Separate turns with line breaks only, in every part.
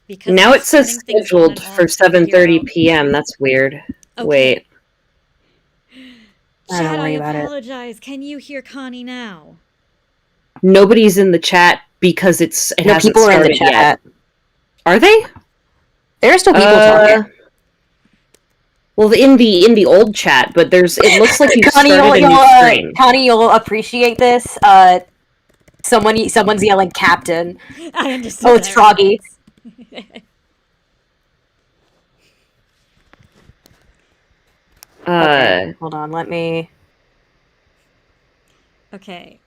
Because
now it says scheduled for 7:30 p.m. That's weird. Okay. Wait.
Chat, I apologize. Can you hear Connie now?
Nobody's in the chat because it hasn't
people
started
in the chat.
Yet. Are they?
There are still people talking.
Well, in the old chat, but it looks like you've
Connie,
started a new stream.
Connie, you'll appreciate this. Someone's yelling "Captain."
I understand.
Oh, it's Froggy. Okay, hold on, let me...
Okay,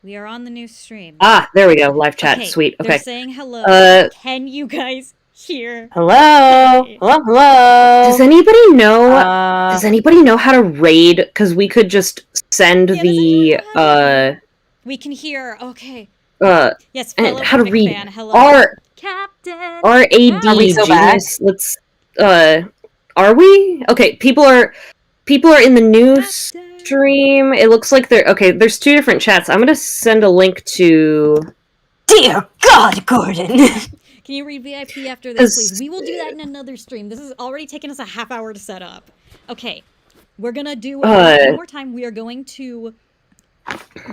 we are on the new stream.
Ah, there we go, live chat, sweet, okay.
They're saying hello. Can you guys hear?
Hello?
Okay.
Hello?
Does anybody know how to raid? Because we could just send the,
We can hear, okay.
Yes,
fellow
how to read.
Fan, hello. Captain!
R-A-D, genius, let's, are we? Okay, people are in the new stream. It looks like there's two different chats. I'm gonna send a link to...
Dear God, Gordon!
Can you read VIP after this, please? We will do that in another stream. This has already taken us a half hour to set up. Okay, we're gonna do one more time. We are going to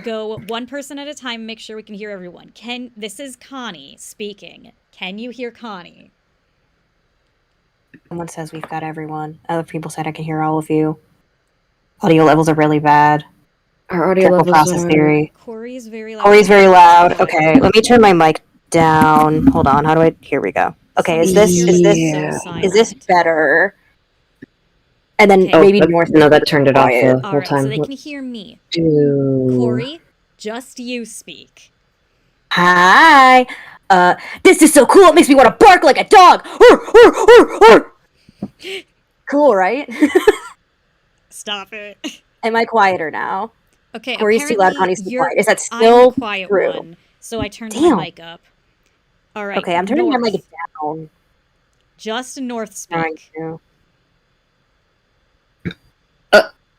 go one person at a time, make sure we can hear everyone. This is Connie speaking. Can you hear Connie?
Someone says we've got everyone. Other people said I can hear all of you. Audio levels are really bad.
Our audio levels
process theory.
Corey is very loud.
Corey's very loud. Okay, let me turn my mic down. Hold on. How do I... Here we go. Okay, is this better? And then maybe more...
No, that turned it off the whole time.
So they can hear me. Cori, just you speak.
Hi. This is so cool. It makes me want to bark like a dog. Cool, right?
Stop it.
Am I quieter now?
Okay,
Corey's too loud, Connie's too quiet. Is that still
quiet
true?
One, so I turned my mic up. All right.
Okay, I'm turning my mic down.
Just North speak.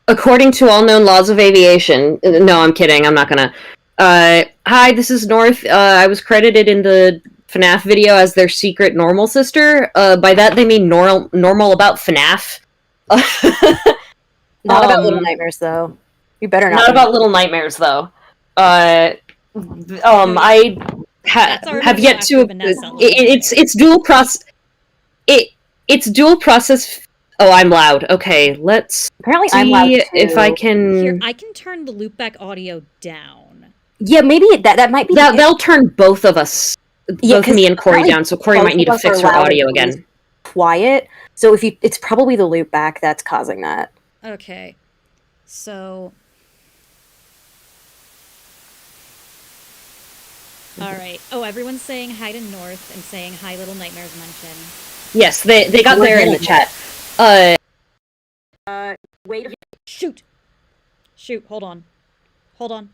According to all known laws of aviation... No, I'm kidding. I'm not gonna... hi, this is North. I was credited in the FNaF video as their secret normal sister. By that, they mean normal about FNaF.
Not about Little Nightmares, though. You better not.
Not about Little Nightmares, though. I have yet to... It's dual process... It's dual process... Oh, I'm loud. Okay, let's
Apparently
see
I'm loud too.
If I can...
Here, I can turn the loopback audio down.
Yeah, maybe that might be...
They'll turn both of us, both me and Cori down, so Cori might need to fix her audio again.
Quiet, so it's probably the loopback that's causing that.
Okay, so... Alright. Oh, everyone's saying hi to North and saying hi Little Nightmares mention.
Yes, they got there in the chat.
Wait.
Shoot! Shoot, hold on. Hold on.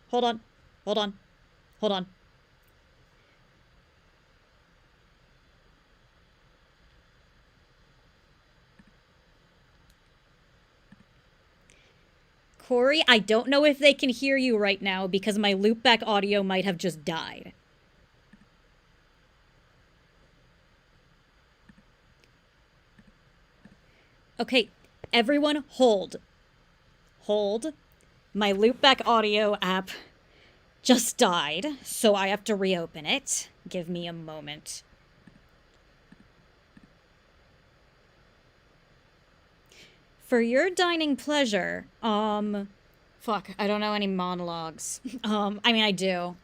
Cori, I don't know if they can hear you right now because my loopback audio might have just died. Okay, everyone hold. Hold. My loopback audio app just died, so I have to reopen it. Give me a moment. For your dining pleasure, fuck, I don't know any monologues. I mean, I do.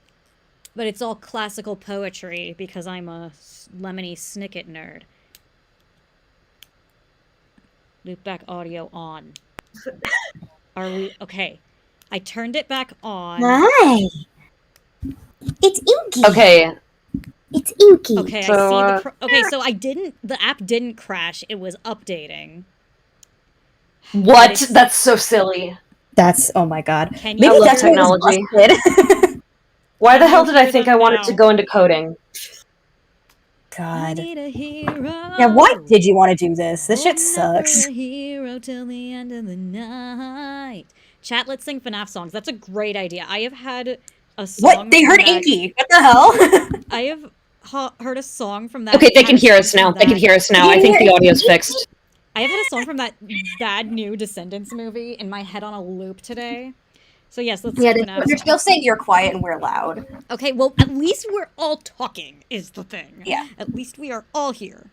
But it's all classical poetry because I'm a lemony snicket nerd. Loopback audio on. Are we... Okay. I turned it back on.
Hi! It's Inky!
Okay.
It's Inky!
Okay, so, I see the... Okay, so the app didn't crash. It was updating.
What? That's so silly.
That's... Oh my god.
Maybe I
love technology. Why the hell did I think I wanted to go into coding?
God. Yeah, why did you want to do this? This shit sucks.
A hero till the end of the night. Chat, let's sing FNaF songs. That's a great idea. I have had a song...
What? They heard Inky! What the hell?
I have... heard a song from that.
Okay, they can hear us now. They can hear us now. I think the audio's fixed.
I have had a song from that bad new Descendants movie in my head on a loop today. So yes, let's.
Yeah, they're still saying you're quiet and we're loud.
Okay, well, at least we're all talking. Is the thing.
Yeah.
At least we are all here.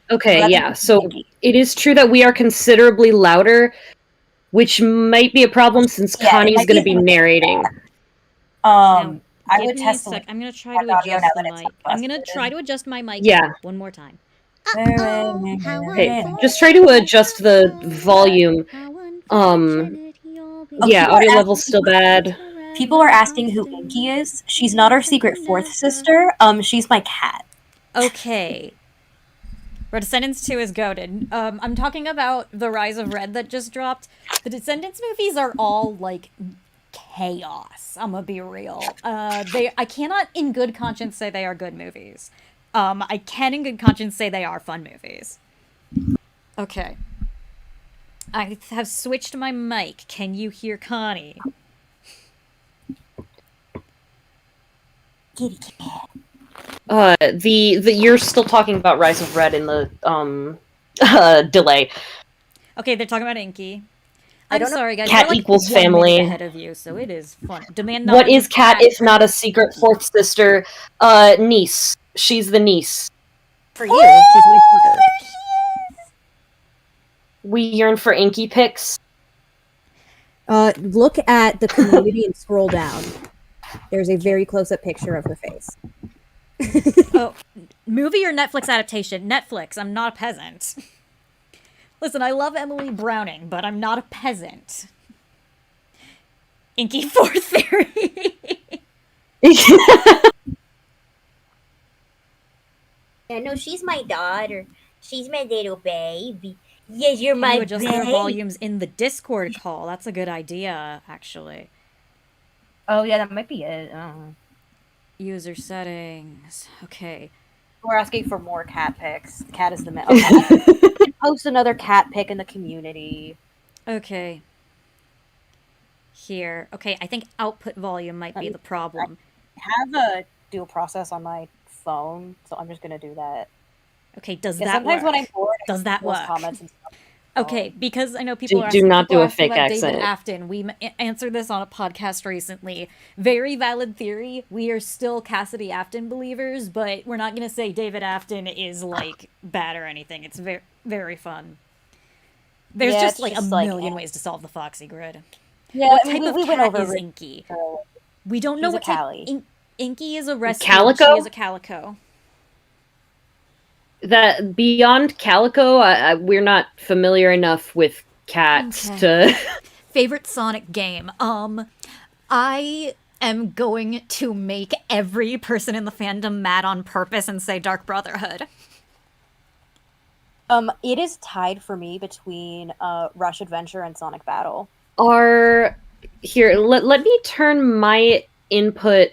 Okay, yeah. So it is true that we are considerably louder, which might be a problem since Connie's going to be narrating.
I would test.
I'm gonna try to adjust the mic. I'm gonna try to adjust my mic.
Yeah.
One more time.
Okay, just try to adjust the volume. Yeah, audio level's still bad.
People are asking who Inky is. She's not our secret fourth sister. She's my cat.
Okay. But Descendants 2 is goated. I'm talking about The Rise of Red that just dropped. The Descendants movies are all, like, chaos. I'm gonna be real. I cannot in good conscience say they are good movies. I can in good conscience say they are fun movies. Okay. I have switched my mic. Can you hear Connie?
Kitty cat.
You're still talking about Rise of Red in the delay.
Okay, they're talking about Inky. I'm sorry, guys.
Cat
like
equals family.
Ahead of you, so it is fun. Demand
what is Cat if not a secret fourth sister? Niece. She's the niece.
For you, she's my sister.
We yearn for Inky pics.
Look at the community and scroll down. There's a very close-up picture of her face.
Oh, movie or Netflix adaptation? Netflix. I'm not a peasant. Listen, I love Emily Browning, but I'm not a peasant. Inky Fourth Theory.
Yeah, no, she's my daughter. She's my little baby. Yes, you're my
you adjust
baby.
their volumes in the Discord call. That's a good idea, actually.
Oh yeah, that might be it.
User settings. Okay.
We're asking for more cat pics. Cat is the man. Okay. Post another cat pic in the community.
Okay. Here. Okay, I think output volume might be the problem.
I have a dual process on my phone, so I'm just gonna do that.
Okay, does that
sometimes
work?
when I'm bored,
does that work?
Comments and stuff.
Okay, because I know people are
do
asking,
not
people
do a
asking
fake
about
accent.
David Afton. We answered this on a podcast recently. Very valid theory. We are still Cassidy Afton believers, but we're not going to say David Afton is, like, bad or anything. It's very, very fun. There's just a million ways to solve the Foxy grid.
Yeah,
what type of
we
cat
went over
is
it.
Inky? We don't know
She's
what
a
type.
Callie.
Inky is a rescue.
Calico?
She is a calico.
That beyond Calico, we're not familiar enough with cats to.
Favorite Sonic game? I am going to make every person in the fandom mad on purpose and say Dark Brotherhood.
It is tied for me between Rush Adventure and Sonic Battle.
Here, let me turn my input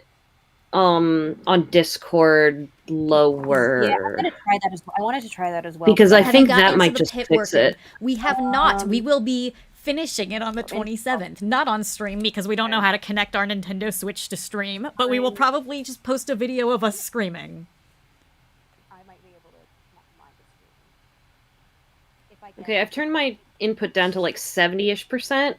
on Discord lower.
Yeah, I'm gonna try that as well. I wanted to try that as well.
Because I
Have
think
you gotten
that might
into the
just
pit
fix
working?
it.
We have not. We will be finishing it on the 27th. Not on stream because we don't know how to connect our Nintendo Switch to stream, but we will probably just post a video of us screaming.
I might be able to not mind it. If I can.
Okay, I've turned my input down to like 70-ish%.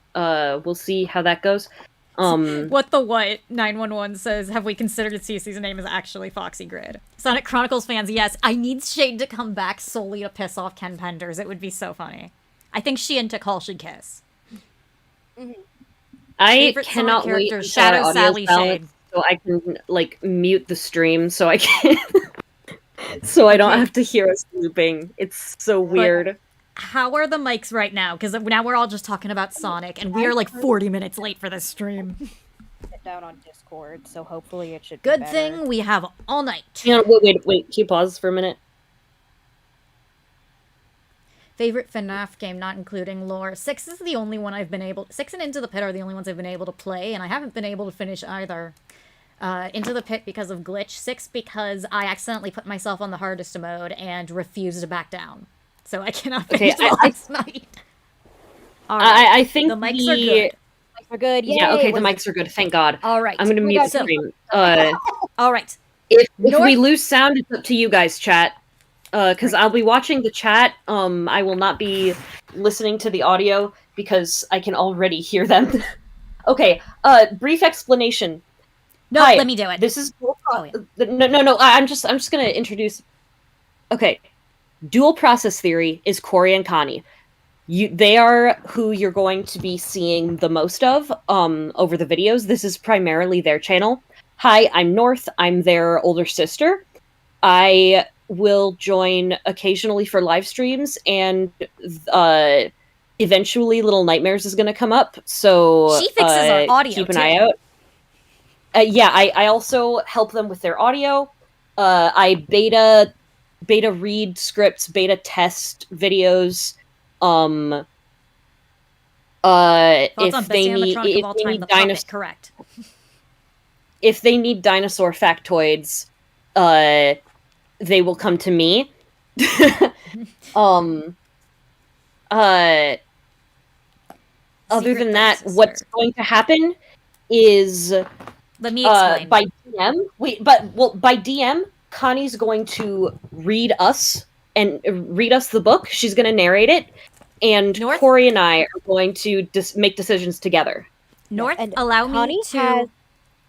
We'll see how that goes.
What the what? 911 says, have we considered CC's name is actually Foxy Grid? Sonic Chronicles fans, yes. I need Shade to come back solely to piss off Ken Penders. It would be so funny. I think she and Tikal should kiss.
I
Favorite
cannot
Sonic
wait
character,
until our
Shadow
audio's
Sally
balanced
Shade.
so I can like mute the stream so I can so I don't have to hear us looping. It's so weird.
How are the mics right now? Because now we're all just talking about Sonic, and we are like 40 minutes late for this stream.
Sit down on Discord, so hopefully it should.
Good
be better.
thing we have all night.
You know, wait. Can you pause for a minute?
Favorite FNaF game, not including lore. 6 is the only one I've been able... 6 and Into the Pit are the only ones I've been able to play, and I haven't been able to finish either. Into the Pit because of glitch. 6 because I accidentally put myself on the hardest mode and refused to back down. So I cannot finish last night. All right.
I think
the mics are good.
Mics are good. Yay!
Yeah, okay, the mics are good. Thank God.
All right.
I'm going to mute the stream.
All right.
If
North-
we lose sound, it's up to you guys, chat. Because I'll be watching the chat. I will not be listening to the audio because I can already hear them. Okay. Brief explanation.
No,
Hi,
let me do it.
This is
Oh, yeah.
no. I'm just gonna introduce. Okay, dual process theory is Cori and Connie. They are who you're going to be seeing the most of over the videos. This is primarily their channel. Hi, I'm North. I'm their older sister. I will join occasionally for live streams, and eventually Little Nightmares is going to come up. So
She fixes our audio,
keep an
too.
eye out. Yeah, I also help them with their audio. I beta read scripts, beta test videos. If they need
correct.
If they need dinosaur factoids, they will come to me. Other than that, what's going to happen is
let me explain.
By DM. By DM, Connie's going to read us the book. She's going to narrate it, and
North?
Cori and I are going to make decisions together.
North,
And
allow
Connie
me to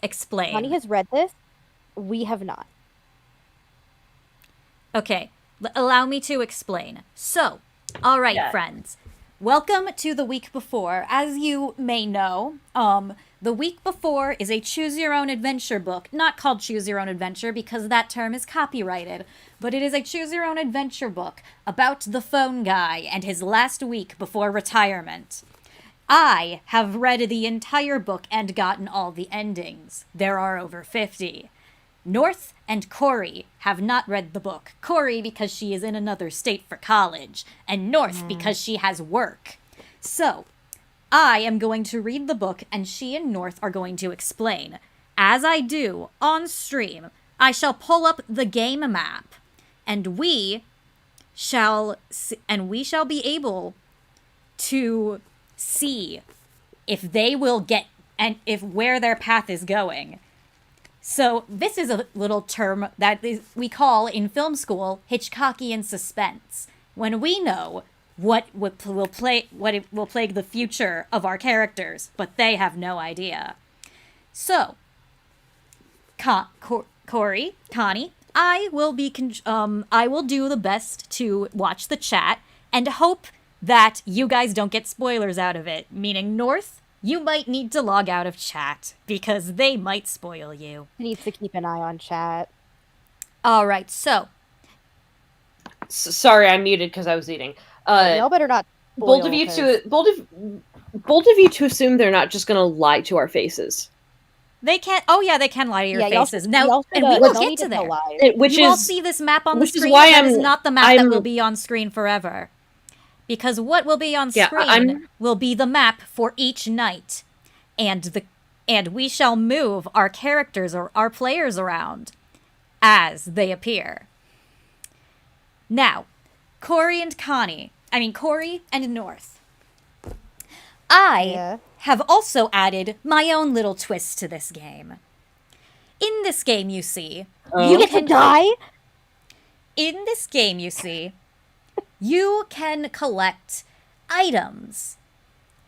explain.
Connie has read this. We have not.
Okay, allow me to explain. So, all right, friends. Welcome to the week before. As you may know, the week before is a choose your own adventure book, not called choose your own adventure because that term is copyrighted, but it is a choose your own adventure book about the phone guy and his last week before retirement. I have read the entire book and gotten all the endings. There are over 50. North and Cori have not read the book. Cori because she is in another state for college, and North because she has work. So, I am going to read the book, and she and North are going to explain. As I do, on stream, I shall pull up the game map, and we shall be able to see if they will get, and if where their path is going. So this is a little term that we call in film school Hitchcockian suspense. When we know what will plague the future of our characters, but they have no idea. So, Cori, Connie, I will do the best to watch the chat and hope that you guys don't get spoilers out of it. Meaning North, you might need to log out of chat, because they might spoil you.
Needs to keep an eye on chat.
Alright, so.
Sorry, I muted because I was eating.
Y'all better not spoil,
bold of you to assume they're not just gonna lie to our faces.
They can't. Oh yeah, they can lie to your faces. Now, and
we
will get to there. You all see this map on the screen. That is not the map that will be on screen forever. Because what will be on screen will be the map for each night, and we shall move our characters or our players around as they appear. Now, Cori and North. I have also added my own little twist to this game. In this game, you see,
you get to die.
In this game, you see, you can collect items,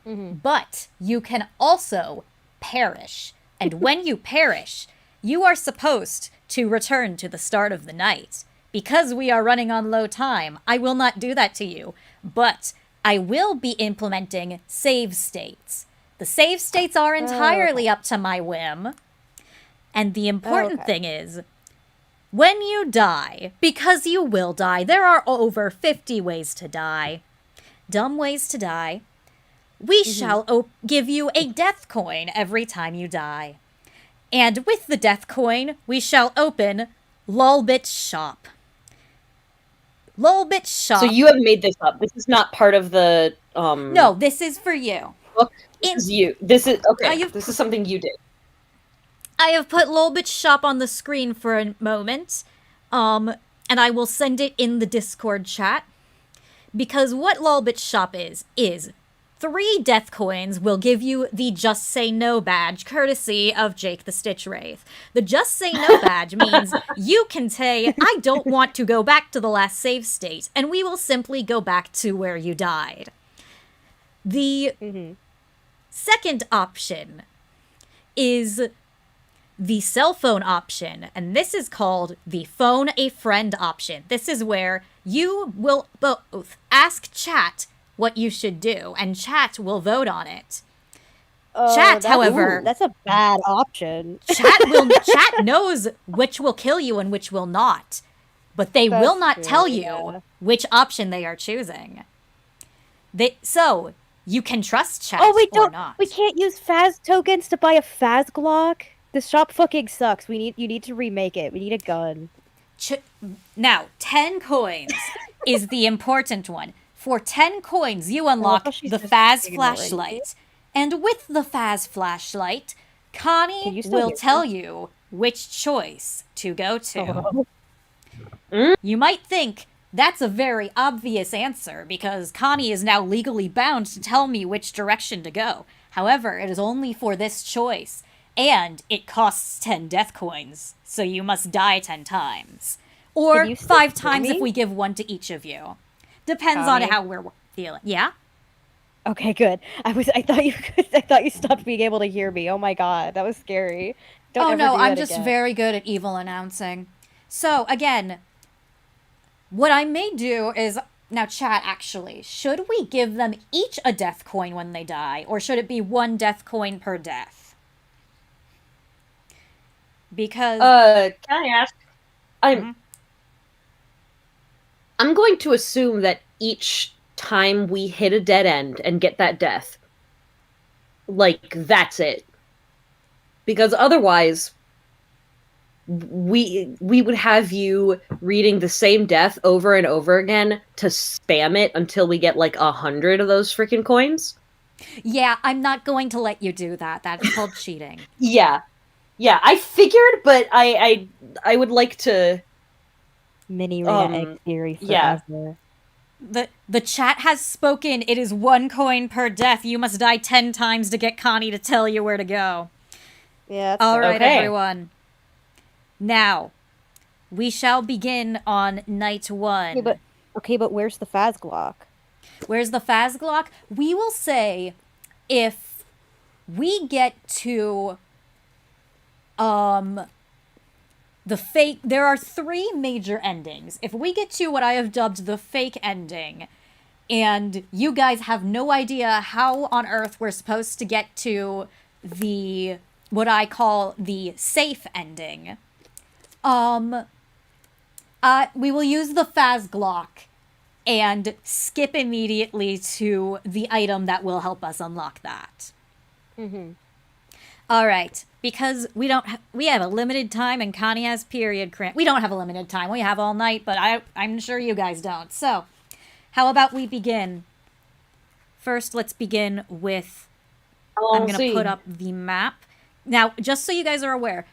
but you can also perish. And when you perish, you are supposed to return to the start of the night. Because we are running on low time, I will not do that to you, but I will be implementing save states. The save states are entirely up to my whim. And the important thing is, when you die, because you will die, there are over 50 ways to die. Dumb ways to die. We shall give you a death coin every time you die. And with the death coin, we shall open Lolbit's shop. Lolbit's shop.
So you have made this up. This is not part of the
No, this is for you.
Book. This is you. This is this is something you did.
I have put Lolbit's shop on the screen for a moment, and I will send it in the Discord chat. Because what Lolbit's shop is 3 death coins will give you the Just Say No badge, courtesy of Jake the Stitch Wraith. The Just Say No badge means you can say, I don't want to go back to the last save state, and we will simply go back to where you died. The second option is the cell phone option, and this is called the Phone a Friend option. This is where you will both ask chat what you should do, and chat will vote on it. Chat, however...
that's a bad option.
Chat knows which will kill you and which will not, but they will not tell you which option they are choosing. So, you can trust chat or not.
We can't use Faz tokens to buy a Faz Glock? This shop fucking sucks. You need to remake it. We need a gun.
Now, 10 coins is the important one. For 10 coins, you unlock the Faz flashlight. And with the Faz flashlight, Connie will tell you which choice to go to. You might think that's a very obvious answer, because Connie is now legally bound to tell me which direction to go. However, it is only for this choice, and it costs 10 death coins, so you must die 10 times. Or 5 times if we give 1 to each of you. Depends on how we're feeling. Yeah?
Okay, good. I thought you stopped being able to hear me. Oh my god, that was scary.
I'm just very good at evil announcing. So, again, what I may do is... Now, chat, actually, should we give them each a death coin when they die, or should it be 1 death coin per death? Because...
Can I ask? I'm going to assume that each time we hit a dead end and get that death, like, that's it. Because otherwise, we would have you reading the same death over and over again to spam it until we get, like, 100 of those freaking coins.
Yeah, I'm not going to let you do that. That's called cheating.
Yeah, I figured, but I would like to...
Mini egg theory forever.
The chat has spoken. It is 1 coin per death. You must die 10 times to get Connie to tell you where to go.
Yeah.
All right, everyone. Now, we shall begin on night 1.
Okay, but where's the Faz Glock?
Where's the Faz Glock? We will say if we get to the fake... There are 3 major endings. If we get to what I have dubbed the fake ending, and you guys have no idea how on earth we're supposed to get to the... what I call the safe ending, we will use the Faz Glock and skip immediately to the item that will help us unlock that. All right, because we have a limited time and Connie has period cramp. We don't have a limited time. We have all night, but I'm sure you guys don't. So, how about we begin? First, let's begin with... I'm going to put up the map. Now, just so you guys are aware,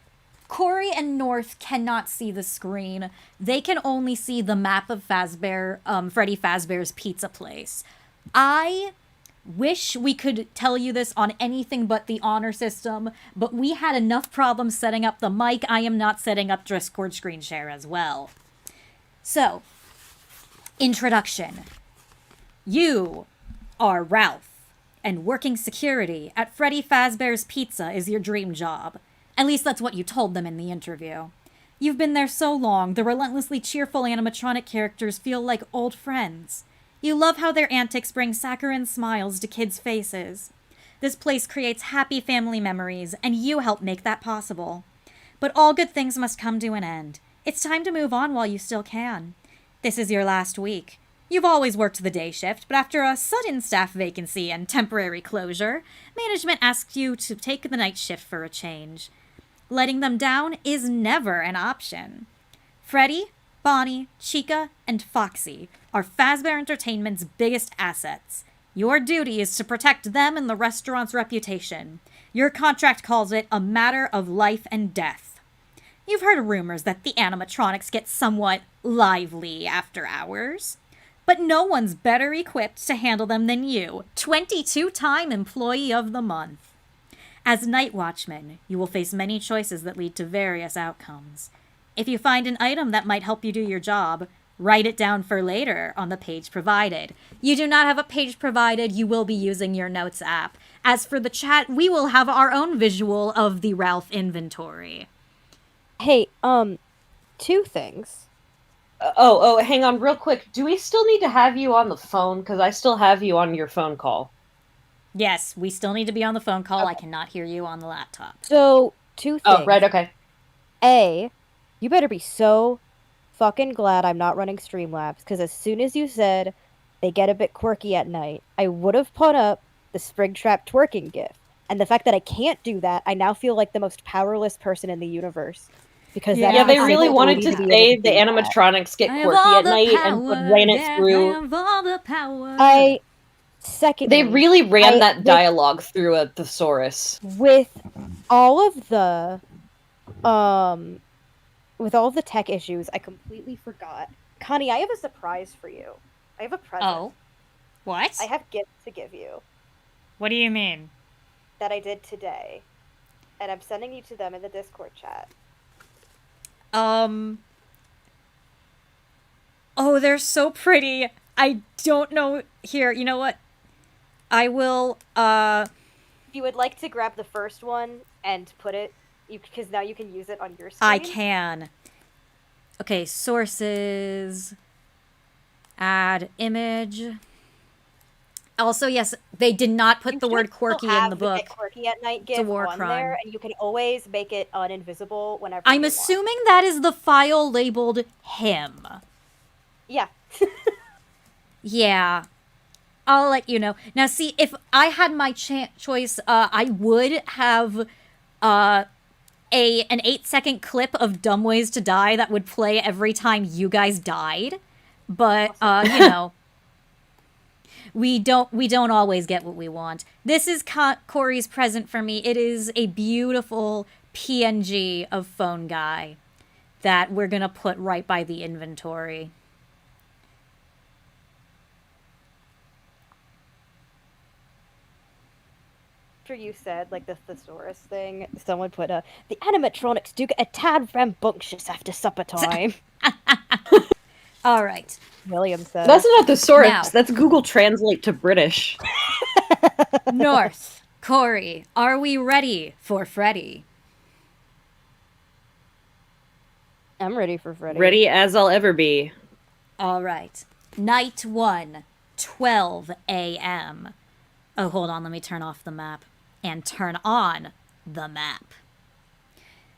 Cori and North cannot see the screen. They can only see the map of Freddy Fazbear's Pizza Place. I wish we could tell you this on anything but the honor system, but we had enough problems setting up the mic. I am not setting up Discord screen share as well. So, introduction. You are Ralph, and working security at Freddy Fazbear's Pizza is your dream job. At least that's what you told them in the interview. You've been there so long, the relentlessly cheerful animatronic characters feel like old friends. You love how their antics bring saccharine smiles to kids' faces. This place creates happy family memories, and you help make that possible. But all good things must come to an end. It's time to move on while you still can. This is your last week. You've always worked the day shift, but after a sudden staff vacancy and temporary closure, management asks you to take the night shift for a change. Letting them down is never an option. Freddy, Bonnie, Chica, and Foxy are Fazbear Entertainment's biggest assets. Your duty is to protect them and the restaurant's reputation. Your contract calls it a matter of life and death. You've heard rumors that the animatronics get somewhat lively after hours. But no one's better equipped to handle them than you, 22-time Employee of the Month. As Night Watchman, you will face many choices that lead to various outcomes. If you find an item that might help you do your job, write it down for later on the page provided. You do not have a page provided, you will be using your notes app. As for the chat, we will have our own visual of the Ralph inventory.
Hey, two things.
Hang on real quick. Do we still need to have you on the phone? Because I still have you on your phone call.
Yes, we still need to be on the phone call. Okay. I cannot hear you on the laptop.
So, two things.
Oh, right, okay.
A, you better be so fucking glad I'm not running Streamlabs, because as soon as you said they get a bit quirky at night, I would have put up the Springtrap twerking gif. And the fact that I can't do that, I now feel like the most powerless person in the universe. Because
yeah, they really wanted to say the animatronics get quirky at night and ran it through.
I have all the power.
Secondly,
they really ran that dialogue through a thesaurus.
With all of the tech issues, I completely forgot. Connie, I have a surprise for you. I have a present.
Oh. What?
I have gifts to give you.
What do you mean?
That I did today. And I'm sending you to them in the Discord chat.
Oh, they're so pretty. I don't know. Here, you know what? I will,
If you would like to grab the first one and put it, because now you can use it on your screen.
I can. Okay, sources. Add image. Also, yes, they did not put the word quirky in the book.
Get quirky at night gif on there, and you can always make it uninvisible whenever
I'm assuming that is the file labeled him.
Yeah.
Yeah. I'll let you know. Now, see, if I had my choice, I would have an 8-second clip of Dumb Ways to Die that would play every time you guys died. But, you know, we don't always get what we want. This is Cori's present for me. It is a beautiful PNG of Phone Guy that we're going to put right by the inventory.
After you said, like, the thesaurus thing, someone put the animatronics do get a tad rambunctious after supper time.
All right.
William said.
That's not thesaurus.
Now,
that's Google Translate to British.
North, Cori, are we ready for Freddy?
I'm ready for Freddy.
Ready as I'll ever be.
All right. Night 1, 12 a.m. Oh, hold on. Let me turn off the map. And turn on the map.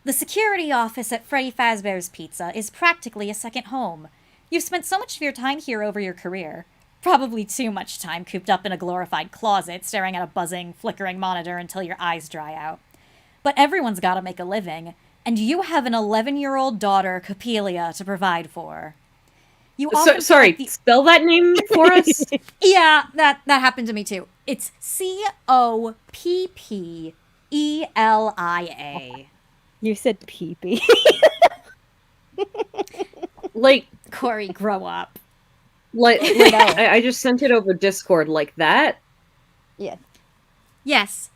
The security office at Freddy Fazbear's Pizza is practically a second home. You've spent so much of your time here over your career. Probably too much time cooped up in a glorified closet, staring at a buzzing, flickering monitor until your eyes dry out. But everyone's got to make a living, and you have an 11-year-old daughter, Coppelia, to provide for. You
sorry, spell that name for us?
Yeah, that happened to me too. It's Coppelia.
You said pee-pee.
Like,
Cori, grow up.
Like I just sent it over Discord like that?
Yeah.
Yes.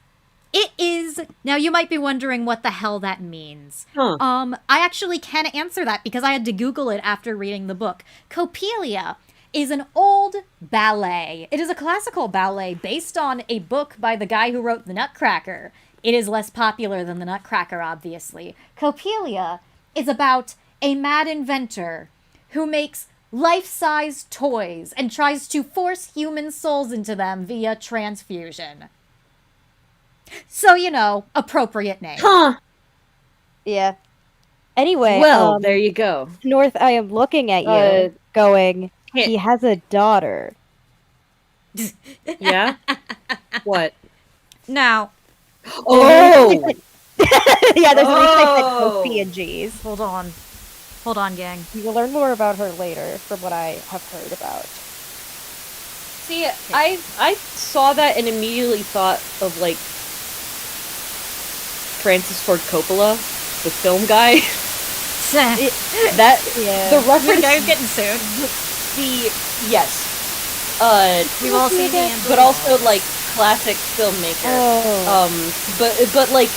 It is. Now, you might be wondering what the hell that means.
Huh.
I actually can answer that because I had to Google it after reading the book. Coppelia is an old ballet. It is a classical ballet based on a book by the guy who wrote The Nutcracker. It is less popular than The Nutcracker, obviously. Coppelia is about a mad inventor who makes life-size toys and tries to force human souls into them via transfusion. So, you know, appropriate name.
Huh.
Yeah. Anyway,
well, there you go.
North, I am looking at you, going, he has a daughter.
Yeah? What?
Now.
Oh!
Yeah, there's at least like both PNGs.
Hold on, gang.
You will learn more about her later, from what I have heard about.
See, I saw that and immediately thought of, like, Francis Ford Coppola, the film guy. The reference.
The guy's getting sued.
Yes.
We've all seen the
but also like classic filmmaker. But like,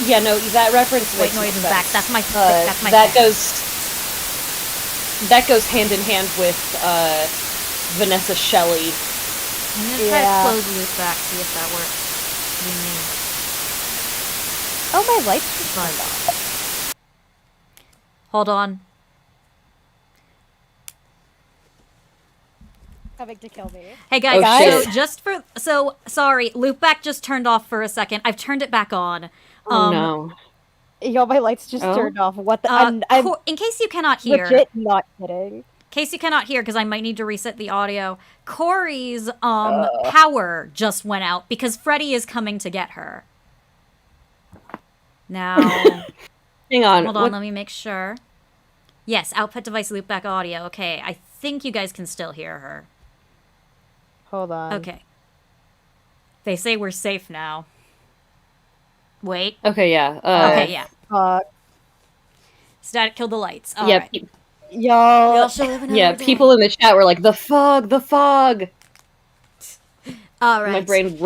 yeah, no, that reference.
White
makes
noise is
sense.
back. That's my. That's my.
That
thing.
goes hand in hand with Vanessa Shelley.
I'm gonna try to close loop back, see if that works.
Oh, my lights just turned on.
Hold on.
Coming to kill me.
Hey guys,
Oh,
so sorry, loopback just turned off for a second. I've turned it back on.
Oh no.
Yo, my lights just turned off. What the? I'm
in case you cannot hear.
Legit not kidding.
In case you cannot hear, because I might need to reset the audio. Cori's power just went out because Freddy is coming to get her. Now,
hang on.
Hold on, let me make sure. Yes, output device loopback audio. Okay, I think you guys can still hear her.
Hold on.
Okay. They say we're safe now. Wait.
Okay, yeah.
Okay, yeah. Static killed the lights. All right.
Yo.
People in the chat were like, the fog.
All right.
My brain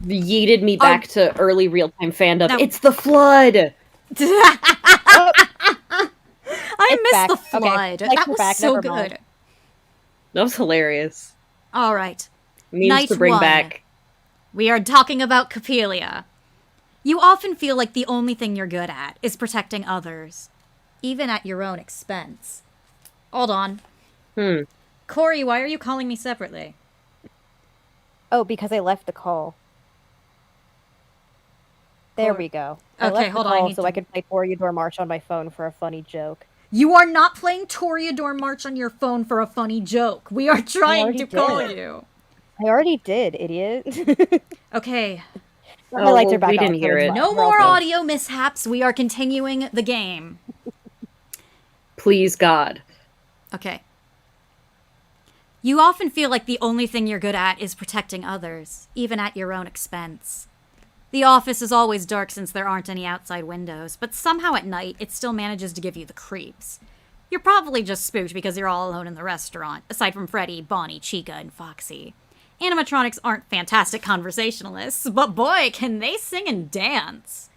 yeeted me back to early real-time fandom. Now, it's the flood!
I missed the flood.
Okay,
that was so good.
That was hilarious.
All right.
Memes
Night
to bring
1.
back.
We are talking about Coppelia. You often feel like the only thing you're good at is protecting others, even at your own expense. Hold on. Cori, why are you calling me separately?
Oh, because I left the call. There we go.
Okay, hold on.
So I could play Toreador March on my phone for a funny joke.
You are not playing Toreador March on your phone for a funny joke. We are trying to call you.
I already did, idiot.
Okay.
My lights are back
we
on,
didn't hear it.
No more audio mishaps. We are continuing the game.
Please, God.
Okay. You often feel like the only thing you're good at is protecting others, even at your own expense. The office is always dark since there aren't any outside windows, but somehow at night it still manages to give you the creeps. You're probably just spooked because you're all alone in the restaurant, aside from Freddy, Bonnie, Chica, and Foxy. Animatronics aren't fantastic conversationalists, but boy, can they sing and dance.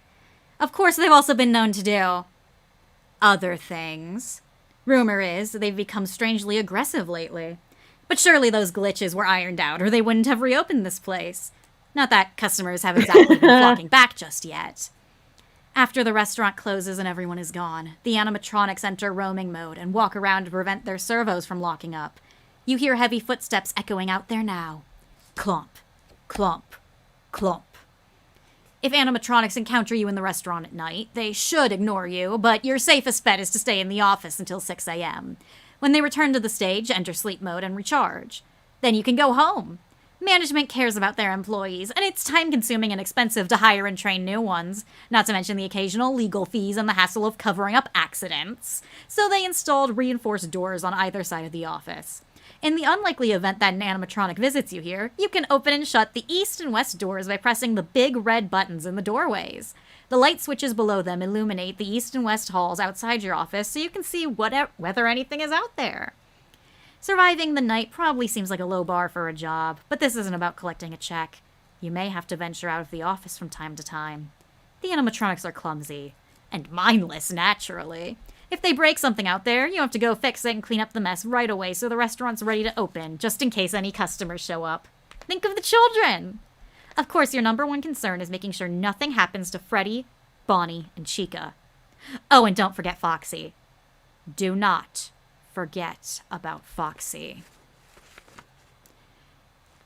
Of course, they've also been known to do other things. Rumor is they've become strangely aggressive lately. But surely those glitches were ironed out, or they wouldn't have reopened this place. Not that customers have exactly been flocking back just yet. After the restaurant closes and everyone is gone, the animatronics enter roaming mode and walk around to prevent their servos from locking up. You hear heavy footsteps echoing out there now. Clomp, clomp, clomp. If animatronics encounter you in the restaurant at night, they should ignore you, but your safest bet is to stay in the office until 6 a.m. When they return to the stage, enter sleep mode and recharge. Then you can go home. Management cares about their employees, and it's time-consuming and expensive to hire and train new ones, not to mention the occasional legal fees and the hassle of covering up accidents. So they installed reinforced doors on either side of the office. In the unlikely event that an animatronic visits you here, you can open and shut the east and west doors by pressing the big red buttons in the doorways. The light switches below them illuminate the east and west halls outside your office so you can see whether anything is out there. Surviving the night probably seems like a low bar for a job, but this isn't about collecting a check. You may have to venture out of the office from time to time. The animatronics are clumsy. And mindless, naturally. If they break something out there, you have to go fix it and clean up the mess right away so the restaurant's ready to open, just in case any customers show up. Think of the children! Of course, your number one concern is making sure nothing happens to Freddy, Bonnie, and Chica. Oh, and don't forget Foxy. Do not forget about Foxy.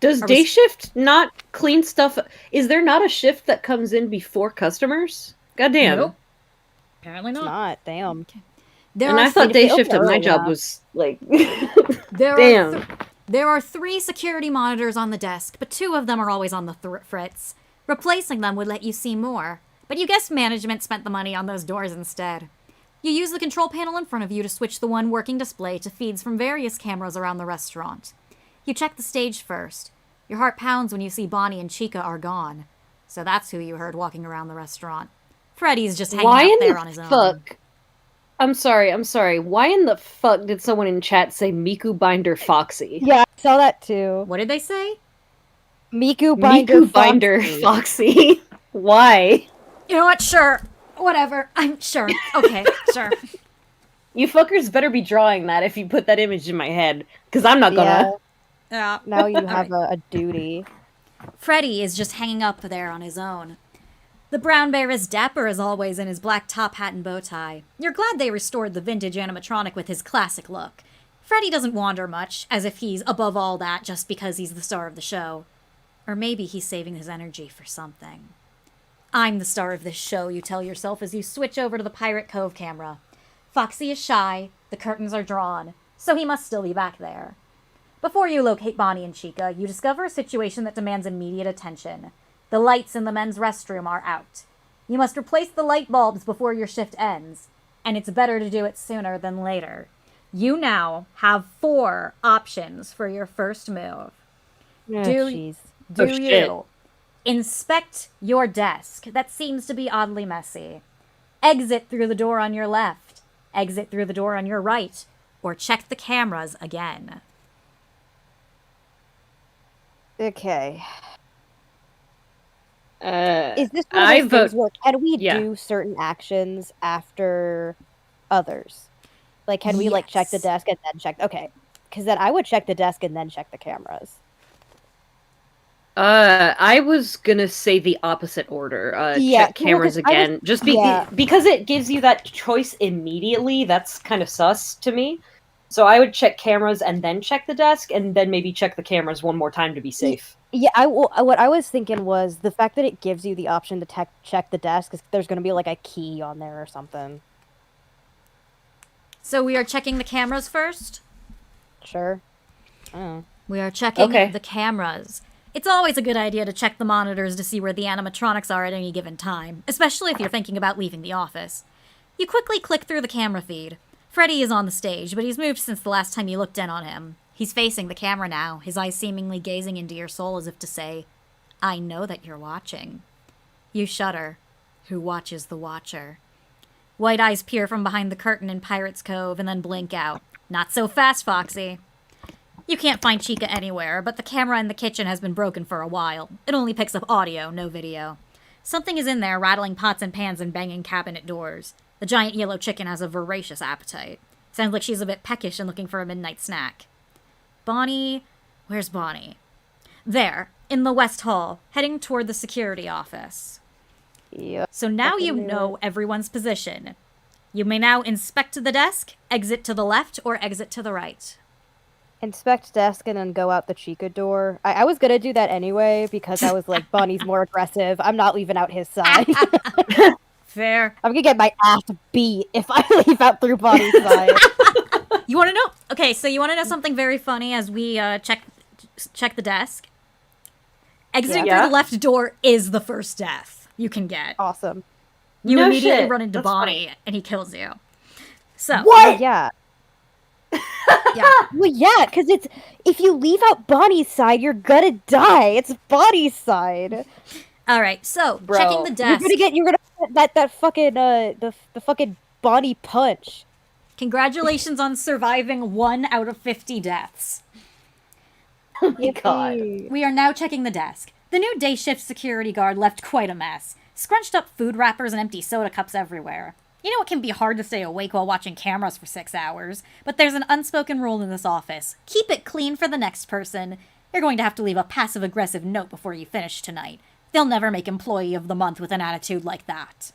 Does day shift not clean stuff? Is there not a shift that comes in before customers? Goddamn.
Nope. Apparently not.
Damn.
Okay.
I thought day shift at my job was like... Damn.
There are 3 security monitors on the desk, but 2 of them are always on the fritz. Replacing them would let you see more, but you guessed management spent the money on those doors instead. You use the control panel in front of you to switch the one working display to feeds from various cameras around the restaurant. You check the stage first. Your heart pounds when you see Bonnie and Chica are gone. So that's who you heard walking around the restaurant. Freddy's just hanging out there on his own.
I'm sorry. Why in the fuck did someone in chat say Miku Binder Foxy?
Yeah, I saw that too.
What did they say?
Miku Binder
Miku Binder
Foxy.
Foxy. Why?
You know what? Sure. Whatever. I'm sure. Okay, sure.
You fuckers better be drawing that if you put that image in my head, because I'm not gonna.
Yeah.
Now you
All
have
right.
a duty.
Freddy is just hanging up there on his own. The brown bear is dapper as always in his black top hat and bow tie. You're glad they restored the vintage animatronic with his classic look. Freddy doesn't wander much, as if he's above all that just because he's the star of the show. Or maybe he's saving his energy for something. I'm the star of this show, you tell yourself as you switch over to the Pirate Cove camera. Foxy is shy, the curtains are drawn, so he must still be back there. Before you locate Bonnie and Chica, you discover a situation that demands immediate attention. The lights in the men's restroom are out. You must replace the light bulbs before your shift ends, and it's better to do it sooner than later. You now have 4 options for your first move.
Oh,
Do-
jeez.
Do
Oh,
you
shit.
inspect your desk that seems to be oddly messy? Exit through the door on your left, exit through the door on your right, or check the cameras again?
Okay.
Is
Is this one of
I
those
vote.
things where can we
yeah.
do certain actions after others? Like, can we like check the
Yes.
desk and then check? Okay, because then I would check the desk and then check the cameras.
I was gonna say the opposite order.
Yeah,
Check
well,
cameras
'cause I was-
again.
yeah.
Because it gives you that choice immediately. That's kind of sus to me. So I would check cameras and then check the desk, and then maybe check the cameras one more time to be safe.
Yeah, what I was thinking was the fact that it gives you the option to check the desk is there's going to be like a key on there or something.
So we are checking the cameras first?
Sure. Oh.
We are checking
Okay.
the cameras. It's always a good idea to check the monitors to see where the animatronics are at any given time, especially if you're thinking about leaving the office. You quickly click through the camera feed. Freddy is on the stage, but he's moved since the last time you looked in on him. He's facing the camera now, his eyes seemingly gazing into your soul as if to say, I know that you're watching. You shudder. Who watches the watcher? White eyes peer from behind the curtain in Pirate's Cove and then blink out. Not so fast, Foxy. You can't find Chica anywhere, but the camera in the kitchen has been broken for a while. It only picks up audio, no video. Something is in there rattling pots and pans and banging cabinet doors. The giant yellow chicken has a voracious appetite. Sounds like she's a bit peckish and looking for a midnight snack. Bonnie... Where's Bonnie? There, in the West Hall, heading toward the security office.
Yep.
So now
Fucking
you
knew
know everyone's position. You may now inspect the desk, exit to the left, or exit to the right.
Inspect desk and then go out the Chica door. I was gonna do that anyway because I was like, Bonnie's more aggressive. I'm not leaving out his side.
Fair.
I'm gonna get my ass beat if I leave out through Bonnie's side.
You want to know? Okay, so you want to know something very funny as we check the desk? Exiting
Yeah.
through the left door is the first death you can get.
Awesome.
You
No
immediately
shit.
run into
That's
Bonnie, and he kills you. So,
What?
Yeah.
yeah.
Well, yeah, because it's if you leave out Bonnie's side, you're gonna die. It's Bonnie's side.
All right, so
Bro,
checking the desk.
You're gonna get that fucking the fucking Bonnie punch.
Congratulations on surviving 1 out of 50 deaths.
Oh my god.
Yippee.
We are now checking the desk. The new day shift security guard left quite a mess. Scrunched up food wrappers and empty soda cups everywhere. You know it can be hard to stay awake while watching cameras for 6 hours, but there's an unspoken rule in this office. Keep it clean for the next person. You're going to have to leave a passive-aggressive note before you finish tonight. They'll never make Employee of the Month with an attitude like that.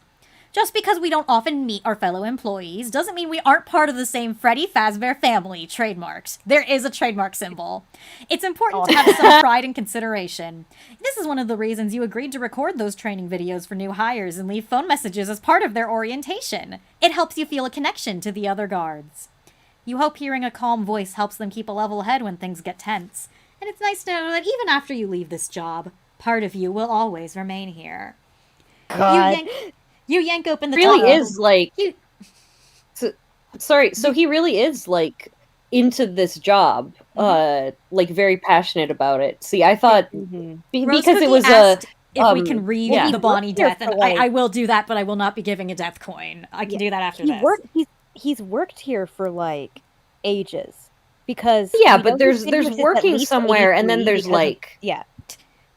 Just because we don't often meet our fellow employees doesn't mean we aren't part of the same Freddy Fazbear family trademarks. There is a trademark symbol. It's important to have some pride and consideration. This is one of the reasons you agreed to record those training videos for new hires and leave phone messages as part of their orientation. It helps you feel a connection to the other guards. You hope hearing a calm voice helps them keep a level head when things get tense. And it's nice to know that even after you leave this job, part of you will always remain here.
God.
You yank open the
Really
top.
is like.
You-
Sorry, so he really is like into this job, like very passionate about it. See, I thought
Mhm.
Rose
because
Cookie
it was
asked if we can read
well, he
the Bonnie
worked here
death, and
for, like-
I will do that, but I will not be giving a death coin. I can do that after
He
this.
worked. he's worked here for like ages because
Yeah,
we
but
know
there's
he's been here since at
working
least
somewhere, and then
83
there's
because of-
like
yeah.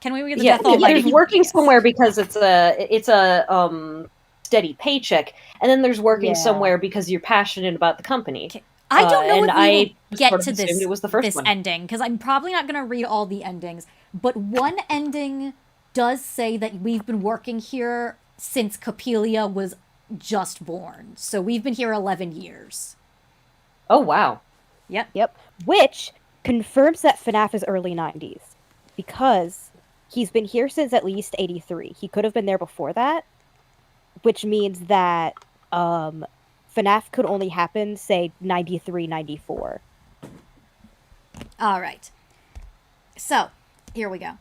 Can we read the
yeah,
death hall by
there's
the
working
yes.
somewhere because it's a steady paycheck, and then there's working
Yeah.
somewhere because you're passionate about the company.
Okay. I don't know
and
if we will
I
get
sort of
to
assumed
this
it was the first
this
one.
ending because I'm probably not going to read all the endings, but one ending does say that we've been working here since Copelia was just born. So we've been here 11 years.
Oh wow.
Yep. Which confirms that FNaF is early 90s because he's been here since at least 83. He could have been there before that, which means that FNaF could only happen, say, 93, 94.
All right. So, here we go.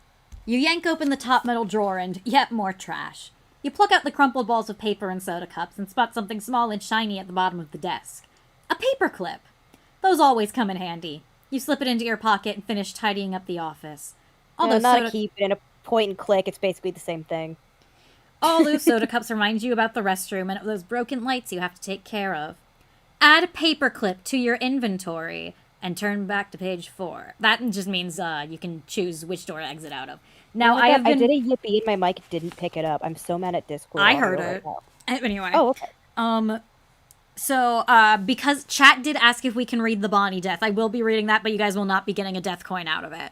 You yank open the top metal drawer and, yet more trash. You pluck out the crumpled balls of paper and soda cups and spot something small and shiny at the bottom of the desk. A paperclip. Those always come in handy. You slip it into your pocket and finish tidying up the office. All
No,
those
not
soda-
a keep and a point and click. It's basically the same thing.
All those soda cups remind you about the restroom and those broken lights you have to take care of. Add a paperclip to your inventory and turn back to page 4. That just means you can choose which door to exit out of. Now,
Oh my God, I did a yippee and my mic didn't pick it up. I'm so mad at Discord.
I
audio
heard
right
it.
now.
Anyway.
Oh, okay.
So, because chat did ask if we can read the Bonnie death, I will be reading that, but you guys will not be getting a death coin out of it.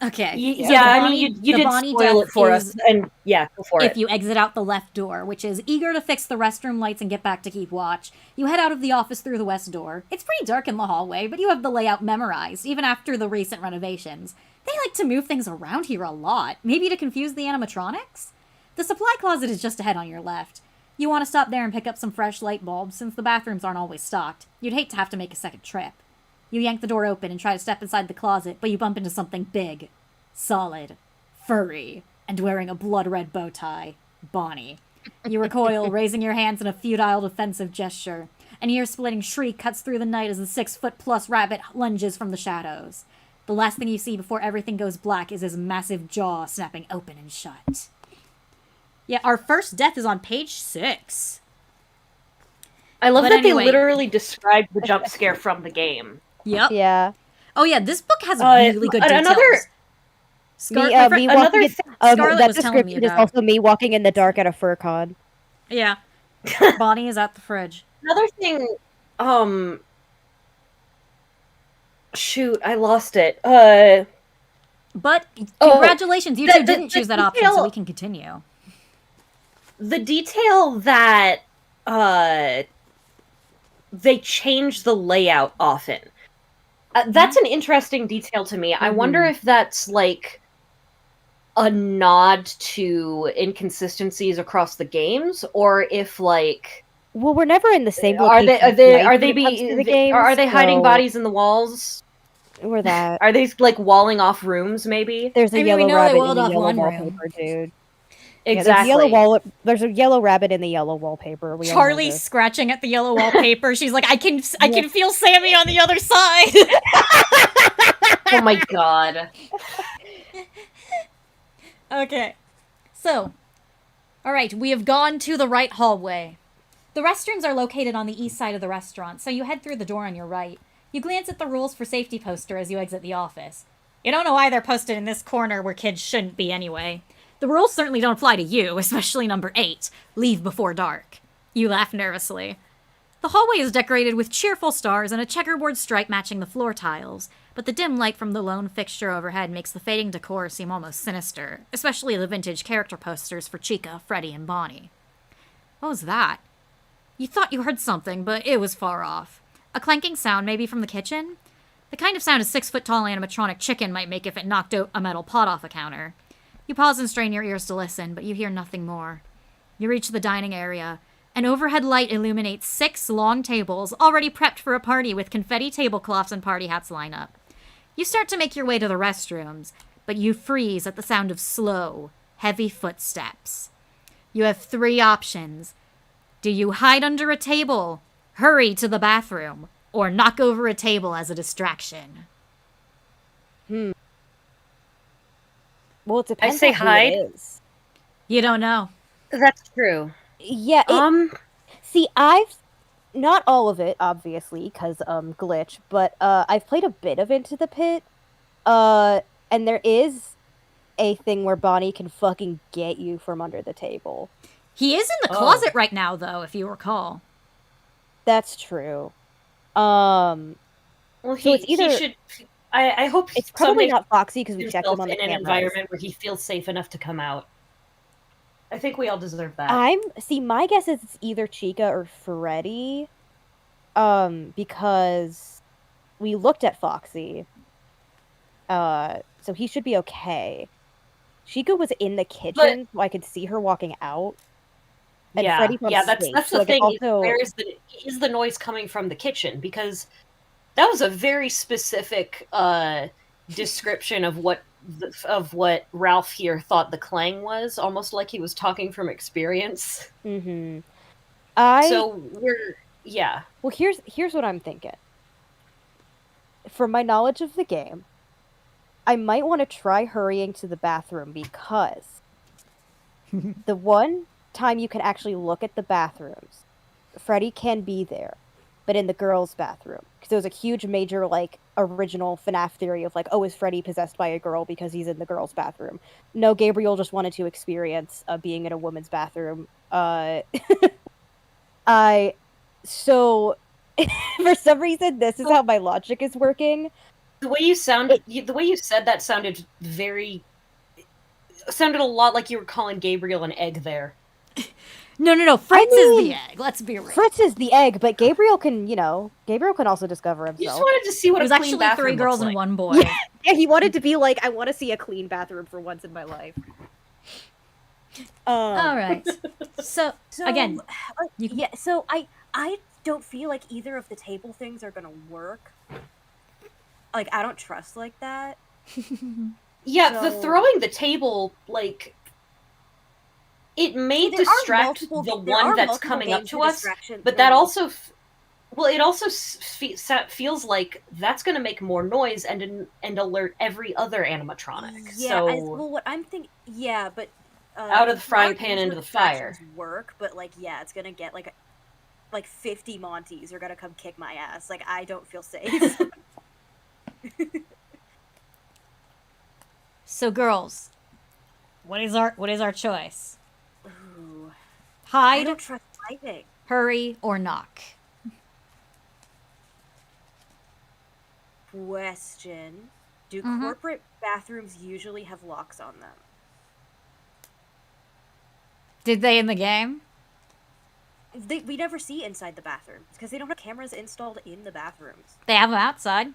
Okay. So
Yeah,
the
I
Bonnie-
mean, you
the
did
Bonnie
spoil
death
it for
is
us, and yeah, go for
if
it.
you exit out the left door, which is eager to fix the restroom lights and get back to keep watch. You head out of the office through the west door. It's pretty dark in the hallway, but you have the layout memorized, even after the recent renovations. They like to move things around here a lot, maybe to confuse the animatronics? The supply closet is just ahead on your left. You want to stop there and pick up some fresh light bulbs, since the bathrooms aren't always stocked. You'd hate to have to make a second trip. You yank the door open and try to step inside the closet, but you bump into something big, solid, furry, and wearing a blood-red bow tie. Bonnie. You recoil, raising your hands in a futile defensive gesture. An ear-splitting shriek cuts through the night as the 6-foot-plus rabbit lunges from the shadows. The last thing you see before everything goes black is his massive jaw snapping open and shut. Yeah, our first death is on page 6.
I love
But
that
anyway.
they literally described the jump scare from the game.
Yep.
Yeah.
Oh yeah, this book has really good details.
another-
Me
another
walking.
thing-
Scarlett
That
was telling me
description is
about.
also me walking in the dark at a fur con.
Yeah. Bonnie is at the fridge.
Another thing, shoot, I lost it.
But
Oh,
congratulations, you
the-
two
the-
didn't
the
choose that option, so
detail-
we can continue.
The detail that, they change the layout often. That's an interesting detail to me. I wonder if that's, like, a nod to inconsistencies across the games, or if, like...
Well, we're never in the same
Are
location.
they are they hiding
so
bodies in the walls?
We're that.
Are they like walling off rooms? Maybe
There's a
I mean, we
yellow
know they
rabbit in
walled
the
off
yellow
one room.
wallpaper, dude.
exactly.
Yeah, there's a yellow rabbit in the yellow wallpaper. We all know
Charlie's
this.
scratching at the yellow wallpaper. She's like, I can feel Sammy on the other side.
Oh my god.
Okay. So, all right, we have gone to the right hallway. The restrooms are located on the east side of the restaurant, so you head through the door on your right. You glance at the rules for safety poster as you exit the office. You don't know why they're posted in this corner where kids shouldn't be anyway. The rules certainly don't apply to you, especially number 8, leave before dark. You laugh nervously. The hallway is decorated with cheerful stars and a checkerboard stripe matching the floor tiles, but the dim light from the lone fixture overhead makes the fading decor seem almost sinister, especially the vintage character posters for Chica, Freddy, and Bonnie. What was that? You thought you heard something, but it was far off. A clanking sound, maybe from the kitchen? The kind of sound a 6-foot-tall animatronic chicken might make if it knocked a metal pot off a counter. You pause and strain your ears to listen, but you hear nothing more. You reach the dining area. An overhead light illuminates 6 long tables, already prepped for a party with confetti tablecloths and party hats line up. You start to make your way to the restrooms, but you freeze at the sound of slow, heavy footsteps. You have 3 options. Do you hide under a table, hurry to the bathroom, or knock over a table as a distraction?
Well, it depends
say
on who
hide.
it is.
You don't know.
That's true.
Yeah.
Um,
See, I've not all of it, obviously, because glitch, but I've played a bit of Into the Pit, and there is a thing where Bonnie can fucking get you from under the table.
He is in the closet right now, though, if you recall.
That's true.
Well,
so it's either
he should. I hope
it's probably
someday
not Foxy because we checked him on the
in an
cameras.
environment where he feels safe enough to come out. I think we all deserve that.
My guess is it's either Chica or Freddy, because we looked at Foxy, so he should be okay. Chica was in the kitchen, so I could see her walking out. And Freddy's on stage,
that's
so
the thing.
Also...
Where is the noise coming from the kitchen? Because that was a very specific description of what Ralph here thought the clang was, almost like he was talking from experience.
Mm-hmm. Well, here's what I'm thinking. From my knowledge of the game, I might want to try hurrying to the bathroom because the one time you can actually look at the bathrooms, Freddy can be there, but in the girls' bathroom. Because there was a huge, major, original FNaF theory of, is Freddy possessed by a girl because he's in the girls' bathroom? No, Gabriel just wanted to experience being in a woman's bathroom. So, for some reason, this is how my logic is working.
The way you said that sounded a lot like you were calling Gabriel an egg there.
No. Fritz is the egg. Let's be real.
Fritz is the egg, but Gabriel can also discover himself.
You just wanted to see what
it was
a clean
actually 3 girls and 1 boy.
Yeah, he wanted to be like, I want to see a clean bathroom for once in my life.
All right. So again,
So I don't feel like either of the table things are gonna work. Like, I don't trust like that.
Yeah, the throwing the table, it may distract the one that's coming up to us, but that also, it also feels like that's going to make more noise and alert every other animatronic.
Yeah, what I'm thinking, but
out of the frying pan into the fire.
Work, but it's gonna get like 50 Monties are gonna come kick my ass. I don't feel safe.
So girls, what is our choice?
Ooh.
Hide,
I don't trust hiding.
Hurry, or knock?
Question. Do corporate bathrooms usually have locks on them?
Did they in the game?
We never see inside the bathrooms because they don't have cameras installed in the bathrooms.
They have them outside.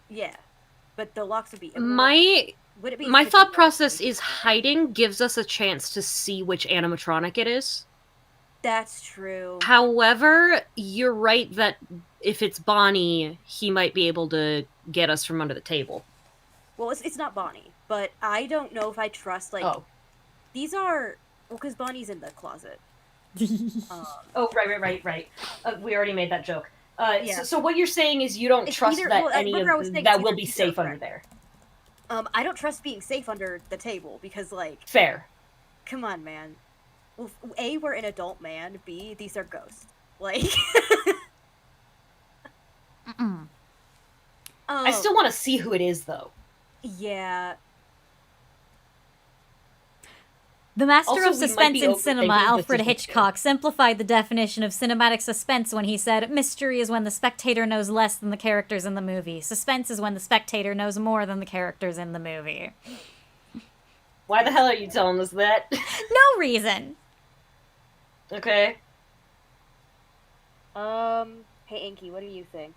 Yeah, but the locks would be...
My thought process is hiding gives us a chance to see which animatronic it is.
That's true.
However, you're right that if it's Bonnie, he might be able to get us from under the table.
Well, it's not Bonnie, but I don't know if I trust, These are... Well, because Bonnie's in the closet.
Right. We already made that joke.
Yeah.
So what you're saying is you don't trust that will be safe under there.
I don't trust being safe under the table because,
Fair.
Come on, man. Well, A, we're an adult man. B, these are ghosts.
I still want to see who it is, though.
Yeah.
The master of suspense in cinema, Alfred Hitchcock, simplified the definition of cinematic suspense when he said, "Mystery is when the spectator knows less than the characters in the movie. Suspense is when the spectator knows more than the characters in the movie."
Why the hell are you telling us that?
No reason.
Okay.
Hey, Inky, what do you think?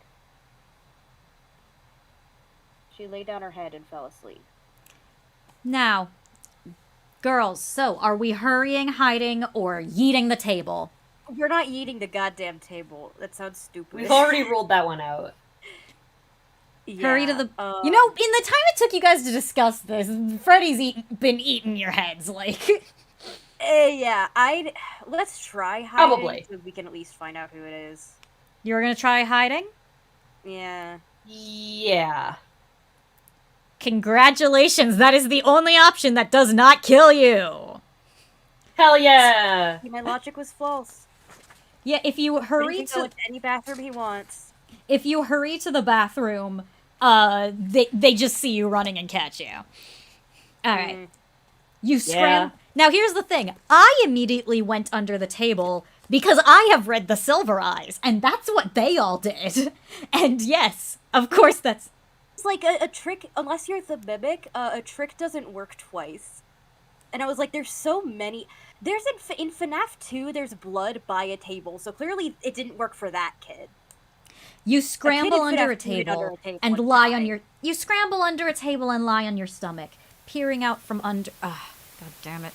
She laid down her head and fell asleep.
Now, girls, so are we hurrying, hiding, or yeeting the table?
We're not yeeting the goddamn table. That sounds stupid.
We've already ruled that one out.
Yeah, hurry to the... in the time it took you guys to discuss this, Freddy's been eating your heads,
yeah, let's try hiding.
Probably.
So we can at least find out who it is.
You're gonna try hiding?
Yeah.
Yeah.
Congratulations, that is the only option that does not kill you.
Hell yeah!
My logic was false.
Yeah, if you
He
hurry
can go
to
into any bathroom he wants.
if you hurry to the bathroom, they just see you running and catch you. All right. You scram.
Yeah.
Now here's the thing. I immediately went under the table because I have read the Silver Eyes, and that's what they all did. And yes, of course that's
It's like a trick, unless you're the mimic, a trick doesn't work twice. And I was like, there's so many. There's in FNaF 2, there's blood by a table, so clearly it didn't work for that kid.
you scramble
in
under a
FNaF 2 did under
table
a table
and
and
lie on
died.
your. You scramble under a table and lie on your stomach, peering out from under. Ah, god damn it!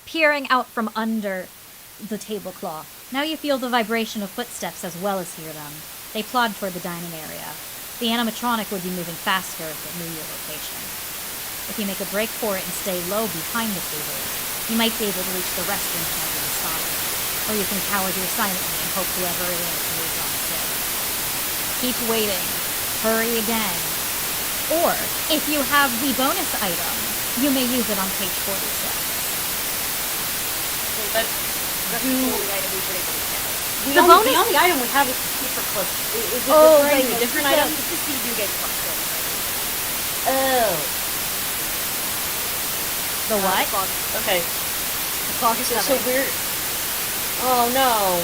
Peering out from under the tablecloth. Now you feel the vibration of footsteps as well as hear them. They plod toward the dining area. The animatronic would be moving faster if it knew your location. If you make a break for it and stay low behind the tables, you might be able to reach the restroom without being spotted. Or you can cower here silently and hope whoever it is moves on quick. Keep waiting. Hurry again. Or, if you have the bonus item, you may use it on page 46.
But
That's
do
the only item we've been able to get.
The bonus-
the only item we have is the paperclip. Is it
Oh,
referring
right,
to a different
it's
item?
It's just you do get question.
Oh.
The what?
Okay.
The clock is
So
coming.
we're. Oh no.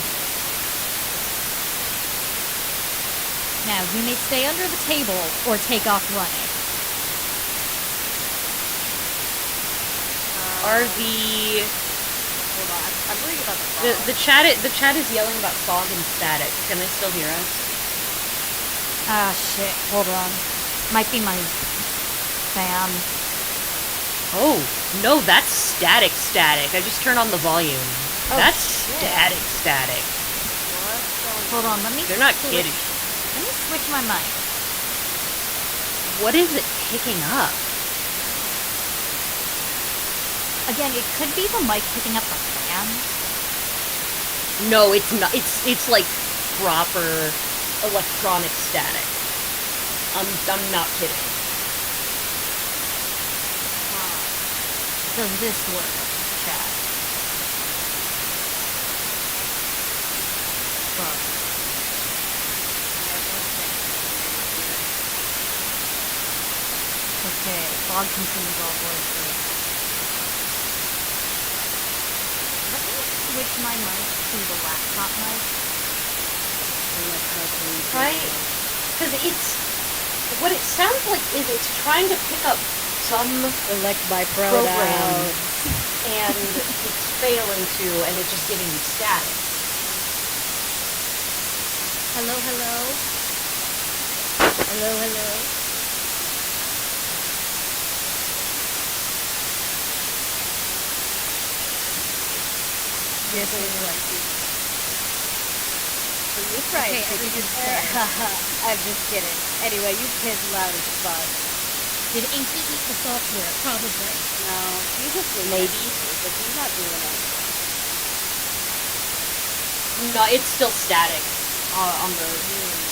Now, you may stay under the table or take off running.
Are the
Hold on, I'm reading about the
chat is yelling about fog and static. Can they still hear us?
Ah, shit. Hold on. Might be my fan.
Oh no, that's static. I just turned on the volume.
Oh,
That's
shit.
static.
Hold on, let me
They're not
switch-
kidding.
Let me switch my mic.
What is it picking up?
Again, it could be the mic picking up the fan.
No, it's not. It's like proper electronic static. I'm not kidding.
Does this work, chat? Well, okay, fog consumes all voices. Let me switch my mic to the laptop mic.
Right? Because what it sounds like is it's trying to pick up some
Select my
program
pronouns.
and it's failing to, and it's just giving you static.
Hello, hello. Hello, hello.
Yes, it is like
So you try
Okay,
it.
everything's
I'm just kidding. Anyway, you kid loud as fuck.
Did Inky eat the software? Probably.
No, he's asleep.
Maybe.
But he's not doing it.
No, it's still static on the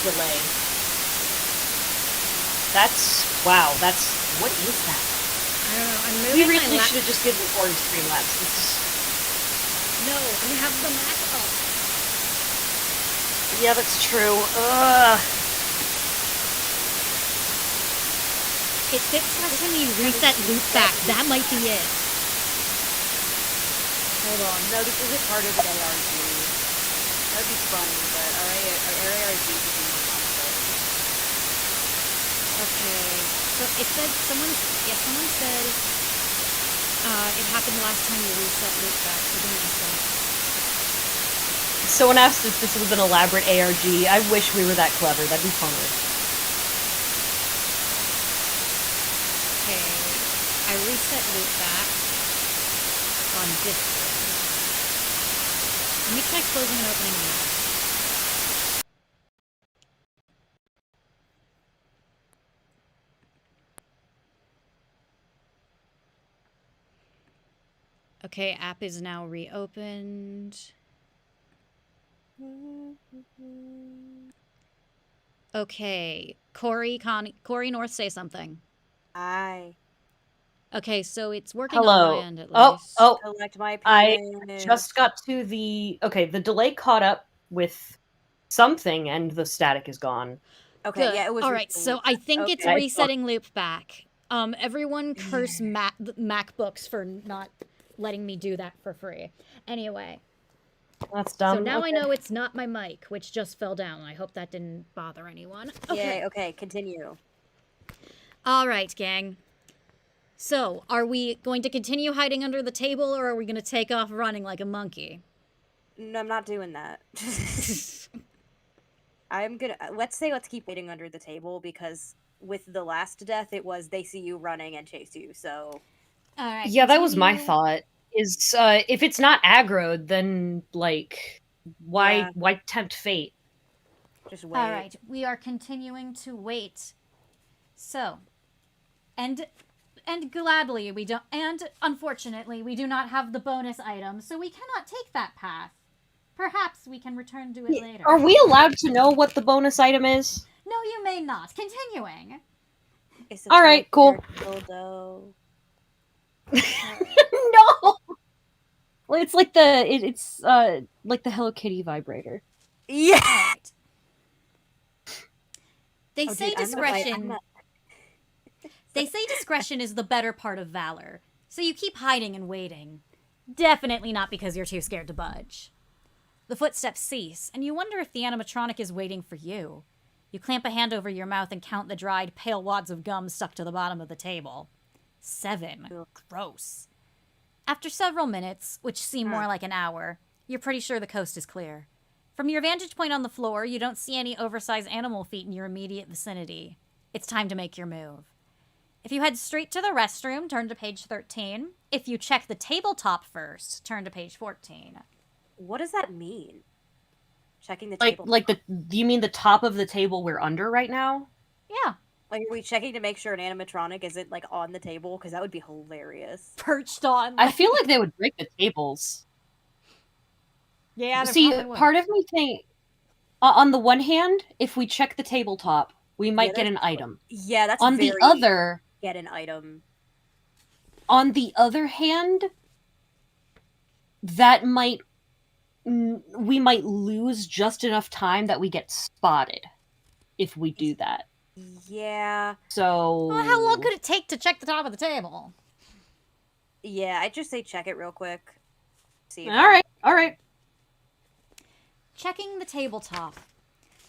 delay. Wow, what is that?
I don't know. I'm
We
moving
really
my
should have just given Cori Streamlabs.
No, I have the Mac up.
Yeah, that's true. Ugh.
It fixed last time you reset loop back. That might be it.
Hold on. No, this isn't part of an ARG. That'd be funny, but our ARG would be more fun.
Okay. So it said someone said it happened last time you reset loop back. So give me a second.
Someone asked if this was an elaborate ARG. I wish we were that clever. That'd be funny.
Okay. I reset loop back on Discord. Let me try closing and opening the app. Okay, app is now reopened. Okay, Cori North, say something.
Aye.
Okay, so it's working
Hello.
on my end at
Oh,
least.
oh,
Select my
I
opinion.
just got to the delay caught up. with something, and the static is gone.
Okay,
Good.
yeah, it was.
All right, so I think it's
Okay.
resetting loop back. Everyone curse MacBooks for not letting me do that for free. Anyway,
That's dumb.
so now I know it's not my mic, which just fell down. I hope that didn't bother anyone. Okay.
Yeah, okay, continue.
All right, gang. So, are we going to continue hiding under the table, or are we going to take off running like a monkey?
No, I'm not doing that. Let's keep waiting under the table, because with the last death, it was they see you running and chase you, so...
All right.
Yeah, that was my
continue.
thought. Is if it's not aggroed, then like why tempt fate?
Just wait.
All right, we are continuing to wait. So, and gladly we don't, and unfortunately we do not have the bonus item, so we cannot take that path. Perhaps we can return to it later.
Are we allowed to know what the bonus item is?
No, you may not. Continuing.
It's
All right, cool.
Dildo.
No. Well, it's like it's like the Hello Kitty vibrator.
Yeah!
All right. They
Oh,
say
dude, I'm
discretion.
not-
They say discretion is the better part of valor, so you keep hiding and waiting. Definitely not because you're too scared to budge. The footsteps cease, and you wonder if the animatronic is waiting for you. You clamp a hand over your mouth and count the dried, pale wads of gum stuck to the bottom of the table. 7. Gross. After several minutes, which seem more like an hour, you're pretty sure the coast is clear. From your vantage point on the floor, you don't see any oversized animal feet in your immediate vicinity. It's time to make your move. If you head straight to the restroom, turn to page 13. If you check the tabletop first, turn to page 14.
What does that mean? Checking the
Like
table.
you mean the top of the table we're under right now?
Yeah.
Like, are we checking to make sure an animatronic isn't, like, on the table? Because that would be hilarious.
Perched on.
I feel like they would break the tables.
Yeah,
See, part of me think on the one hand, if we check the tabletop, we might get an item.
Yeah, that's
On the other,
get an item.
on the other hand, that might we might lose just enough time that we get spotted if we do that.
Yeah.
So
Well, how long could it take to check the top of the table?
Yeah, I'd just say check it real quick. See.
All right.
Checking the tabletop.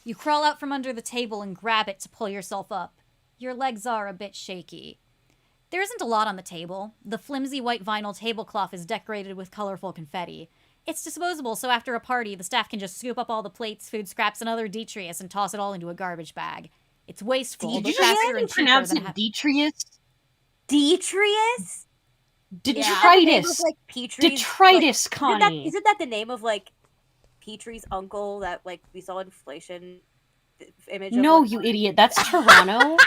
You crawl out from under the table and grab it to pull yourself up. Your legs are a bit shaky. There isn't a lot on the table. The flimsy white vinyl tablecloth is decorated with colorful confetti. It's disposable, so after a party, the staff can just scoop up all the plates, food scraps, and other detritus and toss it all into a garbage bag. It's wasteful,
Did
but
you just
faster and cheaper
pronounce
than
it detritus?
Detrius?
Detritus.
Like Petrie's,
Detritus,
like,
Connie.
Isn't that the name of, like, Petrie's uncle that, like, we saw inflation image of?
No, you idiot. That's Toronto.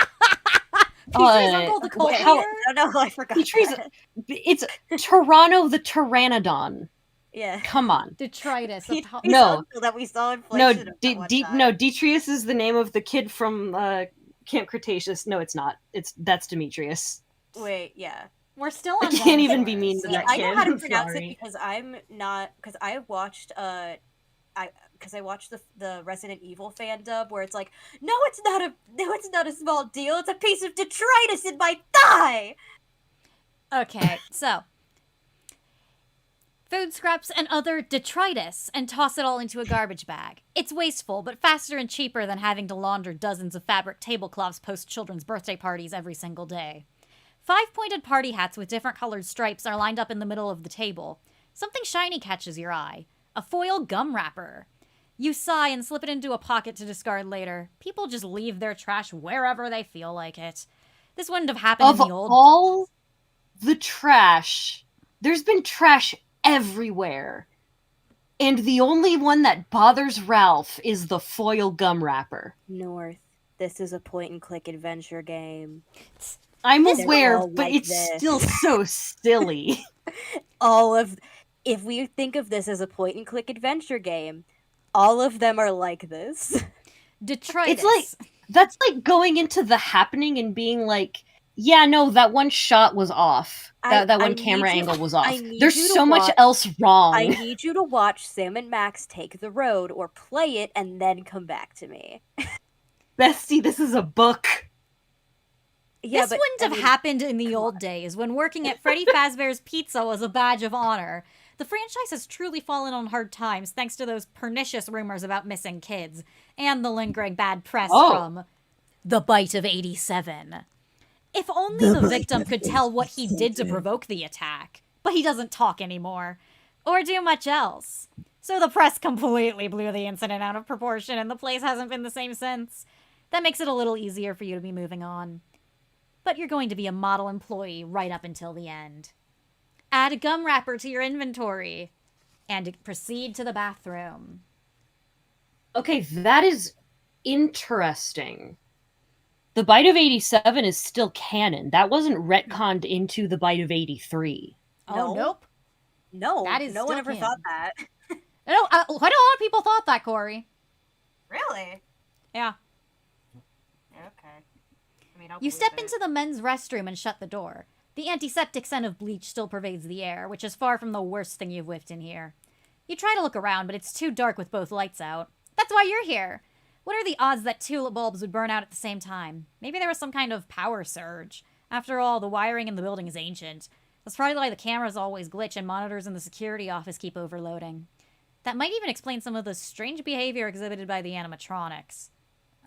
Petrie's uncle, the cult
how-
leader?
I don't know, I forgot
Petrie's.
that.
It's Toronto the Pteranodon.
Yeah.
Come on.
Detritus.
Petrie's
No.
uncle that we saw
No,
inflation of that one time.
no. Detrius is the name of the kid from Camp Cretaceous. No, it's not. That's Demetrius.
Wait, yeah.
We're still
I
on
can't even
dinosaurs.
be mean to
Yeah,
that
I
kid.
know how to
I'm
pronounce
sorry.
it because I watched I watched the Resident Evil fan dub where it's like, no, it's not a small deal, it's a piece of detritus in my thigh.
Okay, so food scraps and other detritus and toss it all into a garbage bag. It's wasteful, but faster and cheaper than having to launder dozens of fabric tablecloths post children's birthday parties every single day. 5-pointed party hats with different colored stripes are lined up in the middle of the table. Something shiny catches your eye. A foil gum wrapper. You sigh and slip it into a pocket to discard later. People just leave their trash wherever they feel like it. This wouldn't have happened
Of
in the old...
all the trash, there's been trash everywhere. And the only one that bothers Ralph is the foil gum wrapper.
North, this is a point-and-click adventure game.
I'm
They're
aware,
all
but
like
it's
this.
still so silly.
If we think of this as a point-and-click adventure game, all of them are like this.
Detritus.
It's like, that's like going into The Happening and being like, Yeah, no, that one shot was off. That
I
one camera
need you-
angle was
I
off.
need
There's
you to
so much
watch-
else wrong.
I need you to watch Sam and Max Take the Road or play it and then come back to me.
Bestie, this is a book.
Yeah,
this
but,
wouldn't
I
have
mean,
happened in the
come
old
on.
days when working at Freddy Fazbear's Pizza was a badge of honor. The franchise has truly fallen on hard times thanks to those pernicious rumors about missing kids and the lingering bad press from the Bite of 87. If only the victim could tell what he did to provoke the attack, but he doesn't talk anymore, or do much else. So the press completely blew the incident out of proportion and the place hasn't been the same since. That makes it a little easier for you to be moving on. But you're going to be a model employee right up until the end. Add a gum wrapper to your inventory and proceed to the bathroom.
Okay, that is interesting. The Bite of 87 is still canon. That wasn't retconned into the Bite of 83.
Oh,
No.
nope.
No,
That is
no
still
one ever
canon.
thought that.
No, quite a lot of people thought that, Cori.
Really?
Yeah.
Okay. I mean, I'll
You
believe
step
it.
into the men's restroom and shut the door. The antiseptic scent of bleach still pervades the air, which is far from the worst thing you've whiffed in here. You try to look around, but it's too dark with both lights out. That's why you're here. What are the odds that tulip bulbs would burn out at the same time? Maybe there was some kind of power surge. After all, the wiring in the building is ancient. That's probably why the cameras always glitch and monitors in the security office keep overloading. That might even explain some of the strange behavior exhibited by the animatronics.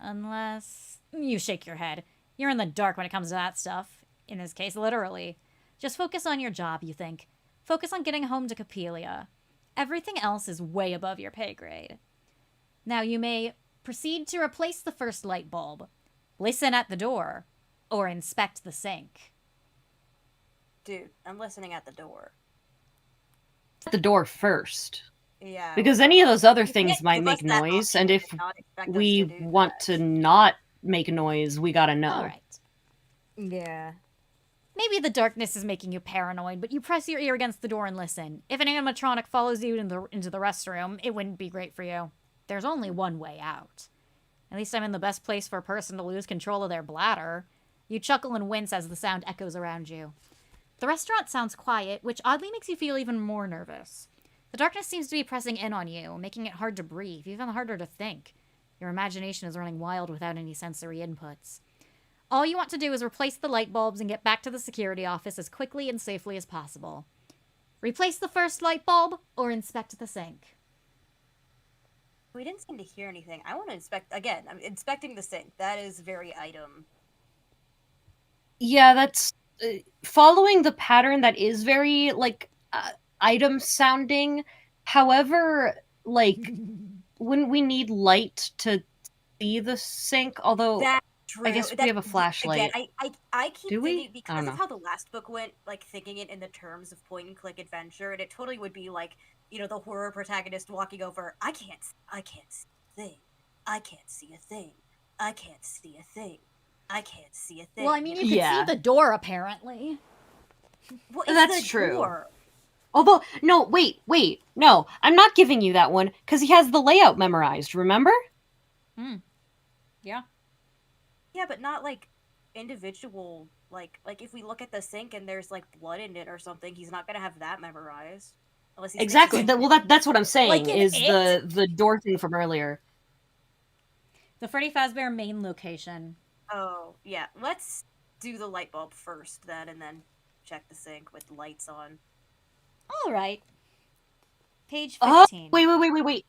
Unless... You shake your head. You're in the dark when it comes to that stuff. In this case, literally. Just focus on your job, you think. Focus on getting home to Capelia. Everything else is way above your pay grade. Now you may proceed to replace the first light bulb, listen at the door, or inspect the sink.
Dude, I'm listening at the door.
At the door first.
Yeah.
Because any of those other
You
things
can't
might
give
make
us that
noise,
option
and if
not expect us
we
to do
want
that.
to not make noise, we gotta know.
All right.
Yeah.
Maybe the darkness is making you paranoid, but you press your ear against the door and listen. If an animatronic follows you into the restroom, it wouldn't be great for you. There's only one way out. At least I'm in the best place for a person to lose control of their bladder. You chuckle and wince as the sound echoes around you. The restaurant sounds quiet, which oddly makes you feel even more nervous. The darkness seems to be pressing in on you, making it hard to breathe, even harder to think. Your imagination is running wild without any sensory inputs. All you want to do is replace the light bulbs and get back to the security office as quickly and safely as possible. Replace the first light bulb or inspect the sink.
We didn't seem to hear anything. I want to inspect again. I'm inspecting the sink. That is very item.
Yeah, that's following the pattern that is very like item sounding. However, like when we need light to see the sink, although
That's true.
I guess we have a flashlight.
Again, I keep
Do we?
thinking
I
because
don't
of
know.
how the last book went, like thinking it in the terms of point and click adventure, and it totally would be like, you know, the horror protagonist walking over. I can't see a thing. I can't see a thing. I can't see a thing. I can't see a thing.
Well, I mean, you could
Yeah.
see the door, apparently.
Well, it's
That's
the
true.
door.
Although, no, wait, no, I'm not giving you that one because he has the layout memorized. Remember?
Yeah.
Yeah, but not like individual. Like if we look at the sink and there's like blood in it or something, he's not gonna have that memorized. Unless he's
Exactly.
thinking-
That's what I'm saying.
Like in
is
It?
the door thing from earlier.
The Freddy Fazbear main location.
Oh yeah, let's do the light bulb first then, and then check the sink with lights on.
All right. Page
Oh,
15.
wait.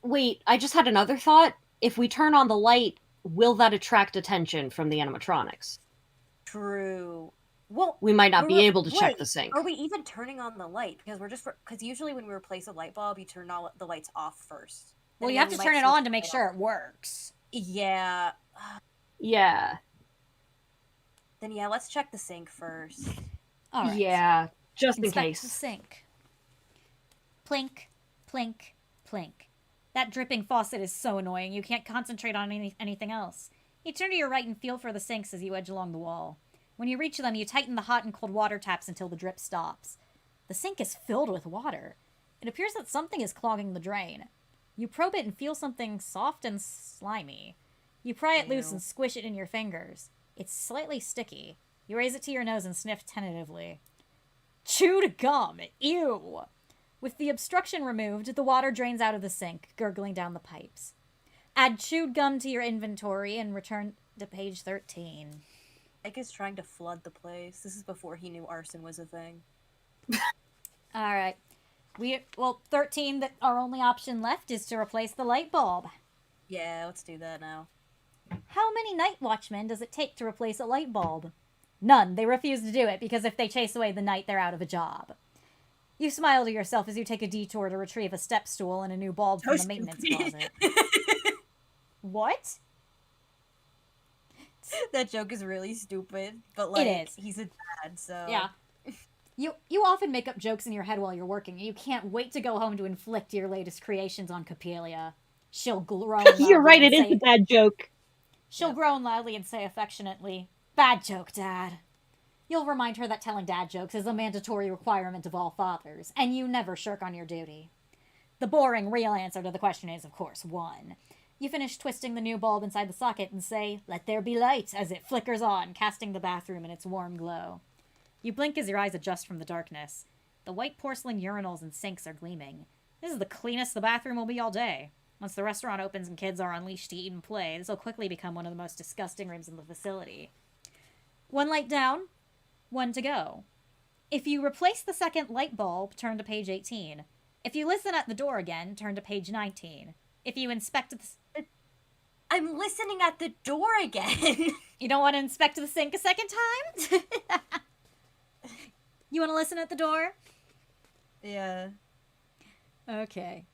Wait, I just had another thought. If we turn on the light, will that attract attention from the animatronics?
True. Well,
We might not be
we're-
able to check
wait,
the sink.
Are we even turning on the light? Because because usually when we replace a light bulb, you turn all the lights off first.
Well,
Then
you have
we
to
might
turn it
switch
on to
the
make
light
sure
off.
it works.
Yeah.
Yeah.
Then yeah, let's check the sink first.
All right.
Yeah. Just in
Inspect
case.
the sink. Plink, plink, plink. That dripping faucet is so annoying. You can't concentrate on anything else. You turn to your right and feel for the sinks as you edge along the wall. When you reach them, you tighten the hot and cold water taps until the drip stops. The sink is filled with water. It appears that something is clogging the drain. You probe it and feel something soft and slimy. You pry it loose
Ew.
and squish it in your fingers. It's slightly sticky. You raise it to your nose and sniff tentatively. Chewed gum! Ew! With the obstruction removed, the water drains out of the sink, gurgling down the pipes. Add chewed gum to your inventory and return to page 13.
Ike is trying to flood the place. This is before he knew arson was a thing.
Alright. 13, our only option left is to replace the light bulb.
Yeah, let's do that now.
How many night watchmen does it take to replace a light bulb? None. They refuse to do it because if they chase away the night, they're out of a job. You smile to yourself as you take a detour to retrieve a step stool and a new bulb from the maintenance closet. What?
That joke is really stupid, but like,
it is.
He's a dad, so...
Yeah. You often make up jokes in your head while you're working, and you can't wait to go home to inflict your latest creations on Copelia. She'll groan
You're right, it
and
is a bad joke.
She'll groan loudly and say affectionately, "Bad joke, Dad." You'll remind her that telling dad jokes is a mandatory requirement of all fathers, and you never shirk on your duty. The boring, real answer to the question is, of course, 1. You finish twisting the new bulb inside the socket and say, "Let there be light," as it flickers on, casting the bathroom in its warm glow. You blink as your eyes adjust from the darkness. The white porcelain urinals and sinks are gleaming. This is the cleanest the bathroom will be all day. Once the restaurant opens and kids are unleashed to eat and play, this will quickly become one of the most disgusting rooms in the facility. 1 light down, 1 to go. If you replace the second light bulb, turn to page 18. If you listen at the door again, turn to page 19. If you inspect the...
I'm listening at the door again!
You don't want to inspect the sink a second time? You want to listen at the door?
Yeah.
Okay.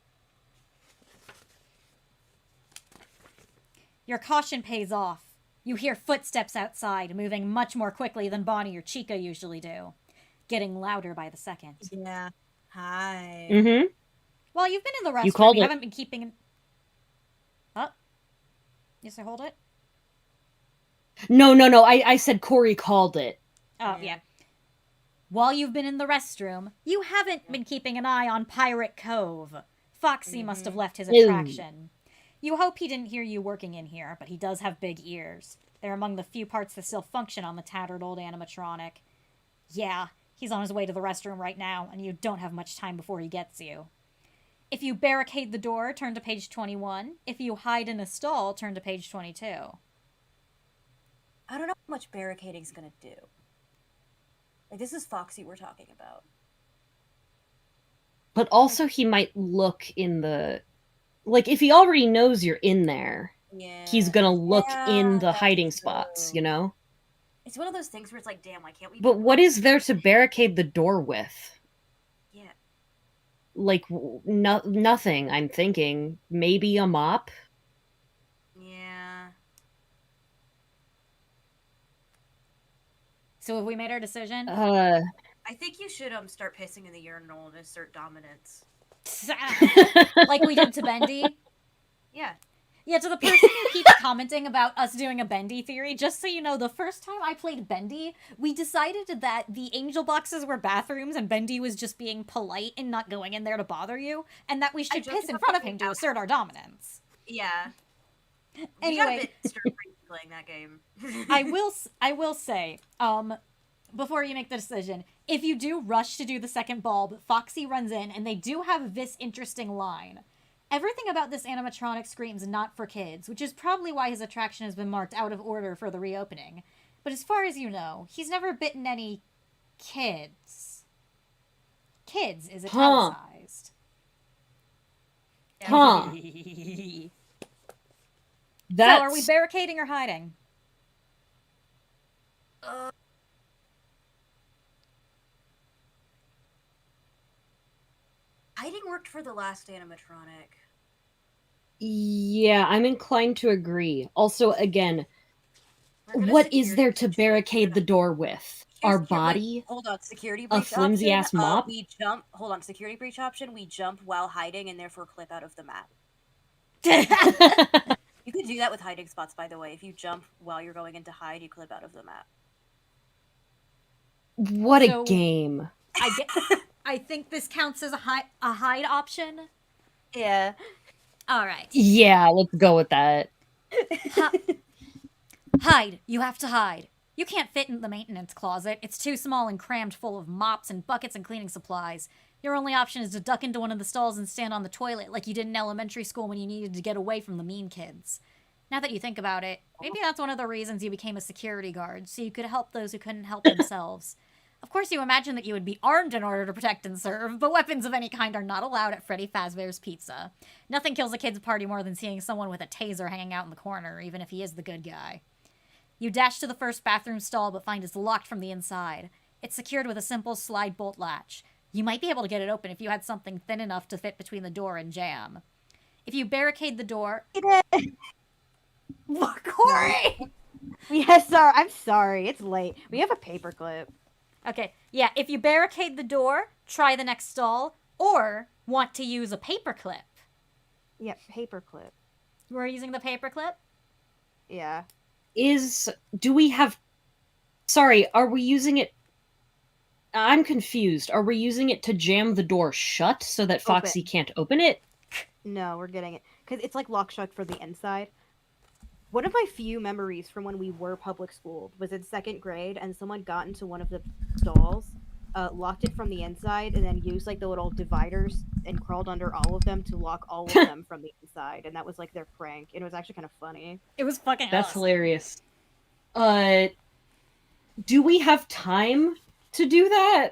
Your caution pays off. You hear footsteps outside, moving much more quickly than Bonnie or Chica usually do, getting louder by the second.
Yeah. Hi.
Mm-hmm.
While you've been in the
called
restroom, you
it.
haven't been keeping... Oh. Yes, I hold it?
No. I said Cori called it.
Oh, yeah. While you've been in the restroom, you haven't been keeping an eye on Pirate Cove. Foxy must have left his attraction. You hope he didn't hear you working in here, but he does have big ears. They're among the few parts that still function on the tattered old animatronic. Yeah, he's on his way to the restroom right now, and you don't have much time before he gets you. If you barricade the door, turn to page 21. If you hide in a stall, turn to page 22.
I don't know how much barricading's gonna do. Like, this is Foxy we're talking about.
But also he might look in the... Like, if he already knows you're in there, he's gonna look in the hiding spots, you know?
It's one of those things where it's like, damn, why can't we...
But what is there to barricade the door with?
Yeah.
Like, nothing, I'm thinking. Maybe a mop?
Yeah.
So have we made our decision?
I think you should start pissing in the urinal and assert dominance.
Like we did to Bendy?
Yeah.
Yeah, to the person who keeps commenting about us doing a Bendy theory, just so you know, the first time I played Bendy, we decided that the angel boxes were bathrooms and Bendy was just being polite and not going in there to bother you, and that we should piss in front of him to assert our dominance.
Yeah.
Anyway,
we got a bit stir-crazy playing that game.
I will say, before you make the decision, if you do rush to do the second bulb, Foxy runs in, and they do have this interesting line. Everything about this animatronic screams not for kids, which is probably why his attraction has been marked out of order for the reopening. But as far as you know, he's never bitten any kids. Kids is italicized.
Huh.
So are we barricading or hiding?
Hiding worked for the last animatronic.
Yeah, I'm inclined to agree. Also, again, what is there to barricade the door with? Our body?
Wait, hold on, security
A
breach
flimsy-ass
option,
mop?
we jump. Hold on, security breach option. We jump while hiding and therefore clip out of the map. You can do that with hiding spots, by the way. If you jump while you're going in to hide, you clip out of the map.
What a game.
I think this counts as a hide option.
Yeah.
All right.
Yeah, let's go with that.
Hide! You have to hide. You can't fit in the maintenance closet. It's too small and crammed full of mops and buckets and cleaning supplies. Your only option is to duck into one of the stalls and stand on the toilet like you did in elementary school when you needed to get away from the mean kids. Now that you think about it, maybe that's one of the reasons you became a security guard, so you could help those who couldn't help themselves. Of course, you imagine that you would be armed in order to protect and serve, but weapons of any kind are not allowed at Freddy Fazbear's Pizza. Nothing kills a kid's party more than seeing someone with a taser hanging out in the corner, even if he is the good guy. You dash to the first bathroom stall, but find it's locked from the inside. It's secured with a simple slide bolt latch. You might be able to get it open if you had something thin enough to fit between the door and jam. If you barricade the door... What, Cori?
Yes, sir. I'm sorry. It's late. We have a paperclip.
Okay, yeah, if you barricade the door, try the next stall, or want to use a paperclip.
Yeah, paperclip.
We're using the paperclip?
Yeah.
Do we have... Sorry, are we using it... I'm confused. Are we using it to jam the door shut so that Foxy can't open it?
No, we're getting it. Because it's like lock shut for the inside. One of my few memories from when we were public schooled was in 2nd grade, and someone got into one of the stalls, locked it from the inside, and then used like the little dividers and crawled under all of them to lock all of them from the inside. And that was like their prank. And it was actually kind of funny.
It was fucking
That's
awesome.
hilarious. Do we have time to do that?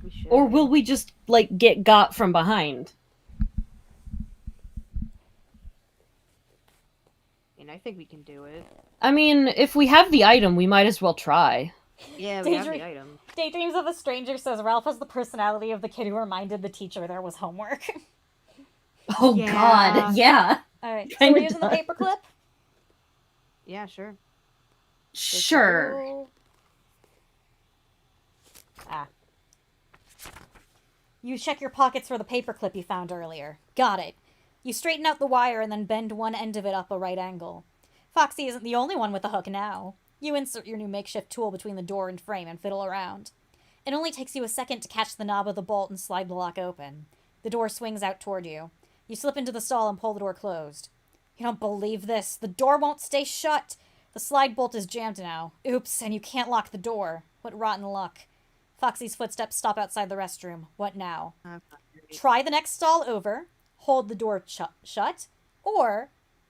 We should.
Or will we just, like, get got from behind?
I think we can do it.
I mean, if we have the item, we might as well try.
Yeah, we have the item.
Daydreams of a Stranger says Ralph has the personality of the kid who reminded the teacher there was homework.
Oh
Yeah.
god, yeah.
Alright, so
Kinda
we're using the
does.
paperclip?
Yeah, sure.
Sure.
You check your pockets for the paperclip you found earlier. Got it. You straighten out the wire and then bend one end of it up a right angle. Foxy isn't the only one with a hook now. You insert your new makeshift tool between the door and frame and fiddle around. It only takes you a second to catch the knob of the bolt and slide the lock open. The door swings out toward you. You slip into the stall and pull the door closed. You don't believe this. The door won't stay shut. The slide bolt is jammed now. Oops, and you can't lock the door. What rotten luck. Foxy's footsteps stop outside the restroom. What now? Try the next stall over. Hold the door shut. Or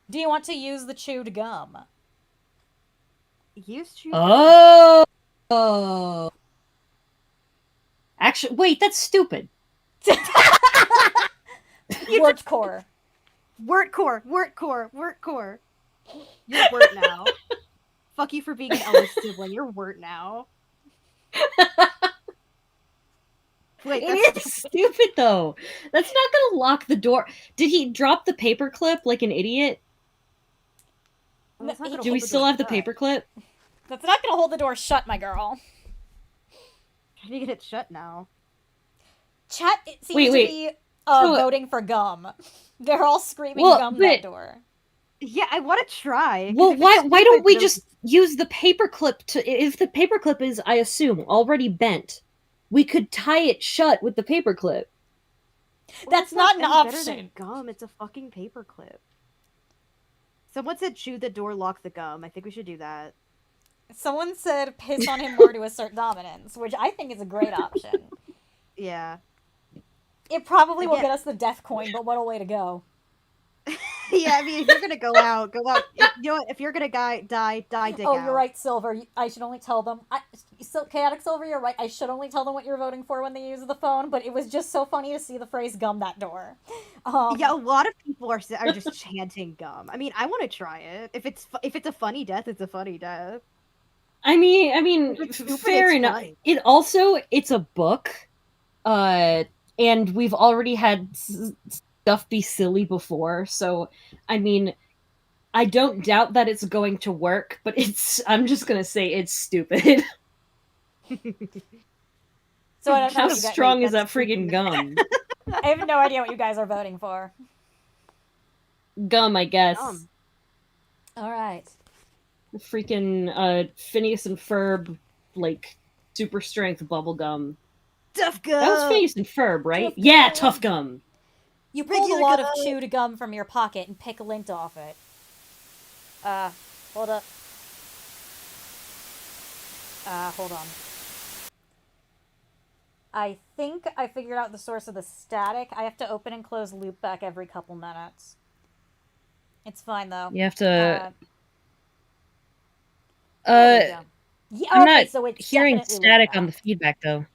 do you want to use the chewed gum?
Use chewed
Oh. Actually, wait, that's stupid.
Wort core.
Wort core. You're Wort now. Fuck you for being an eldest sibling. You're Wort now. Wait,
It is stupid, though. That's not gonna lock the door. Did he drop the paperclip like an idiot? Do we still have the paperclip?
That's not gonna hold the door shut, my girl.
How do you get it shut now?
Chat seems to be voting for gum. They're all screaming gum that door.
Yeah, I want to try.
Well, why don't we just use the paperclip to... If the paperclip is, I assume, already bent, we could tie it shut with the paperclip.
Well,
That's not an
better
option.
than gum, it's a fucking paperclip. Someone said chew the door, lock the gum. I think we should do that.
Someone said piss on him more to assert dominance, which I think is a great option.
Yeah.
It probably will get us the death coin, but what a way to go.
Yeah, I mean, if you're gonna go out, go out. You know what? If you're gonna die, dig out.
Oh, you're right, Silver. I should only tell them. Chaotic Silver, you're right. I should only tell them what you're voting for when they use the phone, but it was just so funny to see the phrase gum that door.
Yeah, a lot of people are just chanting gum. I mean, I want to try it. If it's a funny death, it's a funny death.
I mean, fair enough.
Funny.
It's a book, and we've already had stuff be silly before, so, I mean, I don't doubt that it's going to work, but I'm just gonna say it's stupid.
So I don't know
How
what you
strong is that friggin' gum?
I have no idea what you guys are voting for.
Gum, I guess.
Alright.
Freaking, Phineas and Ferb, like, super strength bubble gum.
Tough gum!
That was Phineas and Ferb, right?
Tough
Yeah,
gum.
tough gum!
You pull a
Regular
lot
gum.
of chewed gum from your pocket and pick lint off it. Hold up. Hold on. I think I figured out the source of the static. I have to open and close loopback every couple minutes. It's fine, though.
You have to...
There we go. Yeah,
I'm
okay,
not
so it's
hearing
definitely
static
loopback.
on the feedback, though.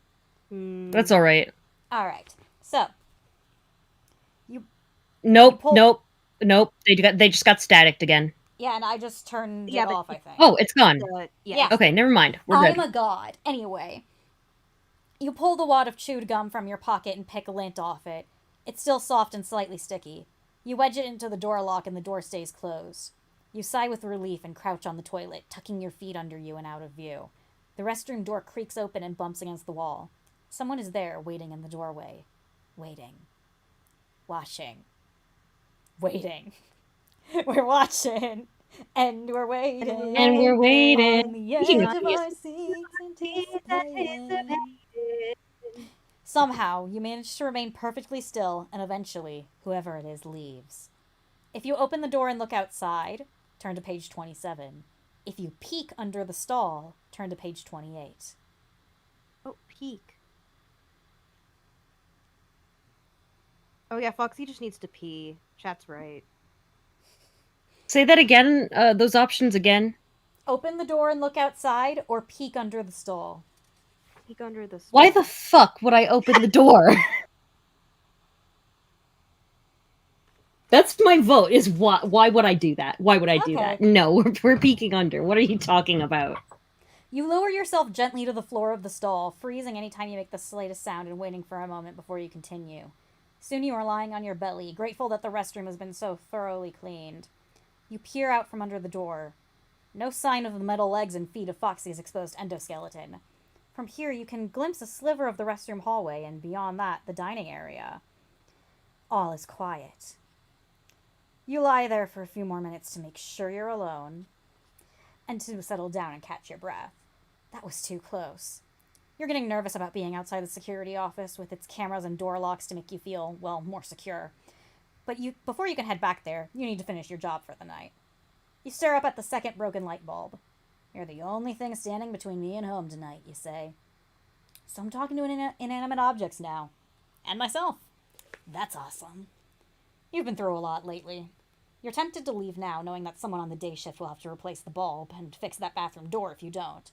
Hmm.
That's alright.
Alright, so.
Nope,
pull-
nope, nope. They just got static again.
Yeah, and I just turned
Yeah,
it
but
off, I think.
Oh, it's gone.
Yeah.
Okay, never mind. We're
I'm
good.
a god. Anyway. You pull the wad of chewed gum from your pocket and pick a lint off it. It's still soft and slightly sticky. You wedge it into the door lock and the door stays closed. You sigh with relief and crouch on the toilet, tucking your feet under you and out of view. The restroom door creaks open and bumps against the wall. Someone is there, waiting in the doorway. Waiting. Watching. Waiting. We're watching. And we're waiting.
And we're waiting.
On the edge
Speaking
of
of
our seats, anticipating. Somehow, you manage to remain perfectly still, and eventually, whoever it is leaves. If you open the door and look outside, turn to page 27. If you peek under the stall, turn to page 28.
Oh, peek. Oh yeah, Foxy just needs to pee. Chat's right.
Say that again, those options again.
Open the door and look outside, or peek under the stall.
Peek under the stall.
Why the fuck would I open the door? That's my vote, is why would I do that? Why would I do that? No, we're peeking under. What are you talking about?
You lower yourself gently to the floor of the stall, freezing anytime you make the slightest sound and waiting for a moment before you continue. Soon you are lying on your belly, grateful that the restroom has been so thoroughly cleaned. You peer out from under the door. No sign of the metal legs and feet of Foxy's exposed endoskeleton. From here, you can glimpse a sliver of the restroom hallway, and beyond that, the dining area. All is quiet. You lie there for a few more minutes to make sure you're alone, and to settle down and catch your breath. That was too close. You're getting nervous about being outside the security office with its cameras and door locks to make you feel, well, more secure. But before you can head back there, you need to finish your job for the night. You stare up at the second broken light bulb. You're the only thing standing between me and home tonight, you say. So I'm talking to inanimate objects now. And myself. That's awesome. You've been through a lot lately. You're tempted to leave now, knowing that someone on the day shift will have to replace the bulb and fix that bathroom door if you don't.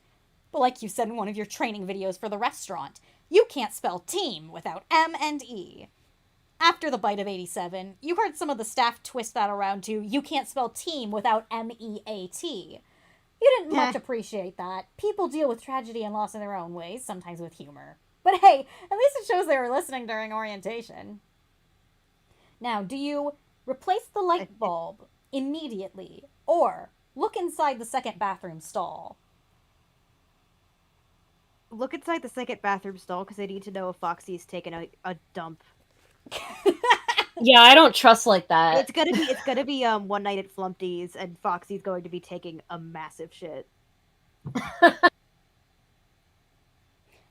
But like you said in one of your training videos for the restaurant, you can't spell team without M and E. After the bite of 87, you heard some of the staff twist that around to you can't spell team without M-E-A-T. You didn't much appreciate that. People deal with tragedy and loss in their own ways, sometimes with humor. But hey, at least it shows they were listening during orientation. Now, do you replace the light bulb immediately, or look inside the second bathroom stall?
Look inside the second bathroom stall because I need to know if Foxy's taken a dump.
Yeah, I don't trust like that.
It's gonna be one night at Flumpty's, and Foxy's going to be taking a massive shit.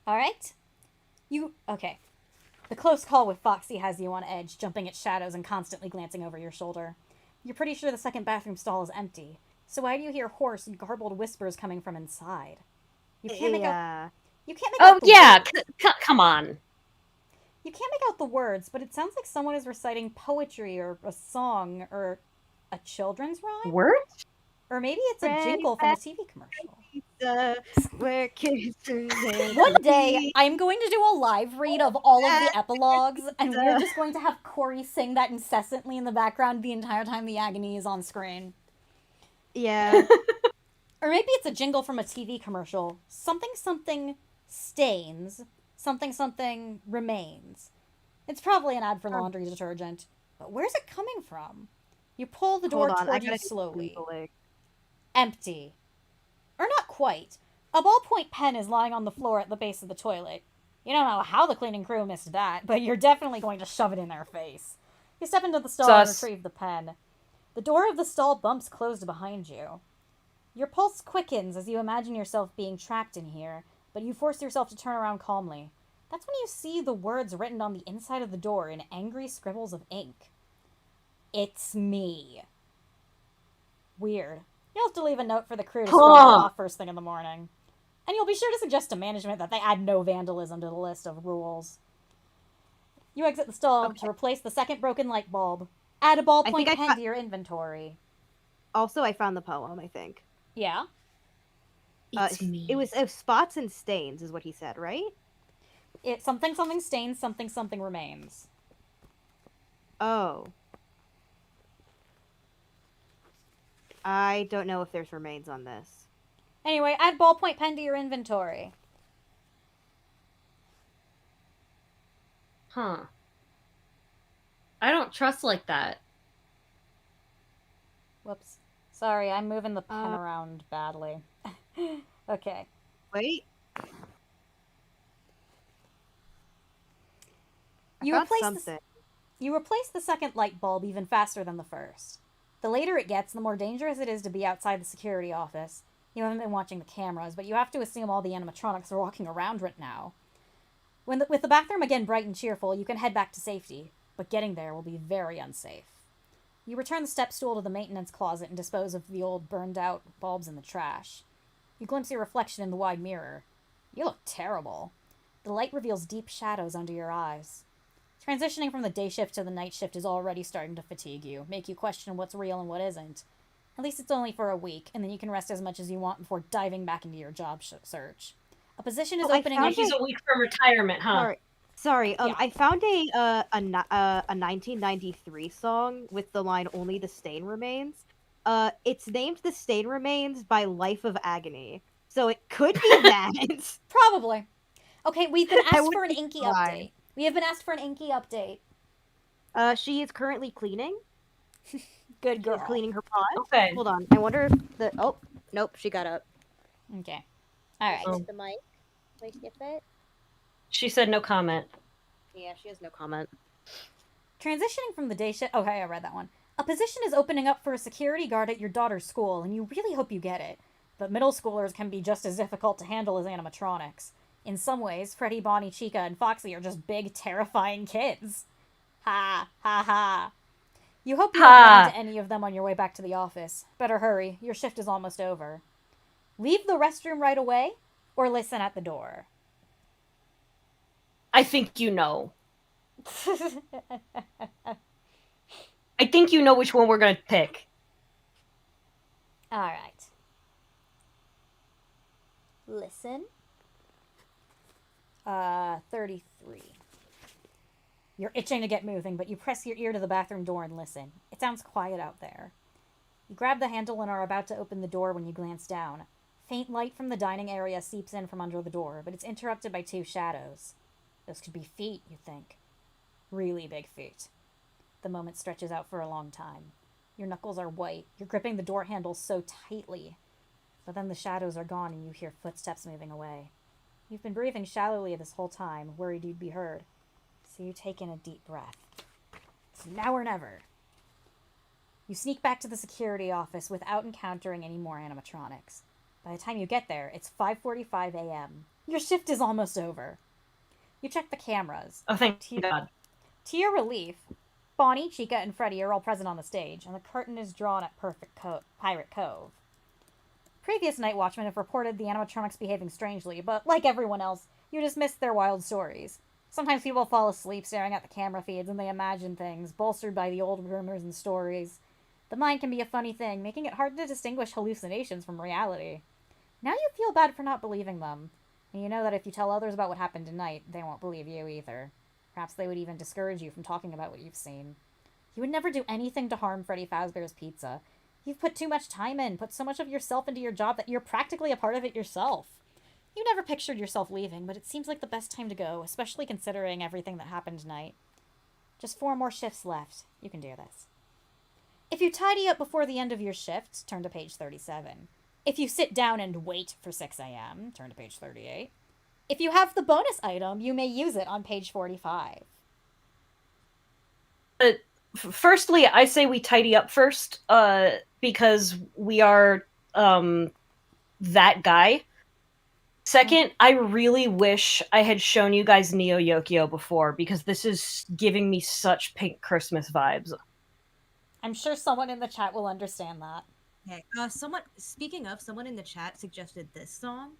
Alright. Okay. The close call with Foxy has you on edge, jumping at shadows and constantly glancing over your shoulder. You're pretty sure the second bathroom stall is empty, so why do you hear hoarse and garbled whispers coming from inside? You can't make out
come on.
You can't make out the words, but it sounds like someone is reciting poetry or a song or a children's rhyme.
Words?
Or maybe it's a jingle from a TV commercial. One day, I'm going to do a live read of all of the epilogues, and we're just going to have Cori sing that incessantly in the background the entire time the agony is on screen.
Yeah.
Or maybe it's a jingle from a TV commercial. Something stains. Something remains. It's probably an ad for laundry detergent. But where's it coming from? You pull the door towards you slowly. Empty. Or not quite. A ballpoint pen is lying on the floor at the base of the toilet. You don't know how the cleaning crew missed that, but you're definitely going to shove it in their face. You step into the stall and retrieve the pen. The door of the stall bumps closed behind you. Your pulse quickens as you imagine yourself being trapped in here, but you force yourself to turn around calmly. That's when you see the words written on the inside of the door in angry scribbles of ink. It's me. Weird. You'll have to leave a note for the crew to scrub it off first thing in the morning. And you'll be sure to suggest to management that they add no vandalism to the list of rules. You exit the stall to replace the second broken light bulb. Add a ballpoint pen to your inventory.
Also, I found the poem, I think.
Yeah?
It's me.
It was spots and stains, is what he said, right?
It something something stains, something something remains.
Oh. I don't know if there's remains on this.
Anyway, add ballpoint pen to your inventory.
Huh. I don't trust like that.
Whoops. Sorry, I'm moving the pen around badly. Okay.
Wait.
You replace the second light bulb even faster than the first. The later it gets, the more dangerous it is to be outside the security office. You haven't been watching the cameras, but you have to assume all the animatronics are walking around right now. With the bathroom again bright and cheerful, you can head back to safety, but getting there will be very unsafe. You return the step stool to the maintenance closet and dispose of the old burned-out bulbs in the trash. You glimpse your reflection in the wide mirror. You look terrible. The light reveals deep shadows under your eyes. Transitioning from the day shift to the night shift is already starting to fatigue you, make you question what's real and what isn't. At least it's only for a week, and then you can rest as much as you want before diving back into your job search. A position is opening up.
She's a week from retirement, huh?
Sorry.
Yeah.
I found a 1993 song with the line "Only the Stain Remains." It's named "The Stain Remains" by Life of Agony, so it could be that.
Probably. Okay, we've been asked for an Inky update. We have been asked for an Inky update.
She is currently cleaning.
Good girl.
She's cleaning her pot.
Okay.
Hold on. I wonder if the... Oh, nope. She got up.
Okay. All right.
The mic. Can I skip it?
She said no comment.
Yeah, she has no comment.
Transitioning from the day shift... Okay, I read that one. A position is opening up for a security guard at your daughter's school, and you really hope you get it. But middle schoolers can be just as difficult to handle as animatronics. In some ways, Freddy, Bonnie, Chica, and Foxy are just big, terrifying kids. Ha, ha, ha. You hope you don't run into any of them on your way back to the office. Better hurry, your shift is almost over. Leave the restroom right away, or listen at the door.
I think you know. I think you know which one we're gonna pick.
Alright. Listen. 33. You're itching to get moving, but you press your ear to the bathroom door and listen. It sounds quiet out there. You grab the handle and are about to open the door when you glance down. Faint light from the dining area seeps in from under the door, but it's interrupted by two shadows. Those could be feet, you think. Really big feet. The moment stretches out for a long time. Your knuckles are white. You're gripping the door handle so tightly. But then the shadows are gone and you hear footsteps moving away. You've been breathing shallowly this whole time, worried you'd be heard. So you take in a deep breath. It's now or never. You sneak back to the security office without encountering any more animatronics. By the time you get there, it's 5:45 a.m. Your shift is almost over. You check the cameras.
Oh, thank God.
To your relief, Bonnie, Chica, and Freddy are all present on the stage, and the curtain is drawn at Pirate Cove. Previous Night Watchmen have reported the animatronics behaving strangely, but like everyone else, you dismissed their wild stories. Sometimes people fall asleep staring at the camera feeds and they imagine things, bolstered by the old rumors and stories. The mind can be a funny thing, making it hard to distinguish hallucinations from reality. Now you feel bad for not believing them, and you know that if you tell others about what happened tonight, they won't believe you either. Perhaps they would even discourage you from talking about what you've seen. You would never do anything to harm Freddy Fazbear's Pizza. You've put too much time in, put so much of yourself into your job that you're practically a part of it yourself. You never pictured yourself leaving, but it seems like the best time to go, especially considering everything that happened tonight. Just 4 more shifts left. You can do this. If you tidy up before the end of your shift, turn to page 37. If you sit down and wait for 6 a.m., turn to page 38. If you have the bonus item, you may use it on page 45.
Firstly, I say we tidy up first, because we are that guy. Second, I really wish I had shown you guys Neo Yokio before, because this is giving me such Pink Christmas vibes.
I'm sure someone in the chat will understand that.
Okay. Someone in the chat suggested this song.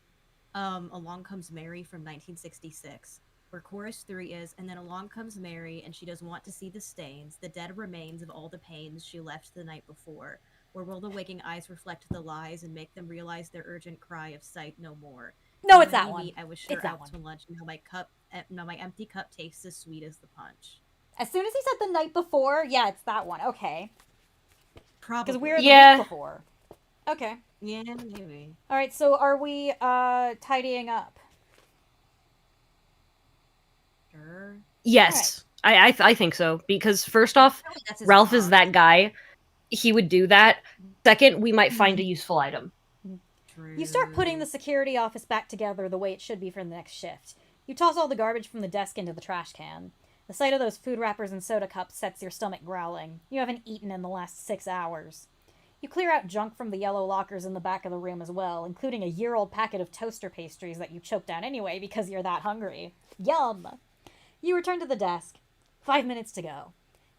Along Comes Mary from 1966, where chorus 3 is, and then along comes Mary, and she does want to see the stains, the dead remains of all the pains she left the night before. Or will the waking eyes reflect the lies and make them realize their urgent cry of sight no more?
No,
And
it's
when
that
we
one.
meet, I was sure
It's that
out
one.
to lunch. Now my empty cup tastes as sweet as the punch.
As soon as he said the night before, yeah, it's that one. Okay.
Probably.
Because we were the
Yeah.
week before. Okay.
Yeah, maybe.
All right, so are we tidying up?
Sure.
Yes, I think so, because first off,
That's his
Ralph is
boss.
that guy. He would do that. Second, we might find a useful item.
True.
You start putting the security office back together the way it should be for the next shift. You toss all the garbage from the desk into the trash can. The sight of those food wrappers and soda cups sets your stomach growling. You haven't eaten in the last 6 hours. You clear out junk from the yellow lockers in the back of the room as well, including a year-old packet of toaster pastries that you choked down anyway because you're that hungry. Yum! You return to the desk. 5 minutes to go.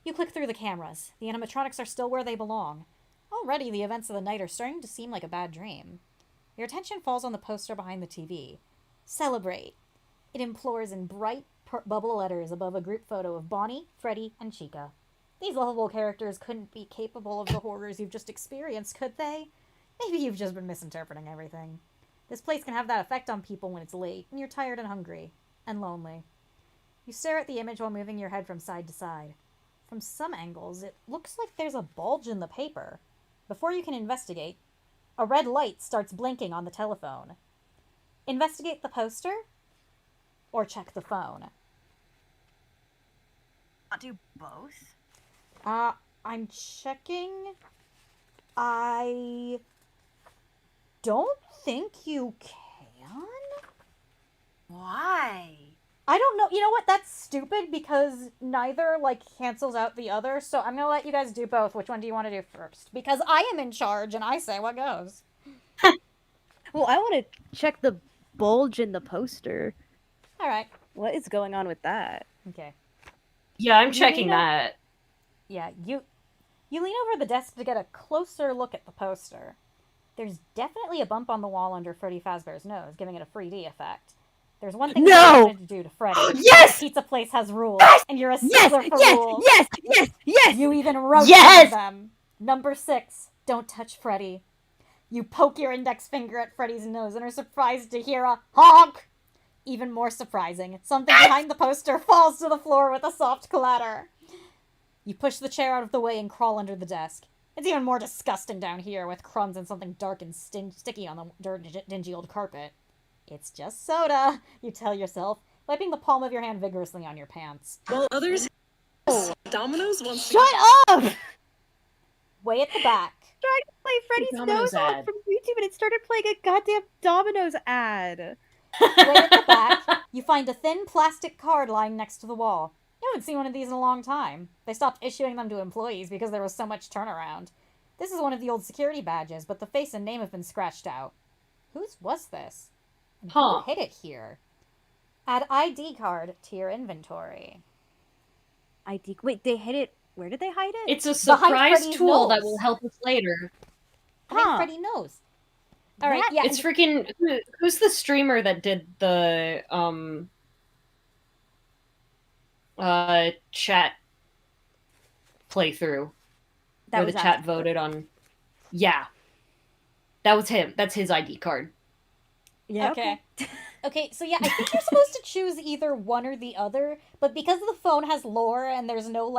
You click through the cameras. The animatronics are still where they belong. Already, the events of the night are starting to seem like a bad dream. Your attention falls on the poster behind the TV. Celebrate. It implores in bright bubble letters above a group photo of Bonnie, Freddy, and Chica. These lovable characters couldn't be capable of the horrors you've just experienced, could they? Maybe you've just been misinterpreting everything. This place can have that effect on people when it's late, and you're tired and hungry. And lonely. You stare at the image while moving your head from side to side. From some angles, it looks like there's a bulge in the paper. Before you can investigate, a red light starts blinking on the telephone. Investigate the poster? Or check the phone?
Not do both.
I'm checking. I don't think you can.
Why?
I don't know. You know what? That's stupid because neither, cancels out the other. So I'm going to let you guys do both. Which one do you want to do first? Because I am in charge and I say what goes.
Well, I want to check the bulge in the poster.
All right.
What is going on with that?
Okay.
Yeah, I'm
You
checking
may not-
that.
Yeah, you lean over the desk to get a closer look at the poster. There's definitely a bump on the wall under Freddy Fazbear's nose, giving it a 3D effect. There's one thing
No!
I wanted to do to Freddy.
Yes!
The pizza place has rules,
Yes!
and you're a
Yes!
stickler for
Yes!
rules.
Yes! Yes! Yes!
You even wrote
Yes!
them. Number 6, don't touch Freddy. You poke your index finger at Freddy's nose and are surprised to hear a honk. Even more surprising, something behind the poster falls to the floor with a soft clatter. You push the chair out of the way and crawl under the desk. It's even more disgusting down here with crumbs and something dark and sticky on the dingy old carpet. It's just soda, you tell yourself, wiping the palm of your hand vigorously on your pants.
While others Domino's wants
Shut up!
Way at the back.
Trying to play Freddy's
Domino's
nose off
ad.
from YouTube and it started playing a goddamn Domino's ad.
Way at the back, you find a thin plastic card lying next to the wall. You haven't seen one of these in a long time. They stopped issuing them to employees because there was so much turnaround. This is one of the old security badges, but the face and name have been scratched out. Whose was this? And
Huh.
who hid it here? Add ID card to your inventory.
Wait, they hid it. Where did they hide it?
It's a
Behind
surprise
Freddy's
tool that
nose.
will help us later.
I think
Huh.
Freddy knows. All right,
That-
yeah.
It's freaking who's the streamer that did the chat playthrough
that
where
was
the chat
Ashley.
voted on. Yeah, that was him. That's his ID card.
Yeah.
Okay. Okay, so yeah, I think you're supposed to choose either one or the other, but because the phone has lore and there's no,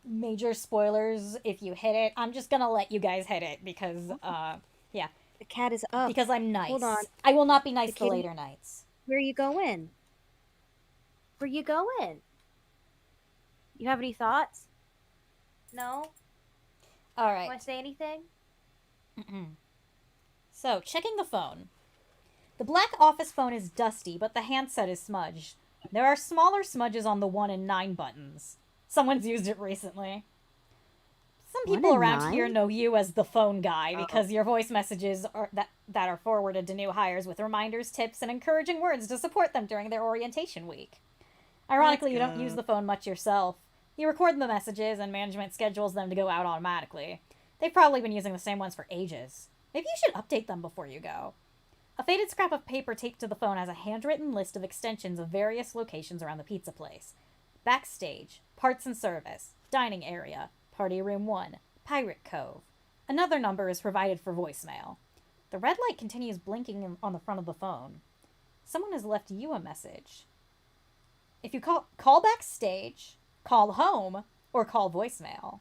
major spoilers if you hit it, I'm just gonna let you guys hit it because,
The cat is up.
because I'm nice.
Hold on.
I will not be nice
The
the
kitty-
later nights.
Where you going? Where you going? You have any thoughts? No?
All
Want
right.
to say anything?
So, checking the phone. The black office phone is dusty, but the handset is smudged. There are smaller smudges on the 1 and 9 buttons. Someone's used it recently. Some
1
people
and
around
9?
here know you as the phone guy because your voice messages are that are forwarded to new hires with reminders, tips, and encouraging words to support them during their orientation week. Ironically, you don't use the phone much yourself. You record the messages and management schedules them to go out automatically. They've probably been using the same ones for ages. Maybe you should update them before you go. A faded scrap of paper taped to the phone has a handwritten list of extensions of various locations around the pizza place. Backstage, parts and service, dining area, party room 1, Pirate Cove. Another number is provided for voicemail. The red light continues blinking on the front of the phone. Someone has left you a message. If you call backstage, call home, or call voicemail.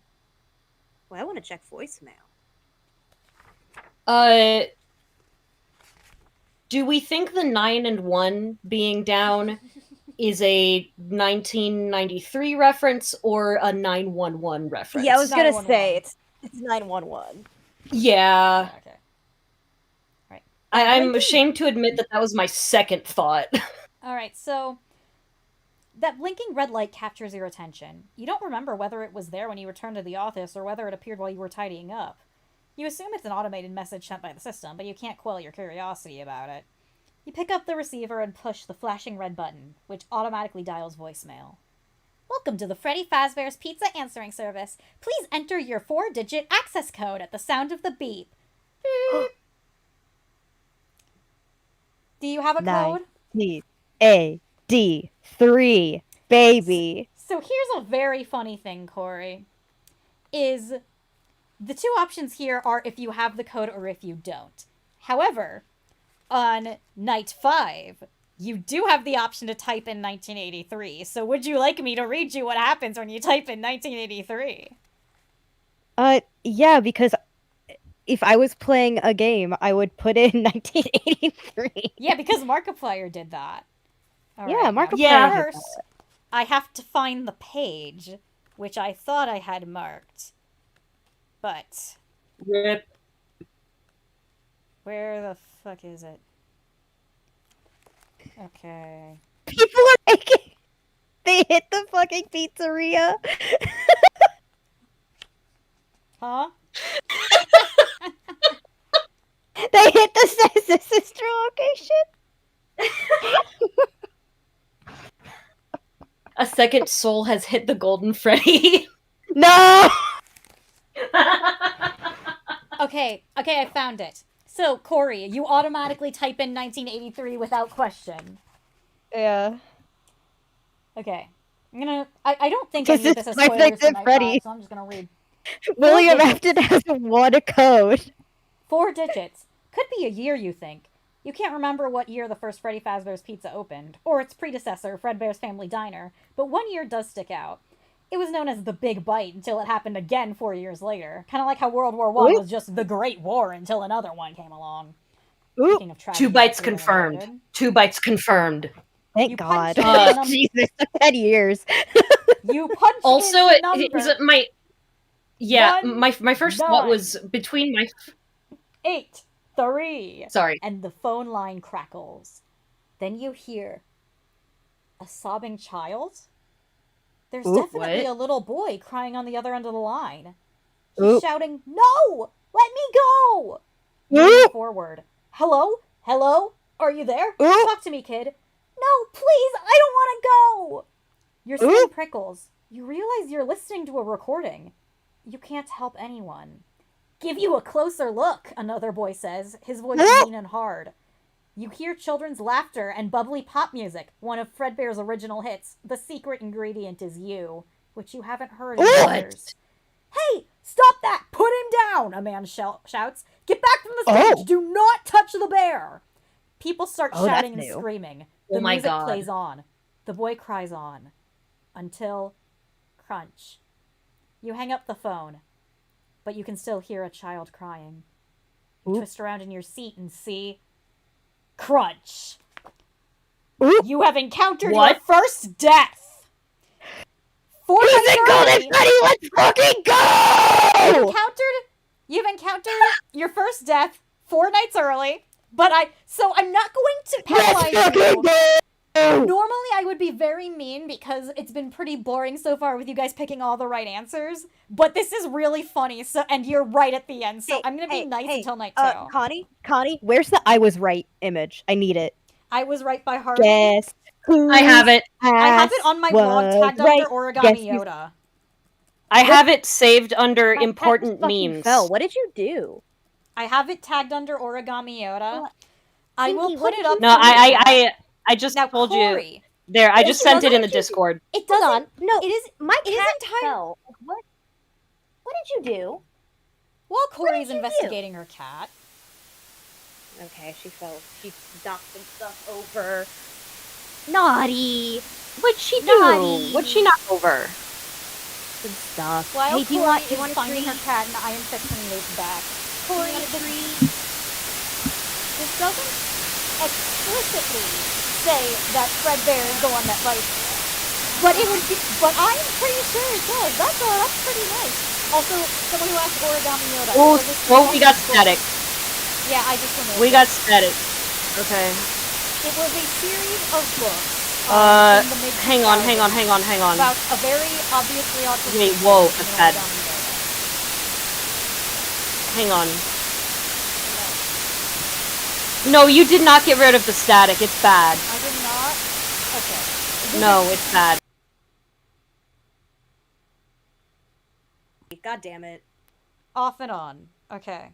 Well, I want to check voicemail.
Do we think the 9 and 1 being down is a 1993 reference or a 911 reference?
Yeah, I was gonna
911.
say it's 911.
Yeah.
Okay. Right.
I'm ashamed to admit that was my second thought.
Alright, so that blinking red light captures your attention. You don't remember whether it was there when you returned to the office or whether it appeared while you were tidying up. You assume it's an automated message sent by the system, but you can't quell your curiosity about it. You pick up the receiver and push the flashing red button, which automatically dials voicemail. Welcome to the Freddy Fazbear's Pizza Answering Service. Please enter your 4-digit access code at the sound of the beep. Beep. Do you have a code?
D3, baby.
So here's a very funny thing, Cori. Is the two options here are if you have the code or if you don't. However, on night 5, you do have the option to type in 1983. So would you like me to read you what happens when you type in 1983?
Yeah, because if I was playing a game, I would put in 1983.
Yeah, because Markiplier did that. All
Yeah,
now
Markiplier did
first, I have to find the page, which I thought I had marked. But
Rip.
where the fuck is it? Okay.
People are making... They hit the fucking pizzeria.
Huh?
They hit the sister location.
A second soul has hit the Golden Freddy.
No!
Okay, I found it. So, Cori, you automatically type in 1983 without question.
Yeah.
Okay. I don't think
This
any of this
is
is
my
spoilers for
victim,
Night
Freddy.
5, so I'm just gonna read.
William
digits.
Afton has won a code.
4 digits. Could be a year, you think. You can't remember what year the first Freddy Fazbear's Pizza opened, or its predecessor, Fredbear's Family Diner, but one year does stick out. It was known as the Big Bite until it happened again 4 years later. Kind of like how World War I was just the Great War until another one came along.
Ooh,
Speaking of tragedy,
2 bites
that's being
confirmed.
avoided.
2 bites confirmed.
thank
You
God.
punched in the number.
Jesus, 10 years.
You punched
Also,
in the number.
is it my... Yeah,
One,
my first thought
9.
was between my...
8, 3.
Sorry.
And the phone line crackles. Then you hear a sobbing child. There's
Ooh,
definitely
what?
a little boy crying on the other end of the line. He's
Ooh.
shouting, "No! Let me go!"
Ooh.
Moving forward. Hello? Hello? Are you there?
Ooh.
Talk to me, kid. No, please! I don't want to go! Your skin
Ooh.
prickles. You realize you're listening to a recording. You can't help anyone. Give you a closer look, another boy says, his voice
Ooh.
mean and hard. You hear children's laughter and bubbly pop music, one of Fredbear's original hits. The secret ingredient is you, which you haven't heard in
What?
years. Hey, stop that! Put him down! A man shouts. Get back from the stage!
Oh.
Do not touch the bear! People start
Oh, that's
shouting and
new.
screaming.
Oh
The
my
music
God.
plays on. The boy cries on. Until... crunch. You hang up the phone, but you can still hear a child crying. You
Ooh.
twist around in your seat and see... crunch.
Ooh.
You have encountered your
What?
first death. 4
He's
nights
a Golden
early,
Freddy, let's fucking go!
you've encountered your first death 4 nights early, but I'm not going to
Let's
penalize you.
fucking go!
Normally, I would be very mean because it's been pretty boring so far with you guys picking all the right answers. But this is really funny, and you're right at the end. So I'm gonna be nice until night 2.
Connie, where's the I was right image? I need it.
I was right by heart.
Guess who
I have it.
I have it on my blog tagged
right.
under Origami
Guess who's-
Yoda.
I have it saved under
My
important
cat fucking
memes.
fell. What did you do?
I have it tagged under Origami Yoda. I will
Pinky,
put
what
it
did
up.
you
No,
for you.
I just
Now,
told you.
Cori,
There, I just sent it in the
What did you do?
Discord.
it
Hold
doesn't.
on. No,
It is.
my
It is
cat
entirely.
fell. What did you do?
While Cori's
you do?
investigating her cat.
Okay, she fell. She knocked some stuff over. Naughty.
What'd she do?
Naughty.
What'd she knock over?
Some stuff.
While
hey, do you
Cori
want? Do
is
you want a
finding
treat?
her cat, and I am fixing Luke's back.
Cori,
Cori,
a treat.
this doesn't explicitly say that Fredbear is the one that bites her. But it would be. But I'm pretty sure it does. That's pretty nice. Also, someone who asked Origami Yoda.
Oh,
it was a
well, we
series
got
of
static.
books. Yeah, I just removed
We
it.
got static. Okay.
It was a series of books. In the
Hang on.
mid-2000s about a very obviously autistic.
Wait, whoa,
person
that's bad.
in Origami Yoda.
Hang on. No, you did not get rid of the static. It's bad.
I did not. Okay.
No, it's bad.
God damn it.
Off and on. Okay.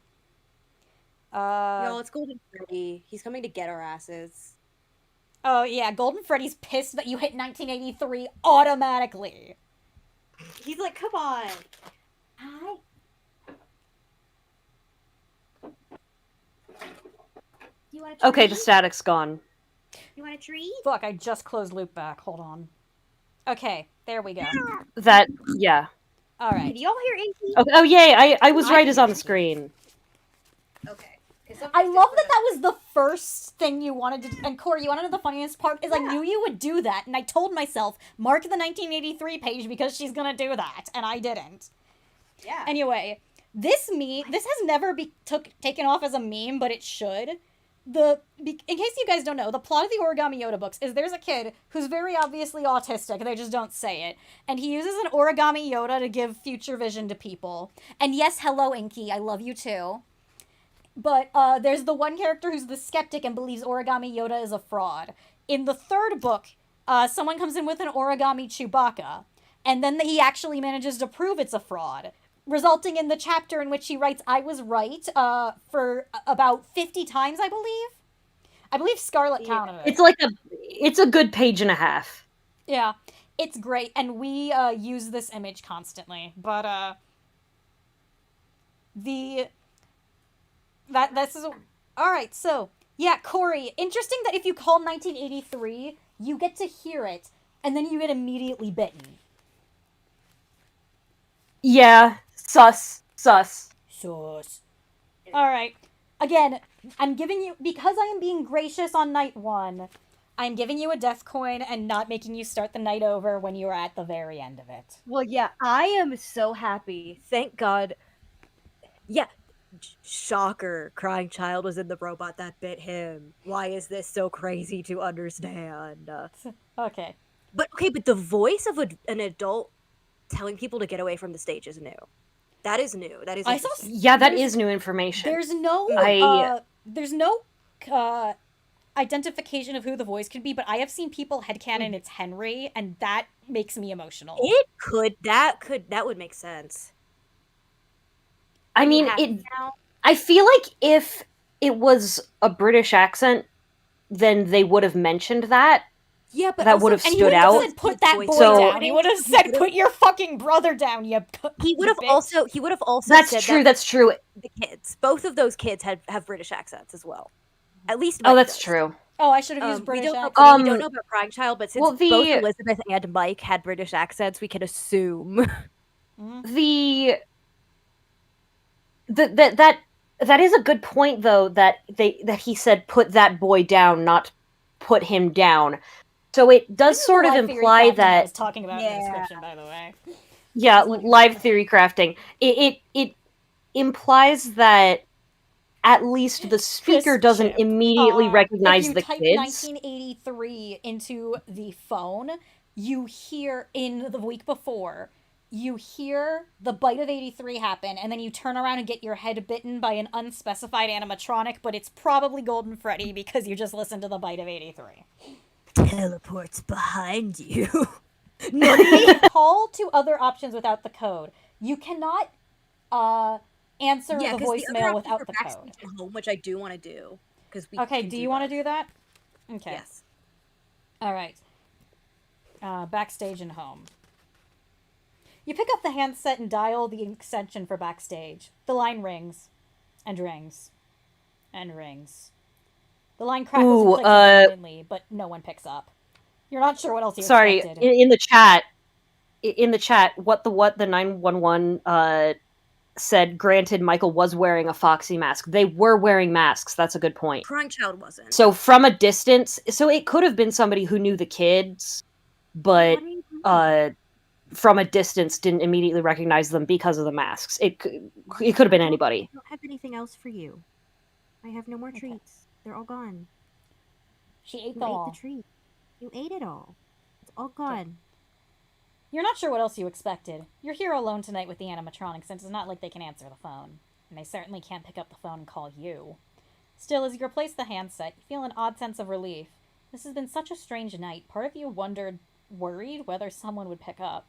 Yo, it's Golden Freddy. He's coming to get our asses.
Oh yeah, Golden Freddy's pissed that you hit 1983 automatically.
He's like, come on.
Hi. You want a treat?
Okay, the static's gone.
You want a treat?
Fuck, I just closed loop back. Hold on. Okay, there we go.
That, yeah.
All
Did
right.
y'all hear Inky?
Oh yay, I was
I
right
can
as on
hear
the
you.
screen.
Okay.
I love that that was the first thing you wanted to. And Cori, you want to know the funniest part is I knew you would do that, and I told myself mark the 1983 page because she's gonna do that, and I didn't.
Yeah.
Anyway, this has never taken off as a meme, but it should. In case you guys don't know, the plot of the Origami Yoda books is there's a kid who's very obviously autistic, they just don't say it, and he uses an Origami Yoda to give future vision to people. And yes, hello Inky, I love you too. But there's the one character who's the skeptic and believes Origami Yoda is a fraud. In the third book, someone comes in with an Origami Chewbacca, and then he actually manages to prove it's a fraud, resulting in the chapter in which he writes "I was right" for about 50 times, I believe. I believe Scarlett counted it.
It's a good page and a half.
Yeah, it's great, and we use this image constantly. But this is all right. So yeah, Cori, interesting that if you call 1983, you get to hear it, and then you get immediately bitten.
Yeah, sus.
All right. Again, I'm giving you, because I am being gracious on night 1, I'm giving you a death coin and not making you start the night over when you are at the very end of it.
Well, yeah, I am so happy. Thank God. Yeah. Shocker. Crying child was in the robot that bit him. Why is this so crazy to understand?
Okay.
But the voice of an adult telling people to get away from the stage is new. That is new. That is
I saw
interesting.
Yeah, that is new information.
There's no identification of who the voice could be, but I have seen people headcanon it's Henry, and that makes me emotional.
That would make sense.
I mean, I feel like if it was a British accent, then they would have mentioned that.
Yeah, but
that would have
and
stood
he
out.
would have said, "Put that boy
So-
down." He would have said, "Put your fucking brother down." You.
He would have also.
That's
said
true.
that
That's true.
the kids, both of those kids, have British accents as well. At least.
Oh,
Mike
that's
does.
true.
Oh, I should have used British
we
accent.
don't know about Crying Child, but since
well,
both Elizabeth and Mike had British accents, we can assume.
That is a good point, though. That he said, "Put that boy down," not "put him down." So it does sort of imply that
I was talking about in the description, by the way.
Yeah, live theory crafting. It implies that at least the speaker doesn't immediately recognize the
if you
kids.
type 1983 into the phone, you hear in the week before, you hear the bite of 83 happen, and then you turn around and get your head bitten by an unspecified animatronic, but it's probably Golden Freddy because you just listened to the bite of 83.
Teleports behind you.
Call to other options without the code. You cannot answer the voicemail without the code.
Home, which I do want to do. because we.
Okay,
can
do you want to
both.
do that? Okay.
Yes.
All right. Backstage and home. You pick up the handset and dial the extension for backstage. The line rings. And rings. And rings. The line crackles and clicks intermittently, but no one picks up. You're not sure what else you expected.
In the chat, what the 911 said, granted Michael was wearing a Foxy mask. They were wearing masks. That's a good point.
Crying child wasn't.
So from a distance, so it could have been somebody who knew the kids, but from a distance didn't immediately recognize them because of the masks. It could have been anybody.
I don't have anything else for you. I have no more treats. They're all gone.
She ate
You
them
ate
all.
the treat. You ate it all. It's all gone.
You're not sure what else you expected. You're here alone tonight with the animatronics, since it's not like they can answer the phone. And they certainly can't pick up the phone and call you. Still, as you replace the handset, you feel an odd sense of relief. This has been such a strange night. Part of you worried whether someone would pick up.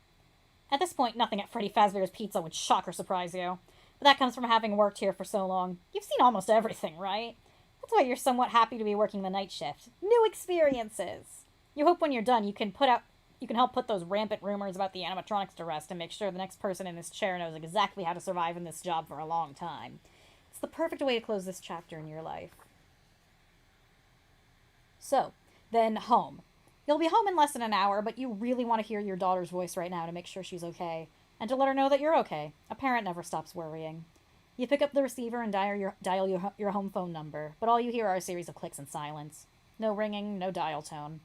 At this point, nothing at Freddy Fazbear's Pizza would shock or surprise you. But that comes from having worked here for so long. You've seen almost everything, right? That's why you're somewhat happy to be working the night shift. New experiences! You hope when you're done, you can help put those rampant rumors about the animatronics to rest and make sure the next person in this chair knows exactly how to survive in this job for a long time. It's the perfect way to close this chapter in your life. So, then home. You'll be home in less than an hour, but you really want to hear your daughter's voice right now to make sure she's okay, and to let her know that you're okay. A parent never stops worrying. You pick up the receiver and dial your home phone number, but all you hear are a series of clicks and silence. No ringing, no dial tone.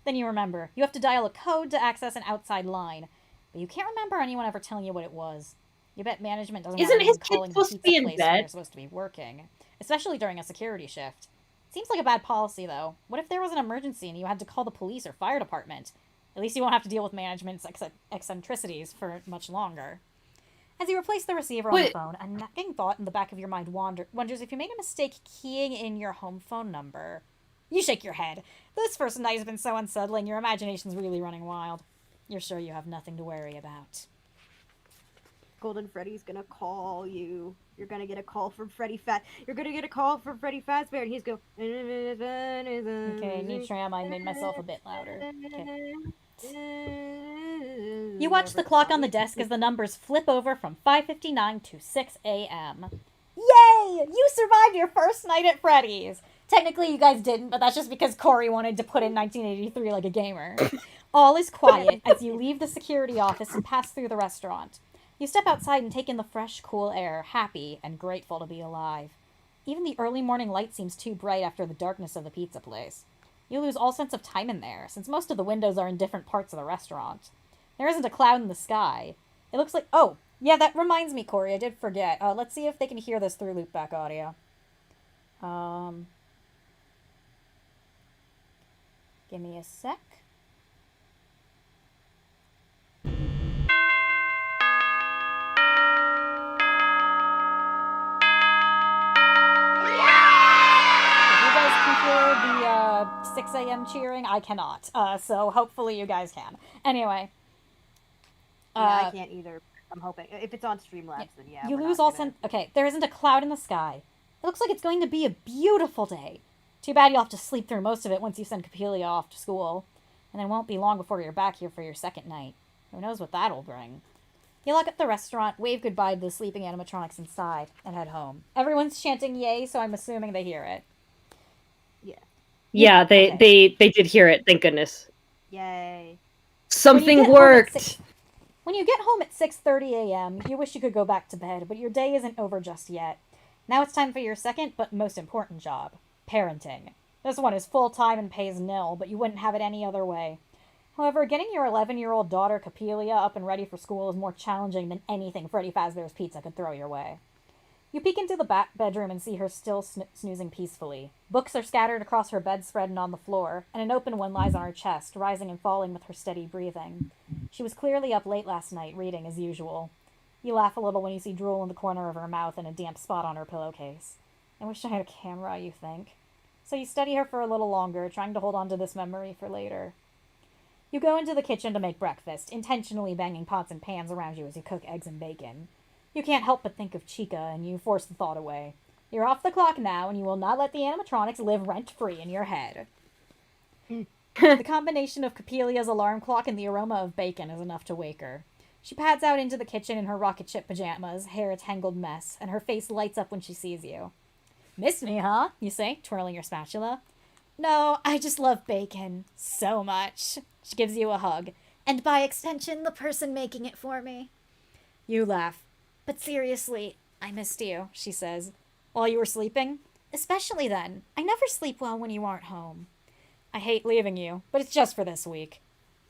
Then you remember, you have to dial a code to access an outside line, but you can't remember anyone ever telling you what it was. You bet management doesn't
Isn't
want
his
anyone
kid
calling the
supposed to
pizza
be in
place
bed?
when they're supposed to be working, especially during a security shift. Seems like a bad policy, though. What if there was an emergency and you had to call the police or fire department? At least you won't have to deal with management's eccentricities for much longer. As you replace the receiver on the phone, a nagging thought in the back of your mind wonders if you made a mistake keying in your home phone number. You shake your head. This first night has been so unsettling, your imagination's really running wild. You're sure you have nothing to worry about.
Golden Freddy's gonna call you. You're gonna get a call from You're gonna get a call from Freddy Fazbear, and he's go.
Okay, need tram. I made myself a bit louder. Okay. You watch the clock on the desk as the numbers flip over from 5:59 to 6 a.m. Yay! You survived your first night at Freddy's! Technically, you guys didn't, but that's just because Cori wanted to put in 1983 like a gamer. All is quiet as you leave the security office and pass through the restaurant. You step outside and take in the fresh, cool air, happy and grateful to be alive. Even the early morning light seems too bright after the darkness of the pizza place. You lose all sense of time in there, since most of the windows are in different parts of the restaurant. There isn't a cloud in the sky. It looks like... Oh, yeah, that reminds me, Cori, I did forget. Let's see if they can hear this through loopback audio. Give me a sec. The 6 a.m. cheering, I cannot. So hopefully you guys can. Anyway.
I can't either. I'm hoping. If it's on Streamlabs, then yeah.
You lose all sense... Okay, there isn't a cloud in the sky. It looks like it's going to be a beautiful day. Too bad you'll have to sleep through most of it once you send Capelia off to school. And it won't be long before you're back here for your second night. Who knows what that'll bring. You lock up the restaurant, wave goodbye to the sleeping animatronics inside, and head home. Everyone's chanting yay, so I'm assuming they hear it.
Yeah, they did hear it, thank goodness.
Yay.
Something worked!
When you get home at 6:30 a.m., you wish you could go back to bed, but your day isn't over just yet. Now it's time for your second, but most important job. Parenting. This one is full-time and pays nil, but you wouldn't have it any other way. However, getting your 11-year-old daughter, Capelia, up and ready for school is more challenging than anything Freddy Fazbear's Pizza could throw your way. You peek into the back bedroom and see her still snoozing peacefully. Books are scattered across her bedspread and on the floor, and an open one lies on her chest, rising and falling with her steady breathing. She was clearly up late last night, reading as usual. You laugh a little when you see drool in the corner of her mouth and a damp spot on her pillowcase. I wish I had a camera, you think. So you study her for a little longer, trying to hold on to this memory for later. You go into the kitchen to make breakfast, intentionally banging pots and pans around you as you cook eggs and bacon. You can't help but think of Chica, and you force the thought away. You're off the clock now, and you will not let the animatronics live rent-free in your head. The combination of Coppelia's alarm clock and the aroma of bacon is enough to wake her. She pads out into the kitchen in her rocket ship pajamas, hair a tangled mess, and her face lights up when she sees you. Miss me, huh? You say, twirling your spatula. No, I just love bacon. So much. She gives you a hug. And by extension, the person making it for me. You laugh. But seriously, I missed you, she says. While you were sleeping? Especially then. I never sleep well when you aren't home. I hate leaving you, but it's just for this week.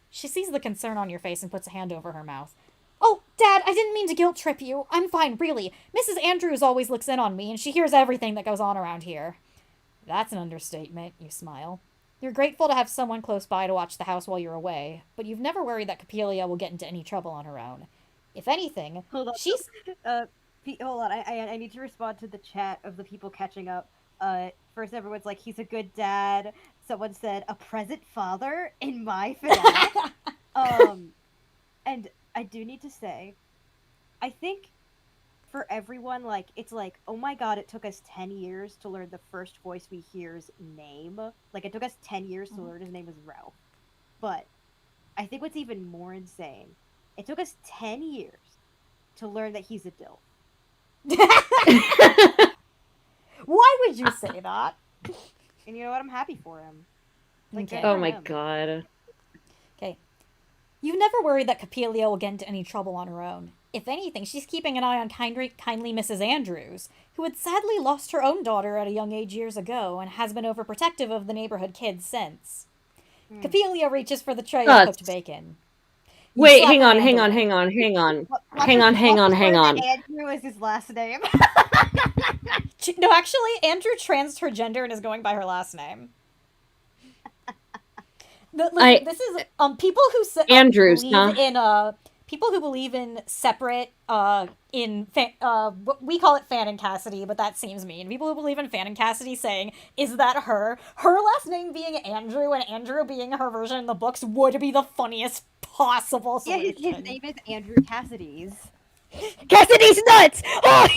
She sees the concern on your face and puts a hand over her mouth. Oh, Dad, I didn't mean to guilt trip you. I'm fine, really. Mrs. Andrews always looks in on me, and she hears everything that goes on around here. That's an understatement, you smile. You're grateful to have someone close by to watch the house while you're away, but you've never worried that Coppelia will get into any trouble on her own. If anything,
Hold on.
she's...
Hold on. I need to respond to the chat of the people catching up. First everyone's like, he's a good dad. Someone said, a present father in my FNaF. And I do need to say, I think for everyone, like, it's like, oh my god, it took us 10 years to learn the first voice we hear's name. Like, it took us 10 years to learn his name was Ralph. But I think what's even more insane, it took us 10 years to learn that he's a DILF.
Why would you say that?
And you know what? I'm happy for him. Like,
Okay.
good
Oh
for
my
him.
god.
Okay. You've never worried that Coppelia will get into any trouble on her own. If anything, she's keeping an eye on kindly Mrs. Andrews, who had sadly lost her own daughter at a young age years ago and has been overprotective of the neighborhood kids since. Coppelia reaches for the tray of cooked bacon. You
Wait,
slap
hang
her
on,
hand
hang on,
away.
hang on, hang on.
Hang
Hang on.
Andrew is his last name.
No, actually, Andrew transed her gender and is going by her last name. Listen, this is people who
Andrews,
believe
huh?
in people who believe in separate what we call it Fan and Cassidy, but that seems mean. People who believe in Fan and Cassidy saying, is that her last name being Andrew and Andrew being her version in the books would be the funniest possible
Yeah,
solution.
his name is Andrew Cassidy's.
Cassidy's nuts! Oh,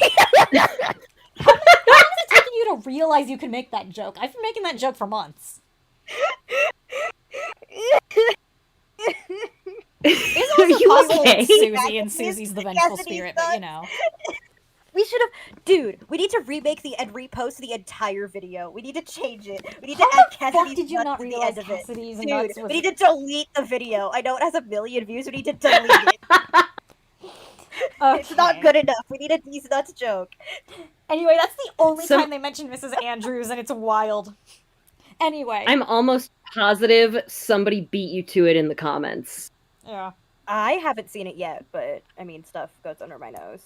how long has it taken you to realize you could make that joke? I've been making that joke for months. It's also
You
possible
okay?
it's Susie and Susie's the vengeful
Cassidy's
spirit, but you
nuts.
know.
We should have, dude. We need to remake and repost the entire video. We need to change it. We need to add
Fuck,
Cassidy's
did you
nuts
not
to the
realize
end of it.
Cassidy's
Dude,
nuts was...
we need to delete the video. I know it has 1 million views. We need to delete it.
Okay.
It's not good enough. We need a these nuts joke.
Anyway, that's the only time they mention Mrs. Andrews, and it's wild. Anyway.
I'm almost positive somebody beat you to it in the comments.
Yeah.
I haven't seen it yet, but I mean, stuff goes under my nose.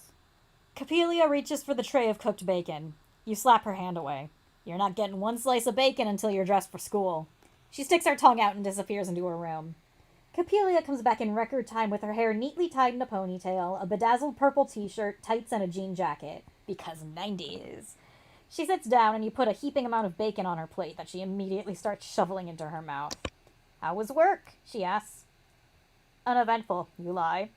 Coppelia reaches for the tray of cooked bacon. You slap her hand away. You're not getting one slice of bacon until you're dressed for school. She sticks her tongue out and disappears into her room. Coppelia comes back in record time with her hair neatly tied in a ponytail, a bedazzled purple t-shirt, tights, and a jean jacket. Because 90s. She sits down and you put a heaping amount of bacon on her plate that she immediately starts shoveling into her mouth. How was work? She asks. Uneventful, you lie.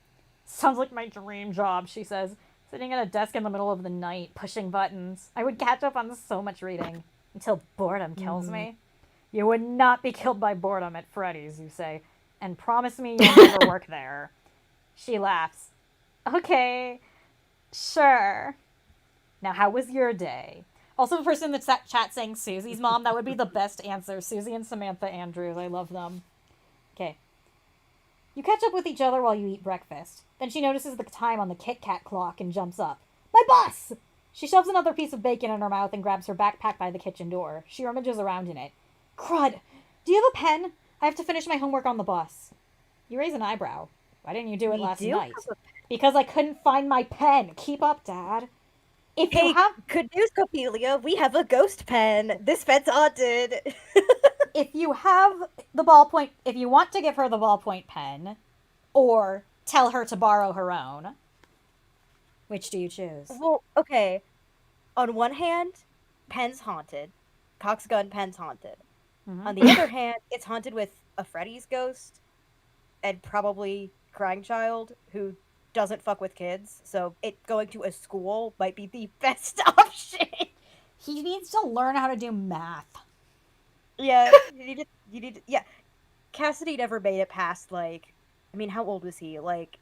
Sounds like my dream job, she says, sitting at a desk in the middle of the night, pushing buttons. I would catch up on so much reading, until boredom kills me. You would not be killed by boredom at Freddy's, you say, and promise me you'll never work there. She laughs. Okay, sure. Now, how was your day? Also, the person in the chat saying Susie's mom, that would be the best answer. Susie and Samantha Andrews, I love them. Okay. You catch up with each other while you eat breakfast. Then she notices the time on the Kit Kat clock and jumps up. My bus! She shoves another piece of bacon in her mouth and grabs her backpack by the kitchen door. She rummages around in it. Crud! Do you have a pen? I have to finish my homework on the bus. You raise an eyebrow. Why didn't you do it last night? Because I couldn't find my pen. Keep up, Dad. If you have...
Good news, Coppelia. We have a ghost pen. This pen's haunted.
If you have the ballpoint... If you want to give her the ballpoint pen, or tell her to borrow her own, which do you choose?
Well, okay. On one hand, pen's haunted. Cock's gun, pen's haunted.
Mm-hmm.
On the other hand, it's haunted with a Freddy's ghost and probably crying child who doesn't fuck with kids. So it going to a school might be the best option.
He needs to learn how to do math.
Yeah, you need to, yeah. Cassidy never made it past, like, I mean, how old was he? Like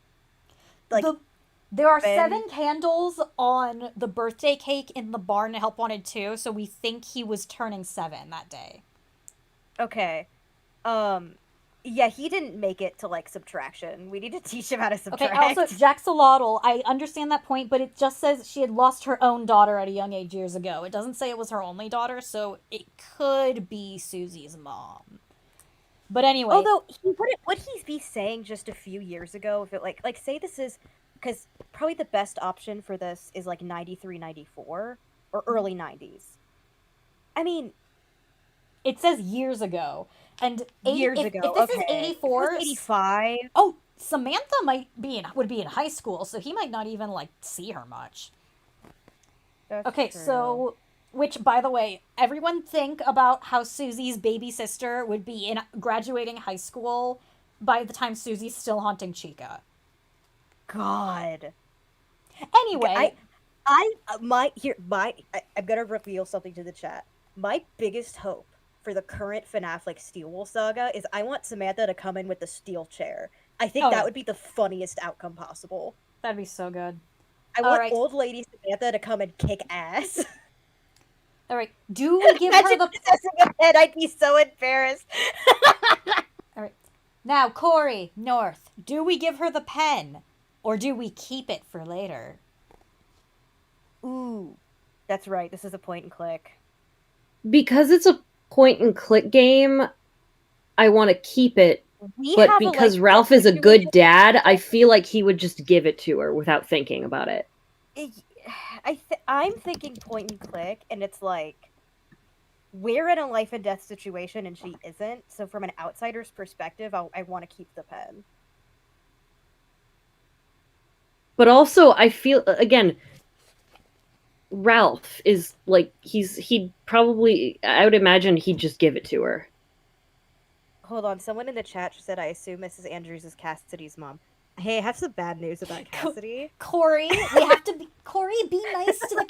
There are
Ben-
7 candles on the birthday cake in the barn to Help Wanted 2, so we think he was turning 7 that day.
okay. Yeah, he didn't make it to, like, subtraction. We need to teach him how to subtract.
Okay, also, Jaxolotl, I understand that point, but it just says she had lost her own daughter at a young age years ago. It doesn't say it was her only daughter, so it could be Susie's mom. But anyway.
Although, would he be saying just a few years ago, if it, like, say this is, because probably the best option for this is, like, 93, 94, or early 90s. I mean...
It says years ago. And
years
if
ago,
this is
okay.
84...
85...
Oh, Samantha would be in high school, so he might not even, like, see her much.
That's
okay,
true.
so... Which, by the way, everyone think about how Susie's baby sister would be in graduating high school by the time Susie's still haunting Chica.
God.
Anyway...
I'm gonna reveal something to the chat. My biggest hope for the current FNaF, like, Steel Wool saga is I want Samantha to come in with the steel chair. I think that would be the funniest outcome possible.
That'd be so good.
I want old lady Samantha to come and kick ass.
Alright, do we give her the...
possessing a pen, I'd be so embarrassed.
Alright. Now, Cori, North, do we give her the pen? Or do we keep it for later?
Ooh. That's right, this is a point and click.
Because it's a point and click game, I want to keep it. But because Ralph is a good dad, I feel like he would just give it to her without thinking about it.
I'm thinking point and click, and it's like, we're in a life and death situation, and she isn't. So from an outsider's perspective, I want to keep the pen.
But also, I feel, again, Ralph is, like, he'd probably, I would imagine he'd just give it to her.
Hold on, someone in the chat said, I assume Mrs. Andrews is Cassidy's mom. Hey, I have some bad news about Cassidy.
Cori, be nice to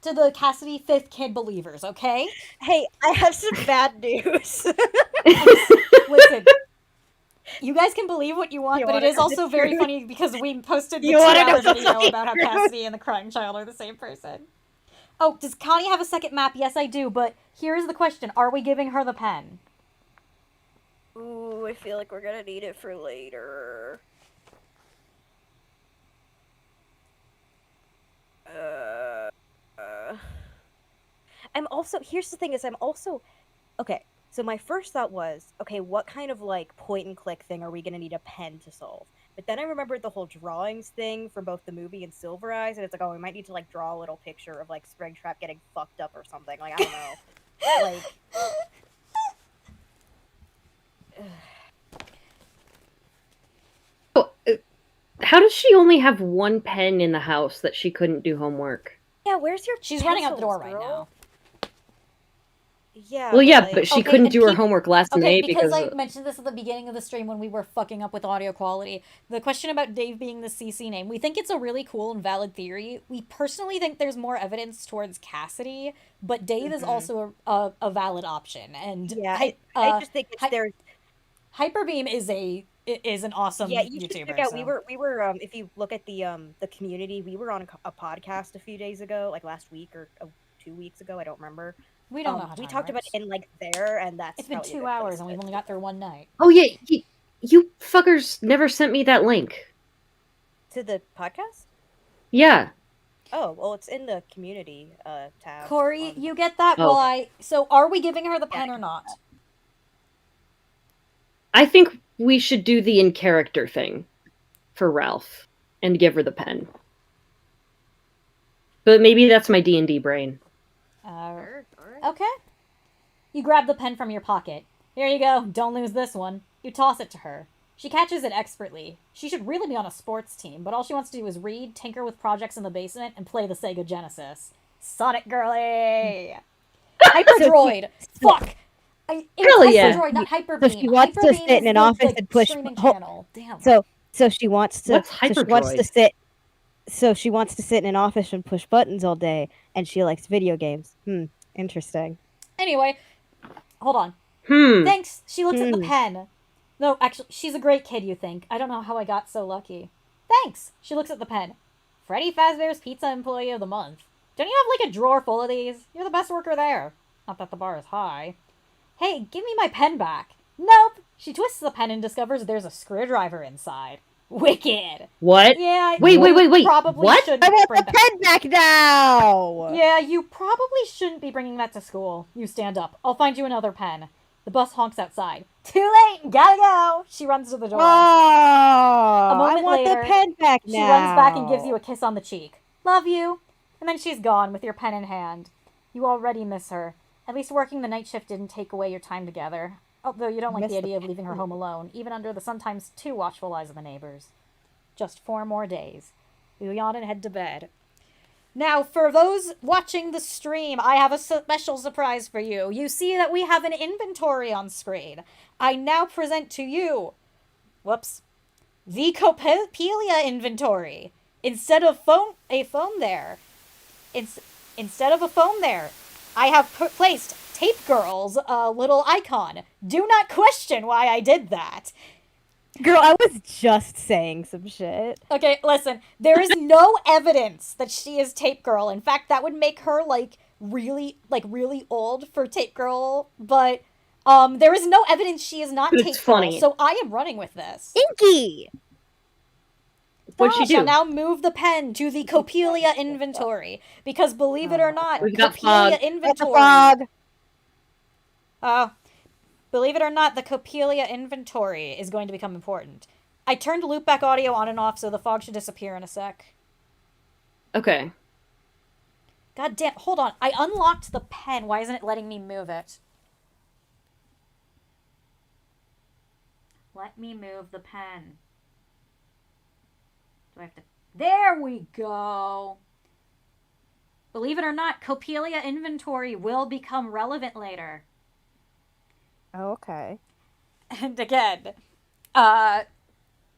the Cassidy 5th kid believers, okay?
Hey, I have some bad news.
Listen, you guys can believe what you want, but it is also very funny because we posted the 2-hour video about how Cassidy and the crying child are the same person. Oh, does Connie have a second map? Yes, I do, but here's the question. Are we giving her the pen?
Ooh, I feel like we're gonna need it for later. I'm also, here's the thing is okay, so my first thought was, okay, what kind of, like, point and click thing are we gonna need a pen to solve? But then I remembered the whole drawings thing from both the movie and Silver Eyes, and it's like, oh, we might need to, like, draw a little picture of, like, Springtrap getting fucked up or something, like, I don't know. Like...
How does she only have one pen in the house that she couldn't do homework?
Yeah, where's your
She's running out the door right now.
Yeah.
Well, yeah, but she couldn't do her homework last night
because I mentioned this at the beginning of the stream when we were fucking up with audio quality. The question about Dave being the CC name, we think it's a really cool and valid theory. We personally think there's more evidence towards Cassidy, but Dave is also a valid option. And
yeah, I just think there's
Hyperbeam is an awesome
you
YouTuber.
Should check out. So. We were if you look at the community, we were on a podcast a few days ago, like last week or 2 weeks ago, I don't remember.
We don't know how
we talked about it in, like, there, and that's
it's been 2 hours and we've only got there one night.
Oh yeah, you fuckers never sent me that link.
To the podcast?
Yeah.
Oh, well, it's in the community tab.
Cori, you get that? Oh. So are we giving her the pen or not?
I think we should do the in-character thing for Ralph and give her the pen. But maybe that's my D&D brain.
Okay. You grab the pen from your pocket. Here you go. Don't lose this one. You toss it to her. She catches it expertly. She should really be on a sports team, but all she wants to do is read, tinker with projects in the basement, and play the Sega Genesis. Sonic girly! Hyperdroid! Fuck! Hyperdroid, not Hyperbeam.
So she wants to sit in an office and push...
Channel. Damn.
So she wants to...
What's Hyperdroid?
So she wants to sit in an office and push buttons all day, and she likes video games. Interesting.
Anyway, hold on.
Hmm.
Thanks. She looks at the pen. No, actually, she's a great kid, you think. I don't know how I got so lucky. Thanks. She looks at the pen. Freddy Fazbear's Pizza Employee of the Month. Don't you have like a drawer full of these? You're the best worker there. Not that the bar is high. Hey, give me my pen back. Nope. She twists the pen and discovers there's a screwdriver inside. Wicked.
What?
Yeah.
Wait.
Probably
What?
shouldn't
I want
bring
the pen back now!
Yeah, you probably shouldn't be bringing that to school. You stand up. I'll find you another pen. The bus honks outside. Too late! Gotta go! She runs to the door.
Oh,
A moment
I want
later,
the pen back now.
She runs back and gives you a kiss on the cheek. Love you. And then she's gone with your pen in hand. You already miss her. At least working the night shift didn't take away your time together. Although you don't like the idea of leaving her home alone, even under the sometimes too watchful eyes of the neighbors. Just 4 more days. You yawn and head to bed. Now, for those watching the stream, I have a special surprise for you. You see that we have an inventory on screen. I now present to you, the Copelia inventory. Instead of a phone there, I have placed Tape Girl's little icon. Do not question why I did that.
Girl, I was just saying some shit.
Okay, listen. There is no evidence that she is Tape Girl. In fact, that would make her really old for Tape Girl. But there is no evidence she is not Tape Girl. So I am running with this.
Inky.
What'd she do?
Shall now move the pen to the Copelia inventory because believe it or not,
We've got
Copelia
fog.
inventory. Believe it or not, the Copelia inventory is going to become important. I turned loopback audio on and off, so the fog should disappear in a sec.
Okay.
God damn, hold on. I unlocked the pen. Why isn't it letting me move it? Let me move the pen. Do I have to... There we go! Believe it or not, Copelia inventory will become relevant later.
Oh, okay.
And again,
yeah,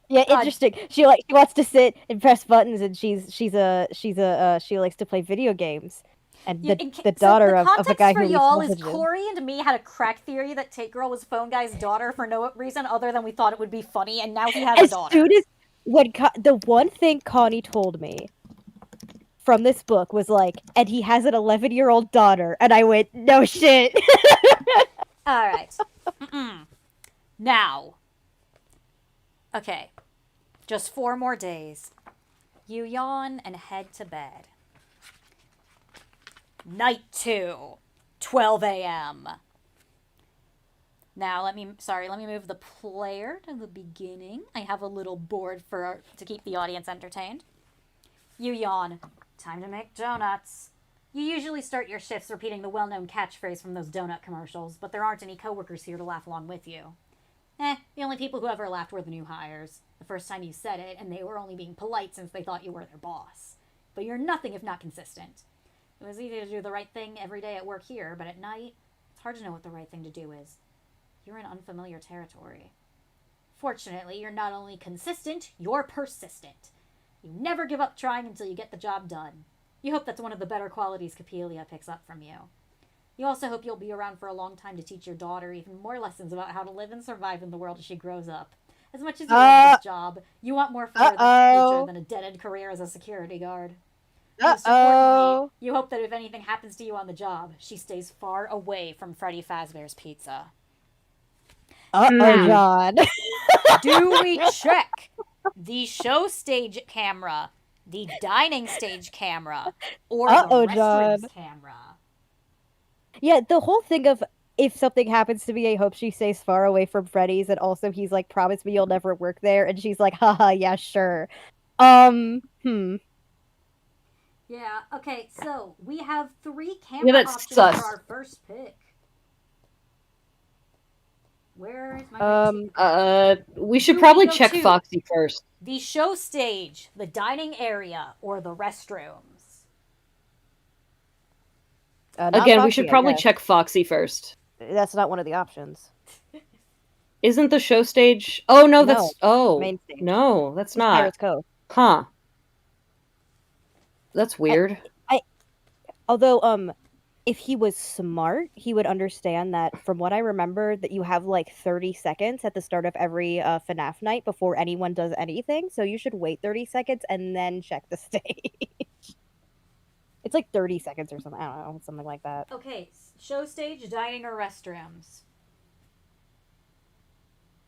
interesting. She wants to sit and press buttons, and she likes to play video games. And the daughter of a guy who leaves
y'all
messages.
is Cori and me had a crack theory that Tate Girl was Phone Guy's daughter for no reason other than we thought it would be funny, and now he has a daughter.
As soon as the one thing Connie told me from this book was and he has an 11-year-old daughter, and I went, no shit.
All right. Now. Okay. Just 4 more days. You yawn and head to bed. Night 2. 12 a.m. Now, let me move the player to the beginning. I have a little board to keep the audience entertained. You yawn. Time to make donuts. You usually start your shifts repeating the well-known catchphrase from those donut commercials, but there aren't any coworkers here to laugh along with you. The only people who ever laughed were the new hires. The first time you said it, and they were only being polite since they thought you were their boss. But you're nothing if not consistent. It was easy to do the right thing every day at work here, but at night, it's hard to know what the right thing to do is. You're in unfamiliar territory. Fortunately, you're not only consistent, you're persistent. You never give up trying until you get the job done. You hope that's one of the better qualities Copelia picks up from you. You also hope you'll be around for a long time to teach your daughter even more lessons about how to live and survive in the world as she grows up. As much as you love this job, you want more for her future than a dead-end career as a security guard. Most importantly, you hope that if anything happens to you on the job, she stays far away from Freddy Fazbear's Pizza.
John.
Do we check the show stage camera, the dining stage camera, or the restrooms camera?
Yeah, the whole thing of if something happens to me, I hope she stays far away from Freddy's, and also he's like, promise me you'll never work there, and she's like, haha, yeah, sure.
Yeah, okay, so we have 3 camera options for our first pick. Where is my
we should probably check Foxy first.
The show stage, the dining area, or the restrooms?
Again, Foxy, we should probably check Foxy first.
That's not one of the options.
Isn't the show stage? Oh, no, that's...
Main stage.
No, that's not.
Pirates Cove.
Huh. That's weird.
Although, if he was smart, he would understand that, from what I remember, that you have like 30 seconds at the start of every FNaF night before anyone does anything. So you should wait 30 seconds and then check the stage. It's like 30 seconds or something. I don't know, something like that.
Okay, show stage, dining, or restrooms?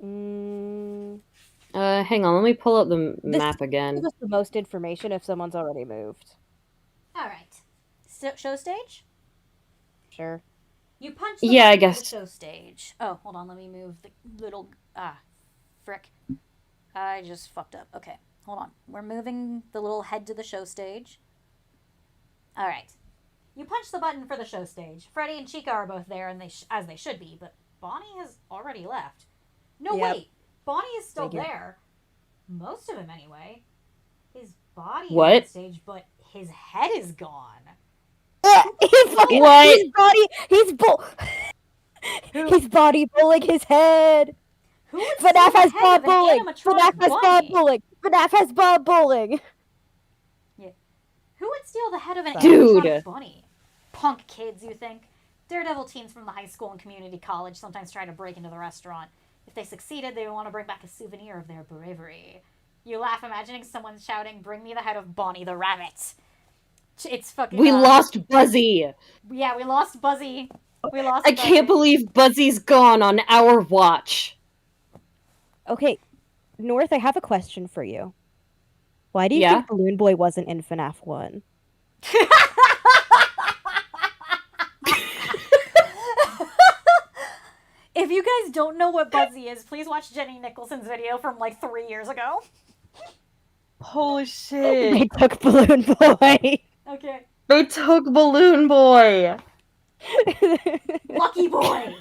Hang on, let me pull up the map again.
Give us the most information if someone's already moved.
All right. Show stage?
Sure.
You punch the
Yeah, I
button for
guess.
the show stage. Oh, hold on. Let me move the little... frick. I just fucked up. Okay, hold on. We're moving the little head to the show stage. All right. You punch the button for the show stage. Freddy and Chica are both there, and as they should be, but Bonnie has already left. No,
Yep.
wait. Bonnie is still
Thank you.
there. Most of him, anyway. His body
What?
is on stage, but his head is gone.
What?
His body, his body bullying his head.
Who would
FNaF
steal the
has
head
Bob
of an
bullying.
animatronic
FNaF has Bob
bunny?
bullying. FNaF has Bob bullying.
Who would steal the head of an
Dude.
animatronic bunny? Punk kids, you think? Daredevil teens from the high school and community college sometimes try to break into the restaurant. If they succeeded, they would want to bring back a souvenir of their bravery. You laugh imagining someone shouting, "Bring me the head of Bonnie the rabbit." It's fucking...
We lost Buzzy!
Yeah, we lost Buzzy. We lost
I can't believe Buzzy's gone on our watch.
Okay, North, I have a question for you. Why do you
Yeah?
think Balloon Boy wasn't in FNaF 1?
If you guys don't know what Buzzy is, please watch Jenny Nicholson's video from like 3 years ago.
Holy shit.
They took Balloon Boy.
Okay.
They took Balloon Boy.
Lucky boy!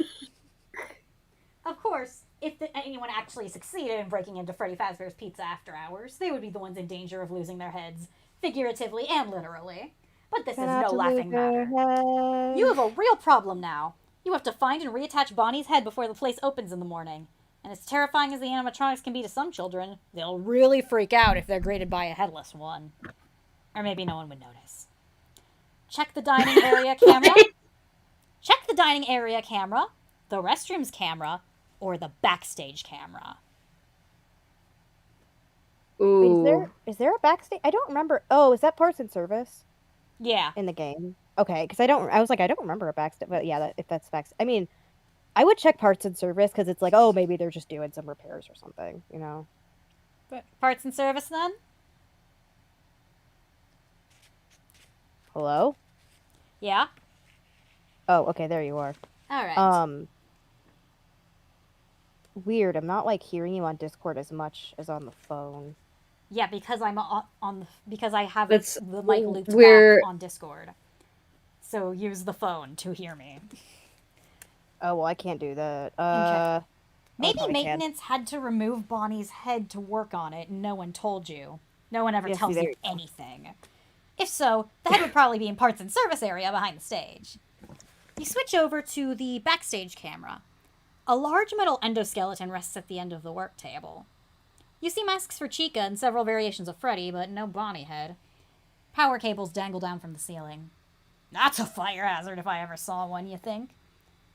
Of course, if anyone actually succeeded in breaking into Freddy Fazbear's Pizza after hours, they would be the ones in danger of losing their heads, figuratively and literally. But this is no laughing matter. You have a real problem now. You have to find and reattach Bonnie's head before the place opens in the morning. And as terrifying as the animatronics can be to some children, they'll really freak out if they're greeted by a headless one. Or maybe no one would notice. Check the dining area camera. Check the dining area camera, the restrooms camera, or the backstage camera.
Ooh.
Is there a backstage? I don't remember. Oh, is that parts and service
Yeah.
in the game? Okay, because I was like, I don't remember a backstage, but yeah, if that's backstage. I mean, I would check parts and service because it's like, oh, maybe they're just doing some repairs or something, you know?
Parts and service then?
Hello?
Yeah.
Oh, okay, there you are.
All right.
Weird. I'm not like hearing you on Discord as much as on the phone.
Yeah, because I'm because I have
That's
the mic looped
we're-
back on Discord. So use the phone to hear me.
Oh, well, I can't do that.
Okay. Maybe
probably can.
maintenance had to remove Bonnie's head to work on it and no one told you. No one ever
Yeah, see,
tells
there
you
you go.
anything. If so, the head would probably be in parts and service area behind the stage. You switch over to the backstage camera. A large metal endoskeleton rests at the end of the work table. You see masks for Chica and several variations of Freddy, but no Bonnie head. Power cables dangle down from the ceiling. That's a fire hazard if I ever saw one, you think?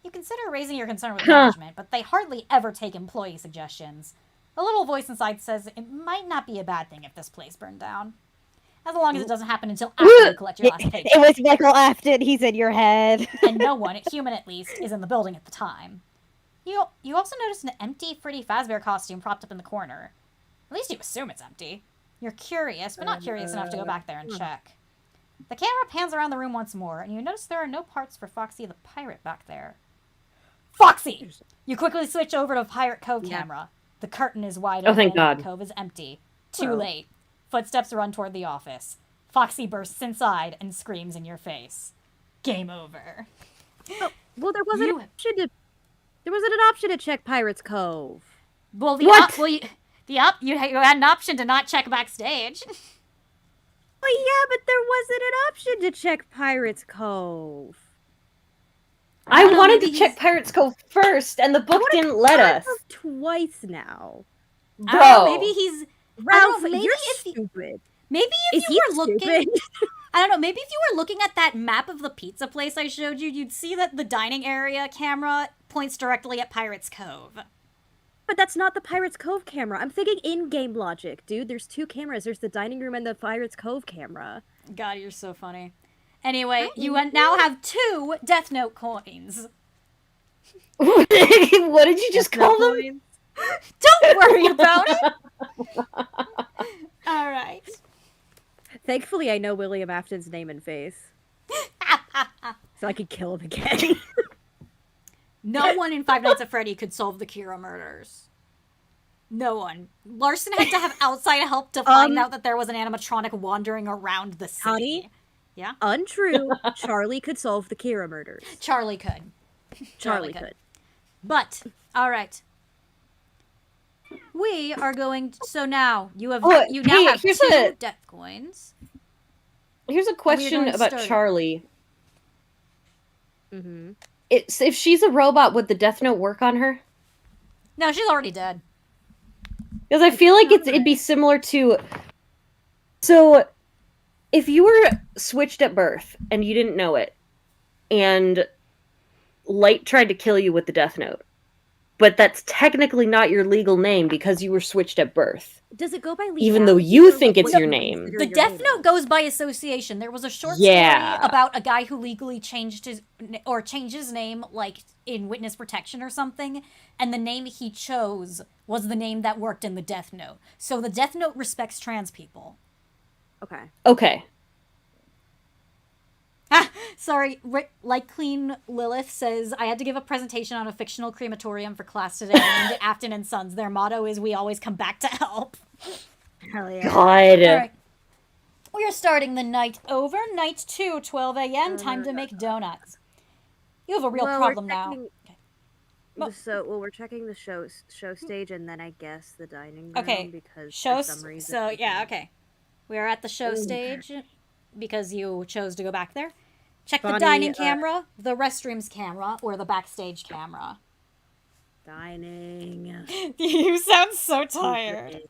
You consider raising your concern with management, but they hardly ever take employee suggestions. A little voice inside says it might not be a bad thing if this place burned down. As long as it doesn't happen until after you collect your last paycheck.
It was Michael Afton. He's in your head.
And no one, human at least, is in the building at the time. You also notice an empty Freddy Fazbear costume propped up in the corner. At least you assume it's empty. You're curious, but not curious enough to go back there and check. The camera pans around the room once more, and you notice there are no parts for Foxy the pirate back there. Foxy! You quickly switch over to Pirate Cove camera. The curtain is wide open.
Oh, thank God.
The cove is empty. Too late. Footsteps run toward the office. Foxy bursts inside and screams in your face. Game over.
Well, there wasn't an option to check Pirates Cove.
Well,
You
had an option to not check backstage.
Oh yeah, but there wasn't an option to check Pirates Cove.
I
don't know,
wanted
maybe
to check Pirates Cove first, and the book didn't let us.
Twice now.
I don't know, maybe he's...
Ralph,
maybe
you're
if
stupid.
Maybe if
Is
you
he
were looking...
stupid?
I don't know, maybe if you were looking at that map of the pizza place I showed you, you'd see that the dining area camera points directly at Pirate's Cove.
But that's not the Pirates Cove camera. I'm thinking in-game logic, dude. There's two cameras. There's the dining room and the Pirates Cove camera.
God, you're so funny. Anyway, you now have 2 Death Note coins.
What did you just call them?
Don't worry about it! Alright.
Thankfully, I know William Afton's name and face. So I could kill him again.
No one in Five Nights at Freddy could solve the Kira murders. No one. Larson had to have outside help to find out that there was an animatronic wandering around the city.
Honey?
Yeah?
Untrue. Charlie could solve the Kira murders.
Charlie could.
Charlie could.
But, alright. We are going to, so now you have you now have 2 death coins.
Here's a question about Charlie.
Mm-hmm.
If she's a robot, would the Death Note work on her?
No, she's already dead.
Because I feel like it'd be similar to... So, if you were switched at birth, and you didn't know it, and Light tried to kill you with the Death Note, but that's technically not your legal name because you were switched at birth.
Does it go by legality?
Even though you think it's your name.
The Death Note goes by association. There was a short story about a guy who legally changed his name, like in witness protection or something, and the name he chose was the name that worked in the Death Note. So the Death Note respects trans people.
Okay.
Sorry, like Clean Lilith says, I had to give a presentation on a fictional crematorium for class today. Named it Afton and Sons. Their motto is, "We always come back to help."
Hell yeah.
God.
All right. We are starting the night over. Night 2, 12 a.m. Time to make donuts. You have a real problem now.
We're checking the show stage and then I guess the dining room.
Okay.
Because
for
some reason.
So yeah, okay. We are at the show stage because you chose to go back there. Check the dining camera, the restrooms camera, or the backstage camera.
Dining.
You sound so tired.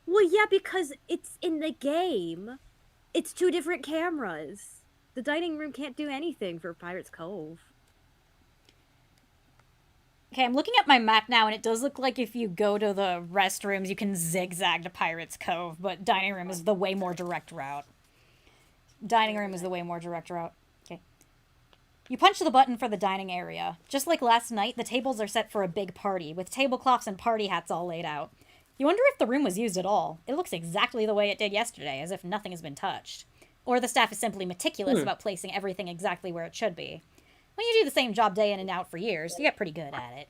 Well, yeah, because it's in the game. It's 2 different cameras. The dining room can't do anything for Pirates Cove.
Okay, I'm looking at my map now, and it does look like if you go to the restrooms, you can zigzag to Pirates Cove, but dining room is the way more direct route. Dining room is the way more direct route. Okay. You punch the button for the dining area. Just like last night, the tables are set for a big party, with tablecloths and party hats all laid out. You wonder if the room was used at all. It looks exactly the way it did yesterday, as if nothing has been touched. Or the staff is simply meticulous about placing everything exactly where it should be. When you do the same job day in and out for years, you get pretty good at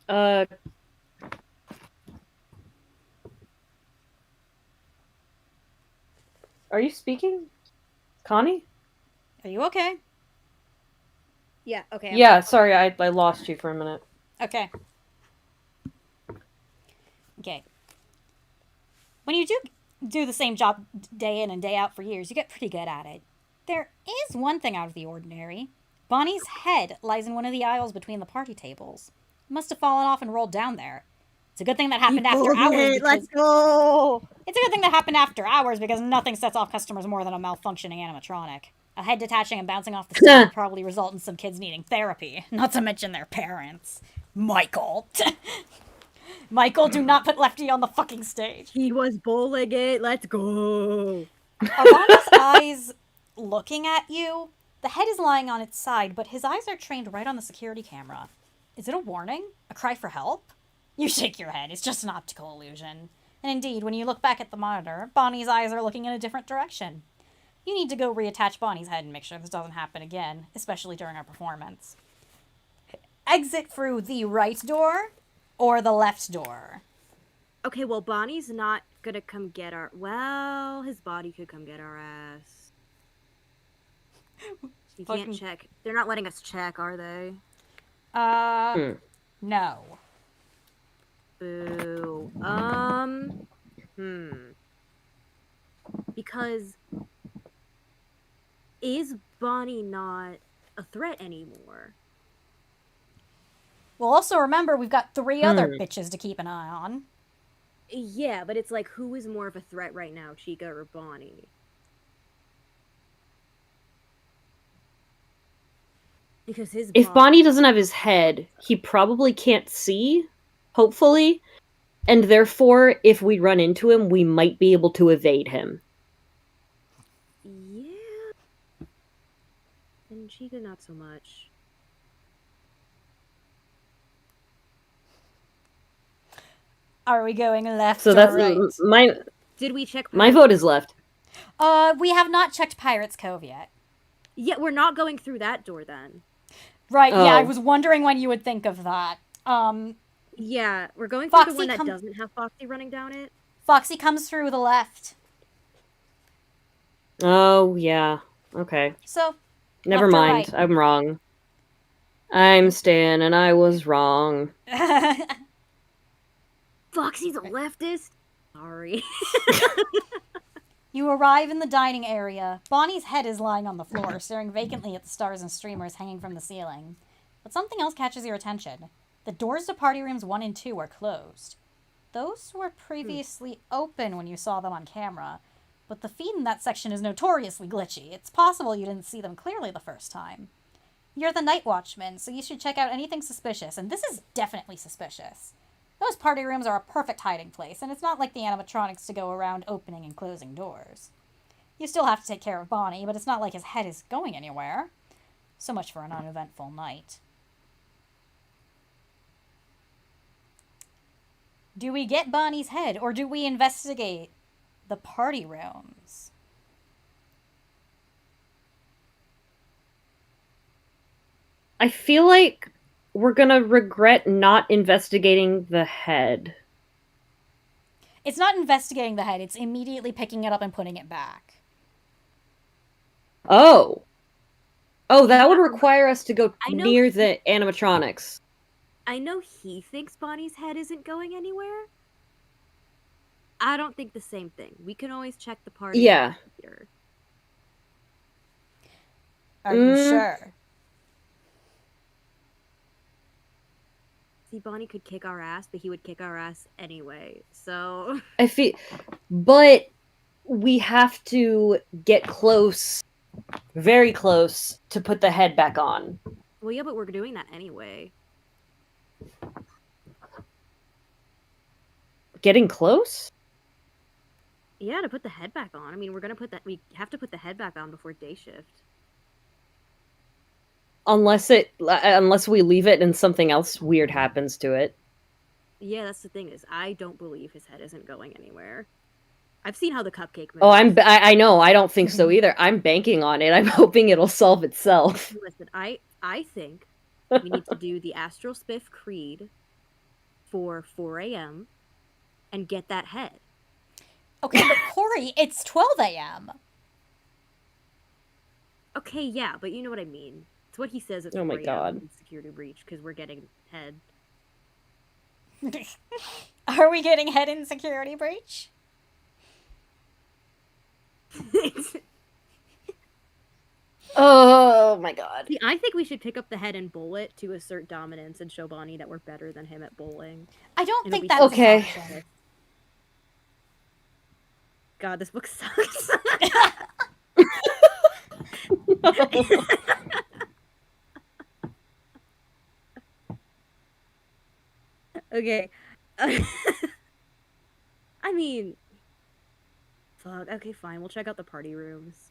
it.
Are you speaking? Connie?
Are you okay?
Yeah, okay.
Yeah, sorry, I lost you for a minute.
Okay. Okay. When you do the same job day in and day out for years, you get pretty good at it. There is one thing out of the ordinary. Bonnie's head lies in one of the aisles between the party tables. It must have fallen off and rolled down there. It's a good thing that happened after hours.
Let's go!
It's a good thing that happened after hours because nothing sets off customers more than a malfunctioning animatronic. A head detaching and bouncing off the stage would probably result in some kids needing therapy, not to mention their parents. Michael. Michael, do not put Lefty on the fucking stage.
He was bowling it. Let's go!
Are Bonnie's eyes looking at you? The head is lying on its side, but his eyes are trained right on the security camera. Is it a warning? A cry for help? You shake your head. It's just an optical illusion. And indeed, when you look back at the monitor, Bonnie's eyes are looking in a different direction. You need to go reattach Bonnie's head and make sure this doesn't happen again, especially during our performance. Exit through the right door or the left door.
Okay, well, Bonnie's not gonna come get our... Well, his body could come get our ass. You can't check. They're not letting us check, are they?
No.
Boo. Because... Is Bonnie not a threat anymore?
Well, also remember, we've got 3 other bitches to keep an eye on.
Yeah, but it's like, who is more of a threat right now, Chica or Bonnie? Because
If Bonnie doesn't have his head, he probably can't see, hopefully, and therefore, if we run into him, we might be able to evade him.
Yeah. And Chica, not so much.
Are we going left
So
or
that's
right?
Did we check
my vote is left.
We have not checked Pirates Cove yet.
Yeah, we're not going through that door then.
Right, yeah, I
Oh.
was wondering when you would think of that.
Yeah, we're going through the
Foxy
one that doesn't have Foxy running down it.
Foxy comes through the left.
Oh, yeah. Okay.
So,
Never
left or
mind.
right?
I'm wrong. I'm Stan, and I was wrong.
Foxy's a leftist? Sorry.
You arrive in the dining area. Bonnie's head is lying on the floor, staring vacantly at the stars and streamers hanging from the ceiling. But something else catches your attention. The doors to party rooms 1 and 2 are closed. Those were previously open when you saw them on camera, but the feed in that section is notoriously glitchy. It's possible you didn't see them clearly the first time. You're the night watchman, so you should check out anything suspicious, and this is definitely suspicious. Those party rooms are a perfect hiding place, and it's not like the animatronics to go around opening and closing doors. You still have to take care of Bonnie, but it's not like his head is going anywhere. So much for an uneventful night. Do we get Bonnie's head, or do we investigate the party rooms?
I feel like we're gonna regret not investigating the head.
It's not investigating the head, it's immediately picking it up and putting it back.
Oh. Oh, that would require us to go near the animatronics.
I know he thinks Bonnie's head isn't going anywhere. I don't think the same thing. We can always check the party.
Yeah.
Here.
Are you sure?
See, Bonnie could kick our ass, but he would kick our ass anyway, so...
I feel... But we have to get close, very close, to put the head back on.
Well, yeah, but we're doing that anyway.
Getting close?
Yeah, to put the head back on. I mean, we have to put the head back on before day shift.
Unless we leave it and something else weird happens to it.
Yeah, that's the thing is, I don't believe his head isn't going anywhere. I've seen how the cupcake moves.
Oh, I know. I don't think so either. I'm banking on it. I'm hoping it'll solve itself.
Listen, I think we need to do the Astral Spiff Creed for 4 a.m. and get that head.
Okay, but Cori, it's 12 a.m.
Okay, yeah, but you know what I mean. It's what he says at 4
Oh my
a.m.
God.
in security breach, because we're getting head.
Are we getting head in security breach?
Oh my God.
See, I think we should pick up the head and bowl it to assert dominance and show Bonnie that we're better than him at bowling.
I don't
It'll
think
be
that's
Okay.
an option.
God, this book sucks. Okay. I mean, fuck. Okay, fine. We'll check out the party rooms.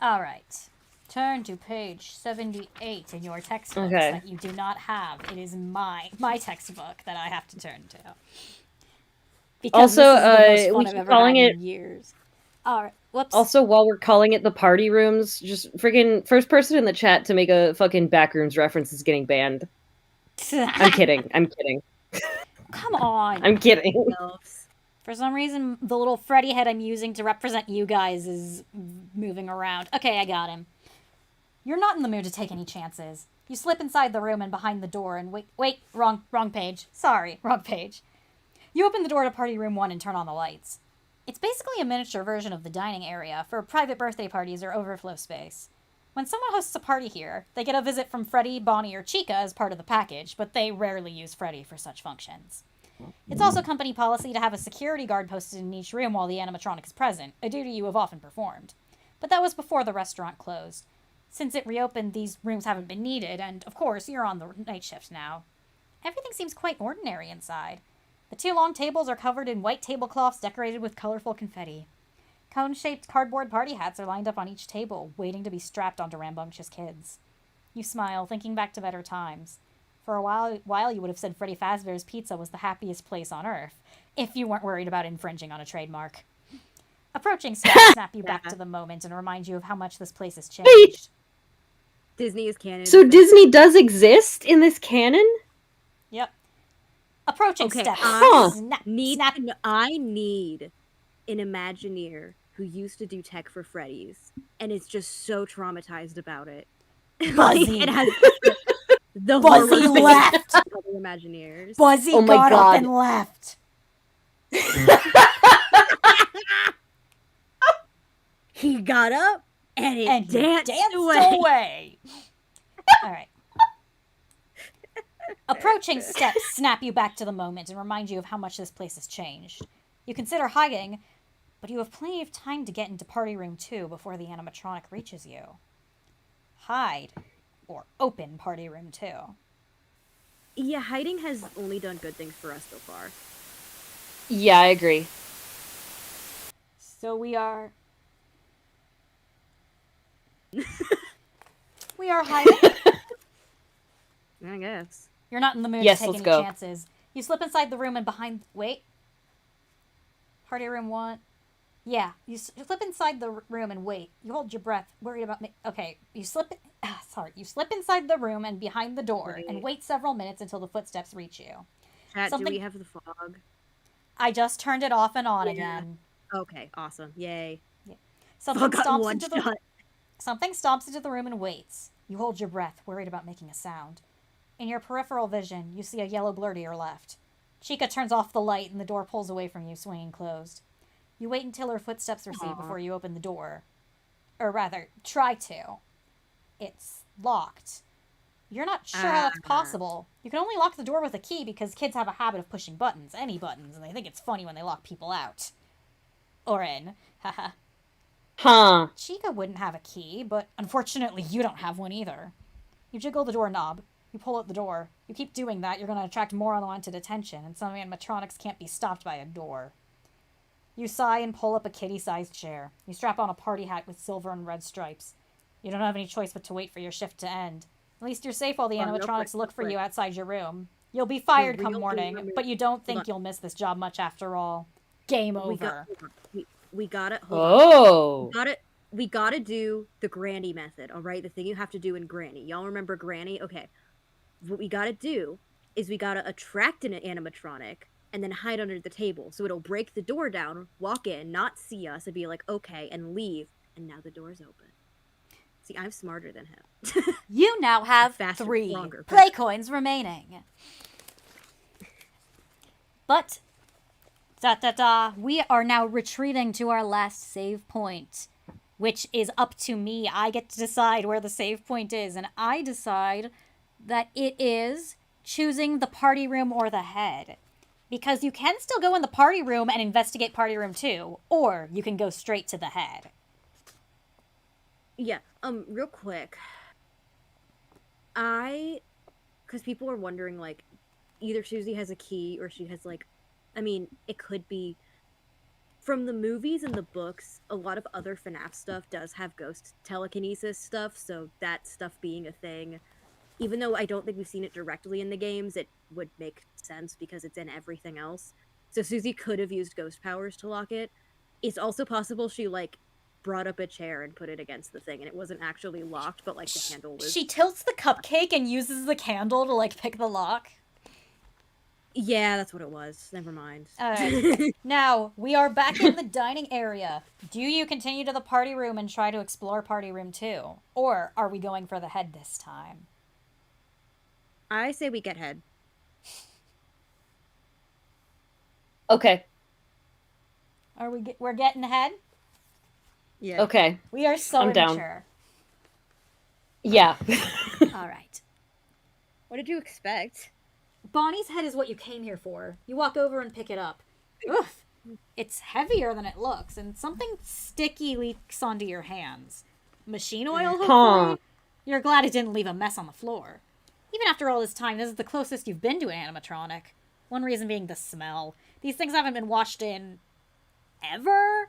All right. Turn to page 78 in your textbooks
Okay.
that you do not have. It is my textbook that I have to turn to. Because
Also,
this is the most
we
fun
keep
I've ever
calling
had
it-
in years. All right. Whoops.
Also, while we're calling it the party rooms, just friggin' first person in the chat to make a fucking backrooms reference is getting banned. I'm kidding. I'm kidding.
Come on.
I'm kidding.
For some reason, the little Freddy head I'm using to represent you guys is moving around. Okay, I got him. You're not in the mood to take any chances. You slip inside the room and behind the door and wait, wrong page. Sorry, wrong page. You open the door to party room 1 and turn on the lights. It's basically a miniature version of the dining area for private birthday parties or overflow space. When someone hosts a party here, they get a visit from Freddy, Bonnie, or Chica as part of the package, but they rarely use Freddy for such functions. It's also company policy to have a security guard posted in each room while the animatronic is present, a duty you have often performed. But that was before the restaurant closed. Since it reopened, these rooms haven't been needed, and of course, you're on the night shift now. Everything seems quite ordinary inside. The 2 long tables are covered in white tablecloths decorated with colorful confetti. Cone-shaped cardboard party hats are lined up on each table, waiting to be strapped onto rambunctious kids. You smile, thinking back to better times. For a while you would have said Freddy Fazbear's Pizza was the happiest place on earth, if you weren't worried about infringing on a trademark. Approaching steps snap you back to the moment and remind you of how much this place has changed.
Disney is canon.
So Disney does exist in this canon?
Yep. Approaching steps.
I need an Imagineer who used to do tech for Freddy's and is just so traumatized about it.
Buzzy.
It has the
Buzzy left.
Other Imagineers.
Buzzy got up and left.
He got up and danced
away. All right. Approaching steps snap you back to the moment and remind you of how much this place has changed. You consider hiding, but you have plenty of time to get into Party Room 2 before the animatronic reaches you. Hide, or open Party Room 2.
Yeah, hiding has only done good things for us so far.
Yeah, I agree.
So we are... we are hiding?
I guess.
You're not in the mood
Yes,
to take
let's
any
go.
chances. You slip inside the room and behind... Wait. Party room 1. Yeah, you slip inside the room and wait. You hold your breath, worried about me. Okay, you slip... You slip inside the room and behind the door and wait several minutes until the footsteps reach you.
Chat, do we have the fog?
I just turned it off and on again.
Okay, awesome. Yay.
Yeah. Something stomps into the room and waits. You hold your breath, worried about making a sound. In your peripheral vision, you see a yellow blur to your left. Chica turns off the light and the door pulls away from you, swinging closed. You wait until her footsteps recede before you open the door. Or rather, try to. It's locked. You're not sure how that's possible. You can only lock the door with a key because kids have a habit of pushing buttons, any buttons, and they think it's funny when they lock people out. Or in. Haha.
Huh.
Chica wouldn't have a key, but unfortunately you don't have one either. You jiggle the doorknob. You pull out the door. You keep doing that, you're going to attract more unwanted attention, and some animatronics can't be stopped by a door. You sigh and pull up a kitty-sized chair. You strap on a party hat with silver and red stripes. You don't have any choice but to wait for your shift to end. At least you're safe while the animatronics look for you outside your room. You'll be fired come morning, but you don't think you'll miss this job much after all. Game over.
We gotta we gotta do the granny method, all right? The thing you have to do in granny. Y'all remember granny? Okay. What we gotta do is we gotta attract an animatronic and then hide under the table. So it'll break the door down, walk in, not see us, and be like, okay, and leave. And now the door's open. See, I'm smarter than him.
You now have
Faster,
3
stronger,
play coins remaining. But... we are now retreating to our last save point, which is up to me. I get to decide where the save point is, and I decide that it is choosing the party room or the head. Because you can still go in the party room and investigate party room 2, or you can go straight to the head.
Yeah, real quick. Because people are wondering, like, either Susie has a key or she has, like, I mean, it could be from the movies and the books. A lot of other FNaF stuff does have ghost telekinesis stuff, so that stuff being a thing, even though I don't think we've seen it directly in the games, it would make sense because it's in everything else. So Susie could have used ghost powers to lock it. It's also possible she, like, brought up a chair and put it against the thing and it wasn't actually locked, but, like, the handle was...
She tilts the cupcake and uses the candle to, like, pick the lock.
Yeah, that's what it was. Never mind.
Alright. Now, we are back in the dining area. Do you continue to the party room and try to explore party room 2? Or are we going for the head this time?
I say we get head.
Okay.
We're getting head?
Yeah.
Okay.
We are so
I'm down.
immature.
Yeah.
Alright.
What did you expect?
Bonnie's head is what you came here for. You walk over and pick it up. Oof. It's heavier than it looks, and something sticky leaks onto your hands. Machine oil, hopefully?
Huh.
You're glad it didn't leave a mess on the floor. Even after all this time, this is the closest you've been to an animatronic. One reason being the smell. These things haven't been washed in... ever?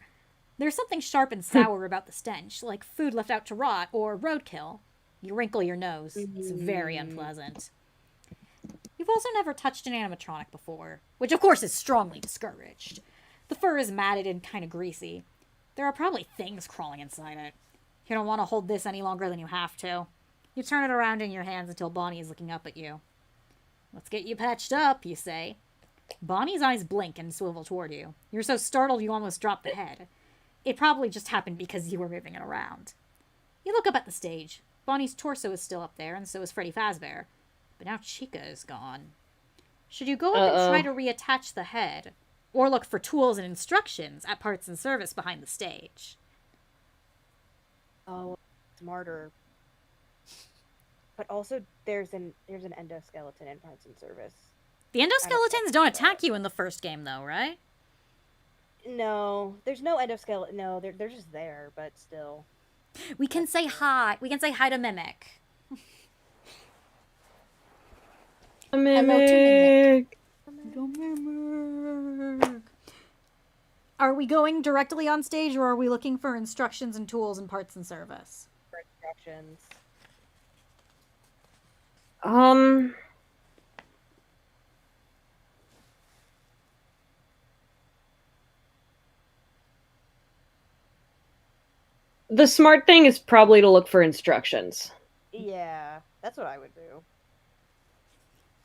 There's something sharp and sour about the stench, like food left out to rot or roadkill. You wrinkle your nose. It's very unpleasant. You've also never touched an animatronic before, which of course is strongly discouraged. The fur is matted and kind of greasy. There are probably things crawling inside it. You don't want to hold this any longer than you have to. You turn it around in your hands until Bonnie is looking up at you. Let's get you patched up, you say. Bonnie's eyes blink and swivel toward you. You're so startled you almost drop the head. It probably just happened because you were moving it around. You look up at the stage. Bonnie's torso is still up there, and so is Freddy Fazbear. But now Chica is gone. Should you go up and try to reattach the head? Or look for tools and instructions at parts and service behind the stage?
Oh, smarter. But also, there's an endoskeleton in parts and service.
The endoskeletons don't attack you in the first game, though, right?
No, there's no endoskeleton. No, they're just there, but still.
We can say hi. We can say hi to Mimic.
A
Mimic. Mimic. Are we going directly on stage, or are we looking for instructions and tools and parts and service?
For instructions.
The smart thing is probably to look for instructions.
Yeah, that's what I would do.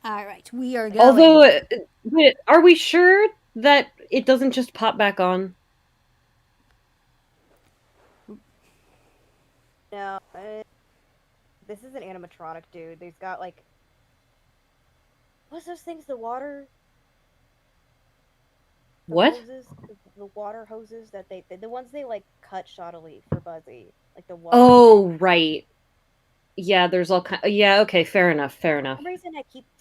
All right, we are going.
Although, are we sure that it doesn't just pop back on?
No, this is an animatronic, dude. They've got, like... What's those things? The water...
What?
Hoses, the water hoses that the ones they, like, cut shoddily for Buzzy. Like, the water...
Oh, right. Yeah, there's all kind. Yeah, okay, fair enough.
For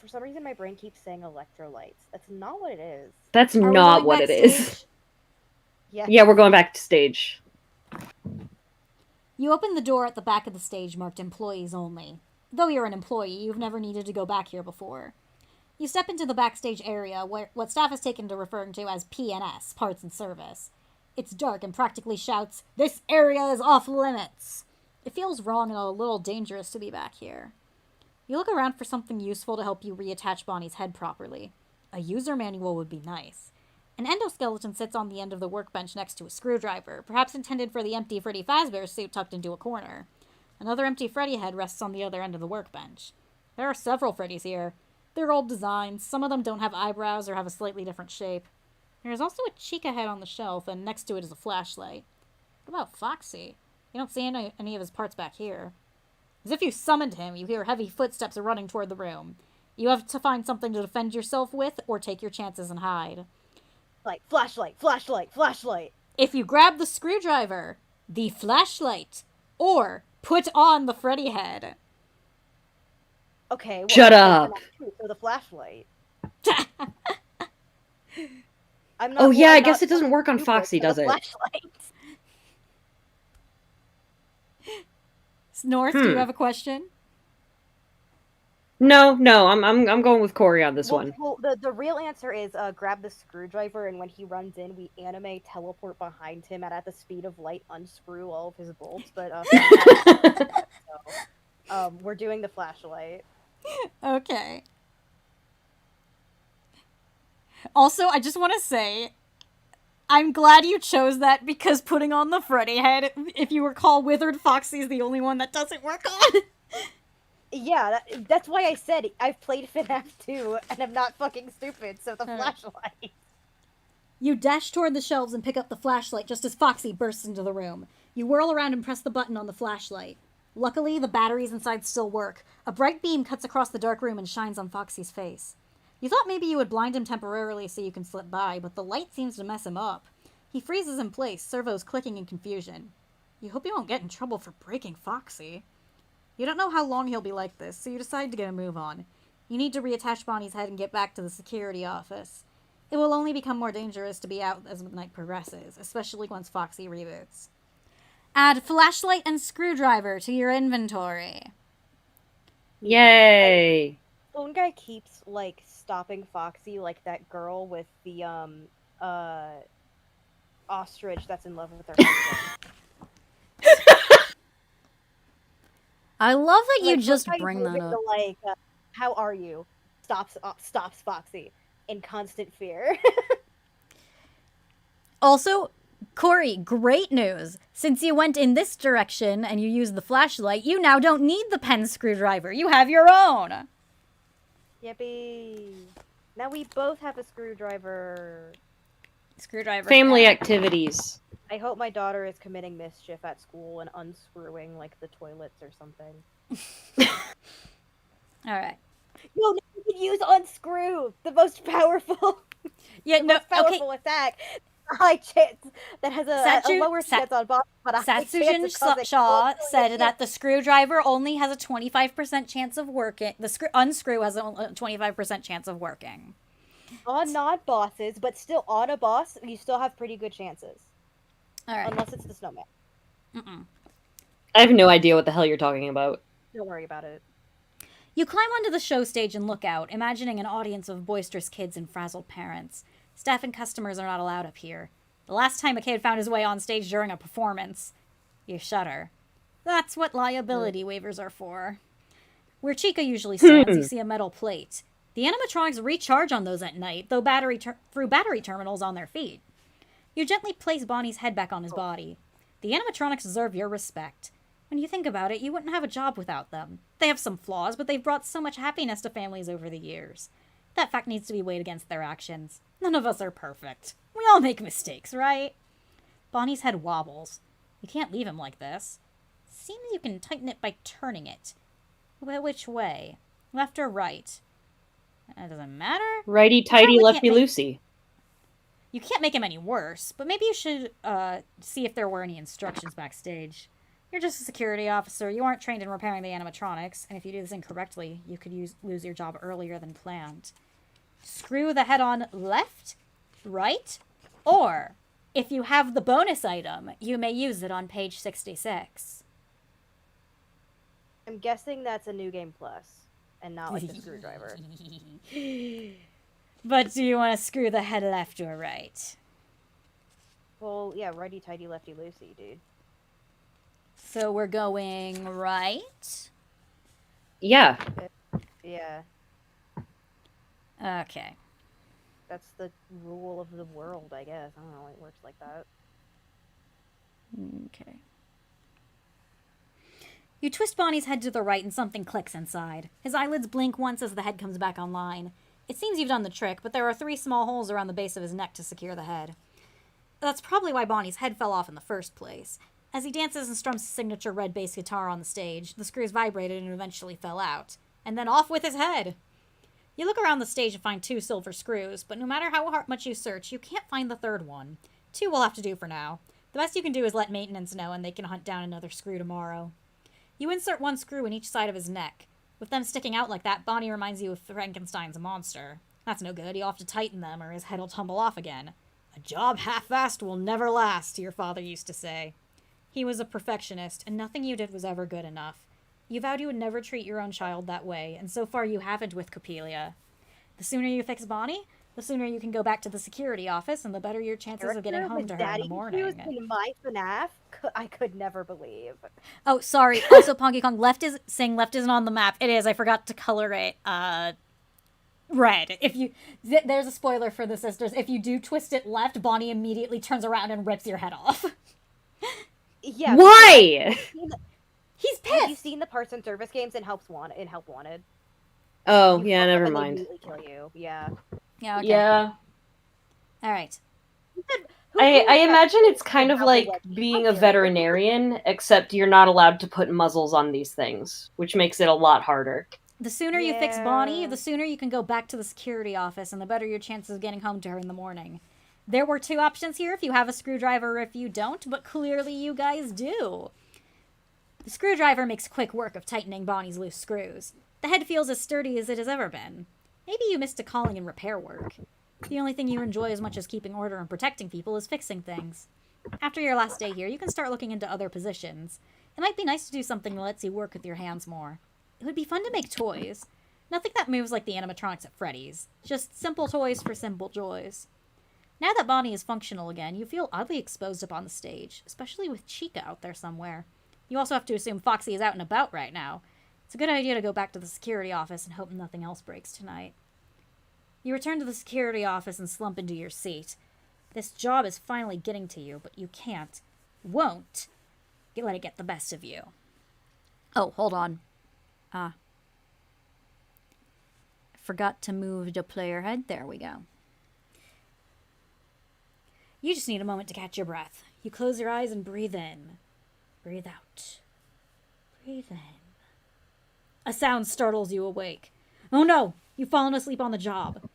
some reason, my brain keeps saying electrolytes. That's not what it is.
That's
Are we
not
going
what it
backstage?
is.
Yes.
Yeah, we're going back to stage.
You open the door at the back of the stage marked employees only. Though you're an employee, you've never needed to go back here before. You step into the backstage area, where what staff has taken to referring to as P&S, Parts and Service. It's dark and practically shouts, "This area is off limits!" It feels wrong and a little dangerous to be back here. You look around for something useful to help you reattach Bonnie's head properly. A user manual would be nice. An endoskeleton sits on the end of the workbench next to a screwdriver, perhaps intended for the empty Freddy Fazbear suit tucked into a corner. Another empty Freddy head rests on the other end of the workbench. There are several Freddys here. They're old designs. Some of them don't have eyebrows or have a slightly different shape. There's also a Chica head on the shelf, and next to it is a flashlight. What about Foxy? You don't see any of his parts back here. As if you summoned him, you hear heavy footsteps running toward the room. You have to find something to defend yourself with, or take your chances and hide.
Like, flashlight, flashlight, flashlight.
If you grab the screwdriver, the flashlight, or put on the Freddy head.
Okay, well,
Shut up.
For the flashlight.
Oh yeah, I guess it doesn't work on Foxy, does it?
Flashlight.
North, do you have a question?
No, I'm going with Cori on this one.
Well, the real answer is grab the screwdriver, and when he runs in, we anime teleport behind him and at the speed of light unscrew all of his bolts. But we're doing the flashlight.
Okay. Also, I just want to say, I'm glad you chose that because putting on the Freddy head, if you recall, Withered Foxy is the only one that doesn't work on.
Yeah, that's why I said I've played FNaF 2 and I'm not fucking stupid, so the flashlight.
You dash toward the shelves and pick up the flashlight just as Foxy bursts into the room. You whirl around and press the button on the flashlight. Luckily, the batteries inside still work. A bright beam cuts across the dark room and shines on Foxy's face. You thought maybe you would blind him temporarily so you can slip by, but the light seems to mess him up. He freezes in place, servos clicking in confusion. You hope you won't get in trouble for breaking Foxy. You don't know how long he'll be like this, so you decide to get a move on. You need to reattach Bonnie's head and get back to the security office. It will only become more dangerous to be out as the night progresses, especially once Foxy reboots. Add flashlight and screwdriver to your inventory.
Yay!
Phone guy keeps, like, stopping Foxy like that girl with the, ostrich that's in love with her husband.
I love that you
Like,
just
Phone Guy
bring that
moving
up.
to, like, how are you? Stops Foxy in constant fear.
Also, Cori, great news. Since you went in this direction and you used the flashlight, you now don't need the pen screwdriver. You have your own.
Yippee. Now we both have a screwdriver.
Screwdriver.
Family
fan.
activities.
I hope my daughter is committing mischief at school and unscrewing, like, the toilets or something.
All right.
No, you can use unscrew, the most powerful,
Yeah, no, okay.
powerful attack. A high chance that has a lower chance on boss, but a high chance
Satsujin
of causing
Shaw
all
said that the screwdriver only has a 25% chance of working. The unscrew has a 25% chance of working.
on non-bosses, but still on a boss, you still have pretty good chances.
All right.
Unless it's the snowman.
I have no idea what the hell you're talking about.
Don't worry about it.
You climb onto the show stage and look out, imagining an audience of boisterous kids and frazzled parents. Staff and customers are not allowed up here. The last time a kid found his way on stage during a performance, you shudder. That's what liability waivers are for. Where Chica usually stands, you see a metal plate. The animatronics recharge on those at night, though through battery terminals on their feet. You gently place Bonnie's head back on his body. The animatronics deserve your respect. When you think about it, you wouldn't have a job without them. They have some flaws, but they've brought so much happiness to families over the years. That fact needs to be weighed against their actions. None of us are perfect. We all make mistakes, right? Bonnie's head wobbles. You can't leave him like this. Seems you can tighten it by turning it. Which way? Left or right? That doesn't matter.
Righty-tighty,
Probably
lefty-loosey.
You can't make him any worse, but maybe you should see if there were any instructions backstage. You're just a security officer. You aren't trained in repairing the animatronics, and if you do this incorrectly, you could lose your job earlier than planned. Screw the head on left, right, or if you have the bonus item, you may use it on page 66.
I'm guessing that's a New Game Plus, and not like the screwdriver.
But do you want to screw the head left or right?
Well, yeah, righty-tighty, lefty-loosey, dude.
So we're going right?
Yeah.
Yeah,
Okay.
that's the rule of the world, I guess. I don't know, it works like that.
Okay. You twist Bonnie's head to the right and something clicks inside. His eyelids blink once as the head comes back online. It seems you've done the trick, but there are 3 small holes around the base of his neck to secure the head. That's probably why Bonnie's head fell off in the first place. As he dances and strums his signature red bass guitar on the stage, the screws vibrated and eventually fell out. And then off with his head! You look around the stage and find 2 silver screws, but no matter how much you search, you can't find the third one. 2 will have to do for now. The best you can do is let maintenance know and they can hunt down another screw tomorrow. You insert 1 screw in each side of his neck. With them sticking out like that, Bonnie reminds you of Frankenstein's monster. That's no good, you'll have to tighten them or his head will tumble off again. A job half-assed will never last, your father used to say. He was a perfectionist, and nothing you did was ever good enough. You vowed you would never treat your own child that way, and so far you haven't with Coppelia. The sooner you fix Bonnie, the sooner you can go back to the security office, and the better your chances of getting home to her in the morning.
In my FNaF, I could never believe.
Oh, sorry. Also, Ponky Kong, left isn't on the map. It is. I forgot to color it red. If you there's a spoiler for the sisters. If you do twist it left, Bonnie immediately turns around and rips your head off.
Yeah.
Why?
He's pissed.
Have you seen the Parts and Service games in Help Wanted?
Oh,
You
yeah,
fuck
never
up and they
mind.
immediately kill you. Yeah.
Yeah. Okay.
Yeah.
All right.
I imagine it's kind of like being a veterinarian, except you're not allowed to put muzzles on these things, which makes it a lot harder.
The sooner you fix Bonnie,
Yeah.
the sooner you can go back to the security office, and the better your chances of getting home to her in the morning. There were 2 options here, if you have a screwdriver or if you don't, but clearly you guys do. The screwdriver makes quick work of tightening Bonnie's loose screws. The head feels as sturdy as it has ever been. Maybe you missed a calling in repair work. The only thing you enjoy as much as keeping order and protecting people is fixing things. After your last day here, you can start looking into other positions. It might be nice to do something that lets you work with your hands more. It would be fun to make toys. Nothing that moves like the animatronics at Freddy's. Just simple toys for simple joys. Now that Bonnie is functional again, you feel oddly exposed up on the stage, especially with Chica out there somewhere. You also have to assume Foxy is out and about right now. It's a good idea to go back to the security office and hope nothing else breaks tonight. You return to the security office and slump into your seat. This job is finally getting to you, but you won't let it get the best of you. Oh, hold on. Forgot to move the player head. There we go. You just need a moment to catch your breath. You close your eyes and breathe in. Breathe out. Breathe in. A sound startles you awake. Oh no! You've fallen asleep on the job.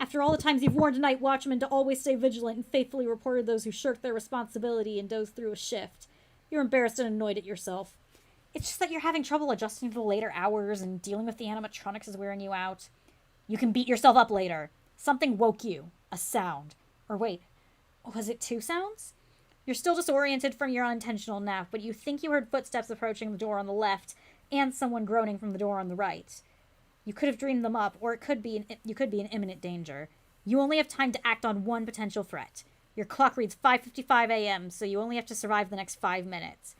After all the times you've warned night watchmen to always stay vigilant and faithfully reported those who shirk their responsibility and doze through a shift, you're embarrassed and annoyed at yourself. It's just that you're having trouble adjusting to the later hours and dealing with the animatronics is wearing you out. You can beat yourself up later. Something woke you. A sound. Or wait, was it two sounds? You're still disoriented from your unintentional nap, but you think you heard footsteps approaching the door on the left and someone groaning from the door on the right. You could have dreamed them up, or you could be in imminent danger. You only have time to act on one potential threat. Your clock reads 5:55 a.m., so you only have to survive the next 5 minutes.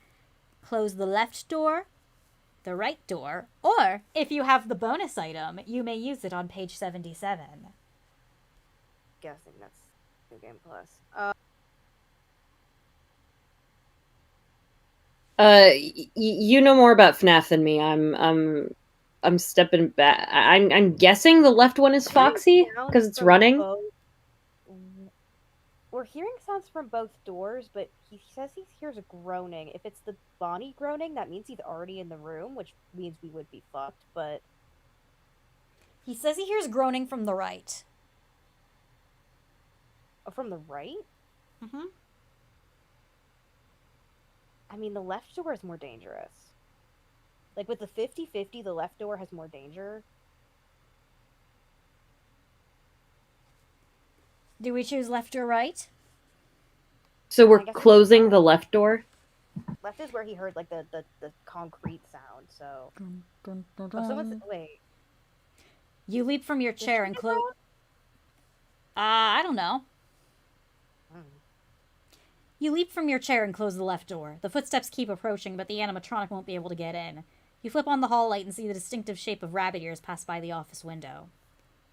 Close the left door, the right door, or, if you have the bonus item, you may use it on page 77.
Guessing that's New Game Plus.
You know more about FNAF than me. I'm stepping back. I'm guessing the left one is Foxy because it's running.
We're hearing sounds from both doors, but he says he hears a groaning. If it's the Bonnie groaning, that means he's already in the room, which means we would be fucked, but...
He says he hears groaning from the right.
Oh, from the right?
Mm-hmm.
I mean, the left door is more dangerous. Like, with the 50-50, the left door has more danger.
Do we choose left or right?
So we're closing the left door?
Left is where he heard, like, the concrete sound, so... Oh, someone's... Wait.
You leap from your chair and close... I don't know. You leap from your chair and close the left door. The footsteps keep approaching, but the animatronic won't be able to get in. You flip on the hall light and see the distinctive shape of rabbit ears pass by the office window.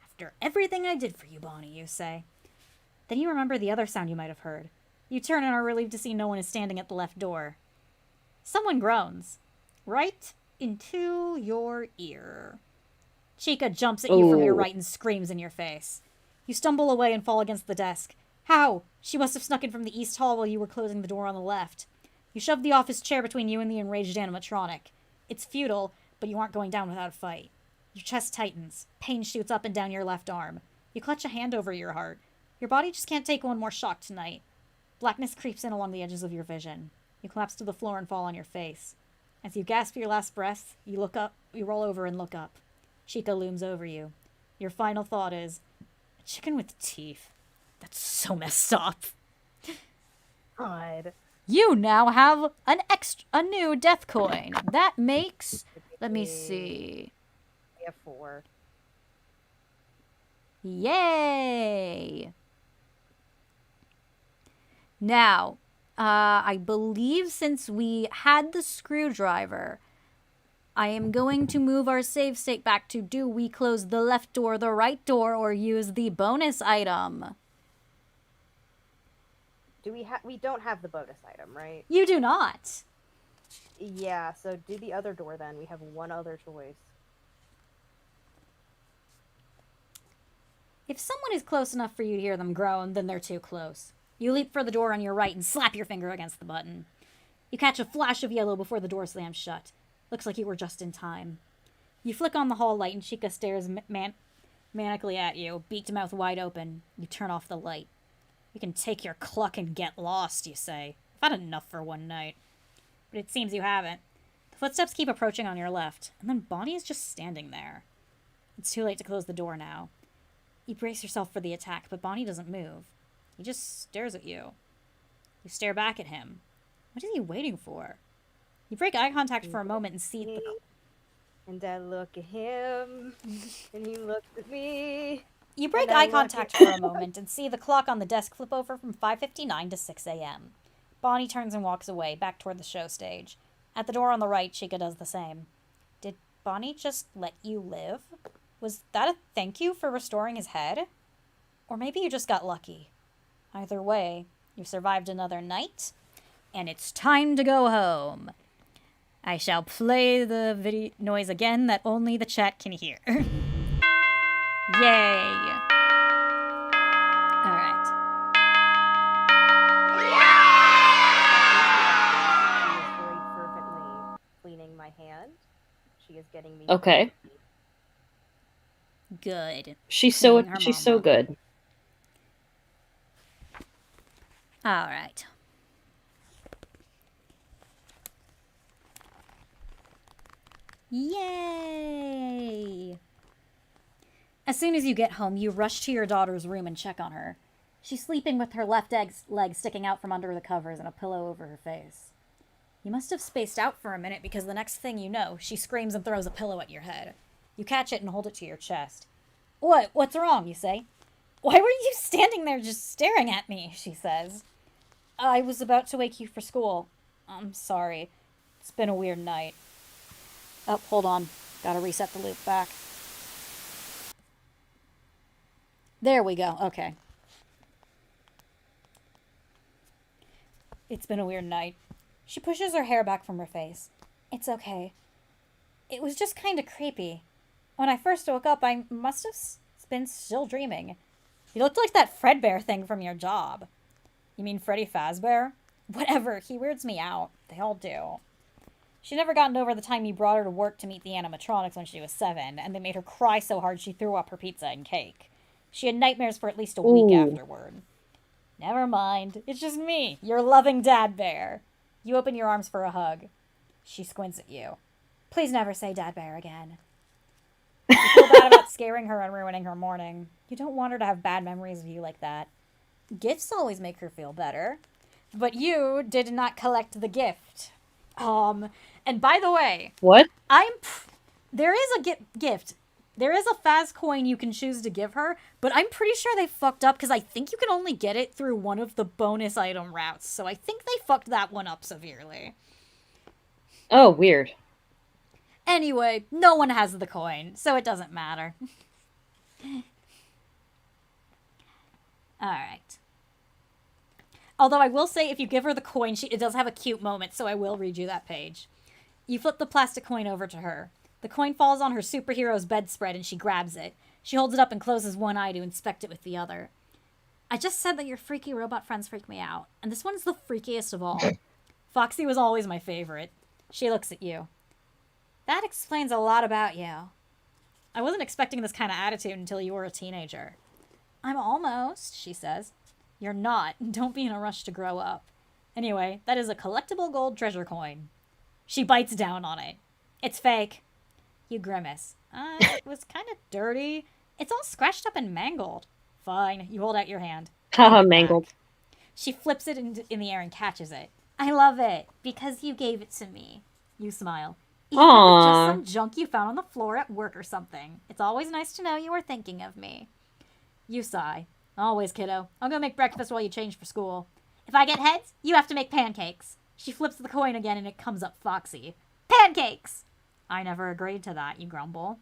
After everything I did for you, Bonnie, you say. Then you remember the other sound you might have heard. You turn and are relieved to see no one is standing at the left door. Someone groans. Right into your ear. Chica jumps at you from your right and screams in your face. You stumble away and fall against the desk. How? She must have snuck in from the east hall while you were closing the door on the left. You shove the office chair between you and the enraged animatronic. It's futile, but you aren't going down without a fight. Your chest tightens. Pain shoots up and down your left arm. You clutch a hand over your heart. Your body just can't take one more shock tonight. Blackness creeps in along the edges of your vision. You collapse to the floor and fall on your face. As you gasp your last breath, you look up. You roll over and look up. Chica looms over you. Your final thought is, a chicken with teeth. That's so messed up.
God.
You now have a new death coin. That makes... Let me see.
We have 4.
Yay! Now, I believe since we had the screwdriver, I am going to move our save state back to do we close the left door, the right door, or use the bonus item?
We don't have the bonus item, right?
You do not.
Yeah, so do the other door then. We have one other choice.
If someone is close enough for you to hear them groan, then they're too close. You leap for the door on your right and slap your finger against the button. You catch a flash of yellow before the door slams shut. Looks like you were just in time. You flick on the hall light and Chica stares manically at you, beaked mouth wide open. You turn off the light. You can take your cluck and get lost, you say. I've had enough for one night. But it seems you haven't. Footsteps keep approaching on your left, and then Bonnie is just standing there. It's too late to close the door now. You brace yourself for the attack, but Bonnie doesn't move. He just stares at you. You stare back at him. What is he waiting for? You break eye contact for a moment and see the...
And I look at him, and he looks at me.
You break
And I
eye
look
contact
at-
for a moment and see the clock on the desk flip over from 5:59 to 6 a.m. Bonnie turns and walks away, back toward the show stage. At the door on the right, Chica does the same. Did Bonnie just let you live? Was that a thank you for restoring his head? Or maybe you just got lucky. Either way, you've survived another night, and it's time to go home. I shall play the video noise again that only the chat can hear. Yay! Alright.
She is very fervently cleaning my hand. She is getting me.
Okay.
Good.
She's
Cleaning her
so
mama.
good.
Alright. Yay! As soon as you get home, you rush to your daughter's room and check on her. She's sleeping with her left leg sticking out from under the covers and a pillow over her face. You must have spaced out for a minute because the next thing you know, she screams and throws a pillow at your head. You catch it and hold it to your chest. What? What's wrong, you say? Why were you standing there just staring at me, she says. I was about to wake you for school. I'm sorry. It's been a weird night. Oh, hold on. Gotta reset the loop back. There we go. Okay. It's been a weird night. She pushes her hair back from her face. It's okay. It was just kind of creepy. When I first woke up, I must have been still dreaming. You looked like that Fredbear thing from your job. You mean Freddy Fazbear? Whatever, he weirds me out. They all do. She'd never gotten over the time you brought her to work to meet the animatronics when she was 7, and they made her cry so hard she threw up her pizza and cake. She had nightmares for at least a week afterward. Never mind, it's just me, your loving dad bear. You open your arms for a hug. She squints at you. Please never say dad bear again. You feel bad about scaring her and ruining her morning. You don't want her to have bad memories of you like that. Gifts always make her feel better. But you did not collect the gift. And by the way...
What?
There is a gift. There is a Faz coin you can choose to give her, but I'm pretty sure they fucked up because I think you can only get it through one of the bonus item routes, so I think they fucked that one up severely.
Oh, weird.
Anyway, no one has the coin, so it doesn't matter. Alright. Although I will say, if you give her the coin, it does have a cute moment, so I will read you that page. You flip the plastic coin over to her. The coin falls on her superhero's bedspread and she grabs it. She holds it up and closes one eye to inspect it with the other. I just said that your freaky robot friends freak me out, and this one's the freakiest of all. Foxy was always my favorite. She looks at you. That explains a lot about you. I wasn't expecting this kind of attitude until you were a teenager. I'm almost, she says. You're not. Don't be in a rush to grow up. Anyway, that is a collectible gold treasure coin. She bites down on it. It's fake. You grimace. It was kind of dirty. It's all scratched up and mangled. Fine. You hold out your hand.
Haha, mangled.
She flips it in the air and catches it. I love it, because you gave it to me. You smile. Even if it's just some junk you found on the floor at work or something. It's always nice to know you were thinking of me. You sigh. Always, kiddo. I'll go make breakfast while you change for school. If I get heads, you have to make pancakes. She flips the coin again and it comes up Foxy. Pancakes! I never agreed to that, you grumble.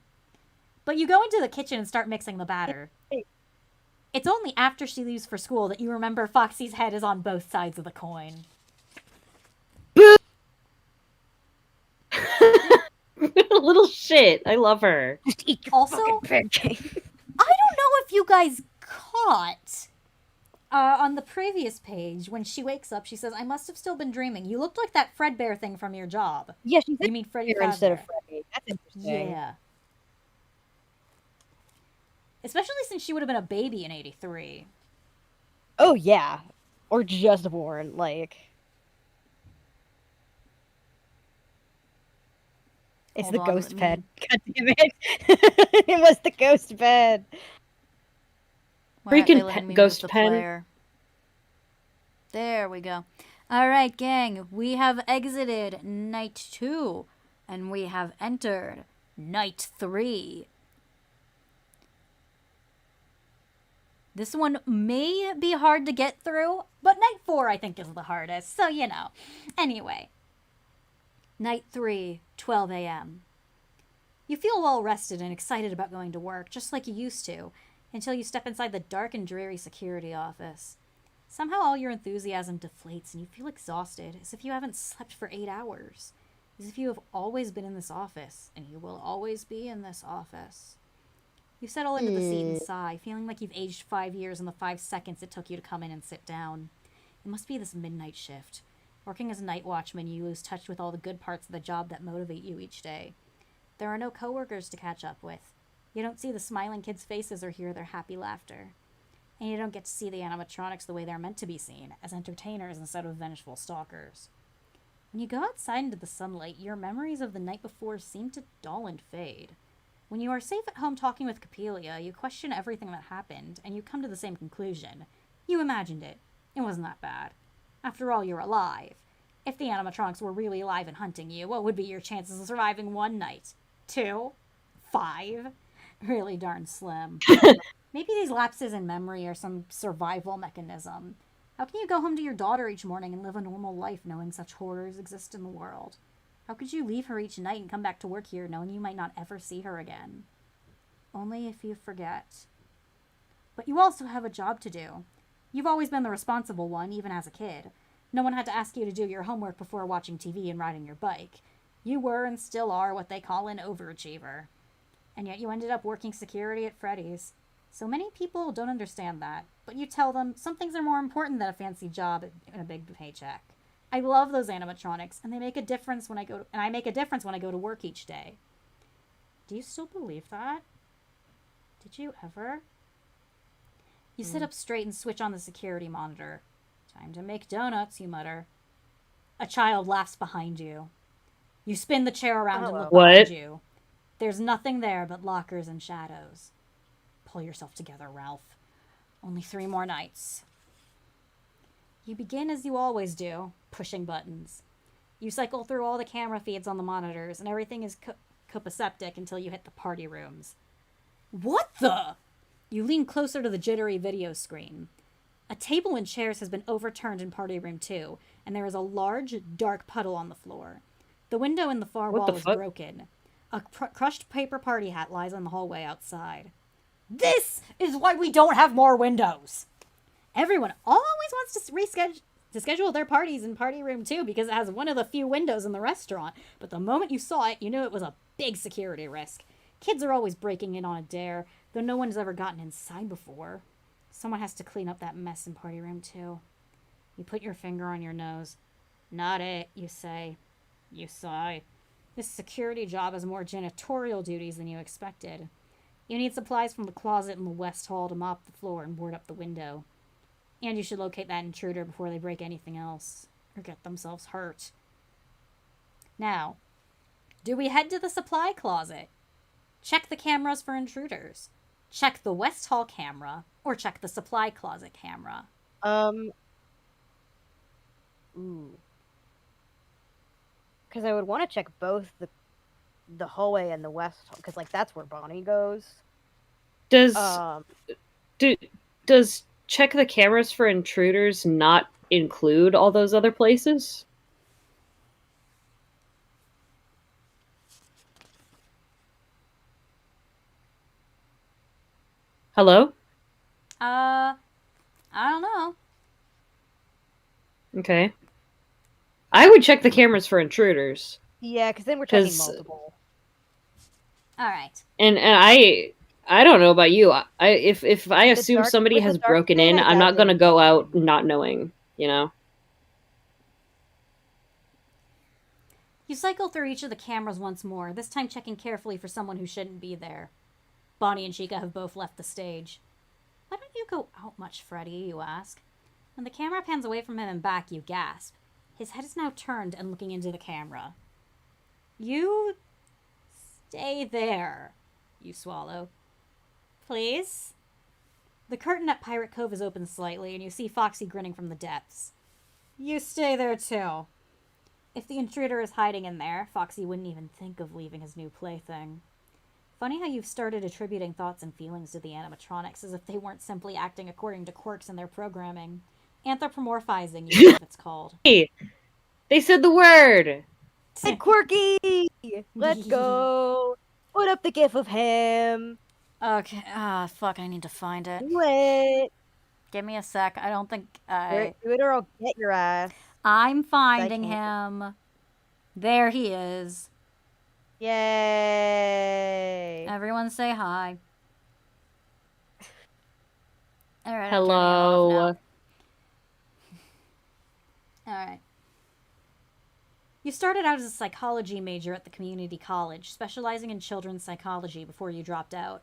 But you go into the kitchen and start mixing the batter. It's only after she leaves for school that you remember Foxy's head is on both sides of the coin.
Little shit. I love her.
Also, I don't know if you guys caught on the previous page when she wakes up, she says, "I must have still been dreaming. You looked like that Fredbear thing from your job."
Yeah, she said
You mean Freddy
Fredbear instead of
Fazbear.
Freddy. That's interesting.
Yeah. Especially since she would have been a baby in '83.
Oh yeah, or just born. Like, It's
Hold
the
on,
ghost
let me-
pen. God damn it. It was the ghost pen.
Why aren't they
Freaking
letting me
ghost
move the
pen.
player? There we go. All right, gang. We have exited night 2, and we have entered night 3. This one may be hard to get through, but night 4 I think is the hardest, so you know. Anyway. Night 3, 12 a.m. You feel well rested and excited about going to work, just like you used to, until you step inside the dark and dreary security office. Somehow all your enthusiasm deflates and you feel exhausted, as if you haven't slept for 8 hours. As if you have always been in this office, and you will always be in this office. You settle into the seat and sigh, feeling like you've aged 5 years in the 5 seconds it took you to come in and sit down. It must be this midnight shift. Working as a night watchman, you lose touch with all the good parts of the job that motivate you each day. There are no coworkers to catch up with. You don't see the smiling kids' faces or hear their happy laughter. And you don't get to see the animatronics the way they're meant to be seen, as entertainers instead of vengeful stalkers. When you go outside into the sunlight, your memories of the night before seem to dull and fade. When you are safe at home talking with Capelia, you question everything that happened, and you come to the same conclusion. You imagined it. It wasn't that bad. After all, you're alive. If the animatronics were really alive and hunting you, what would be your chances of surviving 1 night? 2? 5? Really darn slim. Maybe these lapses in memory are some survival mechanism. How can you go home to your daughter each morning and live a normal life knowing such horrors exist in the world? How could you leave her each night and come back to work here knowing you might not ever see her again? Only if you forget. But you also have a job to do. You've always been the responsible one, even as a kid. No one had to ask you to do your homework before watching TV and riding your bike. You were and still are what they call an overachiever. And yet you ended up working security at Freddy's. So many people don't understand that, but you tell them some things are more important than a fancy job and a big paycheck. I love those animatronics, and they make a difference when I go to work each day. Do you still believe that? Did you ever? You sit up straight and switch on the security monitor. Time to make donuts, you mutter. A child laughs behind you. You spin the chair around and look behind you. There's nothing there but lockers and shadows. Pull yourself together, Ralph. Only 3 more nights. You begin as you always do, pushing buttons. You cycle through all the camera feeds on the monitors, and everything is copacetic until you hit the party rooms. What the? You lean closer to the jittery video screen. A table and chairs has been overturned in Party Room 2, and there is a large, dark puddle on the floor. The window in the far wall is broken. A crushed paper party hat lies on the hallway outside. This is why we don't have more windows! Everyone always wants to schedule their parties in Party Room 2 because it has one of the few windows in the restaurant, but the moment you saw it, you knew it was a big security risk. Kids are always breaking in on a dare, though no one's ever gotten inside before. Someone has to clean up that mess in Party Room 2. You put your finger on your nose. Not it, you say. You sigh. This security job has more janitorial duties than you expected. You need supplies from the closet in the West Hall to mop the floor and board up the window. And you should locate that intruder before they break anything else, or get themselves hurt. Now, do we head to the supply closet? Check the cameras for intruders. Check the West Hall camera, or check the supply closet camera.
Because I would want to check both the hallway and the West Hall, because like that's where Bonnie goes.
Does check the cameras for intruders not include all those other places? Hello?
I don't know.
Okay. I would check the cameras for intruders.
Yeah, because then we're checking multiple.
All right.
And I don't know about you. If I assume somebody has broken in, I'm not going to go out not knowing, you know?
You cycle through each of the cameras once more, this time checking carefully for someone who shouldn't be there. Bonnie and Chica have both left the stage. Why don't you go out much, Freddy, you ask. When the camera pans away from him and back, you gasp. His head is now turned and looking into the camera. You Stay there, you swallow. Please? The curtain at Pirate Cove is open slightly, and you see Foxy grinning from the depths. You stay there, too. If the intruder is hiding in there, Foxy wouldn't even think of leaving his new plaything. Funny how you've started attributing thoughts and feelings to the animatronics as if they weren't simply acting according to quirks in their programming. Anthropomorphizing, you know what it's called.
Hey, they said the word.
Hey, Quirky! Let's go. Put up the gif of him.
Okay, fuck, I need to find it.
Do it.
Give me a sec. I don't think
Do it or I'll get your ass.
I'm finding
can't.
him. There he is.
Yay.
Everyone say hi. Alright.
Hello.
Alright. You started out as a psychology major at the community college, specializing in children's psychology before you dropped out.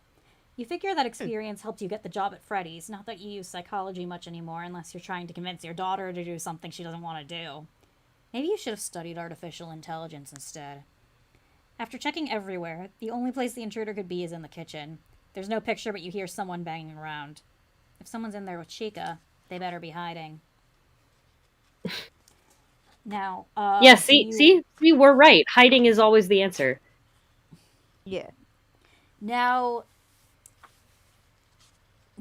You figure that experience helped you get the job at Freddy's, not that you use psychology much anymore unless you're trying to convince your daughter to do something she doesn't want to do. Maybe you should have studied artificial intelligence instead. After checking everywhere, the only place the intruder could be is in the kitchen. There's no picture, but you hear someone banging around. If someone's in there with Chica, they better be hiding. Now,
yeah, see, we're right. Hiding is always the answer.
Yeah.
Now,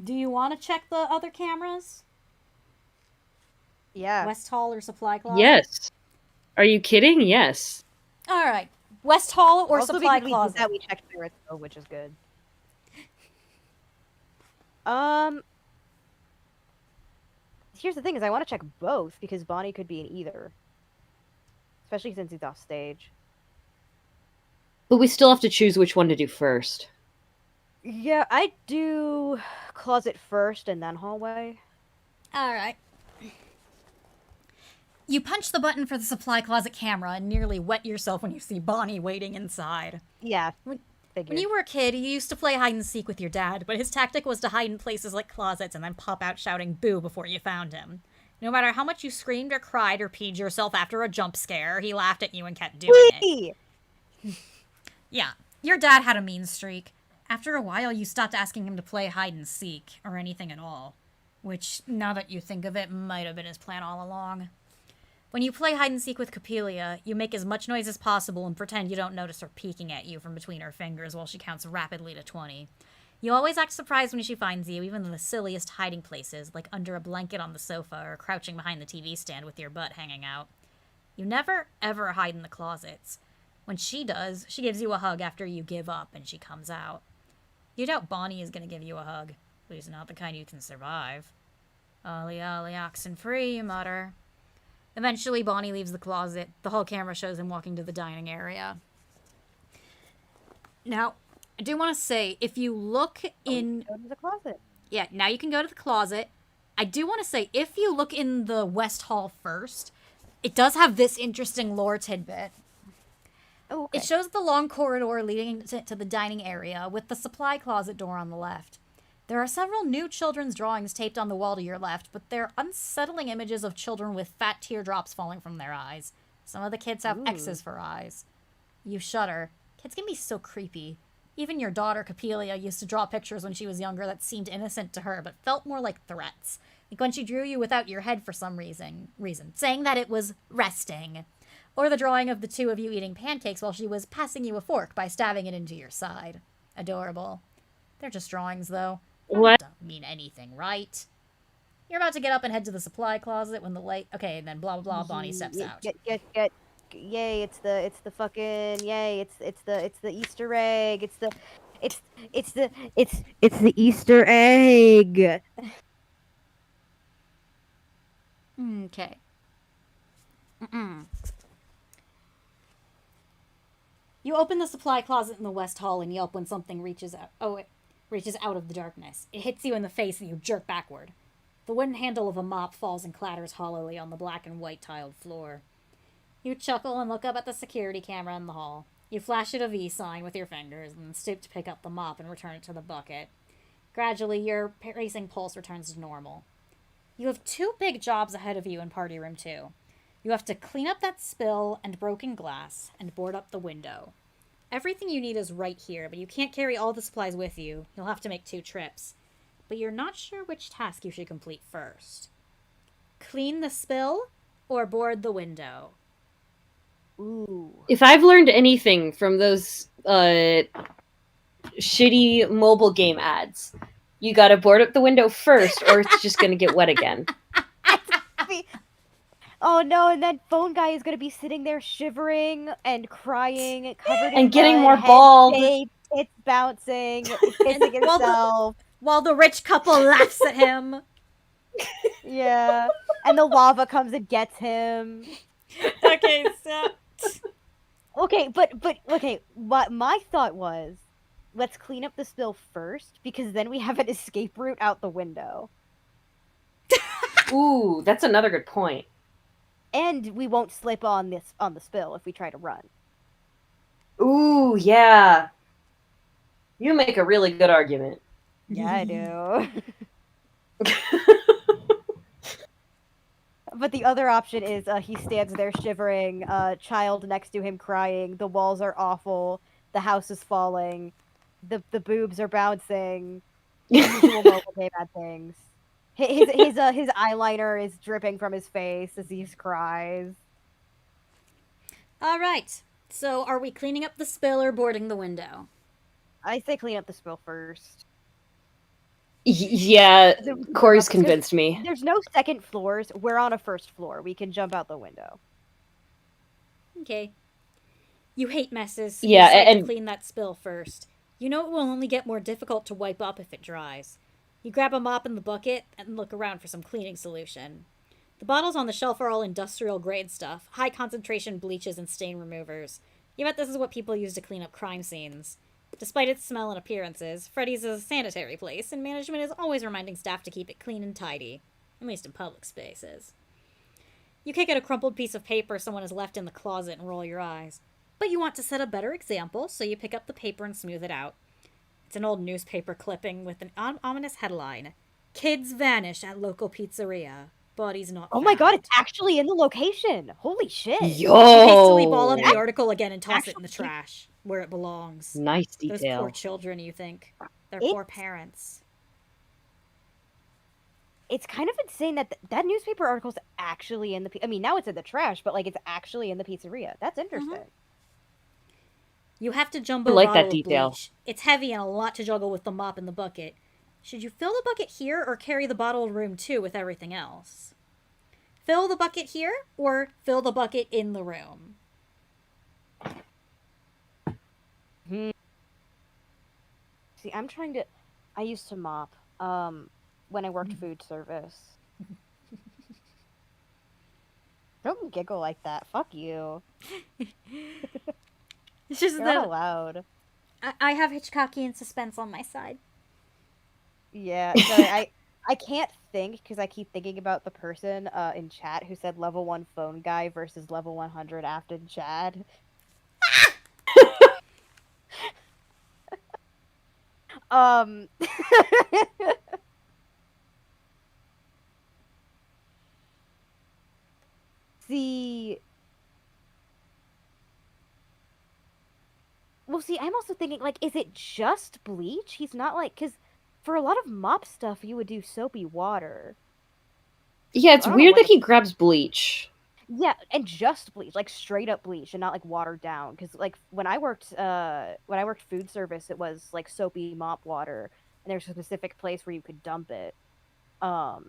do you want to check the other cameras?
Yeah.
West Hall or Supply Closet?
Yes. Are you kidding? Yes.
All right. West Hall or
Also
Supply
because
Closet?
we checked Pirates Cove, which is good. Here's the thing: is I want to check both because Bonnie could be in either, especially since he's off stage.
But we still have to choose which one to do first.
Yeah, I'd do closet first and then hallway.
All right. You punch the button for the Supply Closet camera and nearly wet yourself when you see Bonnie waiting inside.
Yeah.
When you were a kid, you used to play hide and seek with your dad, but his tactic was to hide in places like closets and then pop out shouting boo before you found him. No matter how much you screamed or cried or peed yourself after a jump scare, he laughed at you and kept doing it. Yeah, your dad had a mean streak. After a while, you stopped asking him to play hide and seek, or anything at all. Which, now that you think of it, might have been his plan all along. When you play hide and seek with Copelia, you make as much noise as possible and pretend you don't notice her peeking at you from between her fingers while she counts rapidly to 20. You always act surprised when she finds you, even in the silliest hiding places, like under a blanket on the sofa or crouching behind the TV stand with your butt hanging out. You never, ever hide in the closets. When she does, she gives you a hug after you give up and she comes out. You doubt Bonnie is going to give you a hug, but he's not the kind you can survive. Ollie, ollie, oxen free, you mutter. Eventually, Bonnie leaves the closet. The whole camera shows him walking to the dining area. Now, I do want to say, if you look in...
Go to the closet.
Yeah, now you can go to the closet. I do want to say, if you look in the West Hall first, it does have this interesting lore tidbit.
Oh, okay.
It shows the long corridor leading to the dining area with the supply closet door on the left. There are several new children's drawings taped on the wall to your left, but they're unsettling images of children with fat teardrops falling from their eyes. Some of the kids have X's for eyes. You shudder. Kids can be so creepy. Even your daughter, Copelia, used to draw pictures when she was younger that seemed innocent to her, but felt more like threats. Like when she drew you without your head for some reason, saying that it was resting. Or the drawing of the two of you eating pancakes while she was passing you a fork by stabbing it into your side. Adorable. They're just drawings, though.
What?
Don't mean anything, right? You're about to get up and head to the supply closet when the light... Okay, and then blah, blah, blah, Bonnie steps out.
Yay, it's the fucking... Yay, it's the Easter egg. It's the Easter egg.
Okay. You open the supply closet in the West Hall and yelp when something reaches out. It reaches out of the darkness. It hits you in the face and you jerk backward. The wooden handle of a mop falls and clatters hollowly on the black and white tiled floor. You chuckle and look up at the security camera in the hall. You flash it a V sign with your fingers and stoop to pick up the mop and return it to the bucket. Gradually, your racing pulse returns to normal. You have 2 big jobs ahead of you in Party Room 2. You have to clean up that spill and broken glass and board up the window. Everything you need is right here, but you can't carry all the supplies with you. You'll have to make 2 trips. But you're not sure which task you should complete first. Clean the spill or board the window?
Ooh.
If I've learned anything from those shitty mobile game ads, you gotta board up the window first, or it's just gonna get wet again.
Oh no, and that phone guy is gonna be sitting there shivering and crying, covered in
And getting
mud,
more
head
bald.
shaved, tits bouncing, kissing himself.
While the rich couple laughs at him.
Yeah. And the lava comes and gets him.
Okay, so...
Okay, but okay, what my thought was, let's clean up the spill first, because then we have an escape route out the window.
Ooh, that's another good point.
And we won't slip on the spill if we try to run.
Ooh, yeah. You make a really good argument.
Yeah, I do. But the other option is he stands there shivering, child next to him crying, the walls are awful, the house is falling, the boobs are bouncing, usual mobile game bad things. His eyeliner is dripping from his face as he cries.
Alright, so are we cleaning up the spill or boarding the window?
I say clean up the spill first.
Yeah, Cori's convinced me.
There's no second floors. We're on a first floor. We can jump out the window.
Okay. You hate messes.
Yeah,
You decide
and
to clean that spill first. You know it will only get more difficult to wipe up if it dries. You grab a mop and the bucket and look around for some cleaning solution. The bottles on the shelf are all industrial grade stuff, high concentration bleaches and stain removers. You bet this is what people use to clean up crime scenes. Despite its smell and appearances, Freddy's is a sanitary place, and management is always reminding staff to keep it clean and tidy, at least in public spaces. You kick at a crumpled piece of paper someone has left in the closet and roll your eyes. But you want to set a better example, so you pick up the paper and smooth it out. It's an old newspaper clipping with an ominous headline. Kids vanish at local pizzeria. Bodies not
Oh my god,
found."
it's actually in the location. Holy shit.
You hastily ball up
Yo!
the article again and toss it in the trash, where it belongs.
Nice
Those
detail.
poor children, you think. Their poor parents.
It's kind of insane that that newspaper article's actually in the... I mean, now it's in the trash, but, like, it's actually in the pizzeria. That's interesting.
You have to jumbo
I like
bottle
that
of
detail.
bleach. It's heavy and a lot to juggle with the mop and the bucket. Should you fill the bucket here or carry the bottle of room 2 with everything else? Fill the bucket here or fill the bucket in the room?
See, I'm trying to... I used to mop, when I worked food service. Don't giggle like that. Fuck you.
It's just
You're not
that
allowed.
I have Hitchcockian suspense on my side.
Yeah, sorry, I can't think because I keep thinking about the person in chat who said level 1 phone guy versus level 100 Afton Chad. See... Well, see, I'm also thinking, like, is it just bleach? He's not, like, because for a lot of mop stuff, you would do soapy water.
Yeah, it's
I don't know
weird
what
that he grabs bleach.
Yeah, and just bleach, like, straight up bleach, and not, like, watered down. Because, like, when I worked food service, it was, like, soapy mop water, and there's a specific place where you could dump it. But...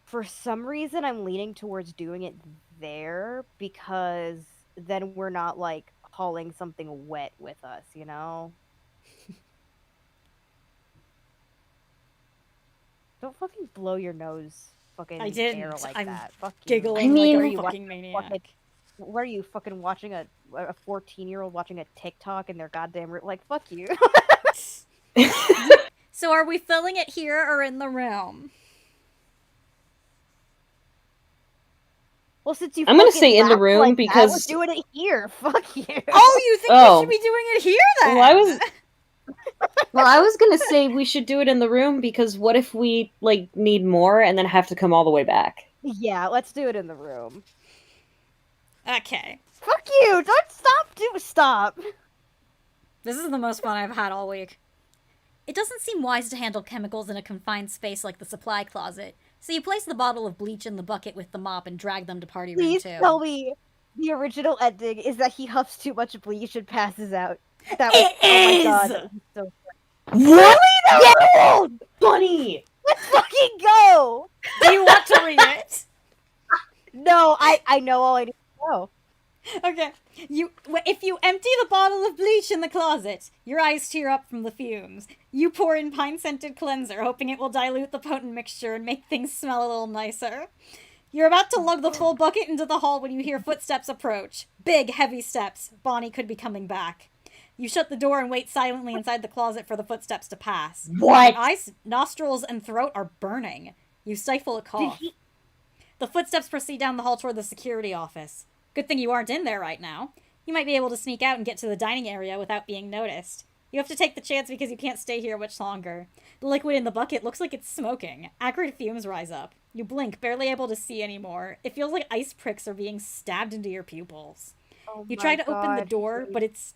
for some reason, I'm leaning towards doing it there, because then we're not, like, hauling something wet with us, you know? Don't fucking blow your nose fucking
I didn't.
air like
I'm
that. Fuck you.
Giggling
I mean,
like a
what-
fucking maniac.
What are you, fucking watching a 14-year-old watching a TikTok in their goddamn room? Like, fuck you.
So are we filling it here or in the room?
Well, since you
I'm gonna
fucking
say in the
laughed
room
like that,
because-
we're doing it here. Fuck you.
Oh, you think
Oh.
we should be doing it here then?
Well, I was gonna say we should do it in the room because what if we, like, need more and then have to come all the way back?
Yeah, let's do it in the room.
Okay.
Fuck you! Don't stop!
This is the most fun I've had all week. It doesn't seem wise to handle chemicals in a confined space like the supply closet, so you place the bottle of bleach in the bucket with the mop and drag them to party room
Please
2.
tell me the original ending is that he huffs too much bleach and passes out. That was, oh my god, that was so
What?
that ruled!
Funny!
Let's fucking go!
Do you want to read it?
No, I know all I need to know.
Okay. If you empty the bottle of bleach in the closet, your eyes tear up from the fumes. You pour in pine-scented cleanser, hoping it will dilute the potent mixture and make things smell a little nicer. You're about to lug the full bucket into the hall when you hear footsteps approach. Big, heavy steps. Bonnie could be coming back. You shut the door and wait silently inside the closet for the footsteps to pass.
What?
Your eyes, nostrils, and throat are burning. You stifle a cough. The footsteps proceed down the hall toward the security office. Good thing you aren't in there right now. You might be able to sneak out and get to the dining area without being noticed. You have to take the chance because you can't stay here much longer. The liquid in the bucket looks like it's smoking. Acrid fumes rise up. You blink, barely able to see anymore. It feels like ice pricks are being stabbed into your pupils.
Oh
You
my
try to open the
God.
door, but it's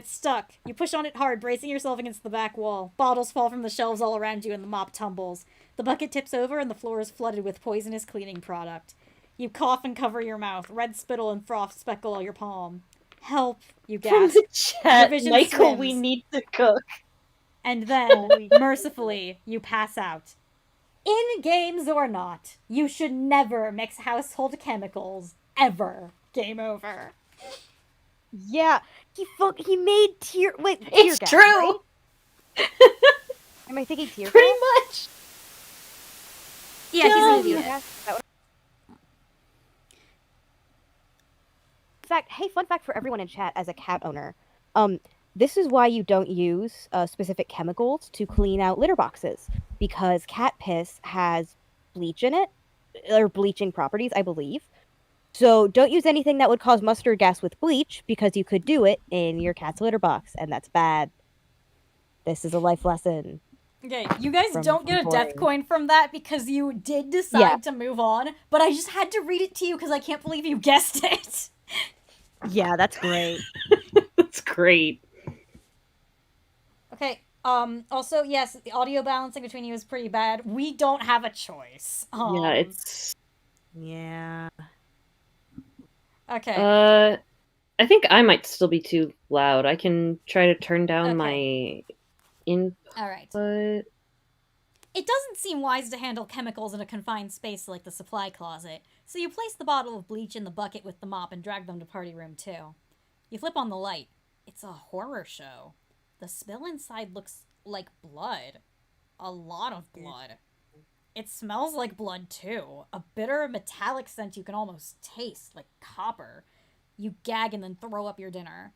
stuck. You push on it hard, bracing yourself against the back wall. Bottles fall from the shelves all around you and the mop tumbles. The bucket tips over and the floor is flooded with poisonous cleaning product. You cough and cover your mouth. Red spittle and froth speckle your palm. Help, you
From
gasp.
the chat,
Your vision
Michael,
swims.
we need to cook.
And then, mercifully, you pass out. In games or not, you should never mix household chemicals. Ever. Game over.
Yeah, he made tear. Wait, tear
It's
gas,
true.
right? Am I thinking tear
Pretty
gas?
much.
Yeah, he's
Dumb.
an
Tear
idiot.
gas? Is that what- Fun fact for everyone in chat as a cat owner. This is why you don't use specific chemicals to clean out litter boxes, because cat piss has bleach in it, or bleaching properties, I believe. So don't use anything that would cause mustard gas with bleach, because you could do it in your cat's litter box, and that's bad. This is a life lesson.
Okay, you guys
From
don't get a death
boring.
coin from that because you did decide to move on, but I just had to read it to you because I can't believe you guessed it.
Yeah, that's great.
That's great.
Okay, also, yes, the audio balancing between you is pretty bad. We don't have a choice.
Yeah, it's.
Yeah.
Okay.
I think I might still be too loud. I can try to turn down
Okay.
my input.
Alright. It doesn't seem wise to handle chemicals in a confined space like the supply closet, so you place the bottle of bleach in the bucket with the mop and drag them to party room 2. You flip on the light. It's a horror show. The spill inside looks like blood. A lot of blood. It smells like blood too. A bitter metallic scent you can almost taste, like copper. You gag and then throw up your dinner.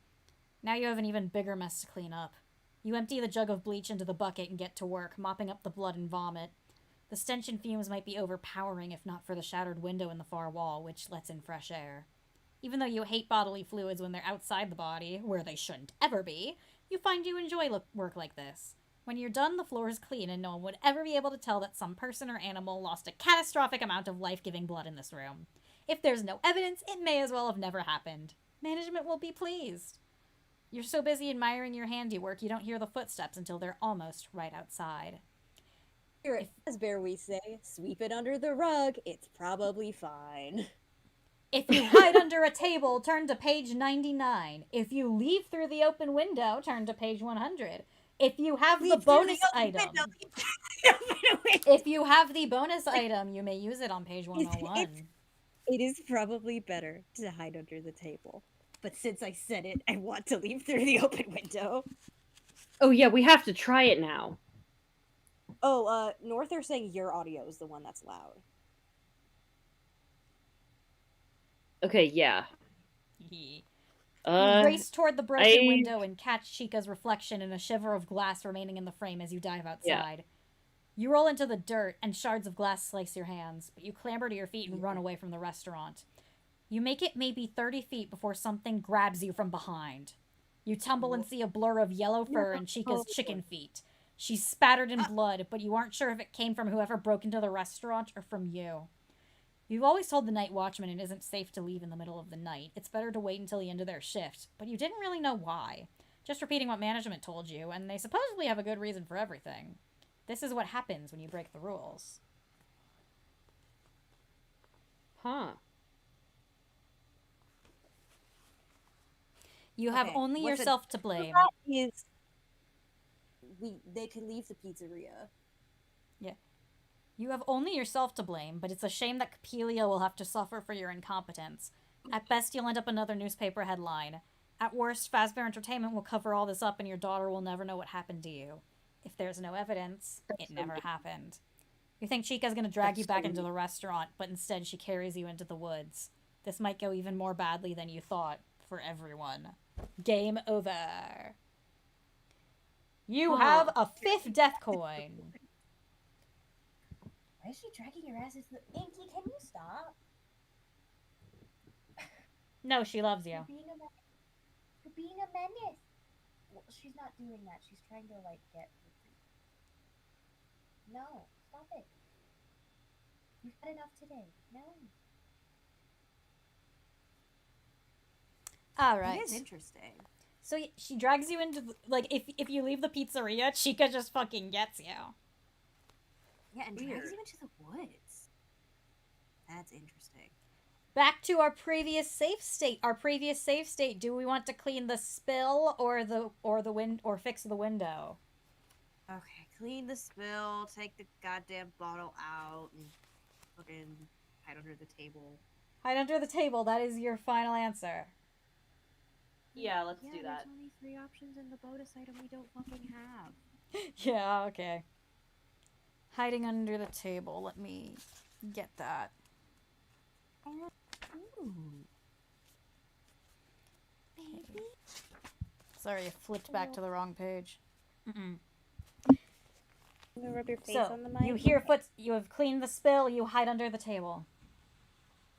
Now you have an even bigger mess to clean up. You empty the jug of bleach into the bucket and get to work, mopping up the blood and vomit. The stench and fumes might be overpowering if not for the shattered window in the far wall, which lets in fresh air. Even though you hate bodily fluids when they're outside the body, where they shouldn't ever be, you find you enjoy work like this. When you're done, the floor is clean and no one would ever be able to tell that some person or animal lost a catastrophic amount of life-giving blood in this room. If there's no evidence, it may as well have never happened. Management will be pleased. You're so busy admiring your handiwork, you don't hear the footsteps until they're almost right outside.
Here at Fazbear we say, sweep it under the rug, it's probably fine.
If you hide under a table, turn to page 99. If you leave through the open window, turn to page 100. If you have the bonus item, if you have the bonus item, you may use it on page 101.
It is probably better to hide under the table. But since I said it, I want to leave through the open window.
Oh yeah, we have to try it now.
Oh, North are saying your audio is the one that's loud.
Okay, yeah.
You
Uh,
race toward the broken window and catch Chica's reflection in a shiver of glass remaining in the frame as you dive outside. You roll into the dirt and shards of glass slice your hands, but you clamber to your feet and run away from the restaurant. You make it maybe 30 feet before something grabs you from behind. You tumble and see a blur of yellow fur and Chica's chicken feet. She's spattered in blood, but you aren't sure if it came from whoever broke into the restaurant or from you. You've always told the night watchman it isn't safe to leave in the middle of the night. It's better to wait until the end of their shift, but you didn't really know why. Just repeating what management told you, and they supposedly have a good reason for everything. This is what happens when you break the rules.
Huh.
You have
Okay,
only
what's
yourself to blame.
That is, they can leave the pizzeria.
You have only yourself to blame, but it's a shame that Capelia will have to suffer for your incompetence. At best, you'll end up another newspaper headline. At worst, Fazbear Entertainment will cover all this up and your daughter will never know what happened to you. If there's no evidence, it never happened. You think Chica's gonna drag you back into the restaurant, but instead she carries you into the woods. This might go even more badly than you thought, for everyone. Game over. You have a 5th death coin.
Why is she dragging your ass into the... Inky, can you stop?
No, she loves you.
You're being a menace. You're being a menace. Well, she's not doing that. She's trying to, like, get... No, stop it. You've had enough today. No.
Alright.
It is interesting.
So she drags you into, like, if you leave the pizzeria, Chica just fucking gets you.
Yeah, and
Weird.
drags you into the woods. That's interesting.
Back to our previous safe state. Our previous safe state. Do we want to clean the spill or fix the window?
Okay, clean the spill, take the goddamn bottle out, and fucking hide under the table.
Hide under the table. That is your final answer.
Yeah, let's do that.
There's only 3 options in the bonus item we don't fucking have.
Yeah, okay. Hiding under the table. Let me get that.
Maybe.
Sorry, I flipped back to the wrong page. Mm-mm.
You rub your face
So,
on the mic.
you hear you have cleaned the spill, you hide under the table.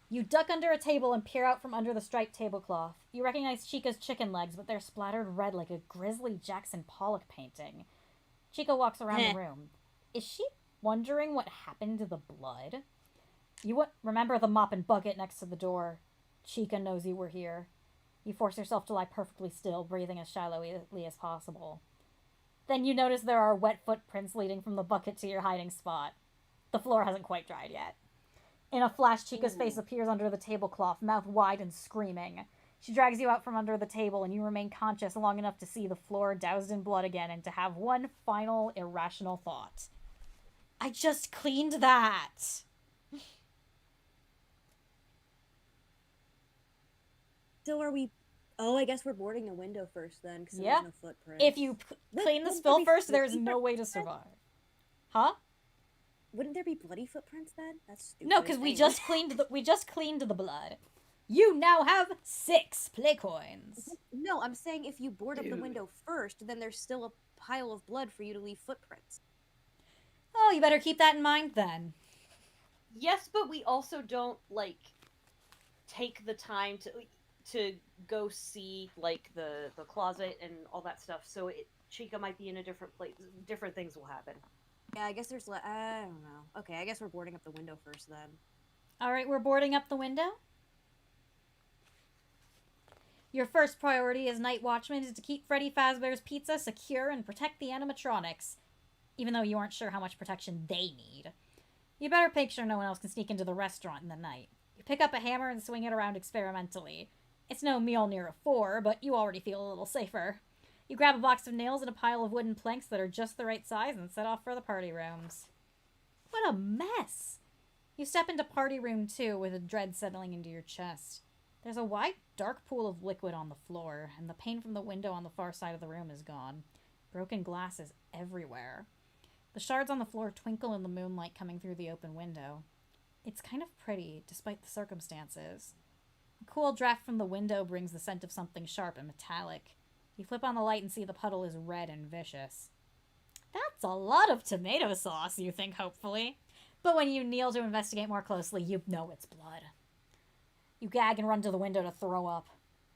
You duck under a table and peer out from under the striped tablecloth. You recognize Chica's chicken legs, but they're splattered red like a grisly Jackson Pollock painting. Chica walks around the room. Is she wondering what happened to the blood? You remember the mop and bucket next to the door. Chica knows you were here. You force yourself to lie perfectly still, breathing as shallowly as possible. Then you notice there are wet footprints leading from the bucket to your hiding spot. The floor hasn't quite dried yet. In a flash, Chica's face appears under the tablecloth, mouth wide and screaming. She drags you out from under the table, and you remain conscious long enough to see the floor doused in blood again and to have one final irrational thought. I just cleaned that!
So are we... Oh, I guess we're boarding the window first then, because
Yeah.
there's no footprint.
If you clean the
Wouldn't
spill
there be
first, there's
bloody
no way to
footprints?
survive. Huh?
Wouldn't there be bloody footprints then? That's stupid.
No, because we
Anyway.
just cleaned the blood. You now have 6 play coins.
No, I'm saying if you board up the
Dude.
window first, then there's still a pile of blood for you to leave footprints.
Oh, you better keep that in mind then.
Yes, but we also don't like take the time to go see like the closet and all that stuff. So Chica might be in a different place. Different things will happen.
Yeah, I guess there's... I don't know. Okay, I guess we're boarding up the window first then.
Alright, we're boarding up the window. Your first priority as night watchman is to keep Freddy Fazbear's Pizza secure and protect the animatronics, even though you aren't sure how much protection they need. You better make sure no one else can sneak into the restaurant in the night. You pick up a hammer and swing it around experimentally. It's no Mjolnir of 4, but you already feel a little safer. You grab a box of nails and a pile of wooden planks that are just the right size and set off for the party rooms. What a mess! You step into party room 2 with a dread settling into your chest. There's a wide, dark pool of liquid on the floor, and the pane from the window on the far side of the room is gone. Broken glass is everywhere. The shards on the floor twinkle in the moonlight coming through the open window. It's kind of pretty, despite the circumstances. A cool draft from the window brings the scent of something sharp and metallic. You flip on the light and see the puddle is red and vicious. That's a lot of tomato sauce, you think hopefully. But when you kneel to investigate more closely, you know it's blood. You gag and run to the window to throw up.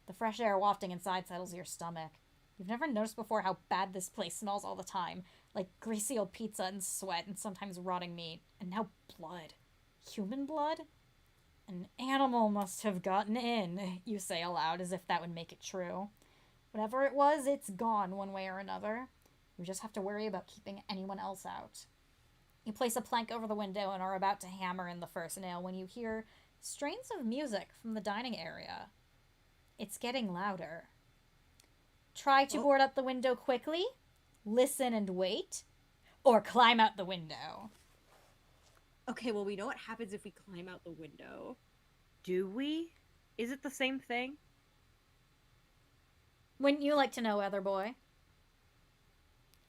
The fresh air wafting inside settles your stomach. You've never noticed before how bad this place smells all the time, like greasy old pizza and sweat and sometimes rotting meat. And now blood. Human blood? An animal must have gotten in, you say aloud as if that would make it true. Whatever it was, it's gone one way or another. You just have to worry about keeping anyone else out. You place a plank over the window and are about to hammer in the first nail when you hear strains of music from the dining area. It's getting louder. Try to board up the window quickly, listen and wait, or climb out the window.
Okay, well, we know what happens if we climb out the window.
Do we? Is it the same thing?
Wouldn't you like to know, other boy?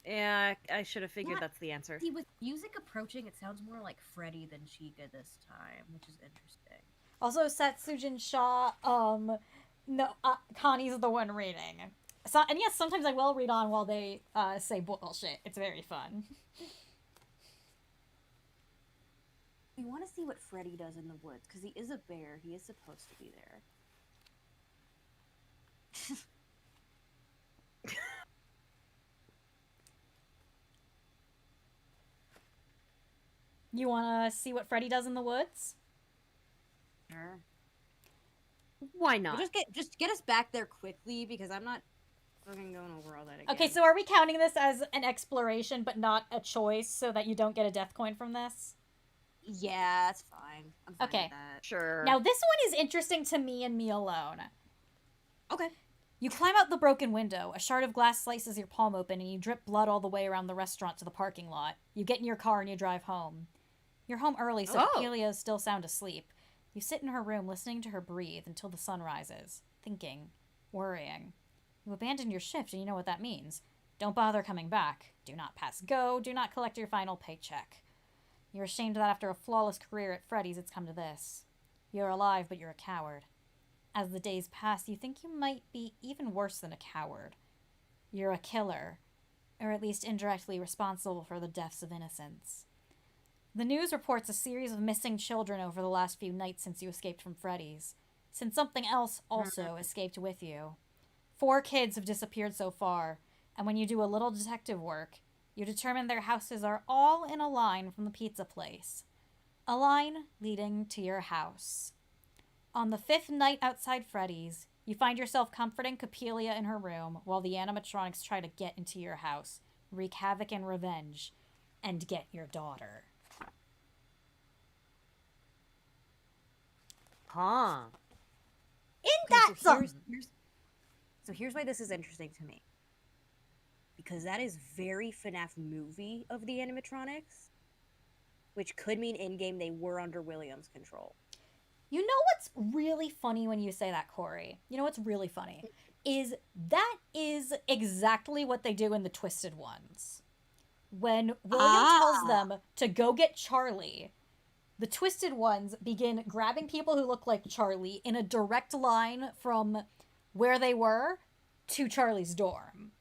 Yeah, I should have figured
What?
that's the answer.
See, with music approaching, it sounds more like Freddy than Chica this time, which is interesting.
Also, Setsujin Shaw, no, Connie's the one reading. So, and yes, sometimes I will read on while they say bullshit. It's very fun.
We want to see what Freddy does in the woods, because he is a bear. He is supposed to be there.
You want to see what Freddy does in the woods?
Sure.
Why not?
But just get us back there quickly, because I'm not fucking going over all that again.
Okay, so are we counting this as an exploration but not a choice so that you don't get a death coin from this?
Yeah, that's fine. I'm fine
Okay.
with that.
Sure.
Now, this one is interesting to me and me alone.
Okay.
You climb out the broken window. A shard of glass slices your palm open, and you drip blood all the way around the restaurant to the parking lot. You get in your car and you drive home. You're home early, so Ophelia is still sound asleep. You sit in her room, listening to her breathe until the sun rises, thinking, worrying. You abandoned your shift, and you know what that means. Don't bother coming back. Do not pass go. Do not collect your final paycheck. You're ashamed that after a flawless career at Freddy's, it's come to this. You're alive, but you're a coward. As the days pass, you think you might be even worse than a coward. You're a killer, or at least indirectly responsible for the deaths of innocents. The news reports a series of missing children over the last few nights since you escaped from Freddy's, since something else also escaped with you. 4 kids have disappeared so far, and when you do a little detective work, you determine their houses are all in a line from the pizza place. A line leading to your house. On the 5th night outside Freddy's, you find yourself comforting Copelia in her room while the animatronics try to get into your house, wreak havoc and revenge, and get your daughter.
Huh.
So here's why this is interesting to me. Because that is very FNaF movie of the animatronics, which could mean in-game they were under Williams' control.
You know what's really funny when you say that, Cori? You know what's really funny? Is that is exactly what they do in the Twisted Ones. When William tells them to go get Charlie, the Twisted Ones begin grabbing people who look like Charlie in a direct line from where they were to Charlie's dorm.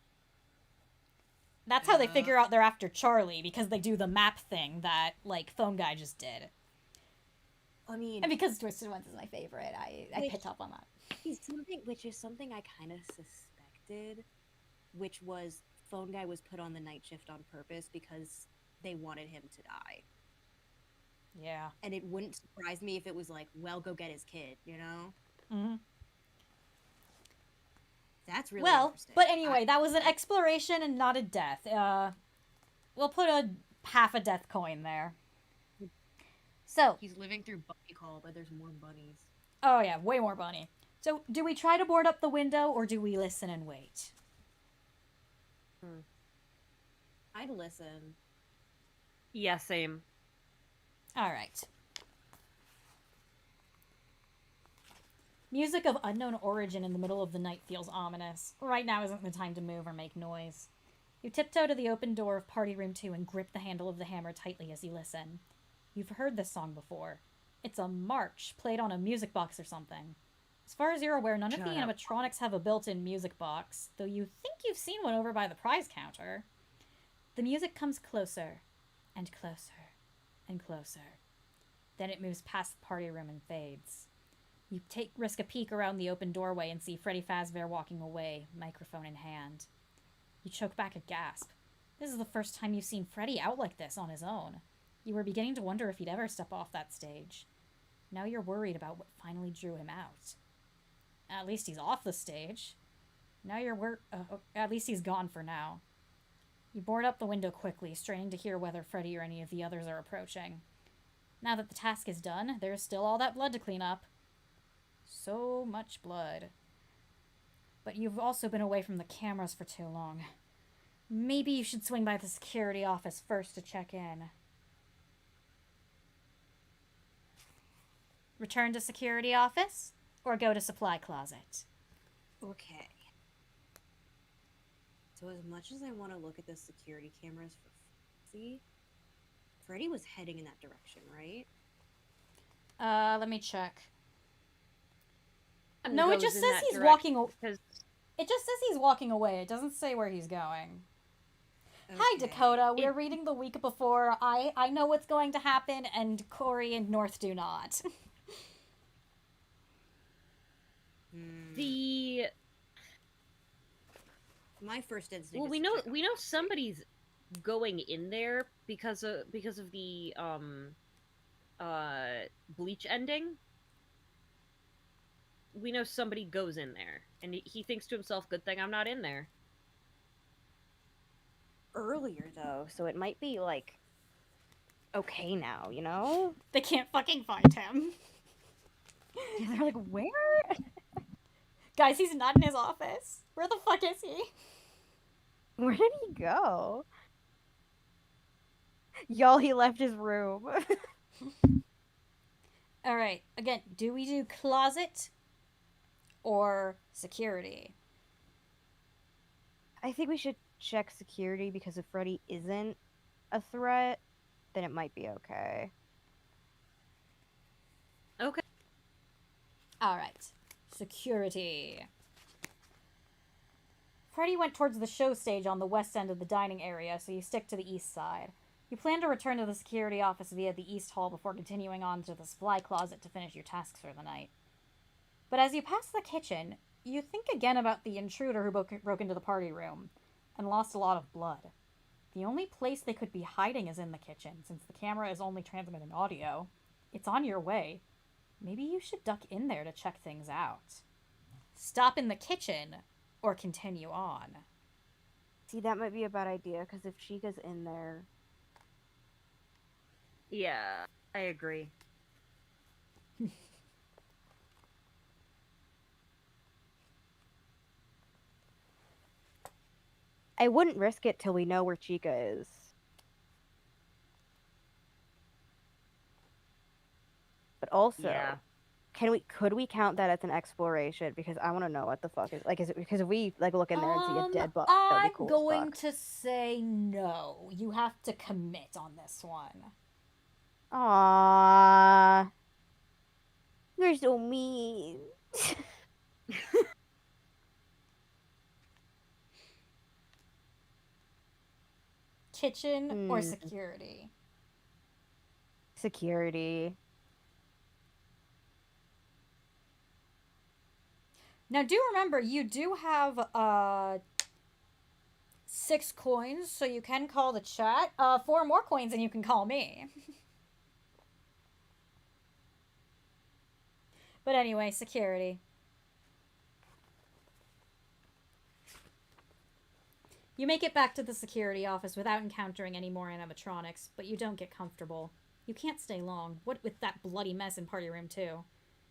That's how they figure out they're after Charlie, because they do the map thing that, like, Phone Guy just did.
I mean...
And because Twisted Ones is my favorite, I picked up on that.
Which is something I kind of suspected, which was Phone Guy was put on the night shift on purpose because they wanted him to die.
Yeah.
And it wouldn't surprise me if it was like, well, go get his kid, you know?
Mm-hmm.
That's really interesting.
But anyway, that was an exploration and not a death. We'll put half a death coin there. So
he's living through Bunny Call, but there's more bunnies.
Oh yeah, way more bunny. So do we try to board up the window or do we listen and wait?
I'd listen.
Yeah, same.
All right. Music of unknown origin in the middle of the night feels ominous. Right now isn't the time to move or make noise. You tiptoe to the open door of Party Room 2 and grip the handle of the hammer tightly as you listen. You've heard this song before. It's a march played on a music box or something. As far as you're aware, none of the animatronics have a built-in music box, though you think you've seen one over by the prize counter. The music comes closer, and closer, and closer. Then it moves past the party room and fades. You risk a peek around the open doorway and see Freddy Fazbear walking away, microphone in hand. You choke back a gasp. This is the first time you've seen Freddy out like this on his own. You were beginning to wonder if he'd ever step off that stage. Now you're worried about what finally drew him out. At least he's off the stage. Now you're at least he's gone for now. You board up the window quickly, straining to hear whether Freddy or any of the others are approaching. Now that the task is done, there's still all that blood to clean up. So much blood. But you've also been away from the cameras for too long. Maybe you should swing by the security office first to check in. Return to security office, or go to supply closet?
Okay. So as much as I want to look at the security cameras for Freddy, Freddy was heading in that direction, right?
Let me check. No, it
Goes
just
in
says
that
he's
direction
walking.
because
It just says he's walking away. It doesn't say where he's going. Hi,
Okay.
Dakota. We're reading the week before. I know what's going to happen, and Cori and North do not.
the
My first instinct.
well,
is
we
to
know
check out
we know
Freddy.
somebody's going in there because of the bleach ending. We know somebody goes in there, and he thinks to himself, "Good thing I'm not in there."
Earlier though, so it might be like okay now, you know?
They can't fucking find him.
Yeah, they're like, where?
Guys, he's not in his office. Where the fuck is he?
Where did he go? Y'all, he left his room.
Alright, again, do we do closet or security?
I think we should check security because if Freddy isn't a threat, then it might be okay.
Okay.
Alright, security. Freddy went towards the show stage on the west end of the dining area, so you stick to the east side. You plan to return to the security office via the east hall before continuing on to the supply closet to finish your tasks for the night. But as you pass the kitchen, you think again about the intruder who broke into the party room and lost a lot of blood. The only place they could be hiding is in the kitchen, since the camera is only transmitting audio. It's on your way. Maybe you should duck in there to check things out. Stop in the kitchen, or continue on.
See, that might be a bad idea because if Chica's in there,
Yeah, I agree.
I wouldn't risk it till we know where Chica is. But also,
Yeah.
could we count that as an exploration? Because I want to know what the fuck is like. Is it because if we like look in there and see a dead body, that'd
I'm
be cool
going
as fuck.
to say no. You have to commit on this one.
Aww, you're so mean.
Kitchen or security?
Security.
Now, do remember, you do have 6 coins, so you can call the chat. 4 more coins and you can call me. But anyway, security. You make it back to the security office without encountering any more animatronics, but you don't get comfortable. You can't stay long, what with that bloody mess in Party Room 2.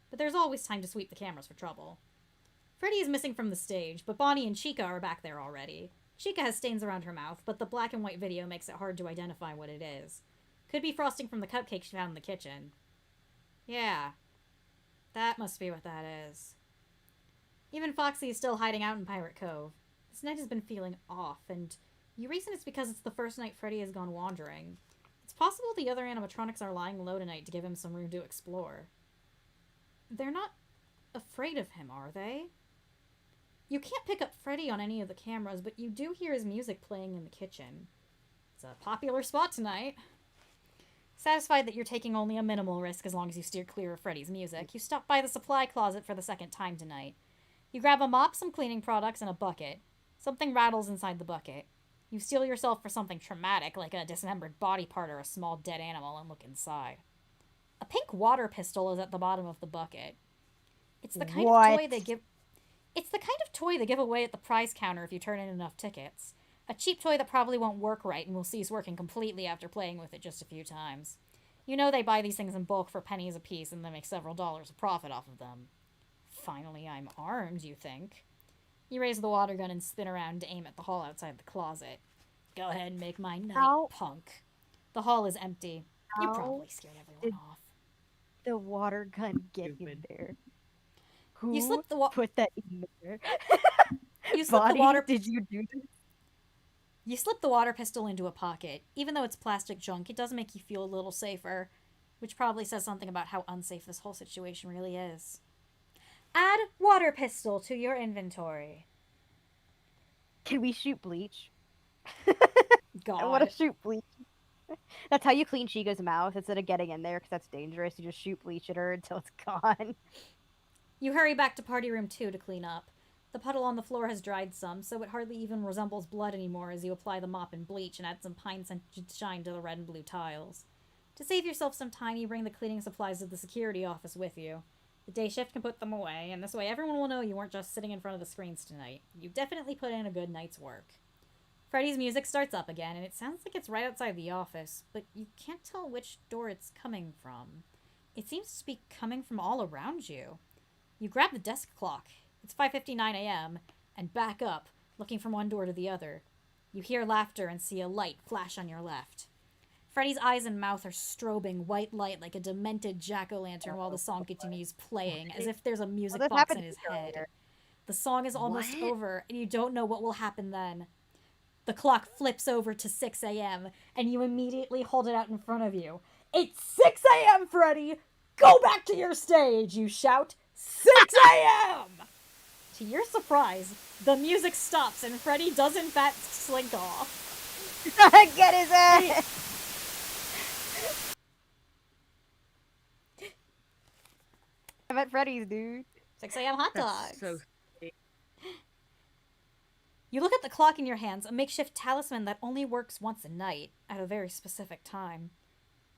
But there's always time to sweep the cameras for trouble. Freddy is missing from the stage, but Bonnie and Chica are back there already. Chica has stains around her mouth, but the black and white video makes it hard to identify what it is. Could be frosting from the cupcake she found in the kitchen. Yeah. That must be what that is. Even Foxy is still hiding out in Pirate Cove. This night has been feeling off, and you reason it's because it's the first night Freddy has gone wandering. It's possible the other animatronics are lying low tonight to give him some room to explore. They're not afraid of him, are they? You can't pick up Freddy on any of the cameras, but you do hear his music playing in the kitchen. It's a popular spot tonight. Satisfied that you're taking only a minimal risk as long as you steer clear of Freddy's music, you stop by the supply closet for the second time tonight. You grab a mop, some cleaning products, and a bucket. Something rattles inside the bucket. You steel yourself for something traumatic, like a dismembered body part or a small dead animal, and look inside. A pink water pistol is at the bottom of the bucket. It's the kind
What?
of toy they give. It's the kind of toy they give away at the prize counter if you turn in enough tickets. A cheap toy that probably won't work right and will cease working completely after playing with it just a few times. You know they buy these things in bulk for pennies apiece and then make several dollars of profit off of them. Finally, I'm armed, you think? You raise the water gun and spin around to aim at the hall outside the closet. Go ahead and make my night,
Ow.
punk. The hall is empty. You
Ow.
probably scared everyone
Did-
off.
The water gun get in
Stupid.
there. Who
You slip the
put that in there?
You slip the
Body,
water.
did you do this?
You slip the water pistol into a pocket. Even though it's plastic junk, it does make you feel a little safer, which probably says something about how unsafe this whole situation really is. Add water pistol to your inventory.
Can we shoot bleach?
God.
I want to shoot bleach. That's how you clean Chica's mouth instead of getting in there, because that's dangerous. You just shoot bleach at her until it's gone.
You hurry back to party room 2 to clean up. The puddle on the floor has dried some, so it hardly even resembles blood anymore as you apply the mop and bleach and add some pine-scented shine to the red and blue tiles. To save yourself some time, you bring the cleaning supplies to the security office with you. The day shift can put them away, and this way everyone will know you weren't just sitting in front of the screens tonight. You definitely put in a good night's work. Freddy's music starts up again, and it sounds like it's right outside the office, but you can't tell which door it's coming from. It seems to be coming from all around you. You grab the desk clock. It's 5:59 a.m., and back up, looking from one door to the other. You hear laughter and see a light flash on your left. Freddy's eyes and mouth are strobing white light like a demented jack-o'-lantern while the song continues playing, as if there's a music
this
box
happened
in his
earlier.
head. The song is almost
What?
over, and you don't know what will happen then. The clock flips over to 6 a.m., and you immediately hold it out in front of you. It's 6 a.m., Freddy! Go back to your stage, you shout. 6 a.m.! To your surprise, the music stops, and Freddy does in fact slink off.
Get his ass! I'm at Freddy's, dude.
6 a.m. hot dogs.
That's so
You look at the clock in your hands, a makeshift talisman that only works once a night, at a very specific time.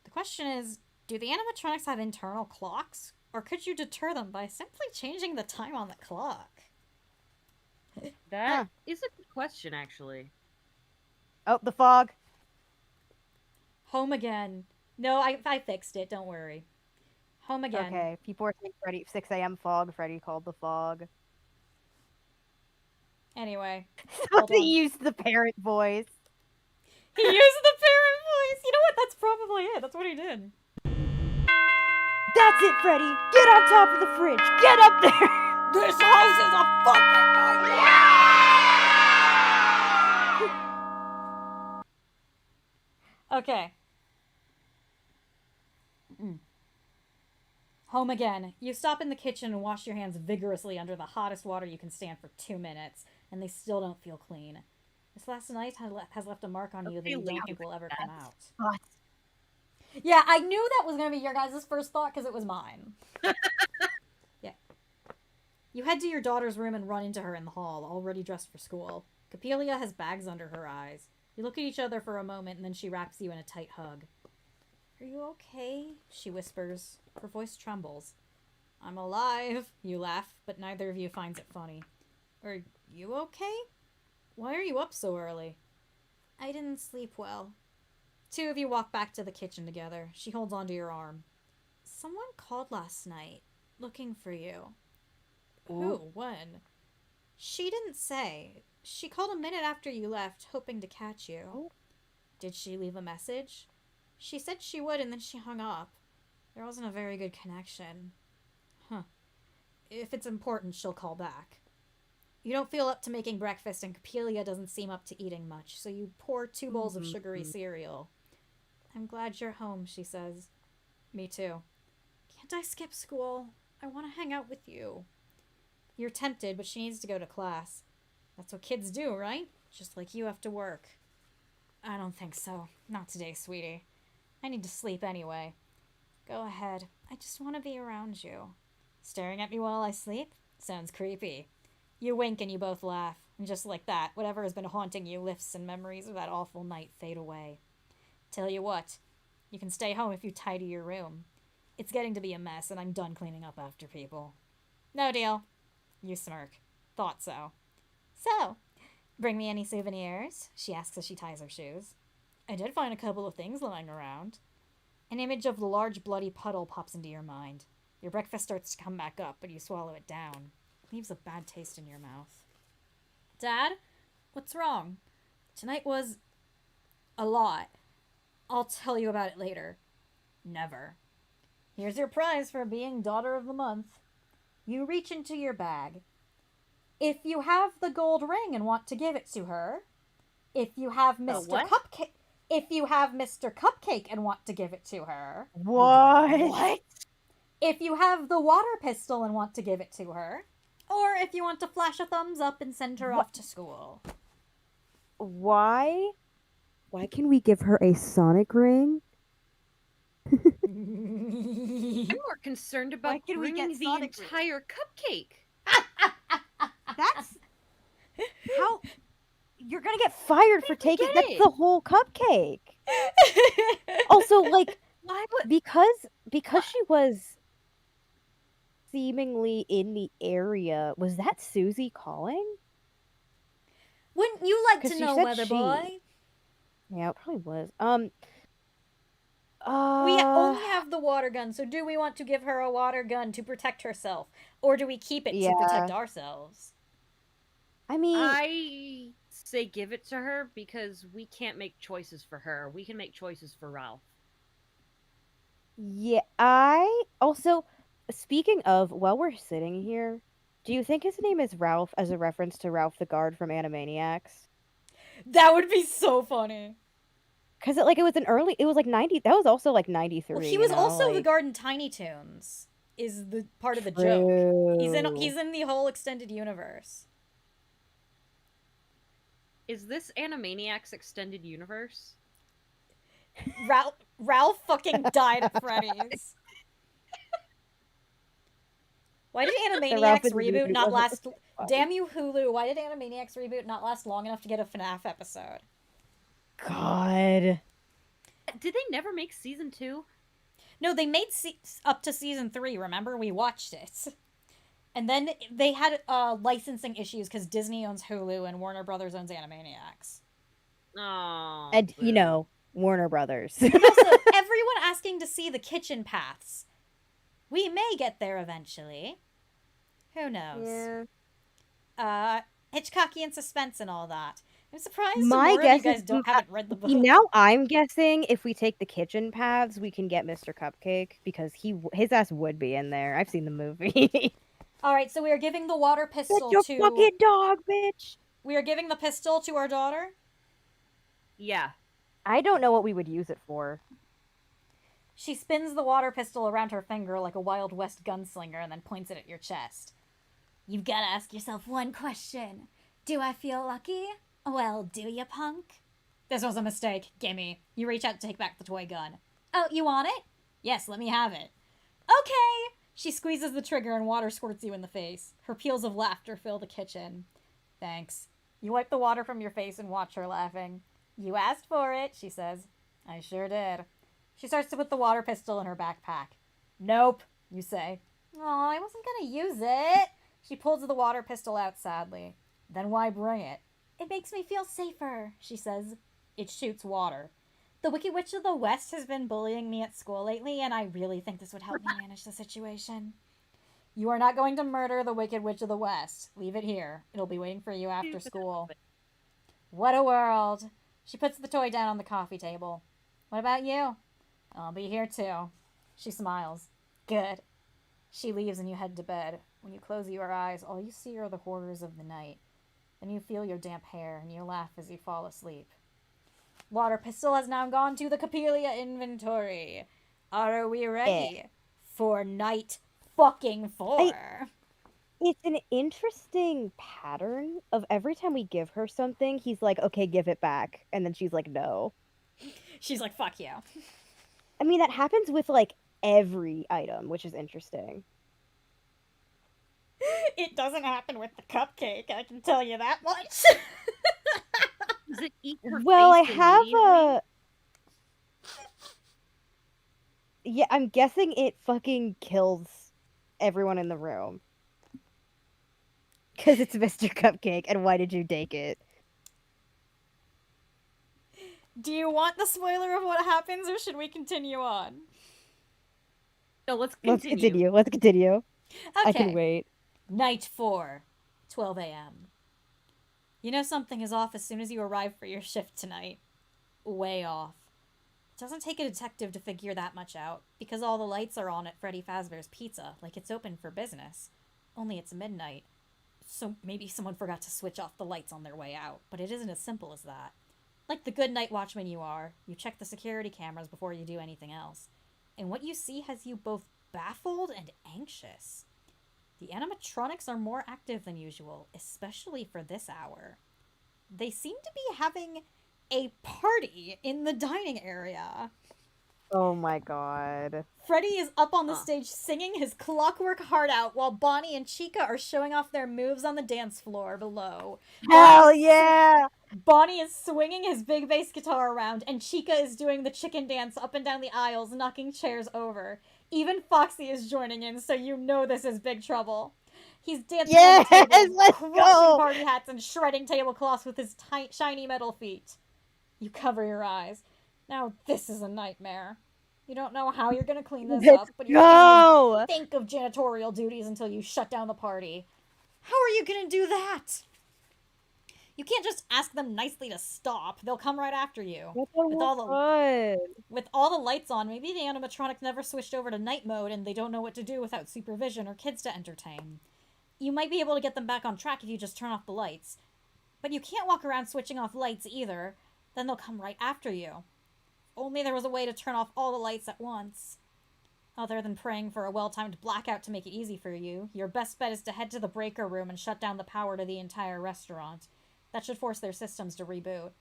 The question is, do the animatronics have internal clocks? Or could you deter them by simply changing the time on the clock?
That is a good question, actually.
Oh, the fog.
Home again. No, I fixed it, don't worry. Home again.
Okay, people are saying Freddy 6 a.m. fog. Freddy called the fog.
Anyway.
So
Hold
they
on.
used the parrot voice.
He used the parrot voice! You know what? That's probably it. That's what he did.
That's it, Freddy! Get on top of the fridge! Get up there!
This house is a fucking nightmare! Okay. Home again. You stop in the kitchen and wash your hands vigorously under the hottest water you can stand for 2 minutes, and they still don't feel clean. This last night has left a mark on you that you don't think will ever come out.
What?
Yeah, I knew that was going to be your guys' first thought because it was mine. Yeah. You head to your daughter's room and run into her in the hall, already dressed for school. Capelia has bags under her eyes. You look at each other for a moment, and then she wraps you in a tight hug. Are you okay? She whispers. Her voice trembles. I'm alive, you laugh, but neither of you finds it funny. Are you okay? Why are you up so early? I didn't sleep well. Two of you walk back to the kitchen together. She holds onto your arm. Someone called last night, looking for you. Who? When? She didn't say. She called a minute after you left, hoping to catch you. Did she leave a message? She said she would, and then she hung up. There wasn't a very good connection. Huh. If it's important, she'll call back. You don't feel up to making breakfast, and Capelia doesn't seem up to eating much, so you pour 2 bowls of sugary cereal. I'm glad you're home, she says. Me too. Can't I skip school? I want to hang out with you. You're tempted, but she needs to go to class. That's what kids do, right? Just like you have to work. I don't think so. Not today, sweetie. I need to sleep anyway. Go ahead. I just want to be around you. Staring at me while I sleep? Sounds creepy. You wink and you both laugh. And just like that, whatever has been haunting you lifts and memories of that awful night fade away. Tell you what, you can stay home if you tidy your room. It's getting to be a mess, and I'm done cleaning up after people. No deal. You smirk. Thought so. So, bring me any souvenirs? She asks as she ties her shoes. I did find a couple of things lying around. An image of the large bloody puddle pops into your mind. Your breakfast starts to come back up, but you swallow it down. It leaves a bad taste in your mouth. Dad? What's wrong? Tonight was a lot. I'll tell you about it later. Never. Here's your prize for being Daughter of the Month. You reach into your bag. If you have the gold ring and want to give it to her, if you have Mr. Cupcake, if you have Mr. Cupcake and want to give it to her,
What?
if you have the water pistol and want to give it to her, or if you want to flash a thumbs up and send her off to school.
Why? Why can we give her a Sonic ring?
I'm more concerned about
Why can we
bringing
get
the
Sonic
entire cupcake.
That's how you're gonna get fired for taking.
get
That's
it.
the whole cupcake. Also, like,
Why would
because she was seemingly in the area. Was that Susie calling?
Wouldn't you like
'Cause
to
she
know,
said
Weather
she.
Boy?
Yeah, it probably was.
We only have the water gun, so do we want to give her a water gun to protect herself? Or do we keep it to protect ourselves?
I mean,
I say give it to her because we can't make choices for her. We can make choices for Ralph.
yeah. I also, speaking of, while we're sitting here, do you think his name is Ralph as a reference to Ralph the Guard from Animaniacs?
That would be so funny.
Because it was it was like 90, that was also like 93.
Well, he was also the guard in Tiny Toons, is the part of the joke. He's in the whole extended universe.
Is this Animaniacs extended universe?
Ralph fucking died at Freddy's. Why did Animaniacs reboot not last... Damn you, Hulu. Why did Animaniacs reboot not last long enough to get a FNaF episode?
God.
Did they never make season 2?
No, they made up to season 3, remember? We watched it. And then they had licensing issues because Disney owns Hulu and Warner Brothers owns Animaniacs.
Oh.
And, you know, Warner Brothers.
And also, everyone asking to see the kitchen paths. We may get there eventually. Who knows? Yeah. Hitchcockian Suspense and all that. I'm surprised more of you guys haven't read the book.
Now I'm guessing if we take the kitchen paths, we can get Mr. Cupcake because his ass would be in there. I've seen the movie.
All right, so we are giving the water pistol
That's your fucking dog, bitch.
We are giving the pistol to our daughter?
Yeah.
I don't know what we would use it for.
She spins the water pistol around her finger like a Wild West gunslinger and then points it at your chest. You've got to ask yourself one question. Do I feel lucky? Well, do you, punk? This was a mistake. Gimme. You reach out to take back the toy gun. Oh, you want it? Yes, let me have it. Okay! She squeezes the trigger and water squirts you in the face. Her peals of laughter fill the kitchen. Thanks. You wipe the water from your face and watch her laughing. You asked for it, she says. I sure did. She starts to put the water pistol in her backpack. Nope, you say. Aw, I wasn't gonna use it. She pulls the water pistol out sadly. Then why bring it? It makes me feel safer, she says. It shoots water. The Wicked Witch of the West has been bullying me at school lately, and I really think this would help me manage the situation. You are not going to murder the Wicked Witch of the West. Leave it here. It'll be waiting for you after school. What a world. She puts the toy down on the coffee table. What about you? I'll be here too. She smiles. Good. She leaves and you head to bed. When you close your eyes, all you see are the horrors of the night. Then you feel your damp hair and you laugh as you fall asleep. Water pistol has now gone to the Capelia inventory. Are we ready for night fucking 4?
It's an interesting pattern of every time we give her something, he's like, okay, give it back. And then she's like, no.
She's like, fuck you.
I mean, that happens with, like, every item, which is interesting.
It doesn't happen with the cupcake, I can tell you that much.
Does it eat her
Well, I
face
have
immediately?
Yeah, I'm guessing it fucking kills everyone in the room. Because it's Mr. Cupcake, and why did you take it?
Do you want the spoiler of what happens, or should we continue on?
No, let's
Let's
continue.
continue. Let's continue. I can
Okay.
wait.
Night 4, 12 a.m. You know something is off as soon as you arrive for your shift tonight. Way off. It doesn't take a detective to figure that much out, because all the lights are on at Freddy Fazbear's Pizza, like it's open for business. Only it's midnight. So maybe someone forgot to switch off the lights on their way out, but it isn't as simple as that. Like the good night watchman you are, you check the security cameras before you do anything else. And what you see has you both baffled and anxious. The animatronics are more active than usual, especially for this hour. They seem to be having a party in the dining area.
Oh my god.
Freddy is up on the
Huh.
stage singing his clockwork heart out while Bonnie and Chica are showing off their moves on the dance floor below.
Hell yeah!
Bonnie is swinging his big bass guitar around, and Chica is doing the chicken dance up and down the aisles, knocking chairs over. Even Foxy is joining in, so you know this is big trouble. He's dancing on the
Yes,
tables,
let's
crushing
go!
party hats and shredding tablecloths with his shiny metal feet. You cover your eyes. Now this is a nightmare. You don't know how you're gonna clean this
Let's
up, but you can't
go!
even think of janitorial duties until you shut down the party. How are you gonna do that? You can't just ask them nicely to stop. They'll come right after you.
What the
With all the
fun?
with all the lights on, maybe the animatronics never switched over to night mode and they don't know what to do without supervision or kids to entertain. You might be able to get them back on track if you just turn off the lights. But you can't walk around switching off lights either. Then they'll come right after you. Only there was a way to turn off all the lights at once. Other than praying for a well-timed blackout to make it easy for you, your best bet is to head to the breaker room and shut down the power to the entire restaurant. That should force their systems to reboot.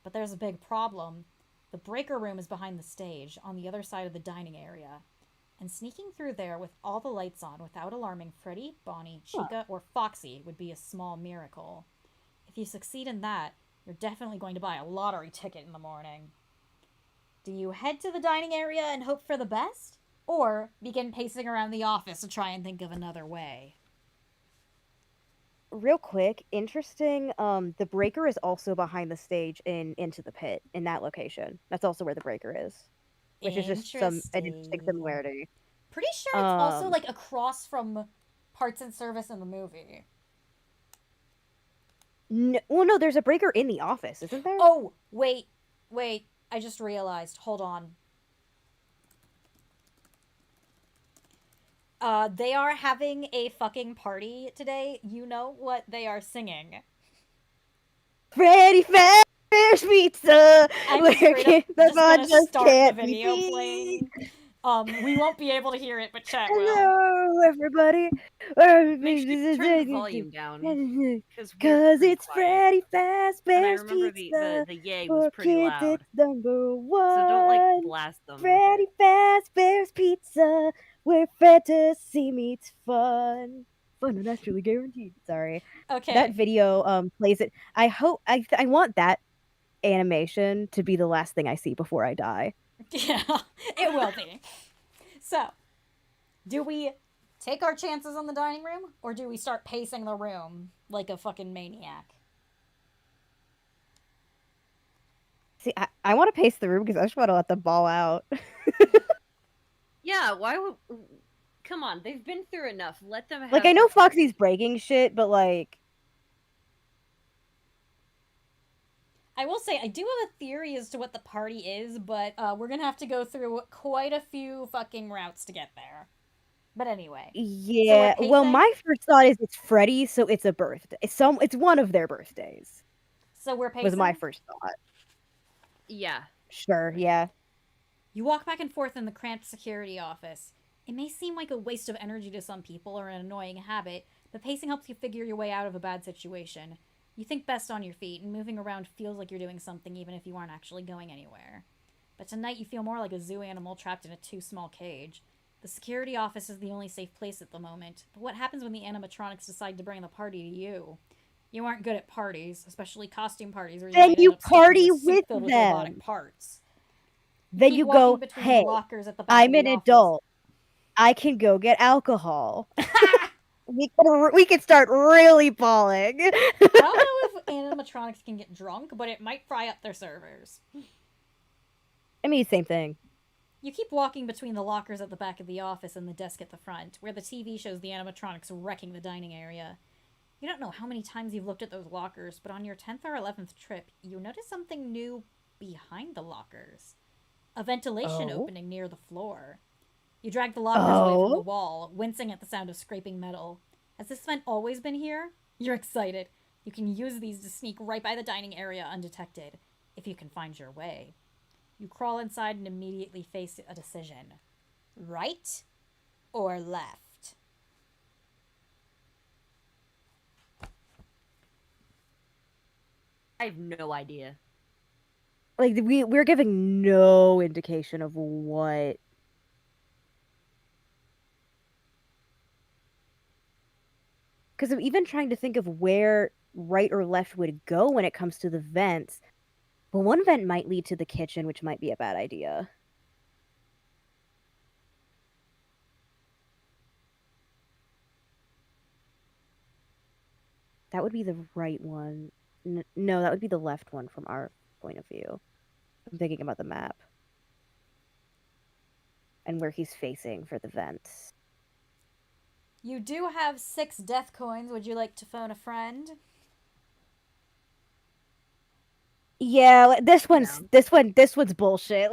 But there's a big problem. The breaker room is behind the stage, on the other side of the dining area. And sneaking through there with all the lights on without alarming Freddy, Bonnie, Chica, or Foxy would be a small miracle. If you succeed in that, you're definitely going to buy a lottery ticket in the morning. Do you head to the dining area and hope for the best? Or begin pacing around the office to try and think of another way?
Real quick, interesting. The breaker is also behind the stage in Into the Pit in that location. That's also where the breaker is, which is just an interesting similarity.
Pretty sure it's also like across from parts and service in the movie.
No, there's a breaker in the office, isn't there?
Oh, wait. I just realized. Hold on. They are having a fucking party today. You know what they are singing.
Freddy Fazbear's Pizza!
I'm
Where
straight
can
up
the
just
fun
gonna
just
start the
can't be
video
beat?
playing. We won't be able to hear it, but chat will.
Hello, everybody.
Make sure you turn the volume down. Because
it's Freddy
And I
Fazbear's
remember
Pizza.
the yay was
For
pretty
kids,
loud.
it's number one.
So don't like blast them.
Freddy Fazbear's Pizza, where fantasy meets fun. Fun and naturally guaranteed. Sorry.
Okay.
That video plays it. I want that animation to be the last thing I see before I die.
Yeah, it will be. So, do we take our chances on the dining room, or do we start pacing the room like a fucking maniac?
See, I want to pace the room because I just want to let them ball out.
Yeah, why would... Come on, they've been through enough. Let them have
Like, I know
their party.
Foxy's breaking shit, but like...
I will say, I do have a theory as to what the party is, but we're gonna have to go through quite a few fucking routes to get there. But anyway.
Yeah,
So
well, my first thought is it's Freddy, so it's a birthday. It's one of their birthdays.
So we're pacing?
Was my first thought.
Yeah.
Sure, yeah.
You walk back and forth in the cramped security office. It may seem like a waste of energy to some people or an annoying habit, but pacing helps you figure your way out of a bad situation. You think best on your feet, and moving around feels like you're doing something even if you aren't actually going anywhere. But tonight you feel more like a zoo animal trapped in a too small cage. The security office is the only safe place at the moment, but what happens when the animatronics decide to bring the party to you? You aren't good at parties, especially costume parties where
Then
might
you
end up stuck in
party
a suit
with
filled
them.
robotic parts.
Then
Keep
you
walking
go,
between
hey,
the lockers at the back
I'm
of
an
the office.
adult. I can go get alcohol. we could start really balling.
I don't know if animatronics can get drunk, but it might fry up their servers.
I mean, same thing.
You keep walking between the lockers at the back of the office and the desk at the front, where the TV shows the animatronics wrecking the dining area. You don't know how many times you've looked at those lockers, but on your 10th or 11th trip, you notice something new behind the lockers. A ventilation opening near the floor. You drag the lockers away from the wall, wincing at the sound of scraping metal. Has this vent always been here? You're excited. You can use these to sneak right by the dining area undetected, if you can find your way. You crawl inside and immediately face a decision. Right or left?
I have no idea.
Like, we're giving no indication of what. Because I'm even trying to think of where right or left would go when it comes to the vents. But one vent might lead to the kitchen, which might be a bad idea. That would be the right one. No, that would be the left one from our point of view. I'm thinking about the map. And where he's facing for the vents.
You do have 6 death coins. Would you like to phone a friend?
Yeah, this one's bullshit.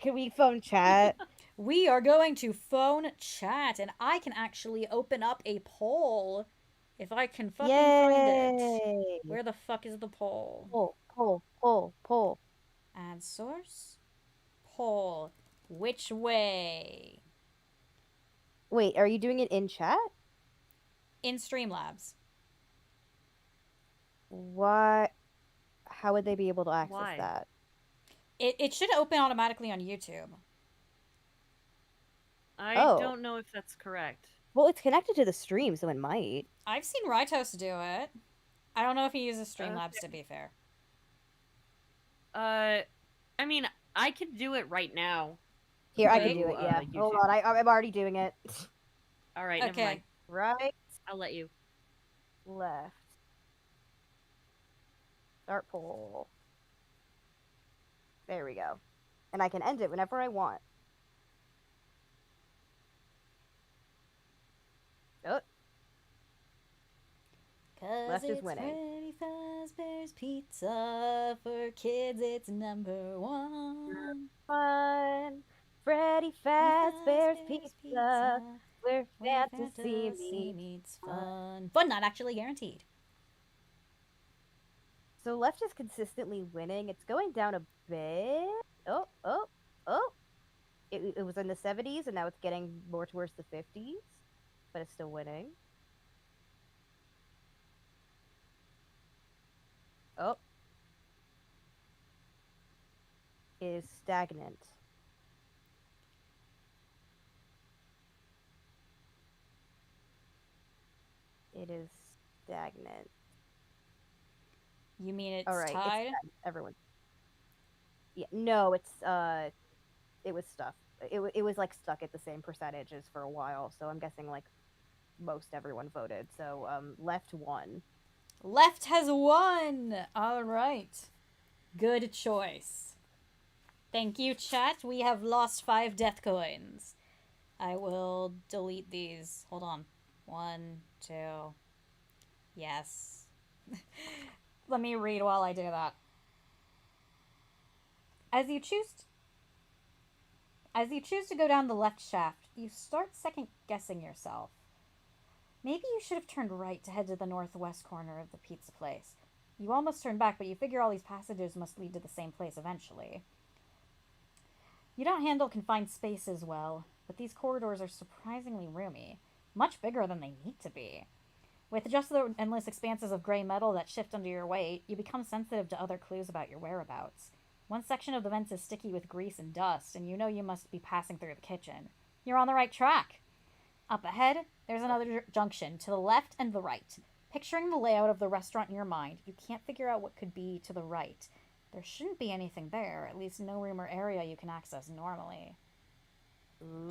Can we phone chat?
We are going to phone chat, and I can actually open up a poll if I can fucking find it. Where the fuck is the poll?
Poll.
Add source. Poll. Which way?
Wait, are you doing it in chat?
In Streamlabs.
What? How would they be able to access
Why?
that?
It should open automatically on YouTube.
I don't know if that's correct.
Well, it's connected to the stream, so it might.
I've seen Rytos do it. I don't know if he uses Streamlabs, to be fair.
I mean, I could do it right now.
Here, I
Okay.
can do it, yeah.
YouTube.
Hold on, I'm already doing it.
All right,
Okay.
never mind.
Right,
I'll let you.
left. Start poll. There we go. And I can end it whenever I want. Oh.
Cause
Left is
it's
winning.
Freddy Fazbear's Pizza. For kids, it's #1.
Fun. Freddy Fazbear's Pizza. Where fantasy
meets fun. Fun not actually guaranteed.
So left is consistently winning. It's going down a bit. Oh. It was in the 70s, and now it's getting more towards the 50s. But it's still winning. Oh. It is stagnant. It is stagnant.
You mean it's
All right,
tied?
everyone. Yeah, no, it was stuck. It was like stuck at the same percentages for a while, so I'm guessing like most everyone voted. So left won.
Left has won! Alright. Good choice. Thank you, chat. We have lost 5 death coins. I will delete these. Hold on. 1, 2. Yes. Let me read while I do that. As you choose to go down the left shaft, you start second-guessing yourself. Maybe you should have turned right to head to the northwest corner of the pizza place. You almost turn back, but you figure all these passages must lead to the same place eventually. You don't handle confined spaces well, but these corridors are surprisingly roomy. Much bigger than they need to be. With just the endless expanses of gray metal that shift under your weight, you become sensitive to other clues about your whereabouts. One section of the vents is sticky with grease and dust, and you know you must be passing through the kitchen. You're on the right track. Up ahead, there's another junction, to the left and the right. Picturing the layout of the restaurant in your mind, you can't figure out what could be to the right. There shouldn't be anything there, at least no room or area you can access normally.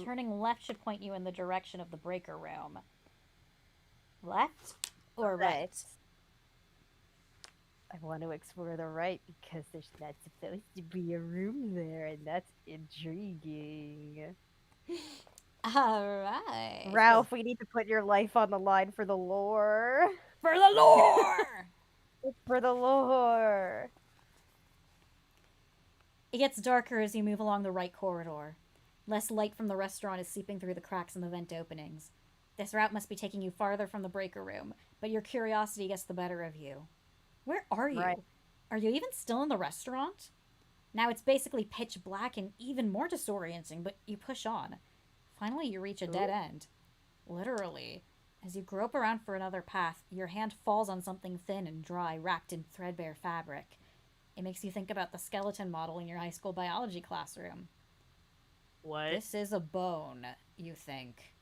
Turning left should point you in the direction of the breaker room. Left or right?
I want to explore the right because there's not supposed to be a room there, and that's intriguing.
Alright.
Ralph, we need to put your life on the line for the lore.
For the lore!
For the lore.
It gets darker as you move along the right corridor. Less light from the restaurant is seeping through the cracks in the vent openings. This route must be taking you farther from the breaker room, but your curiosity gets the better of you. Where are you?
Right.
Are you even still in the restaurant? Now it's basically pitch black and even more disorienting, but you push on. Finally, you reach a dead end. Literally. As you grope around for another path, your hand falls on something thin and dry, wrapped in threadbare fabric. It makes you think about the skeleton model in your high school biology classroom.
What?
This is a bone, you think.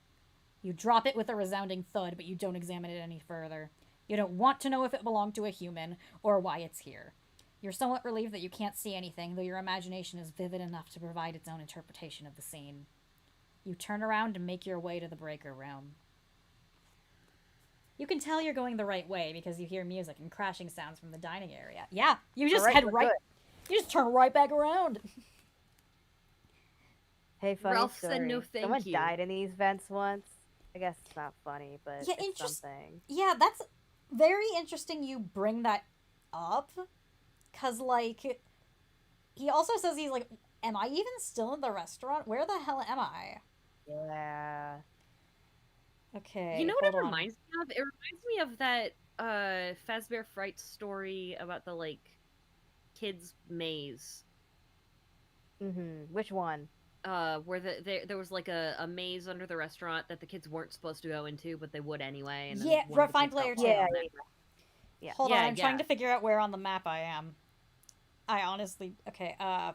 You drop it with a resounding thud, but you don't examine it any further. You don't want to know if it belonged to a human, or why it's here. You're somewhat relieved that you can't see anything, though your imagination is vivid enough to provide its own interpretation of the scene. You turn around and make your way to the breaker room. You can tell you're going the right way because you hear music and crashing sounds from the dining area. Yeah, you just
Alright,
head
we're
right...
good.
You just turn right back around.
Hey, funny
Ralph
story.
said no thank
Someone
you.
died in these vents once. I guess it's not funny, but
Yeah,
it's something.
Yeah, that's very interesting you bring that up. Because, like, he also says he's like, am I even still in the restaurant? Where the hell am I?
Yeah.
Okay,
You know what it
hold on.
reminds me of? It reminds me of that Fazbear Fright story about the like kids maze.
Which one?
Where there was like a maze under the restaurant that the kids weren't supposed to go into, but they would anyway. And then
Yeah,
one of the
Refined
kids got
Player
lost
2.
Yeah,
in there.
yeah.
Hold
Yeah,
on, I'm trying
yeah.
to figure out where on the map I am. I honestly... Okay, I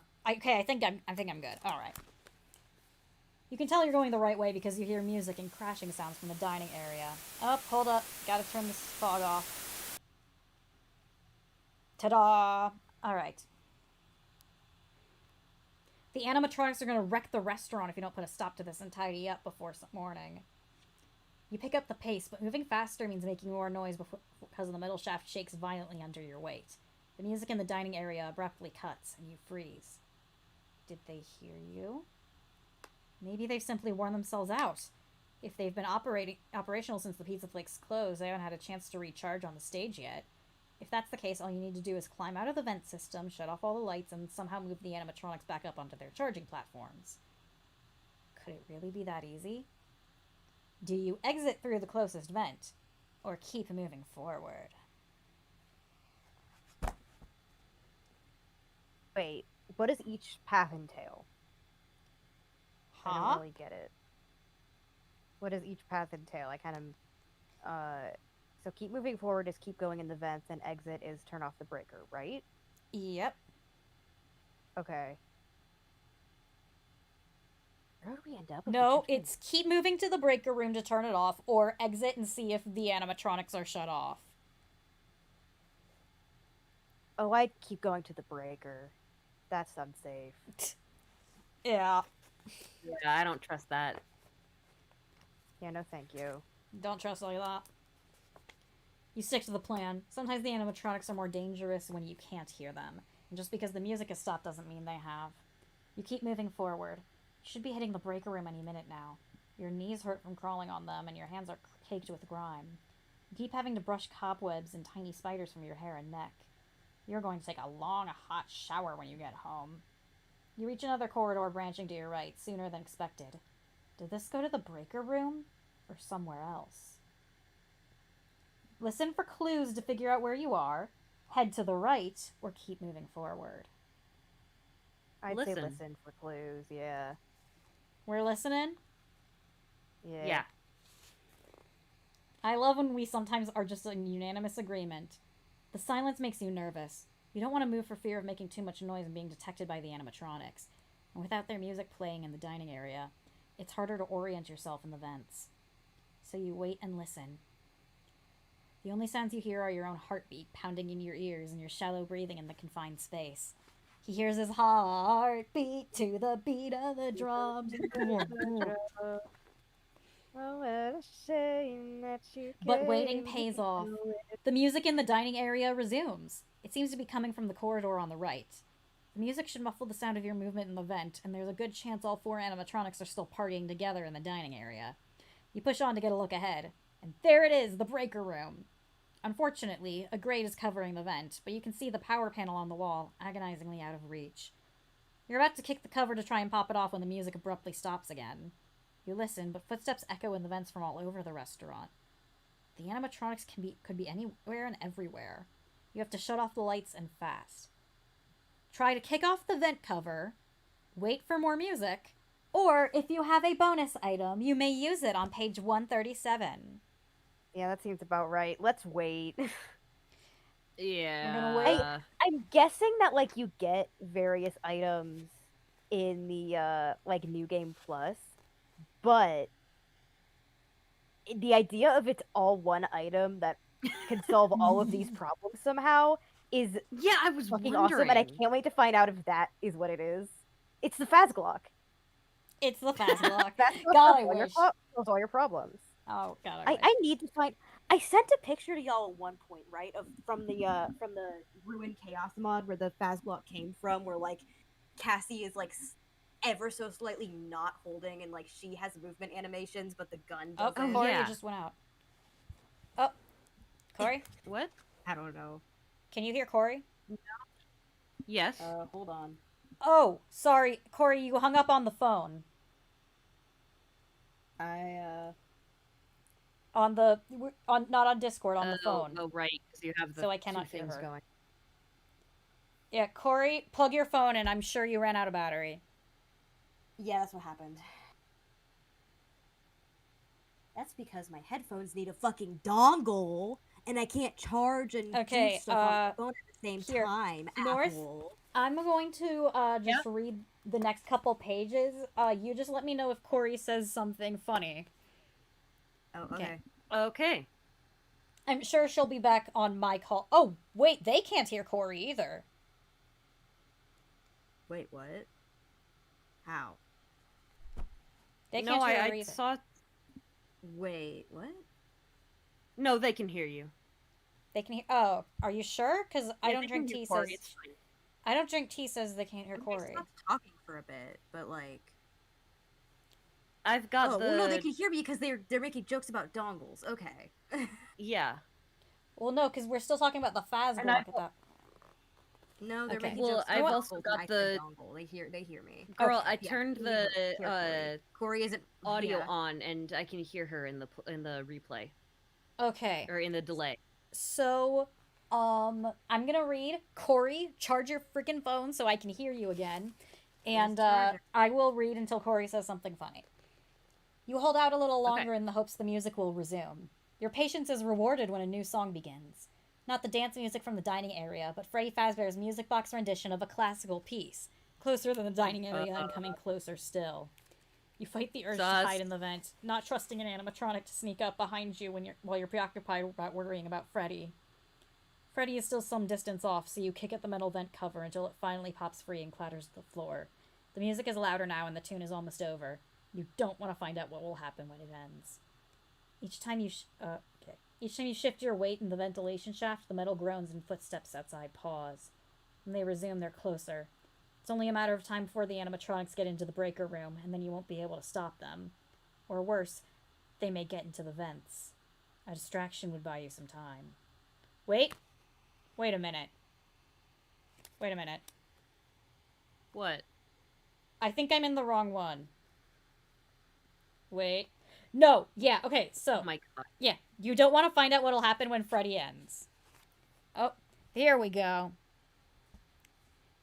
think I'm good. Alright. You can tell you're going the right way because you hear music and crashing sounds from the dining area. Oh, hold up. Gotta turn this fog off. Ta-da! Alright. The animatronics are gonna wreck the restaurant if you don't put a stop to this and tidy up before morning. You pick up the pace, but moving faster means making more noise because the middle shaft shakes violently under your weight. The music in the dining area abruptly cuts, and you freeze. Did they hear you? Maybe they've simply worn themselves out. If they've been operational since the Pizza Flakes closed, they haven't had a chance to recharge on the stage yet. If that's the case, all you need to do is climb out of the vent system, shut off all the lights, and somehow move the animatronics back up onto their charging platforms. Could it really be that easy? Do you exit through the closest vent, or keep moving forward?
Wait, what does each path entail? I
Huh?
don't really get it. What does each path entail? I kind of... So keep moving forward is keep going in the vents, and exit is turn off the breaker, right?
Yep.
Okay. Where would we end up? if we
No,
keep going?
it's keep moving to the breaker room to turn it off, or exit and see if the animatronics are shut off.
Oh, I'd keep going to the breaker. That's unsafe.
Yeah.
Yeah, I don't trust that.
Yeah, no thank you.
Don't trust like that. You stick to the plan. Sometimes the animatronics are more dangerous when you can't hear them. And just because the music has stopped doesn't mean they have. You keep moving forward. You should be hitting the breaker room any minute now. Your knees hurt from crawling on them, and your hands are caked with grime. You keep having to brush cobwebs and tiny spiders from your hair and neck. You're going to take a long, hot shower when you get home. You reach another corridor branching to your right, sooner than expected. Did this go to the breaker room, or somewhere else? Listen for clues to figure out where you are. Head to the right, or keep moving forward.
I'd say
Listen.
listen for clues, yeah.
We're listening?
Yeah.
I love when we sometimes are just in unanimous agreement. The silence makes you nervous. You don't want to move for fear of making too much noise and being detected by the animatronics. And without their music playing in the dining area, it's harder to orient yourself in the vents. So you wait and listen. The only sounds you hear are your own heartbeat pounding in your ears and your shallow breathing in the confined space. He hears his heartbeat to the beat of the drums.
Oh, what a shame that you
But waiting
came
pays
to
off.
know it.
The music in the dining area resumes. It seems to be coming from the corridor on the right. The music should muffle the sound of your movement in the vent, and there's a good chance all 4 animatronics are still partying together in the dining area. You push on to get a look ahead, and there it is, the breaker room. Unfortunately, a grate is covering the vent, but you can see the power panel on the wall, agonizingly out of reach. You're about to kick the cover to try and pop it off when the music abruptly stops again. You listen, but footsteps echo in the vents from all over the restaurant. The animatronics could be anywhere and everywhere. You have to shut off the lights and fast. Try to kick off the vent cover, wait for more music, or if you have a bonus item, you may use it on page 137.
Yeah, that seems about right. Let's wait.
Yeah.
We're gonna wait.
I'm guessing that like you get various items in the like New Game Plus, but the idea of it's all one item that can solve all of these problems somehow is
Yeah, I was
fucking
wondering.
awesome, and I can't wait to find out if that is what it is. It's the Phasglock.
It's the Phasglock.
Phasglock
God, I
solves all your
wish.
solves all your problems.
Oh, God,
I need to find. I sent a picture to y'all at one point, right? From the Ruined Chaos mod where the Phasglock came from, where like Cassie is like ever so slightly not holding, and like she has movement animations, but the gun
Oh,
doesn't.
Cori
yeah.
just went out. Oh, Cori?
What?
I don't know.
Can you hear Cori?
Yes.
Hold on.
Oh, sorry. Cori, you hung up on the phone. Not on Discord, on the phone.
Oh, right, because you have the
So I cannot
two
hear
things
her.
going.
Yeah, Cori, plug your phone and I'm sure you ran out of battery.
Yeah, that's what happened. That's because my headphones need a fucking dongle, and I can't charge and
Okay,
do stuff on my phone at the same
here,
time.
North?
Apple.
I'm going to just read the next couple pages. You just let me know if Cori says something funny.
Oh, okay.
Okay.
I'm sure she'll be back on my call. Oh, wait, they can't hear Cori either.
Wait, what? How?
They
No,
can't hear her
I
either.
saw.
Wait, what?
No, they can hear you.
They can hear. Oh, are you sure? Because I
Yeah,
don't
they can
drink
hear
tea
Cori,
says.
it's fine.
I don't drink tea says they can't hear
I
Cori.
stopped talking for a bit, but like.
I've got
Oh,
the.
well, no, they can hear me because they're making jokes about dongles. Okay.
Yeah.
Well, no, because we're still talking about the Phasglock
And I-
at that.
No, they're
Okay.
making
Well,
jokes.
I've
about
also
dongles,
got
and I said
the-
dongle. They hear me.
Girl,
Okay,
I
Yeah,
turned
you
the
hear Cori. Cori isn't
audio
yeah.
on, and I can hear her in the replay
Okay.
or in the delay.
So, I'm gonna read. Cori, charge your freaking phone so I can hear you again. And
charge
I will read until Cori says something funny. You hold out a little
Okay.
longer in the hopes the music will resume. Your patience is rewarded when a new song begins. Not the dance music from the dining area, but Freddy Fazbear's music box rendition of a classical piece. Closer than the dining area and coming closer still. You fight the urge to
Sus.
hide in the vent, not trusting an animatronic to sneak up behind you while you're preoccupied about worrying about Freddy. Freddy is still some distance off, so you kick at the metal vent cover until it finally pops free and clatters to the floor. The music is louder now and the tune is almost over. You don't want to find out what will happen when it ends. Each time you shift your weight in the ventilation shaft, the metal groans and footsteps outside pause. When they resume, they're closer. It's only a matter of time before the animatronics get into the breaker room, and then you won't be able to stop them. Or worse, they may get into the vents. A distraction would buy you some time. Wait a minute.
What?
I think I'm in the wrong one. Wait. No, yeah, okay, so.
Oh my god.
Yeah, you don't want to find out what'll happen when Freddy ends. Oh, here we go.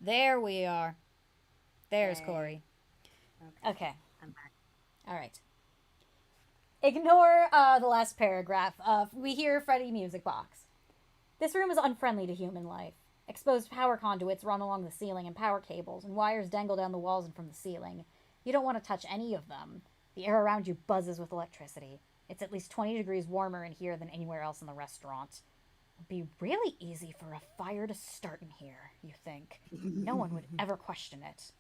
There we are. There's
Okay.
Cori. Okay.
I'm back.
Alright. Ignore the last paragraph. We hear Freddy music box. This room is unfriendly to human life. Exposed power conduits run along the ceiling and power cables, and wires dangle down the walls and from the ceiling. You don't want to touch any of them. The air around you buzzes with electricity. It's at least 20 degrees warmer in here than anywhere else in the restaurant. It'd be really easy for a fire to start in here, you think. No one would ever question it.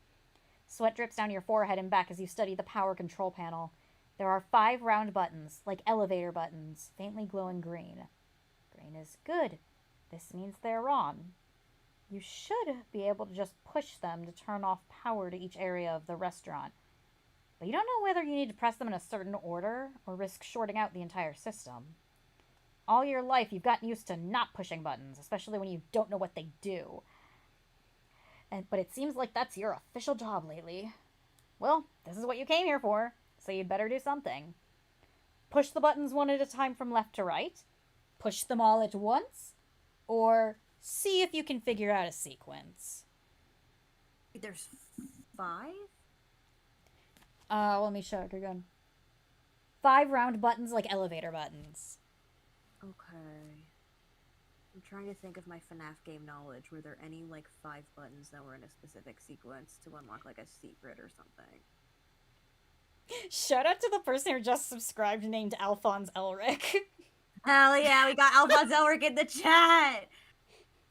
Sweat drips down your forehead and back as you study the power control panel. There are 5 round buttons, like elevator buttons, faintly glowing green. Green is good. This means they're on. You should be able to just push them to turn off power to each area of the restaurant. But you don't know whether you need to press them in a certain order or risk shorting out the entire system. All your life, you've gotten used to not pushing buttons, especially when you don't know what they do. But it seems like that's your official job lately. Well, this is what you came here for, so you'd better do something. Push the buttons one at a time from left to right, push them all at once, or see if you can figure out a sequence.
There's 5?
Let me check again. 5 round buttons like elevator buttons.
Okay. I'm trying to think of my FNaF game knowledge. Were there any, like, 5 buttons that were in a specific sequence to unlock, like, a secret or something?
Shout out to the person who just subscribed named Alphonse Elric.
Hell yeah, we got Alphonse Elric in the chat!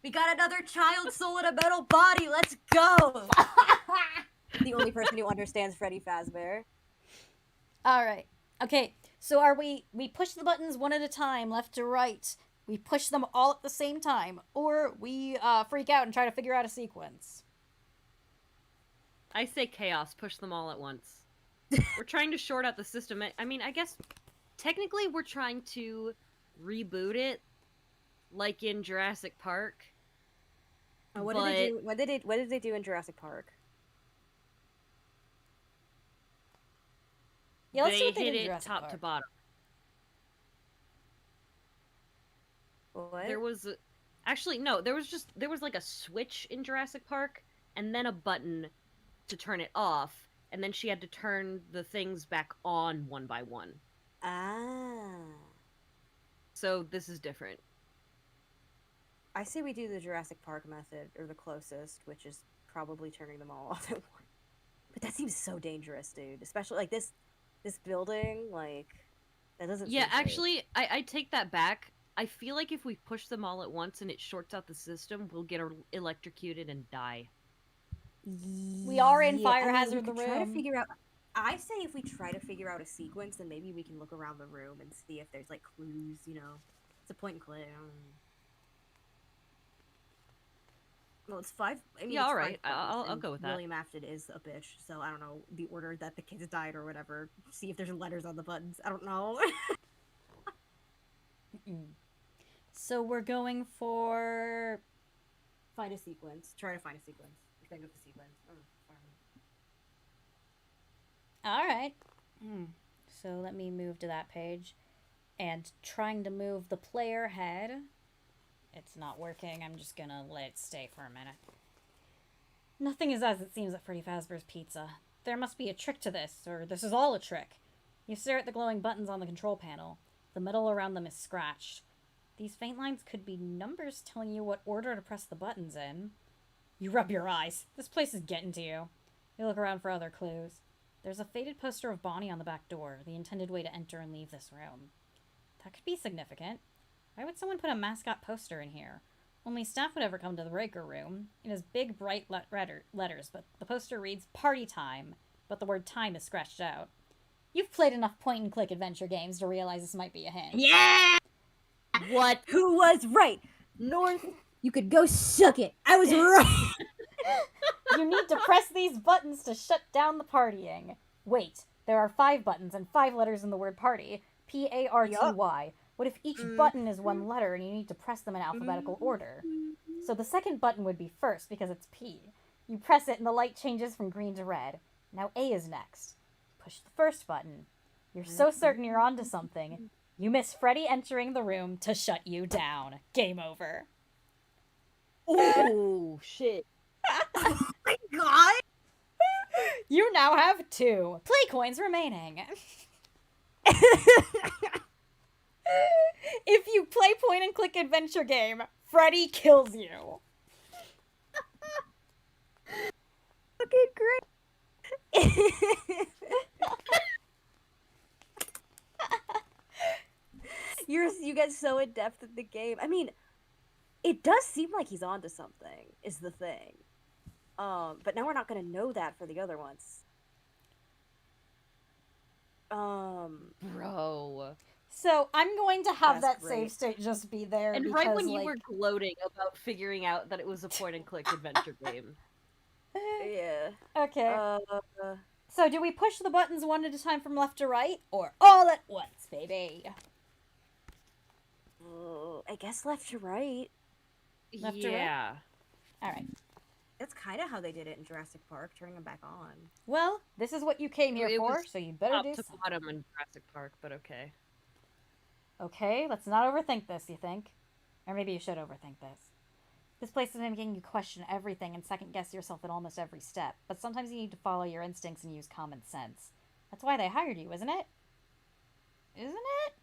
We got another child soul in a metal body, let's go! The only person who understands Freddy Fazbear.
Alright. Okay, so we push the buttons one at a time, left to right. We push them all at the same time. Or we freak out and try to figure out a sequence.
I say chaos, push them all at once. We're trying to short out the system. I mean, I guess technically we're trying to reboot it, like in Jurassic Park.
What did they do? What did they do in Jurassic Park?
Yeah, let's see
They
what they
hit
did in
it
Jurassic
top
Park.
to bottom.
What?
There was actually no. There was like a switch in Jurassic Park, and then a button to turn it off, and then she had to turn the things back on one by one.
Ah.
So this is different.
I say we do the Jurassic Park method, or the closest, which is probably turning them all off at once. But that seems so dangerous, dude. Especially, like, this building, like, that doesn't
Yeah,
seem safe.
actually, I take that back. I feel like if we push them all at once and it shorts out the system, we'll get electrocuted and die.
We are in Fire
I mean,
Hazard
we
the
could try to
room.
figure out. I say if we try to figure out a sequence, then maybe we can look around the room and see if there's, like, clues, you know. It's a point and click. Well, it's 5. I mean,
Yeah,
it's
alright.
5 buttons,
I'll
and
go with that.
William Afton is a bitch, so I don't know the order that the kids died or whatever. See if there's letters on the buttons. I don't know.
So we're going for...
Find a sequence. Try to find a sequence. Think of a sequence.
Alright. So let me move to that page. And trying to move the player head. It's not working. I'm just gonna let it stay for a minute. Nothing is as it seems at Freddy Fazbear's Pizza. There must be a trick to this, or this is all a trick. You stare at the glowing buttons on the control panel. The metal around them is scratched. These faint lines could be numbers telling you what order to press the buttons in. You rub your eyes. This place is getting to you. You look around for other clues. There's a faded poster of Bonnie on the back door, the intended way to enter and leave this room. That could be significant. Why would someone put a mascot poster in here? Only staff would ever come to the breaker room. It is big, bright letters, but the poster reads Party Time, but the word time is scratched out. You've played enough point-and-click adventure games to realize this might be a hint.
Yeah!
What?
Who was right? North, you could go suck it. I was right.
You need to press these buttons to shut down the partying. Wait, there are 5 buttons and 5 letters in the word party. P-A-R-T-Y. What if each button is one letter and you need to press them in alphabetical order? So the second button would be first because it's P. You press it and the light changes from green to red. Now A is next. Push the first button. You're so certain you're onto something. You miss Freddy entering the room to shut you down. Game over.
Oh, shit.
Oh my god!
You now have 2 play coins remaining. If you play point-and-click adventure game, Freddy kills you.
Okay, great. You get so in depth in the game. I mean, it does seem like he's onto something. Is the thing. But now we're not gonna know that for the other ones.
Bro.
So I'm going to have
That's
that save
great.
state just be there.
And
because,
right when you
like,
were gloating about figuring out that it was a point-and-click adventure game.
Yeah.
Okay. So do we push the buttons one at a time from left to right, or all at once, baby?
I guess left to right.
Left to right?
Yeah.
All right.
That's kind of how they did it in Jurassic Park, turning them back on.
Well, this is what you came here
It
for,
was
so you better
Top
do
to
something.
bottom in Jurassic Park, but okay.
Okay, let's not overthink this, you think? Or maybe you should overthink this. This place is making you question everything and second-guess yourself at almost every step, but sometimes you need to follow your instincts and use common sense. That's why they hired you, isn't it? Isn't it?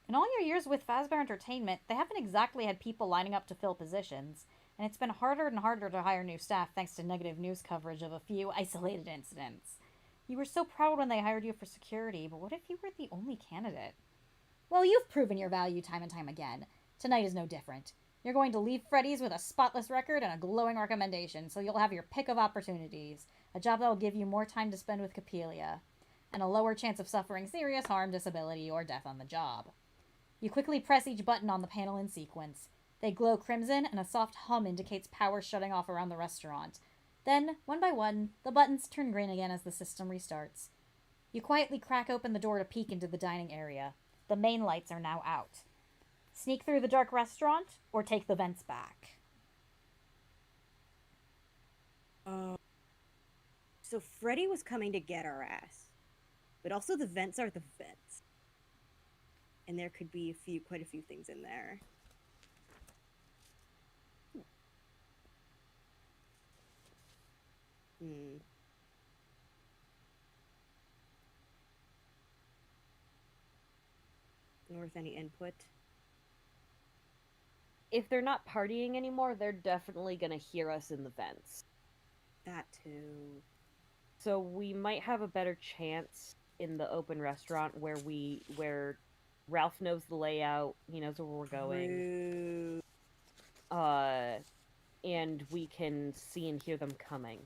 In all your years with Fazbear Entertainment, they haven't exactly had people lining up to fill positions, and it's been harder and harder to hire new staff thanks to negative news coverage of a few isolated incidents. You were so proud when they hired you for security, but what if you were the only candidate? Well, you've proven your value time and time again. Tonight is no different. You're going to leave Freddy's with a spotless record and a glowing recommendation, so you'll have your pick of opportunities. A job that will give you more time to spend with Capelia, and a lower chance of suffering serious harm, disability, or death on the job. You quickly press each button on the panel in sequence. They glow crimson, and a soft hum indicates power shutting off around the restaurant. Then, one by one, the buttons turn green again as the system restarts. You quietly crack open the door to peek into the dining area. The main lights are now out. Sneak through the dark restaurant, or take the vents back.
So Freddy was coming to get our ass. But also the vents are the vents. And there could be quite a few things in there. Worth any input?
If they're not partying anymore, they're definitely gonna hear us in the vents.
That too.
So we might have a better chance in the open restaurant where Ralph knows the layout, he knows where we're going.
True.
And we can see and hear them coming.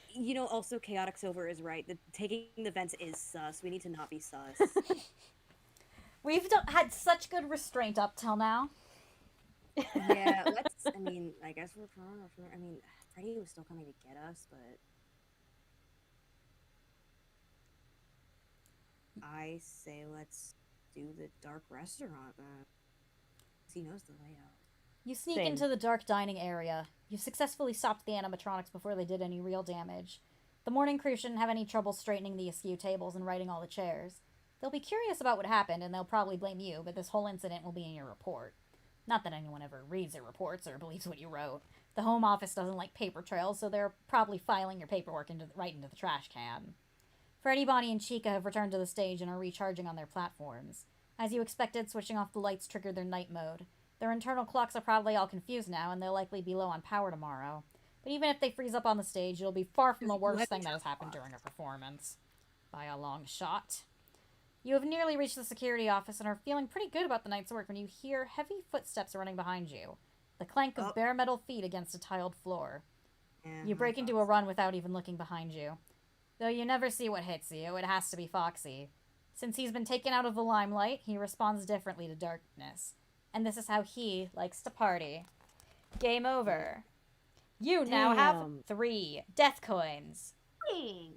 You know, also Chaotic Silver is right. Taking the vents is sus. We need to not be sus.
We've had such good restraint up till now.
Yeah, I guess we're Freddy was still coming to get us, but I say let's do the dark restaurant then. He knows the layout.
You sneak
Same.
into the dark dining area. You've successfully stopped the animatronics before they did any real damage. The morning crew shouldn't have any trouble straightening the askew tables and righting all the chairs. They'll be curious about what happened, and they'll probably blame you, but this whole incident will be in your report. Not that anyone ever reads your reports or believes what you wrote. The home office doesn't like paper trails, so they're probably filing your paperwork right into the trash can. Freddy, Bonnie, and Chica have returned to the stage and are recharging on their platforms. As you expected, switching off the lights triggered their night mode. Their internal clocks are probably all confused now, and they'll likely be low on power tomorrow. But even if they freeze up on the stage, it'll be far from the worst thing that has happened during a performance. By a long shot. You have nearly reached the security office and are feeling pretty good about the night's work when you hear heavy footsteps running behind you. The clank of bare metal feet against a tiled floor.
Yeah,
You break into a run without even looking behind you. Though you never see what hits you, it has to be Foxy. Since he's been taken out of the limelight, he responds differently to darkness. And this is how he likes to party. Game over. You now have 3 death coins.
Dang.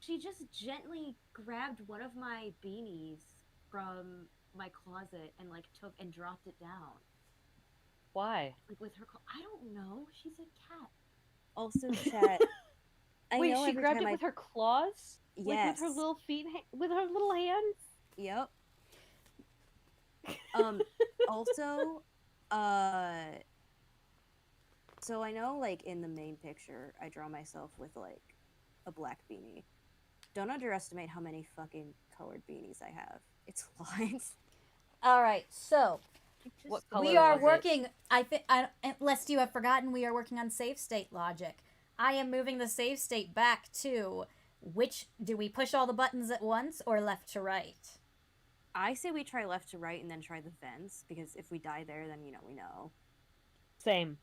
She just gently grabbed one of my beanies from my closet and took and dropped it down.
Why?
With her, I don't know. She's a cat. Also, chat.
Wait, she grabbed it with her claws?
Yes.
With her little feet, with her little hands?
Yep. Also, so I know, in the main picture, I draw myself with, a black beanie. Don't underestimate how many fucking colored beanies I have. It's lines.
Alright, so
What color
we are
was it?
working, lest you have forgotten, we are working on save state logic. I am moving the save state back to do we push all the buttons at once or left to right?
I say we try left to right and then try the vents, because if we die there, then, we know.
Same.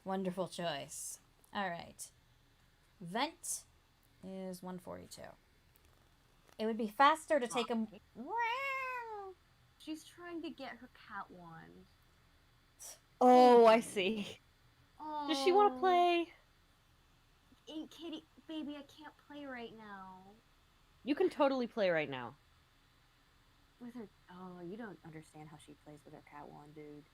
Wonderful choice. Alright. Vent is 142. It would be faster to take a...
Wow. She's trying to get her cat wand.
Oh, I see.
Oh.
Does she want to play?
Kitty, baby, I can't play right now.
You can totally play right now.
With her... Oh, you don't understand how she plays with her cat wand, dude.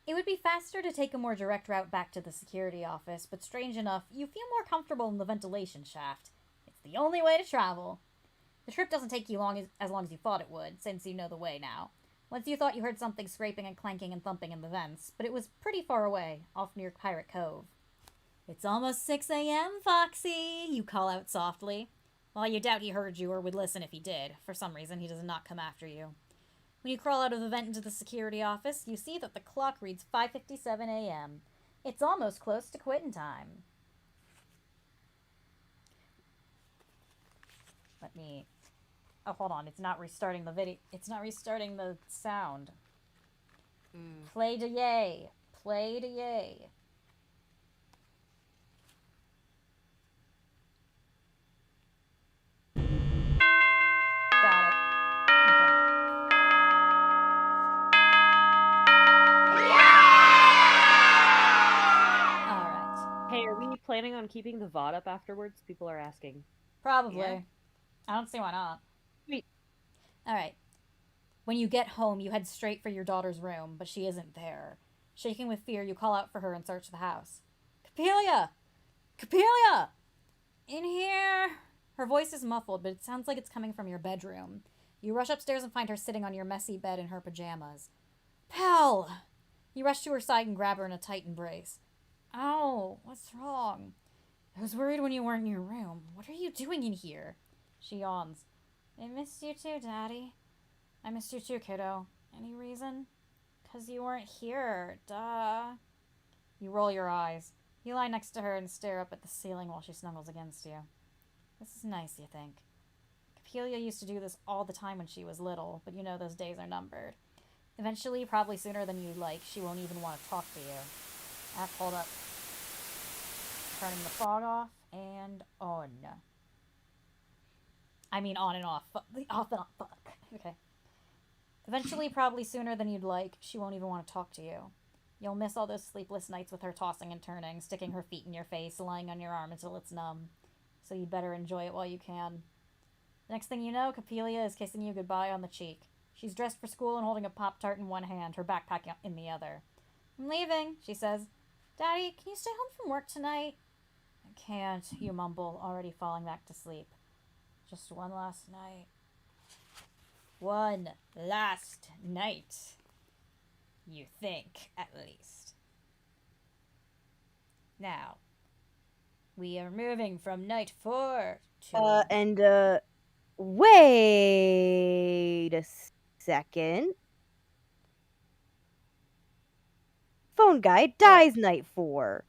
It would be faster to take a more direct route back to the security office, but strange enough, you feel more comfortable in the ventilation shaft. It's the only way to travel. The trip doesn't take you as long as you thought it would, since you know the way now. Once you thought you heard something scraping and clanking and thumping in the vents, but it was pretty far away, off near Pirate Cove. It's almost 6 a.m., Foxy, you call out softly. While you doubt he heard you or would listen if he did, for some reason he does not come after you. When you crawl out of the vent into the security office, you see that the clock reads 5:57 a.m. It's almost close to quitting time. Let me... Oh, hold on. It's not restarting the video. It's not restarting the sound. Play to yay. Play to yay. Got it.
Hey, are we planning on keeping the VOD up afterwards? People are asking.
Probably.
Yeah.
I don't see why not.
Sweet.
Alright. When you get home, you head straight for your daughter's room, but she isn't there. Shaking with fear, you call out for her and search the house. Capelia! Capelia! In here! Her voice is muffled, but it sounds like it's coming from your bedroom. You rush upstairs and find her sitting on your messy bed in her pajamas. Pal! You rush to her side and grab her in a tight embrace. Ow, what's wrong? I was worried when you weren't in your room. What are you doing in here? She yawns. I missed you too, Daddy. I missed you too, kiddo. Any reason? 'Cause you weren't here, duh. You roll your eyes. You lie next to her and stare up at the ceiling while she snuggles against you. This is nice, you think. Capelia used to do this all the time when she was little, but you know those days are numbered. Eventually, probably sooner than you'd like, she won't even want to talk to you. Hold up. Turning the fog off and on. I mean on and off. Off and on. Fuck. Okay. Eventually, probably sooner than you'd like, she won't even want to talk to you. You'll miss all those sleepless nights with her tossing and turning, sticking her feet in your face, lying on your arm until it's numb. So you'd better enjoy it while you can. The next thing you know, Capelia is kissing you goodbye on the cheek. She's dressed for school and holding a Pop-Tart in one hand, her backpack in the other. I'm leaving, she says. Daddy, can you stay home from work tonight? I can't, you mumble, already falling back to sleep. Just one last night. One last night. You think, at least. Now, we are moving from night 4 to...
Wait a second. Phone guy dies night 4.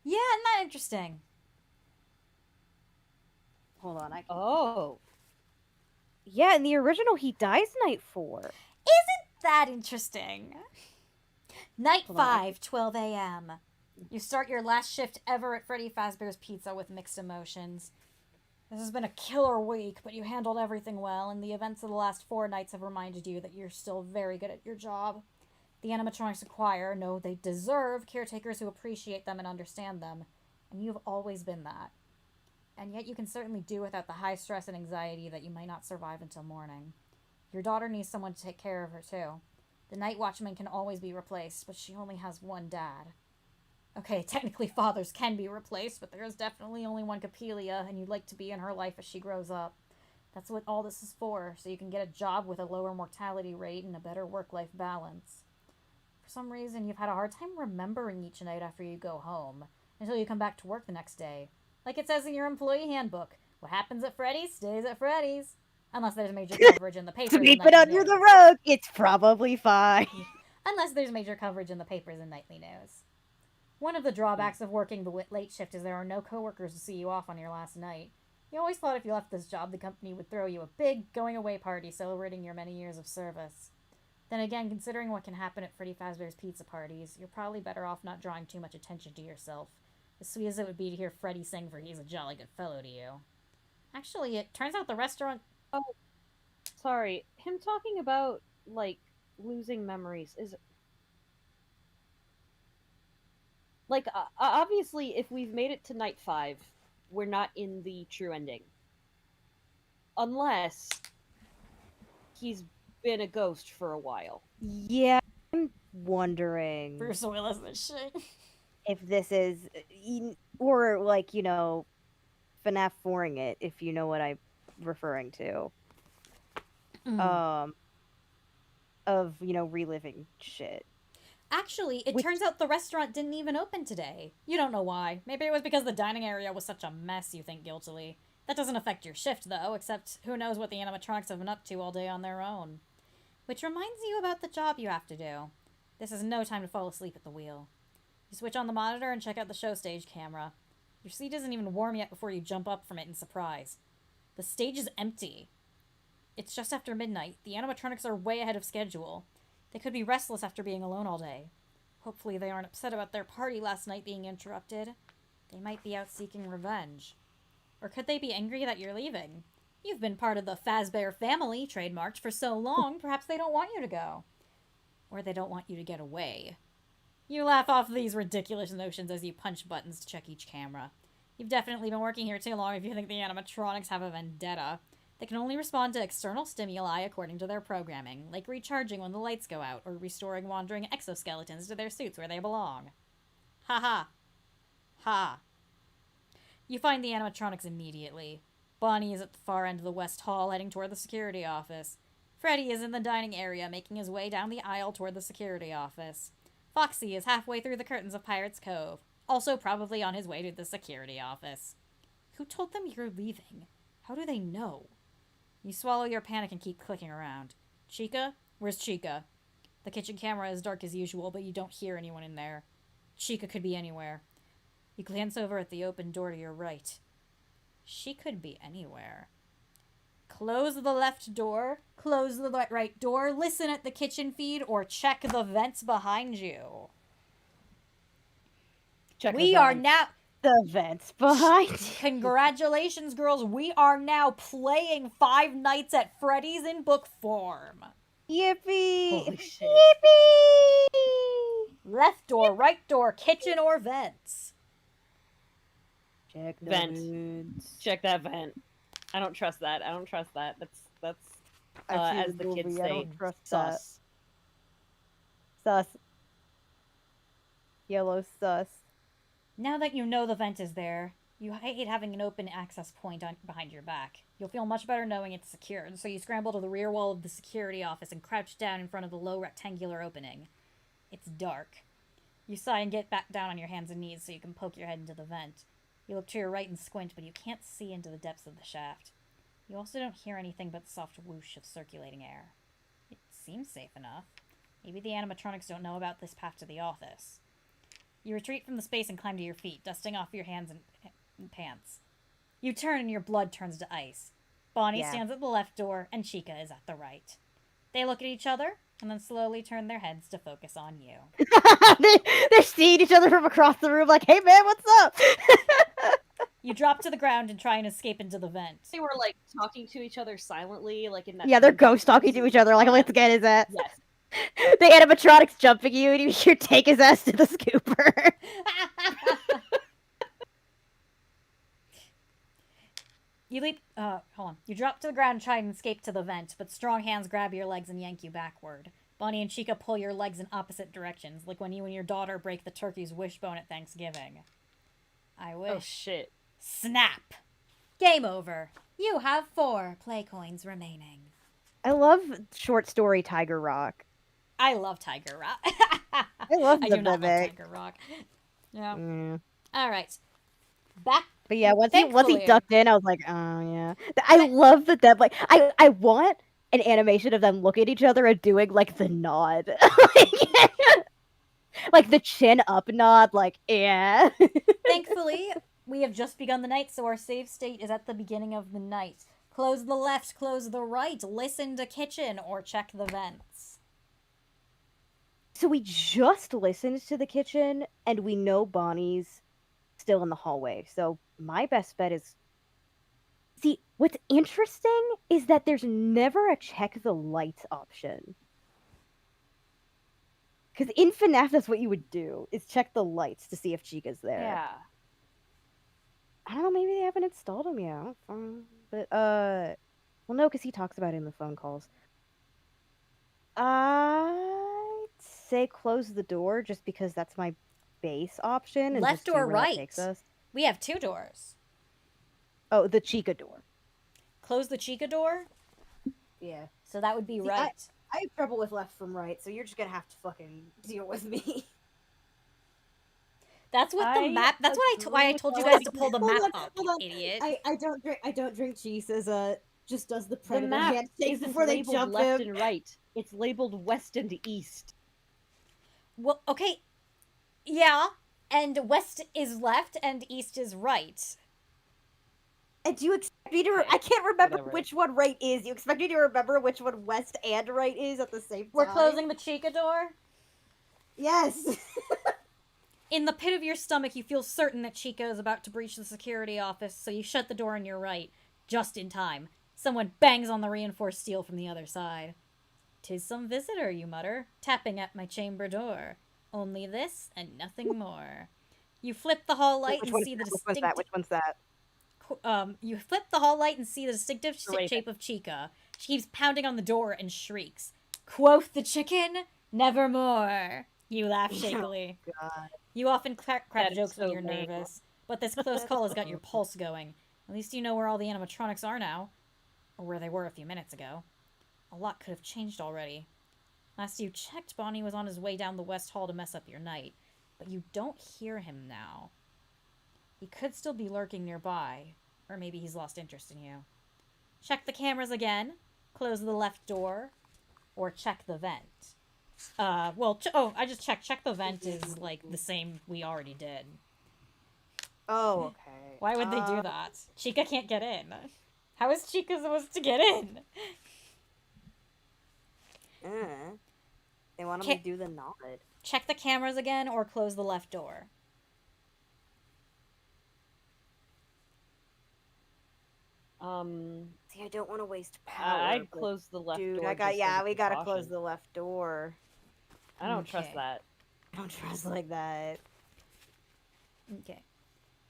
Yeah, isn't that interesting?
Hold on, I can...
Oh.
Yeah, in the original, he dies night 4.
Isn't that interesting? Night
Hold on,
5, 12 a.m. You start your last shift ever at Freddy Fazbear's Pizza with mixed emotions. This has been a killer week, but you handled everything well, and the events of the last 4 nights have reminded you that you're still very good at your job. The animatronics acquire know they deserve caretakers who appreciate them and understand them, and you've always been that. And yet you can certainly do without the high stress and anxiety that you might not survive until morning. Your daughter needs someone to take care of her, too. The night watchman can always be replaced, but she only has one dad. Okay, technically fathers can be replaced, but there is definitely only one Capelia, and you'd like to be in her life as she grows up. That's what all this is for, so you can get a job with a lower mortality rate and a better work-life balance. For some reason, you've had a hard time remembering each night after you go home, until you come back to work the next day. Like it says in your employee handbook, what happens at Freddy's stays at Freddy's. Unless there's major coverage in the papers.
Sweep it under the rug. It's probably fine.
Unless there's major coverage in the papers and nightly news. One of the drawbacks of working the late shift is there are no coworkers to see you off on your last night. You always thought if you left this job, the company would throw you a big going-away party celebrating your many years of service. Then again, considering what can happen at Freddy Fazbear's pizza parties, you're probably better off not drawing too much attention to yourself. As sweet as it would be to hear Freddy sing for he's a jolly good fellow to you. Actually, it turns out the restaurant...
Oh, sorry. Him talking about, like, losing memories is... Like, obviously, if we've made it to night 5, we're not in the true ending. Unless he's been a ghost for a while.
Yeah, I'm wondering
Bruce Willis this shit.
if this is... Or, like, you know, FNaF 4ing it, if you know what I'm referring to. Of, you know, reliving shit.
Actually, it turns out the restaurant didn't even open today. You don't know why. Maybe it was because the dining area was such a mess, you think guiltily. That doesn't affect your shift, though, except who knows what the animatronics have been up to all day on their own. Which reminds you about the job you have to do. This is no time to fall asleep at the wheel. You switch on the monitor and check out the show stage camera. Your seat isn't even warm yet before you jump up from it in surprise. The stage is empty. It's just after midnight. The animatronics are way ahead of schedule. They could be restless after being alone all day. Hopefully they aren't upset about their party last night being interrupted. They might be out seeking revenge. Or could they be angry that you're leaving? You've been part of the Fazbear family, trademarked, for so long, perhaps they don't want you to go. Or they don't want you to get away. You laugh off these ridiculous notions as you punch buttons to check each camera. You've definitely been working here too long if you think the animatronics have a vendetta. They can only respond to external stimuli according to their programming, like recharging when the lights go out, or restoring wandering exoskeletons to their suits where they belong. Ha ha. Ha. You find the animatronics immediately. Bonnie is at the far end of the West Hall, heading toward the security office. Freddy is in the dining area, making his way down the aisle toward the security office. Foxy is halfway through the curtains of Pirate's Cove, also probably on his way to the security office. Who told them you're leaving? How do they know? You swallow your panic and keep clicking around. Chica? Where's Chica? The kitchen camera is dark as usual, but you don't hear anyone in there. Chica could be anywhere. You glance over at the open door to your right. She could be anywhere. Close the left door, close the right door, listen at the kitchen feed, or check the vents behind you. We are now...
The vents behind.
Congratulations, girls. We are now playing Five Nights at Freddy's in book form.
Yippee!
Holy shit.
Yippee!
Left door, right door, kitchen or vents.
Check the
Vent. Check that vent. I don't trust that. I don't trust that. That's as the kids say,
I don't trust
sus.
Sus. Yellow sus.
Now that you know the vent is there, you hate having an open access point behind your back. You'll feel much better knowing it's secured, so you scramble to the rear wall of the security office and crouch down in front of the low rectangular opening. It's dark. You sigh and get back down on your hands and knees so you can poke your head into the vent. You look to your right and squint, but you can't see into the depths of the shaft. You also don't hear anything but the soft whoosh of circulating air. It seems safe enough. Maybe the animatronics don't know about this path to the office. You retreat from the space and climb to your feet, dusting off your hands and pants. You turn and your blood turns to ice. Bonnie stands at the left door, and Chica is at the right. They look at each other, and then slowly turn their heads to focus on you.
They're seeing each other from across the room like, hey man, what's up?
You drop to the ground and try and escape into the vent.
They were like talking to each other silently, like in that.
Yeah, they're ghost talking to each other like, let's get his ass.
Yes.
The animatronics jumping you, and you hear take his ass to the scooper.
You leap, hold on. You drop to the ground and try and escape to the vent, but strong hands grab your legs and yank you backward. Bonnie and Chica pull your legs in opposite directions, like when you and your daughter break the turkey's wishbone at Thanksgiving. I wish.
Oh shit.
Snap! Game over. You have 4 play coins remaining.
I love short story Tiger Rock.
I love Tiger Rock.
I love
I
the
do not love
mimic.
Tiger Rock. Yeah.
Mm.
All right. Back.
But yeah, once
Thankfully-
he ducked in, I was like, oh yeah. I love the dead. Like, I want an animation of them looking at each other and doing like the nod. Like the chin up nod, like, yeah.
Thankfully, we have just begun the night, so our save state is at the beginning of the night. Close the left, close the right, listen to kitchen, or check the vents.
So we just listened to the kitchen, and we know Bonnie's still in the hallway. So my best bet is... See, what's interesting is that there's never a check the lights option. Because in FNaF, that's what you would do, is check the lights to see if Chica's there.
Yeah.
I don't know, maybe they haven't installed them yet. But, well, no, because he talks about it in the phone calls. I'd say close the door, just because that's my base option. And
Left
just see
or
where that
right?
takes us.
We have 2 doors.
Oh, the Chica door.
Close the Chica door,
Yeah.
so that would be
See,
right.
I have trouble with left from right, so you're just gonna have to fucking deal with me.
That's what the
I
map. That's why I told you guys to pull the map up, you idiot.
I don't drink cheese as just does the
The
predator
map
handshake
isn't
before they
labeled
jump
left
him.
and right. It's labeled west and east.
Well, okay, yeah, and west is left and east is right.
And do you expect me to? I can't remember
Whatever.
which one right is. You expect me to remember which one west and right is at the same time?
We're closing the Chica door.
Yes.
In the pit of your stomach, you feel certain that Chica is about to breach the security office, so you shut the door on your right, just in time. Someone bangs on the reinforced steel from the other side. "'Tis some visitor," you mutter, tapping at my chamber door. "Only this and nothing more." You flip the hall light and see the distinctive...
Which one's that?
You flip the hall light and see the distinctive
Raven.
shape of Chica. She keeps pounding on the door and shrieks. "Quoth the chicken, nevermore." You laugh shakily.
God.
You often crack
That is
jokes when
so
you're
lame.
nervous, but this close call has got your pulse going. At least you know where all the animatronics are now. Or where they were a few minutes ago. A lot could have changed already. Last you checked, Bonnie was on his way down the west hall to mess up your night. But you don't hear him now. He could still be lurking nearby. Or maybe he's lost interest in you. Check the cameras again. Close the left door. Or check the vent. I just checked. Check the vent is, like, the same we already did.
Oh, okay.
Why would they do that? Chica can't get in. How is Chica supposed to get in?
They want him
Ca-
to do the nod.
Check the cameras again or close the left door.
See, I don't want to waste power.
I'd
but-
close the left
Dude,
door.
we gotta close the left door.
I don't trust
Okay.
that.
I don't trust like that.
Okay.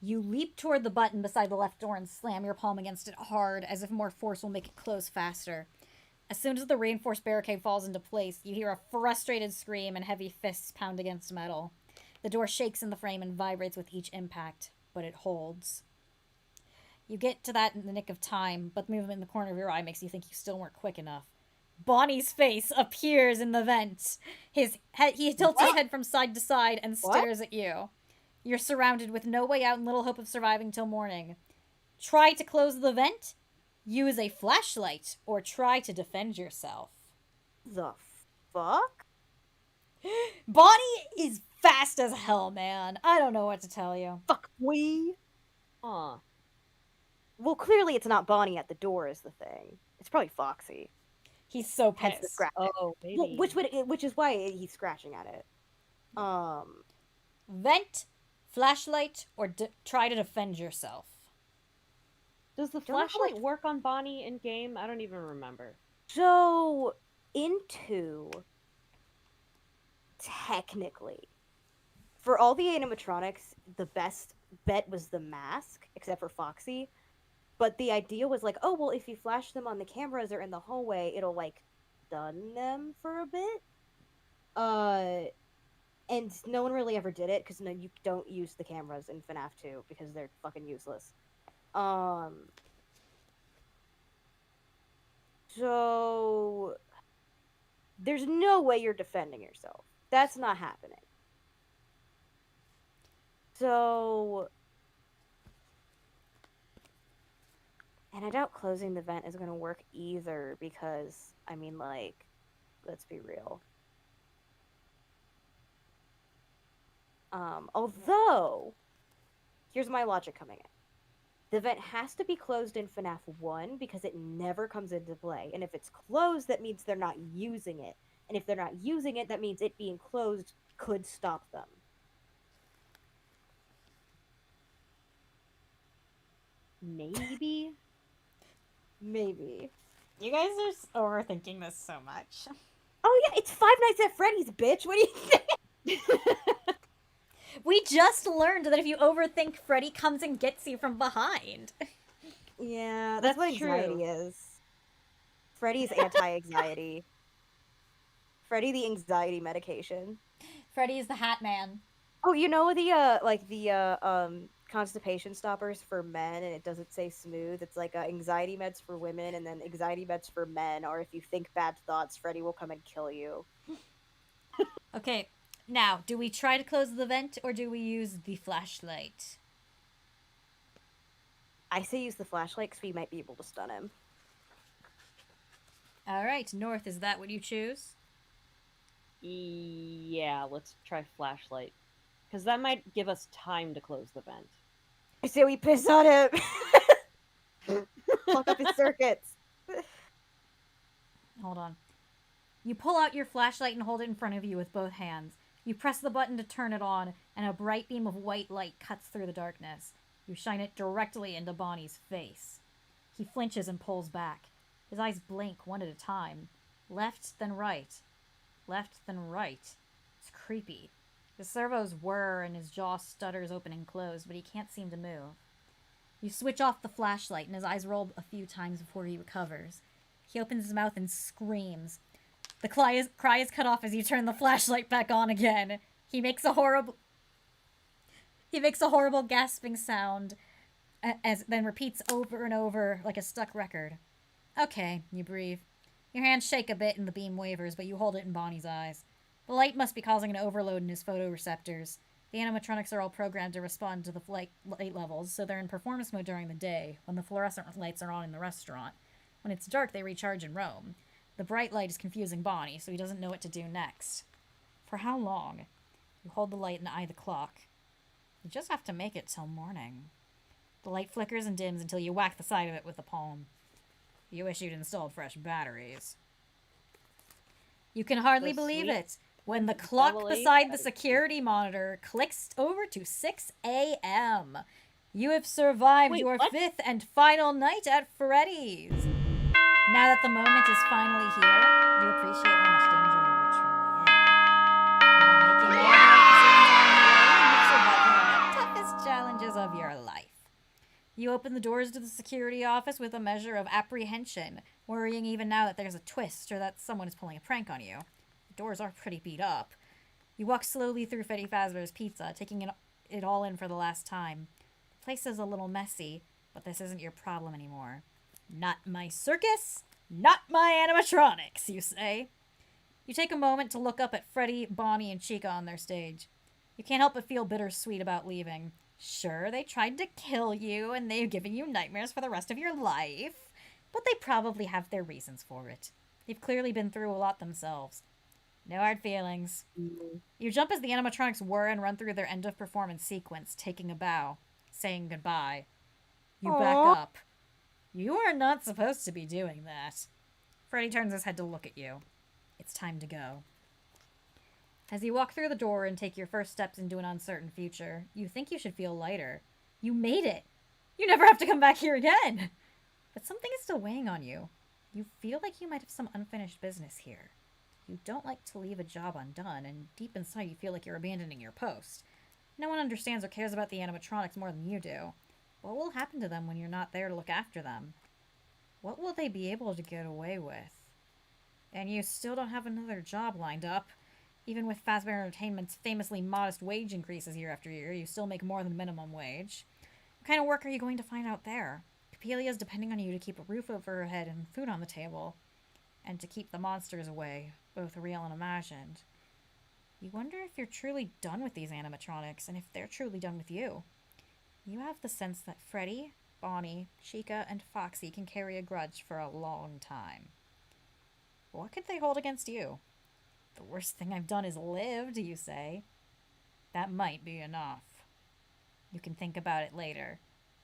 You leap toward the button beside the left door and slam your palm against it hard, as if more force will make it close faster. As soon as the reinforced barricade falls into place, you hear a frustrated scream and heavy fists pound against metal. The door shakes in the frame and vibrates with each impact, but it holds. You get to that in the nick of time, but the movement in the corner of your eye makes you think you still weren't quick enough. Bonnie's face appears in the vent. He tilts his head from side to side and stares at you. You're surrounded with no way out and little hope of surviving till morning. Try to close the vent, use a flashlight, or try to defend yourself.
The fuck?
Bonnie is fast as hell, man. I don't know what to tell you.
Fuck we.
Huh.
Well, clearly it's not Bonnie at the door is the thing. It's probably Foxy.
He's so
Hence the
pissed.
scratch.
Oh, maybe.
Well, which is why he's scratching at it.
Vent, flashlight, or try to defend yourself.
Does the
Don't know how
flashlight work on Bonnie in game? I don't even remember.
So in 2, technically, for all the animatronics, the best bet was the mask, except for Foxy. But the idea was like, oh, well, if you flash them on the cameras or in the hallway, it'll, like, stun them for a bit. And no one really ever did it, because no, you don't use the cameras in FNaF 2, because they're fucking useless. So there's no way you're defending yourself. That's not happening. So, and I doubt closing the vent is going to work either because, I mean, like, let's be real. Although, here's my logic coming in. The vent has to be closed in FNAF 1 because it never comes into play. And if it's closed, that means they're not using it. And if they're not using it, that means it being closed could stop them.
Maybe.
Maybe.
You guys are overthinking this so much.
Oh yeah, it's Five Nights at Freddy's, bitch. What do you think?
We just learned that if you overthink, Freddy comes and gets you from behind.
Yeah,
That's
what anxiety
true.
is. Freddy's anti-anxiety. Freddy the anxiety medication.
Freddy is the Hat Man.
Oh, you know the constipation stoppers for men, and it doesn't say smooth. It's like anxiety meds for women, and then anxiety meds for men. Or if you think bad thoughts, Freddy will come and kill you.
Okay, now, do we try to close the vent, or do we use the flashlight?
I say use the flashlight because we might be able to stun him.
Alright, North, is that what you choose?
Yeah, let's try flashlight. Because that might give us time to close the vent.
I say we piss on him. Fuck up his circuits.
Hold on. You pull out your flashlight and hold it in front of you with both hands. You press the button to turn it on, and a bright beam of white light cuts through the darkness. You shine it directly into Bonnie's face. He flinches and pulls back. His eyes blink one at a time. Left, then right. Left, then right. It's creepy. His servos whir and his jaw stutters open and close, but he can't seem to move. You switch off the flashlight, and his eyes roll a few times before he recovers. He opens his mouth and screams. The cry is cut off as you turn the flashlight back on again. He makes a horrible gasping sound, as then repeats over and over like a stuck record. Okay, you breathe. Your hands shake a bit and the beam wavers, but you hold it in Bonnie's eyes. The light must be causing an overload in his photoreceptors. The animatronics are all programmed to respond to the light levels, so they're in performance mode during the day, when the fluorescent lights are on in the restaurant. When it's dark, they recharge and roam. The bright light is confusing Bonnie, so he doesn't know what to do next. For how long? You hold the light and eye the clock. You just have to make it till morning. The light flickers and dims until you whack the side of it with the palm. You wish you'd installed fresh batteries. You can hardly believe it when the clock beside the security monitor clicks over to 6 a.m. You have survived your fifth and final night at Freddy's. Now that the moment is finally here, you appreciate how much danger you were truly in. You are making all the decisions on your own, and you've survived one of the toughest challenges of your life. You open the doors to the security office with a measure of apprehension, worrying even now that there's a twist or that someone is pulling a prank on you. The doors are pretty beat up. You walk slowly through Freddy Fazbear's Pizza, taking it all in for the last time. The place is a little messy, but this isn't your problem anymore. Not my circus, not my animatronics, you say. You take a moment to look up at Freddy, Bonnie, and Chica on their stage. You can't help but feel bittersweet about leaving. Sure, they tried to kill you, and they've given you nightmares for the rest of your life, but they probably have their reasons for it. They've clearly been through a lot themselves. No hard feelings. You jump as the animatronics whir and run through their end-of-performance sequence, taking a bow, saying goodbye. You back up. You are not supposed to be doing that. Freddy turns his head to look at you. It's time to go. As you walk through the door and take your first steps into an uncertain future, you think you should feel lighter. You made it! You never have to come back here again! But something is still weighing on you. You feel like you might have some unfinished business here. You don't like to leave a job undone, and deep inside you feel like you're abandoning your post. No one understands or cares about the animatronics more than you do. What will happen to them when you're not there to look after them? What will they be able to get away with? And you still don't have another job lined up. Even with Fazbear Entertainment's famously modest wage increases year after year, you still make more than minimum wage. What kind of work are you going to find out there? Capelia's depending on you to keep a roof over her head and food on the table. And to keep the monsters away, both real and imagined. You wonder if you're truly done with these animatronics, and if they're truly done with you. You have the sense that Freddy, Bonnie, Chica, and Foxy can carry a grudge for a long time. What could they hold against you? The worst thing I've done is lived, you say. That might be enough. You can think about it later.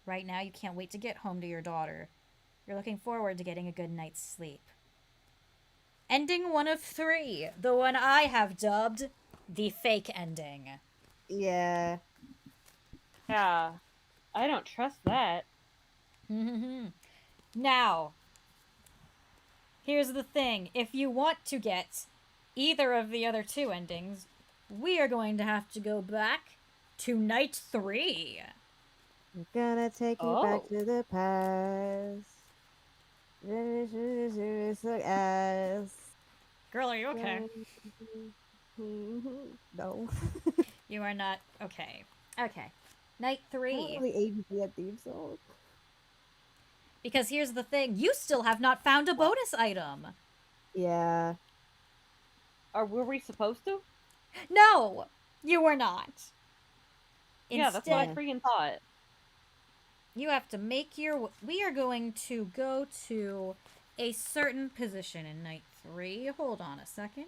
Right now, you can't wait to get home to your daughter. You're looking forward to getting a good night's sleep. Ending 1 of 3. The one I have dubbed the fake ending.
Yeah.
Yeah. I don't trust that.
Now, here's the thing. If you want to get either of the other 2 endings, we are going to have to go back to night 3.
I'm gonna take you back to the past. Ass.
Girl, are you okay?
No.
You are not okay. Okay. Night 3.
The ABC theme song.
Because here's the thing. You still have not found a bonus item.
Yeah.
Were we supposed to?
No, you were not.
Yeah, that's what I
Instead,
freaking thought.
you have to make your... We are going to go to a certain position in night 3. Hold on a second.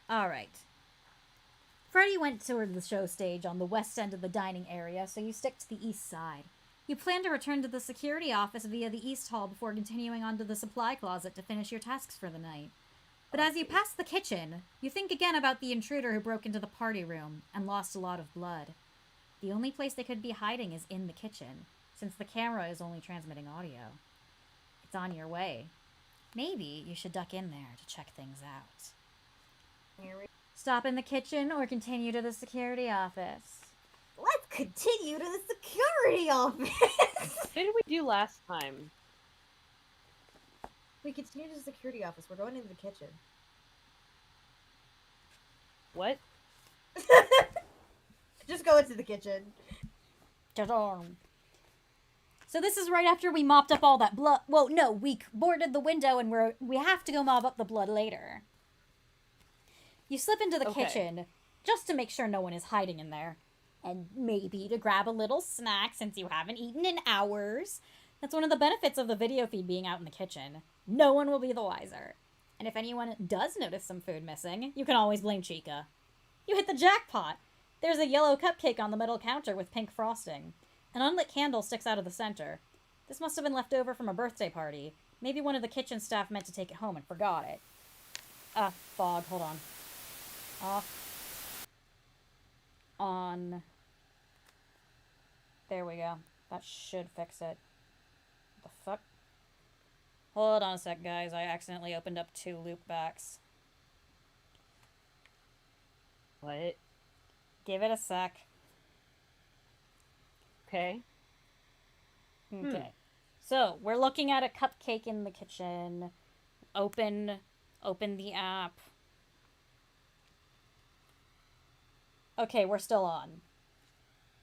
All right. Freddy went toward the show stage on the west end of the dining area, so you stick to the east side. You plan to return to the security office via the east hall before continuing on to the supply closet to finish your tasks for the night. But as you pass the kitchen, you think again about the intruder who broke into the party room and lost a lot of blood. The only place they could be hiding is in the kitchen, since the camera is only transmitting audio. It's on your way. Maybe you should duck in there to check things out. Stop in the kitchen or continue to the security office.
Let's continue to the security office.
What did we do last time?
We continue to the security office. We're going into the kitchen.
What?
Just go into the kitchen.
So this is right after we mopped up all that blood. Well, no, we boarded the window and we have to go mop up the blood later. You slip into the kitchen just to make sure no one is hiding in there. And maybe to grab a little snack since you haven't eaten in hours. That's one of the benefits of the video feed being out in the kitchen. No one will be the wiser. And if anyone does notice some food missing, you can always blame Chica. You hit the jackpot! There's a yellow cupcake on the middle counter with pink frosting. An unlit candle sticks out of the center. This must have been left over from a birthday party. Maybe one of the kitchen staff meant to take it home and forgot it. Fog, hold on. Off. On. There we go. That should fix it. What the fuck? Hold on a sec, guys. I accidentally opened up 2 loopbacks.
What?
Give it a sec.
Okay.
Okay. So, we're looking at a cupcake in the kitchen. Open the app. Okay, we're still on.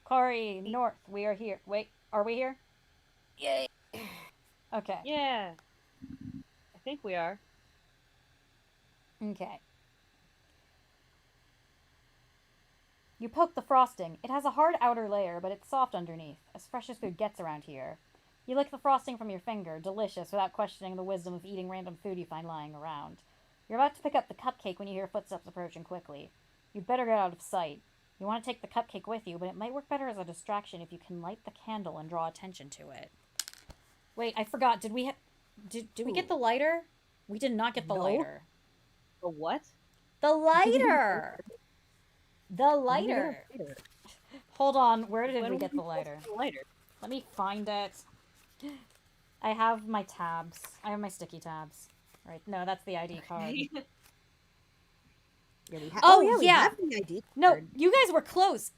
Cori, North, we are here. Wait, are we here?
Yay.
Okay.
Yeah. I think we are.
Okay. You poke the frosting. It has a hard outer layer, but it's soft underneath, as fresh as food gets around here. You lick the frosting from your finger, delicious, without questioning the wisdom of eating random food you find lying around. You're about to pick up the cupcake when you hear footsteps approaching quickly. You'd better get out of sight. You want to take the cupcake with you, but it might work better as a distraction if you can light the candle and draw attention to it. Wait, I forgot. Did we get the lighter? We did not get the lighter.
The what?
The lighter! The lighter! Hold on, where did we get the lighter? Let me find it. I have my tabs. I have my sticky tabs. Right, no, that's the ID card.
Yeah, we
we
have the ID
No,
card.
you guys were close.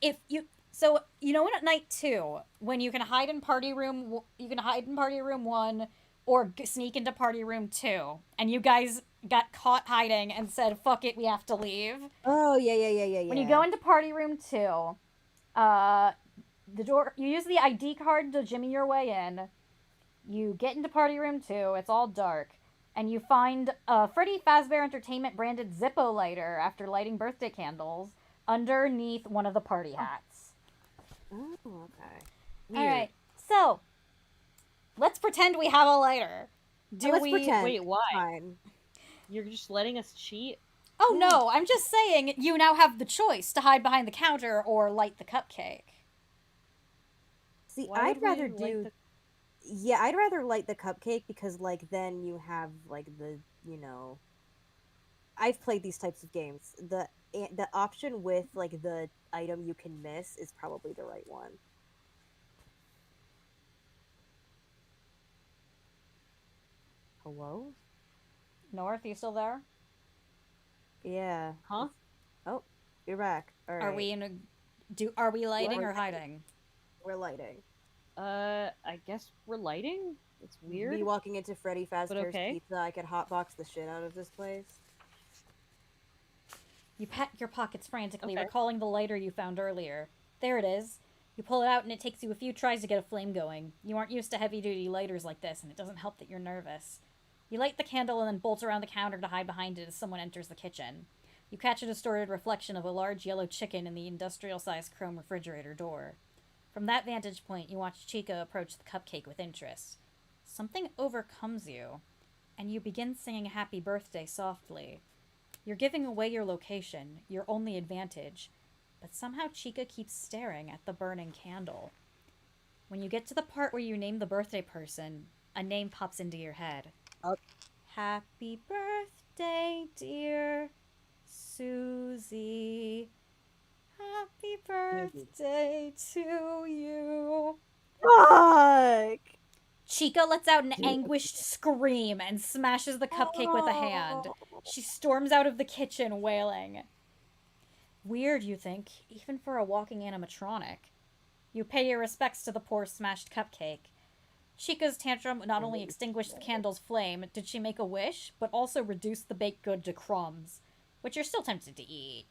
So you know at night 2, when you can hide in party room, you can hide in party room 1, or sneak into party room 2, and you guys got caught hiding and said, "Fuck it, we have to leave."
Oh yeah.
When you go into party room 2, the door. You use the ID card to jimmy your way in. You get into party room 2. It's all dark. And you find a Freddy Fazbear Entertainment branded Zippo lighter after lighting birthday candles. underneath one of the party hats.
Oh, okay.
All right, so let's pretend we have a lighter.
Let's pretend.
Wait, why?
Fine.
You're just letting us cheat?
Oh no, I'm just saying you now have the choice to hide behind the counter or light the cupcake.
See,
Why
I'd
would we
rather
light
do.
the-
Yeah, I'd rather light the cupcake because, like, then you have like the I've played these types of games. The option with like the item you can miss is probably the right one. Hello?
North, you still there?
Yeah.
Huh?
Oh, you're back. All right.
Are we in a are we lighting or hiding?
We're lighting.
I guess we're lighting? It's weird.
Me walking into Freddy Fazbear's
okay.
Pizza, I could hotbox the shit out of this place.
You pat your pockets frantically,
Okay.
recalling the lighter you found earlier. There it is. You pull it out and it takes you a few tries to get a flame going. You aren't used to heavy-duty lighters like this, and it doesn't help that you're nervous. You light the candle and then bolt around the counter to hide behind it as someone enters the kitchen. You catch a distorted reflection of a large yellow chicken in the industrial-sized chrome refrigerator door. From that vantage point, you watch Chica approach the cupcake with interest. Something overcomes you, and you begin singing Happy Birthday softly. You're giving away your location, your only advantage, but somehow Chica keeps staring at the burning candle. When you get to the part where you name the birthday person, a name pops into your head.
Oh.
Happy birthday, dear Susie. Happy birthday to you.
Fuck!
Chica lets out an anguished scream and smashes the cupcake with a hand. She storms out of the kitchen, wailing. Weird, you think, even for a walking animatronic. You pay your respects to the poor smashed cupcake. Chica's tantrum not only extinguished the candle's flame, did she make a wish, but also reduced the baked good to crumbs, which you're still tempted to eat.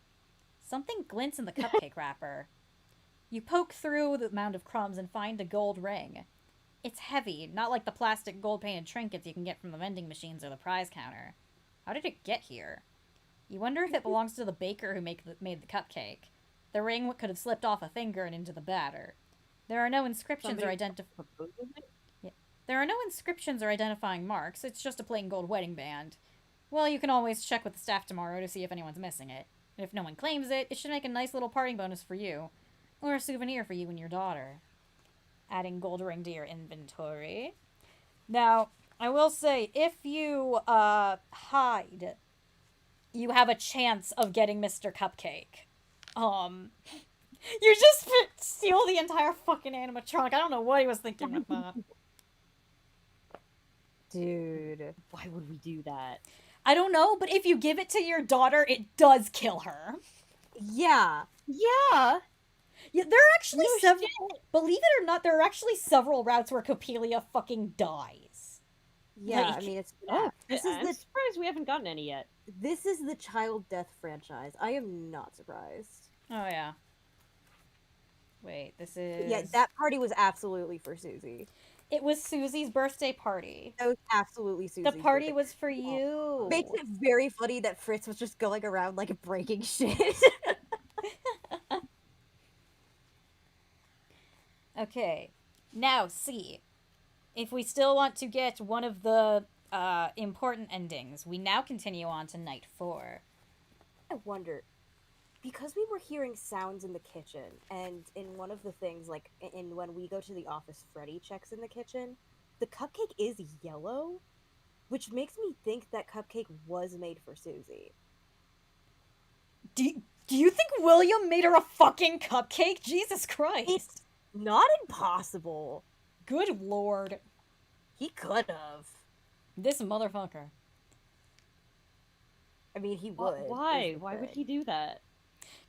Something glints in the cupcake wrapper. You poke through the mound of crumbs and find a gold ring. It's heavy, not like the plastic gold-painted trinkets you can get from the vending machines or the prize counter. How did it get here? You wonder if it belongs to the baker who made the cupcake. The ring could have slipped off a finger and into the batter. There are no inscriptions or There are no inscriptions or identifying marks. It's just a plain gold wedding band. Well, you can always check with the staff tomorrow to see if anyone's missing it. And if no one claims it, it should make a nice little parting bonus for you. Or a souvenir for you and your daughter. Adding gold ring to your inventory. Now, I will say, if you hide, you have a chance of getting Mr. Cupcake. You just steal the entire fucking animatronic. I don't know what he was thinking with that.
Dude.
Why would we do that?
I don't know, but if you give it to your daughter, it does kill her.
Yeah.
Yeah!
Yeah, there are actually several. Believe it or not, there are actually several routes where Copelia fucking dies.
Yeah,
Like-
I mean, it's
Oh,
this
I'm
is
surprised we haven't gotten any yet.
the child death franchise. I am not surprised.
Oh yeah. Wait, this is.
Yeah, that party was absolutely for Susie.
It was Susie's birthday party.
That was absolutely Susie.
The party was for you.
Makes it very funny that Fritz was just going around like breaking shit.
Okay, now see. If we still want to get one of the important endings, we now continue on to night 4.
I wonder, because we were hearing sounds in the kitchen, and in one of the things, like in when we go to the office, Freddy checks in the kitchen. The cupcake is yellow, which makes me think that cupcake was made for Susie.
Do you think William made her a fucking cupcake? Jesus Christ.
It's not impossible.
Good lord.
He could have.
This motherfucker.
I mean, he would.
Why?
is the
Why would
thing.
he do that?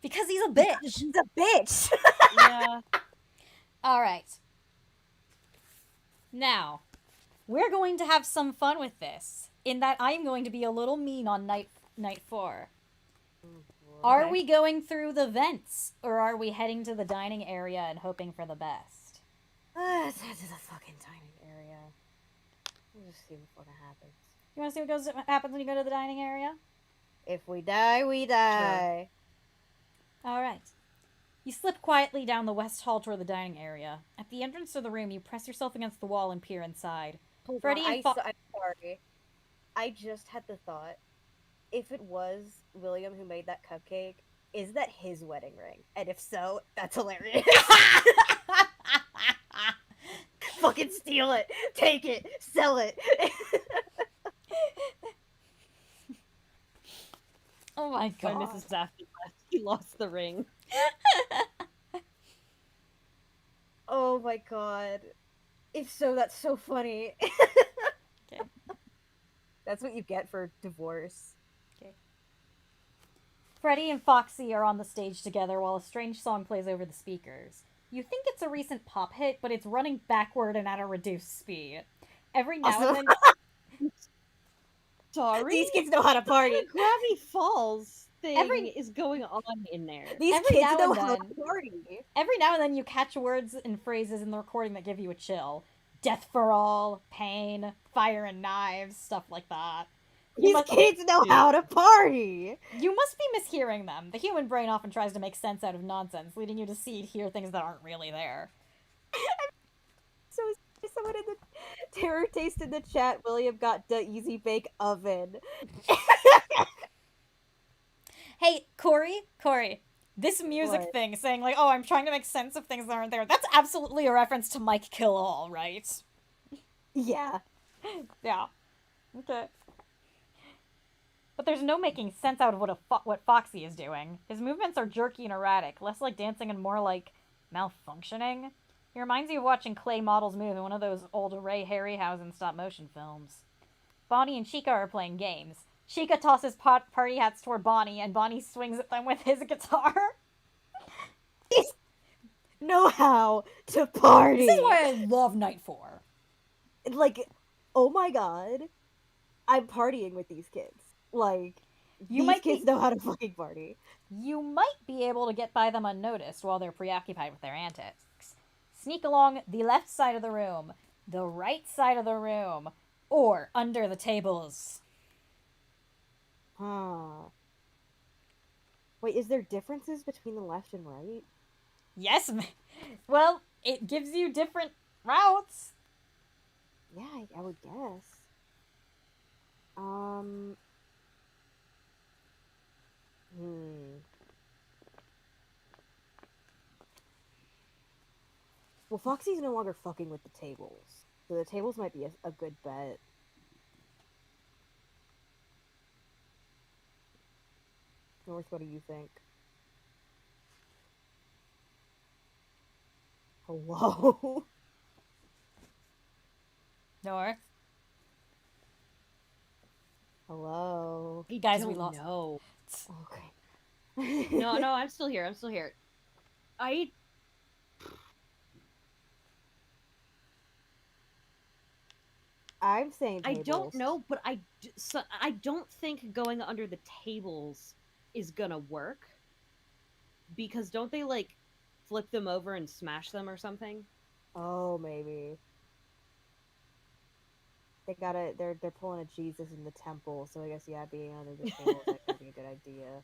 Because he's a bitch.
He's a bitch.
Yeah.
Alright. Now, we're going to have some fun with this, in that I'm going to be a little mean on night 4. Are
Okay.
we going through the vents, or are we heading to the dining area and hoping for the best?
Let's head to the fucking dining area. We'll just see what fucking happens.
You want to see what happens when you go to the dining area?
If we die, we die.
All right. You slip quietly down the west hall toward the dining area. At the entrance to the room, you press yourself against the wall and peer inside.
Hold
Freddy
on,
and Fo-
I'm sorry. I just had the thought. If it was William who made that cupcake, is that his wedding ring? And if so, that's hilarious. Fucking steal it. Take it. Sell it.
Oh my
When
god.
Mrs. Daphne left, he lost the ring.
Oh my god. If so, that's so funny.
Okay.
That's what you get for divorce.
Freddy and Foxy are on the stage together while a strange song plays over the speakers. You think it's a recent pop hit, but it's running backward and at a reduced speed. Every now and then...
Sorry?
These kids know how to party.
The Gravity Falls thing
Every-
is going on in there.
These
Every
kids
now
know
and
how
then-
to party.
Every now and then you catch words and phrases in the recording that give you a chill. Death for all, pain, fire and knives, stuff like that.
These kids know how to party.
You must be mishearing them. The human brain often tries to make sense out of nonsense, leading you to see and hear things that aren't really there.
So someone in the Terror Taste in the chat, William got the Easy Bake Oven.
Hey, Cori, this music
What?
thing saying like, oh, I'm trying to make sense of things that aren't there, that's absolutely a reference to Mike Kill All, right?
Yeah.
Yeah. Okay. But there's no making sense out of what Foxy is doing. His movements are jerky and erratic, less like dancing and more like malfunctioning. He reminds you of watching clay models move in one of those old Ray Harryhausen stop-motion films. Bonnie and Chica are playing games. Chica tosses party hats toward Bonnie, and Bonnie swings at them with his guitar.
Know how to party.
This is why I love Night 4.
Like, oh my god, I'm partying with these kids. Like, these kids know how to fucking party.
You might be able to get by them unnoticed while they're preoccupied with their antics. Sneak along the left side of the room, the right side of the room, or under the tables.
Huh. Wait, is there differences between the left and right?
Yes, well, it gives you different routes.
Yeah, I would guess. Well, Foxy's no longer fucking with the tables, so the tables might be a good bet. North, what do you think? Hello?
North.
Hello?
You guys, we
Don't
lost.
know.
Okay.
No, I'm still here.
I'm saying
I
tables.
don't know, but I don't think going under the tables is gonna work. Because don't they, like, flip them over and smash them or something?
Oh, maybe. They're pulling a Jesus in the temple, so I guess, yeah, being under the tables that could be a good idea.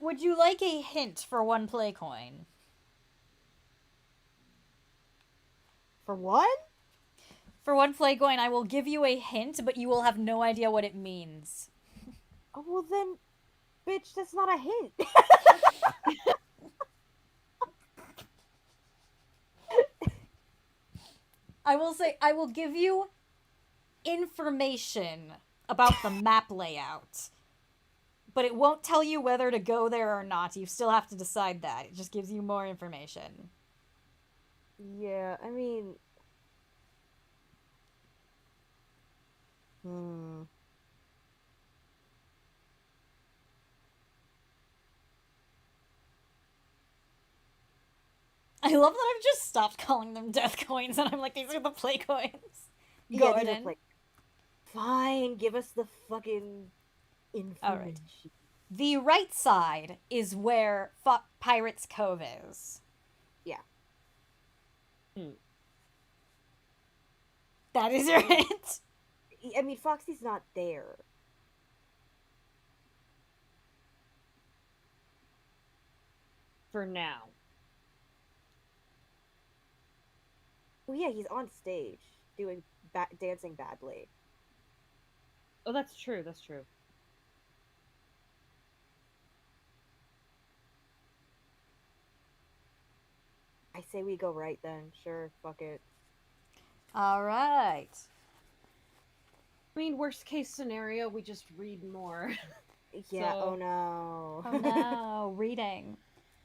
Would you like a hint for one play coin?
For what?
For one play coin, I will give you a hint, but you will have no idea what it means.
Oh, well then, bitch, that's not a hint.
I will say, I will give you information about the map layout. But it won't tell you whether to go there or not. You still have to decide that. It just gives you more information.
Yeah, I mean...
I love that I've just stopped calling them death coins, and I'm like, these are the play coins.
Yeah, these are
Gordon.
like, fine, give us the fucking information.
Alright. The right side is where Pirates Cove is.
Yeah.
That is your hint.
I mean, Foxy's not there.
For now.
Well, yeah, he's on stage doing dancing badly.
Oh, that's true. That's true.
I say we go right then. Sure, fuck it.
All right.
I mean, worst case scenario, we just read more.
Yeah,
So-
oh no.
Oh no, reading.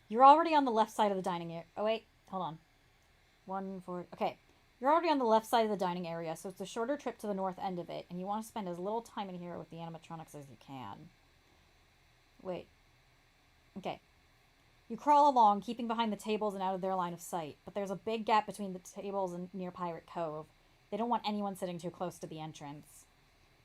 You're already on the left side of the dining area. Oh wait, hold on. 1-4. Okay. You're already on the left side of the dining area, so it's a shorter trip to the north end of it, and you want to spend as little time in here with the animatronics as you can. Wait. Okay. You crawl along, keeping behind the tables and out of their line of sight, but there's a big gap between the tables and near Pirate Cove. They don't want anyone sitting too close to the entrance.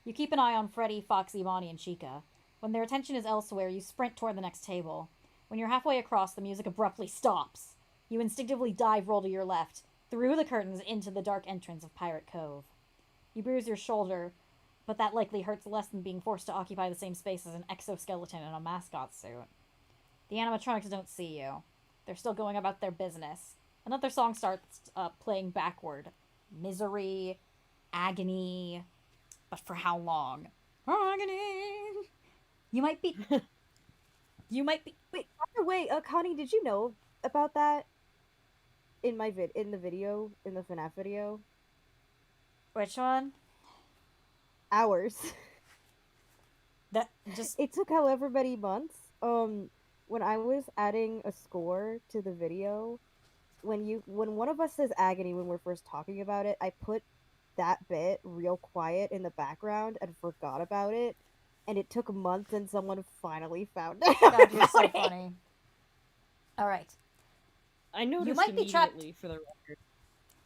You keep an eye on Freddy, Foxy, Bonnie, and Chica. When their attention is elsewhere, you sprint toward the next table. When you're halfway across, the music abruptly stops. You instinctively dive roll to your left, through the curtains into the dark entrance of Pirate Cove. You bruise your shoulder, but that likely hurts less than being forced to occupy the same space as an exoskeleton in a mascot suit. The animatronics don't see you. They're still going about their business. Another song starts playing backward. Misery, agony, but for how long? Agony! You might be...
Wait, by the way, Connie, did you know about that? In my in the video, in the FNaF video?
Which one?
Hours.
That just...
It took however many months. When I was adding a score to the video, when one of us says agony when we're first talking about it, I put that bit real quiet in the background and forgot about it, and it took months and someone finally found it.
God, you're so funny. Alright.
I noticed
You might be trapped.
immediately for the record.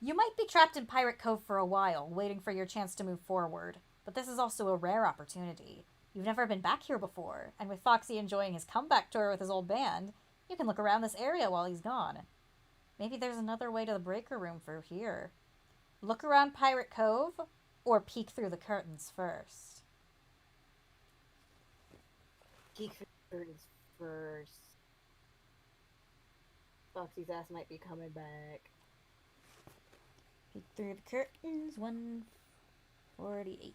You might be trapped in Pirate Cove for a while, waiting for your chance to move forward. But this is also a rare opportunity. You've never been back here before, and with Foxy enjoying his comeback tour with his old band, you can look around this area while he's gone. Maybe there's another way to the breaker room for here. Look around Pirate Cove, or peek through the curtains first.
Peek through the curtains first. Foxy's ass might be coming back.
Peek through the curtains, 148.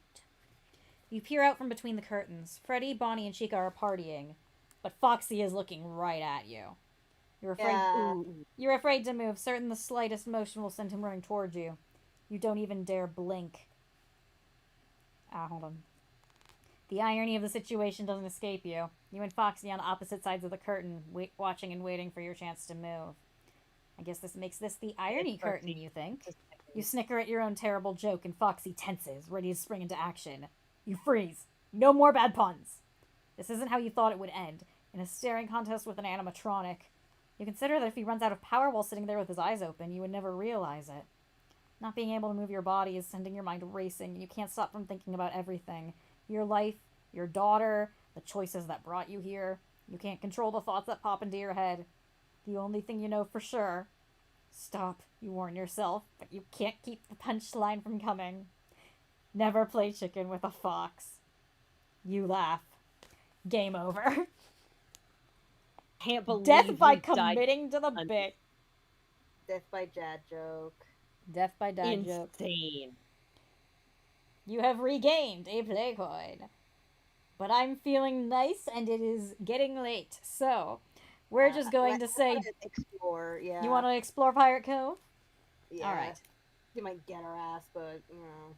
You peer out from between the curtains. Freddy, Bonnie, and Chica are partying, but Foxy is looking right at you. You're afraid.
Yeah.
You're afraid to move, certain the slightest motion will send him running towards you. You don't even dare blink. Hold on. The irony of the situation doesn't escape you. You and Foxy on opposite sides of the curtain, watching and waiting for your chance to move. I guess this makes this the irony curtain, you think? You snicker at your own terrible joke, and Foxy tenses, ready to spring into action. You freeze. No more bad puns. This isn't how you thought it would end, in a staring contest with an animatronic. You consider that if he runs out of power while sitting there with his eyes open, you would never realize it. Not being able to move your body is sending your mind racing, and you can't stop from thinking about everything. Your life, your daughter, the choices that brought you here. You can't control the thoughts that pop into your head. The only thing you know for sure... Stop, you warn yourself, but you can't keep the punchline from coming. Never play chicken with a fox. You laugh. Game over.
Can't believe
Death by
you died.
committing to the bit.
Death by dad joke.
Death by dad joke.
Insane.
You have regained a play coin. But I'm feeling nice and it is getting late, so we're just going to say...
Explore, yeah.
You want to explore Pirate Cove?
Yeah.
Alright.
You might get our ass, but, you know.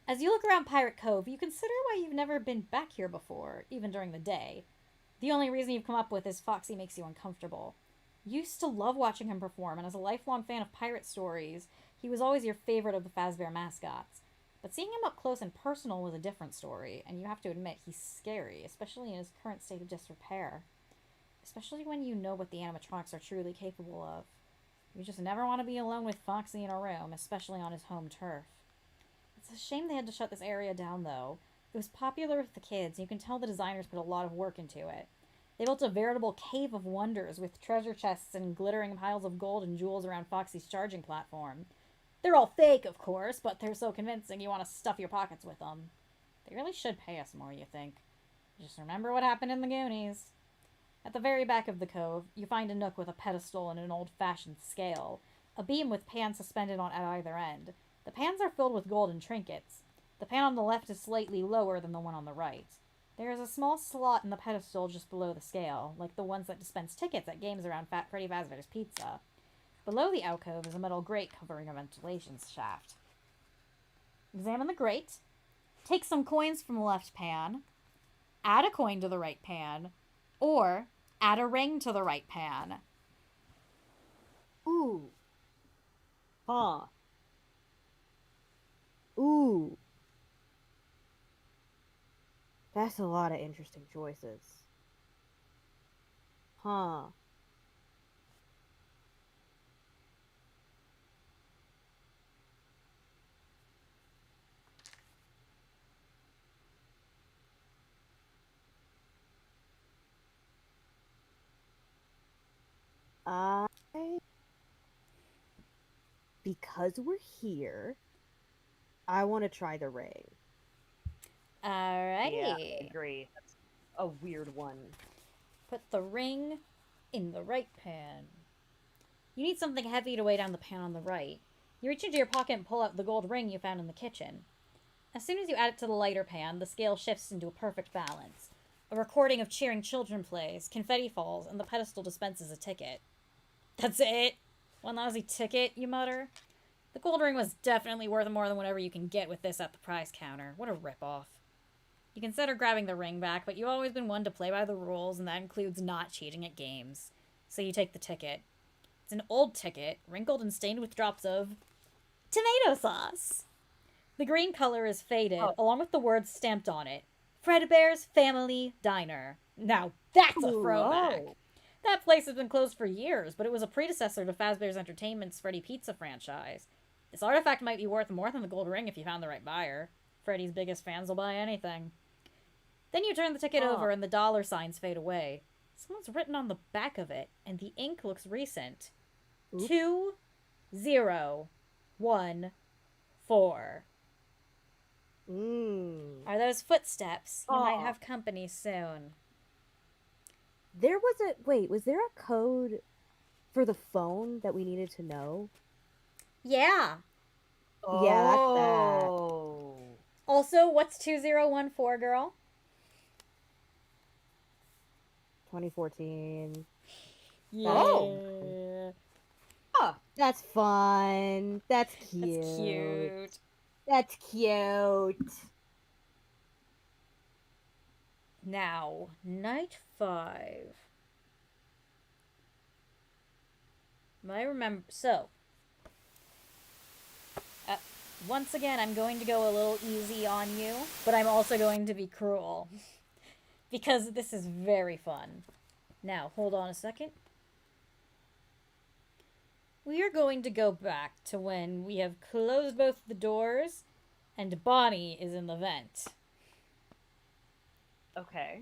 As you look around Pirate Cove, you consider why you've never been back here before, even during the day. The only reason you've come up with is Foxy makes you uncomfortable. You used to love watching him perform, and as a lifelong fan of pirate stories, he was always your favorite of the Fazbear mascots. But seeing him up close and personal was a different story, and you have to admit he's scary, especially in his current state of disrepair. Especially when you know what the animatronics are truly capable of. You just never want to be alone with Foxy in a room, especially on his home turf. It's a shame they had to shut this area down, though. It was popular with the kids, and you can tell the designers put a lot of work into it. They built a veritable cave of wonders with treasure chests and glittering piles of gold and jewels around Foxy's charging platform. They're all fake, of course, but they're so convincing you want to stuff your pockets with them. They really should pay us more, you think. Just remember what happened in the Goonies. At the very back of the cove, you find a nook with a pedestal and an old-fashioned scale, a beam with pans suspended on at either end. The pans are filled with gold and trinkets. The pan on the left is slightly lower than the one on the right. There is a small slot in the pedestal just below the scale, like the ones that dispense tickets at games around Freddy Fazbear's Pizza. Below the alcove is a metal grate covering a ventilation shaft. Examine the grate. Take some coins from the left pan. Add a coin to the right pan. Or add a ring to the right pan.
Ooh. Huh. Ooh. That's a lot of interesting choices. Huh. Because we're here, I want to try the ring.
Alrighty.
Yeah, I agree. That's a weird one.
Put the ring in the right pan. You need something heavy to weigh down the pan on the right. You reach into your pocket and pull out the gold ring you found in the kitchen. As soon as you add it to the lighter pan, the scale shifts into a perfect balance. A recording of cheering children plays, confetti falls, and the pedestal dispenses a ticket. That's it? One lousy ticket, you mutter? The gold ring was definitely worth more than whatever you can get with this at the prize counter. What a ripoff. You consider grabbing the ring back, but you've always been one to play by the rules, and that includes not cheating at games. So you take the ticket. It's an old ticket, wrinkled and stained with drops of tomato sauce. The green color is faded, along with the words stamped on it. Fredbear's Family Diner. Now that's a throwback.
Whoa.
That place has been closed for years, but it was a predecessor to Fazbear's Entertainment's Freddy Pizza franchise. This artifact might be worth more than the gold ring if you found the right buyer. Freddy's biggest fans will buy anything. Then you turn the ticket over and the dollar signs fade away. Someone's written on the back of it, and the ink looks recent.
Oops.
2014. Are those footsteps? You might have company soon.
There was was there a code for the phone that we needed to know?
Yeah.
Yeah, that's that.
Also, what's 2014, girl?
2014.
Yeah.
That's fun. That's cute.
That's cute.
That's cute.
Now, night 5. Once again, I'm going to go a little easy on you, but I'm also going to be cruel. Because this is very fun. Now, hold on a second. We are going to go back to when we have closed both the doors and Bonnie is in the vent.
Okay.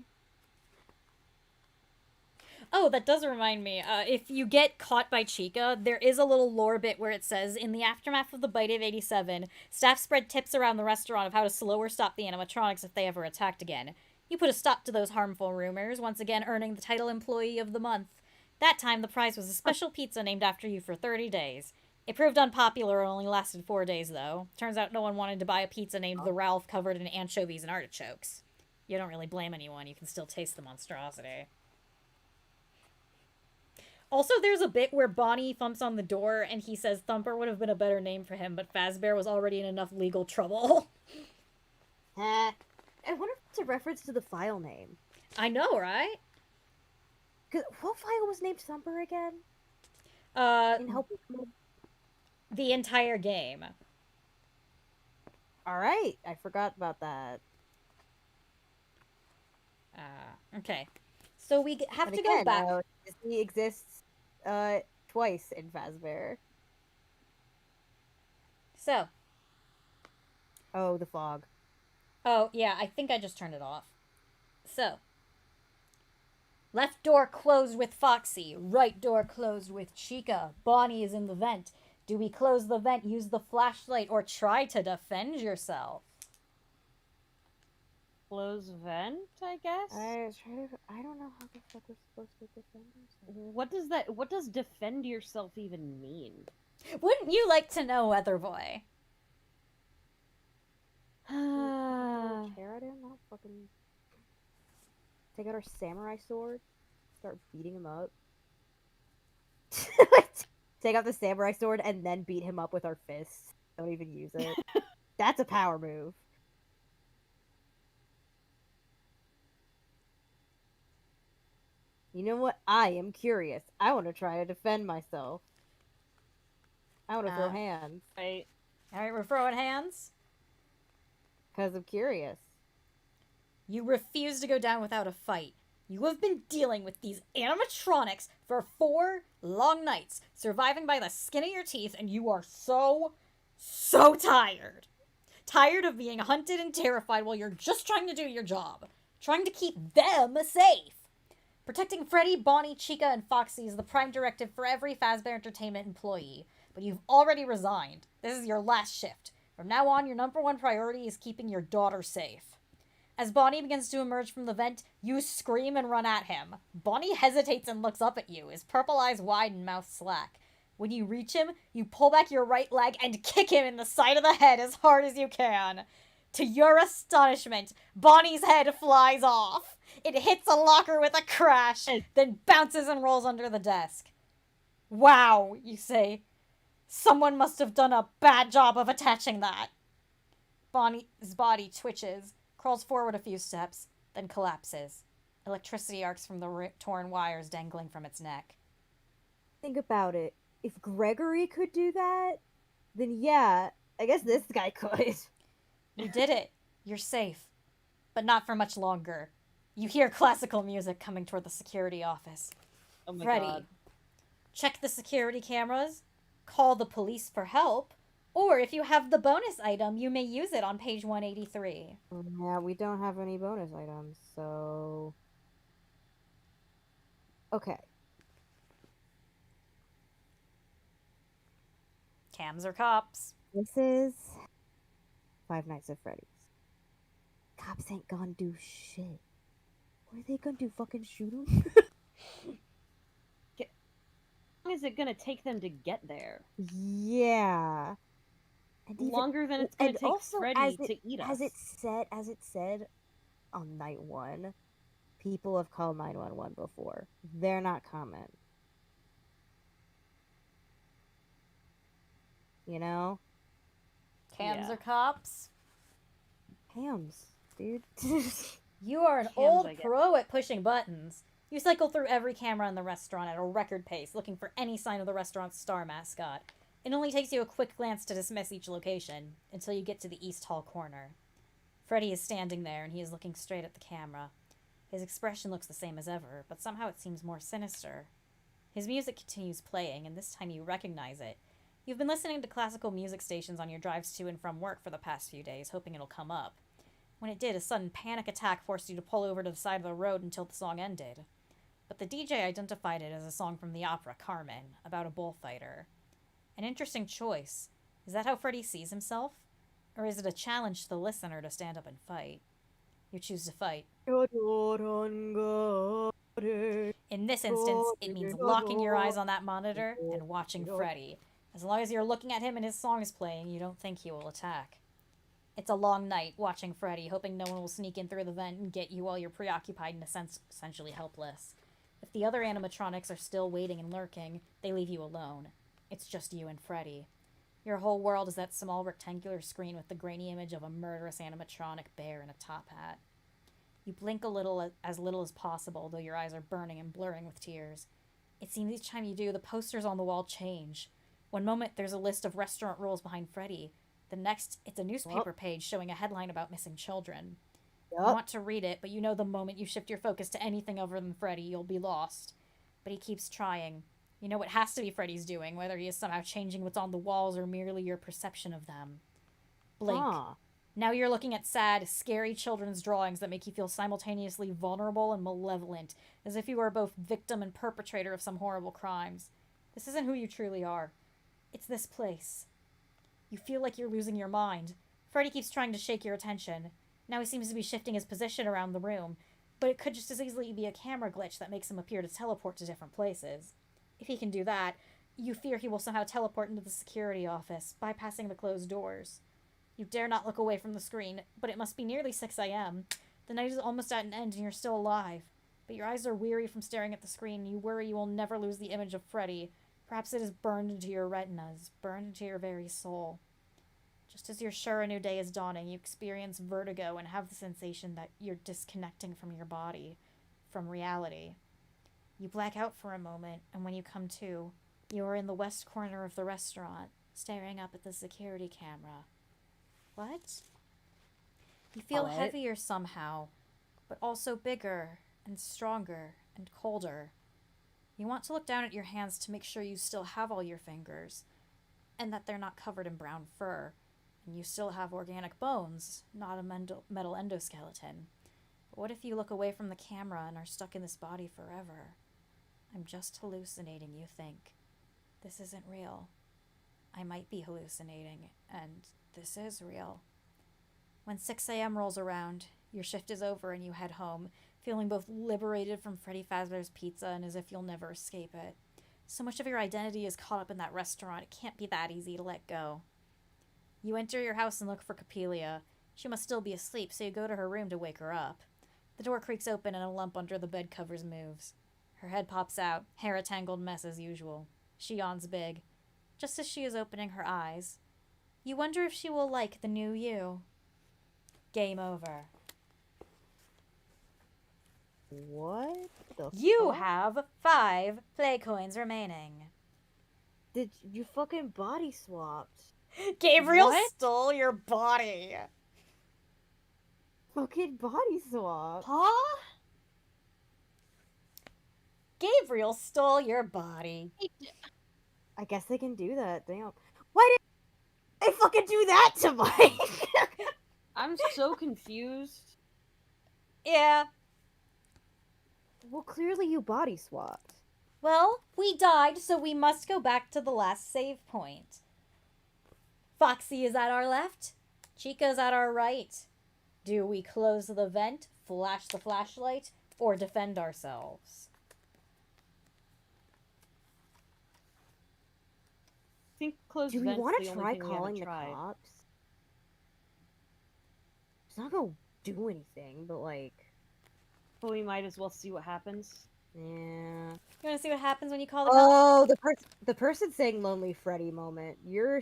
Oh, that does remind me. If you get caught by Chica, there is a little lore bit where it says, in the aftermath of the bite of 87, staff spread tips around the restaurant of how to slow or stop the animatronics if they ever attacked again. You put a stop to those harmful rumors, once again earning the title Employee of the Month. That time, the prize was a special pizza named after you for 30 days. It proved unpopular and only lasted 4 days, though. Turns out no one wanted to buy a pizza named the Ralph covered in anchovies and artichokes. You don't really blame anyone, you can still taste the monstrosity. Also, there's a bit where Bonnie thumps on the door and he says Thumper would have been a better name for him, but Fazbear was already in enough legal trouble.
I wonder if it's a reference to the file name.
I know, right?
'Cause what file was named Thumper again?
The entire game.
Alright, I forgot about that.
Okay. So we have
And
to
again,
go back.
Disney exists twice in Fazbear.
So.
Oh, the fog.
Oh, yeah, I think I just turned it off. So. Left door closed with Foxy. Right door closed with Chica. Bonnie is in the vent. Do we close the vent, use the flashlight, or try to defend yourself?
Close vent, I guess.
I don't know how the fuck we're supposed to defend ourselves.
What does defend yourself even mean?
Wouldn't you like to know, Weatherboy?
Throw a chair at him? I'll fucking take out our samurai sword, start beating him up. Take out the samurai sword and then beat him up with our fists. Don't even use it. That's a power move. You know what? I am curious. I want to try to defend myself. I want to throw hands.
Right.
Alright, we're throwing hands.
Because I'm curious.
You refuse to go down without a fight. You have been dealing with these animatronics for 4 long nights, surviving by the skin of your teeth, and you are so tired. Tired of being hunted and terrified while you're just trying to do your job. Trying to keep them safe. Protecting Freddy, Bonnie, Chica, and Foxy is the prime directive for every Fazbear Entertainment employee, but you've already resigned. This is your last shift. From now on, your #1 priority is keeping your daughter safe. As Bonnie begins to emerge from the vent, you scream and run at him. Bonnie hesitates and looks up at you, his purple eyes wide and mouth slack. When you reach him, you pull back your right leg and kick him in the side of the head as hard as you can. To your astonishment, Bonnie's head flies off. It hits a locker with a crash, then bounces and rolls under the desk. Wow, you say. Someone must have done a bad job of attaching that. Bonnie's body twitches, crawls forward a few steps, then collapses. Electricity arcs from the torn wires dangling from its neck.
Think about it. If Gregory could do that, then yeah, I guess this guy could.
You did it. You're safe. But not for much longer. You hear classical music coming toward the security office.
Oh my
Freddy,
god.
check the security cameras, call the police for help, or if you have the bonus item, you may use it on page 183.
Yeah, we don't have any bonus items, so... Okay.
Cams or cops?
This is... Five Nights at Freddy's. Cops ain't gonna do shit. What are they gonna do, fucking shoot him?
How long is it gonna take them to get there?
Yeah. And
Longer than it's gonna take
also,
Freddy to eat us.
As it said on night 1, people have called 911 before. They're not coming. You know?
Cams
Yeah.
or cops?
Hams, dude.
You are an
Cams,
old
I guess.
pro at pushing buttons. You cycle through every camera in the restaurant at a record pace, looking for any sign of the restaurant's star mascot. It only takes you a quick glance to dismiss each location, until you get to the East Hall corner. Freddy is standing there, and he is looking straight at the camera. His expression looks the same as ever, but somehow it seems more sinister. His music continues playing, and this time you recognize it. You've been listening to classical music stations on your drives to and from work for the past few days, hoping it'll come up. When it did, a sudden panic attack forced you to pull over to the side of the road until the song ended. But the DJ identified it as a song from the opera Carmen, about a bullfighter. An interesting choice. Is that how Freddy sees himself? Or is it a challenge to the listener to stand up and fight? You choose to fight. In this instance, it means locking your eyes on that monitor and watching Freddy. As long as you're looking at him and his song is playing, you don't think he will attack. It's a long night watching Freddy, hoping no one will sneak in through the vent and get you while you're preoccupied and essentially helpless. If the other animatronics are still waiting and lurking, they leave you alone. It's just you and Freddy. Your whole world is that small rectangular screen with the grainy image of a murderous animatronic bear in a top hat. You blink a little as possible, though your eyes are burning and blurring with tears. It seems each time you do, the posters on the wall change. One moment, there's a list of restaurant rules behind Freddy. The next, it's a newspaper page showing a headline about missing children. You want to read it, but you know the moment you shift your focus to anything other than Freddy, you'll be lost. But he keeps trying. You know it has to be Freddy's doing, whether he is somehow changing what's on the walls or merely your perception of them. Blink. Now you're looking at sad, scary children's drawings that make you feel simultaneously vulnerable and malevolent, as if you were both victim and perpetrator of some horrible crimes. This isn't who you truly are. It's this place. You feel like you're losing your mind. Freddy keeps trying to shake your attention. Now he seems to be shifting his position around the room, but it could just as easily be a camera glitch that makes him appear to teleport to different places. If he can do that, you fear he will somehow teleport into the security office, bypassing the closed doors. You dare not look away from the screen, but it must be nearly 6 a.m. The night is almost at an end and you're still alive. But your eyes are weary from staring at the screen and you worry you will never lose the image of Freddy. Perhaps it is burned into your retinas, burned into your very soul. Just as you're sure a new day is dawning, you experience vertigo and have the sensation that you're disconnecting from your body, from reality. You black out for a moment, and when you come to, you are in the west corner of the restaurant, staring up at the security camera. What? You feel heavier somehow, but also bigger and stronger and colder. You want to look down at your hands to make sure you still have all your fingers, and that they're not covered in brown fur, and you still have organic bones, not a metal endoskeleton. But what if you look away from the camera and are stuck in this body forever? I'm just hallucinating, you think. This isn't real. I might be hallucinating, and this is real. When 6 a.m. rolls around, your shift is over and you head home, feeling both liberated from Freddy Fazbear's Pizza and as if you'll never escape it. So much of your identity is caught up in that restaurant, it can't be that easy to let go. You enter your house and look for Capelia. She must still be asleep, so you go to her room to wake her up. The door creaks open and a lump under the bed covers moves. Her head pops out, hair a tangled mess as usual. She yawns big. Just as she is opening her eyes, you wonder if she will like the new you. Game over.
What the
You
fuck?
have 5 play coins remaining.
Did you fucking body swapped?
Gabriel
What?
stole your body.
Fucking body swap.
Huh? Gabriel stole your body.
I guess they can do that. Damn. Why did they fucking do that to Mike?
I'm so confused.
Yeah.
Well, clearly you body swapped.
Well, we died, so we must go back to the last save point. Foxy is at our left. Chica's at our right. Do we close the vent, flash the flashlight, or defend ourselves?
I think closed
Do we
vent's
want
the
to
only
try
thing we haven't
calling the
tried.
cops? It's not gonna do anything, but like,
But we might as well see what happens.
yeah.
You want to see what happens when you call the cops?
Oh, the person saying "Lonely Freddy" moment. You're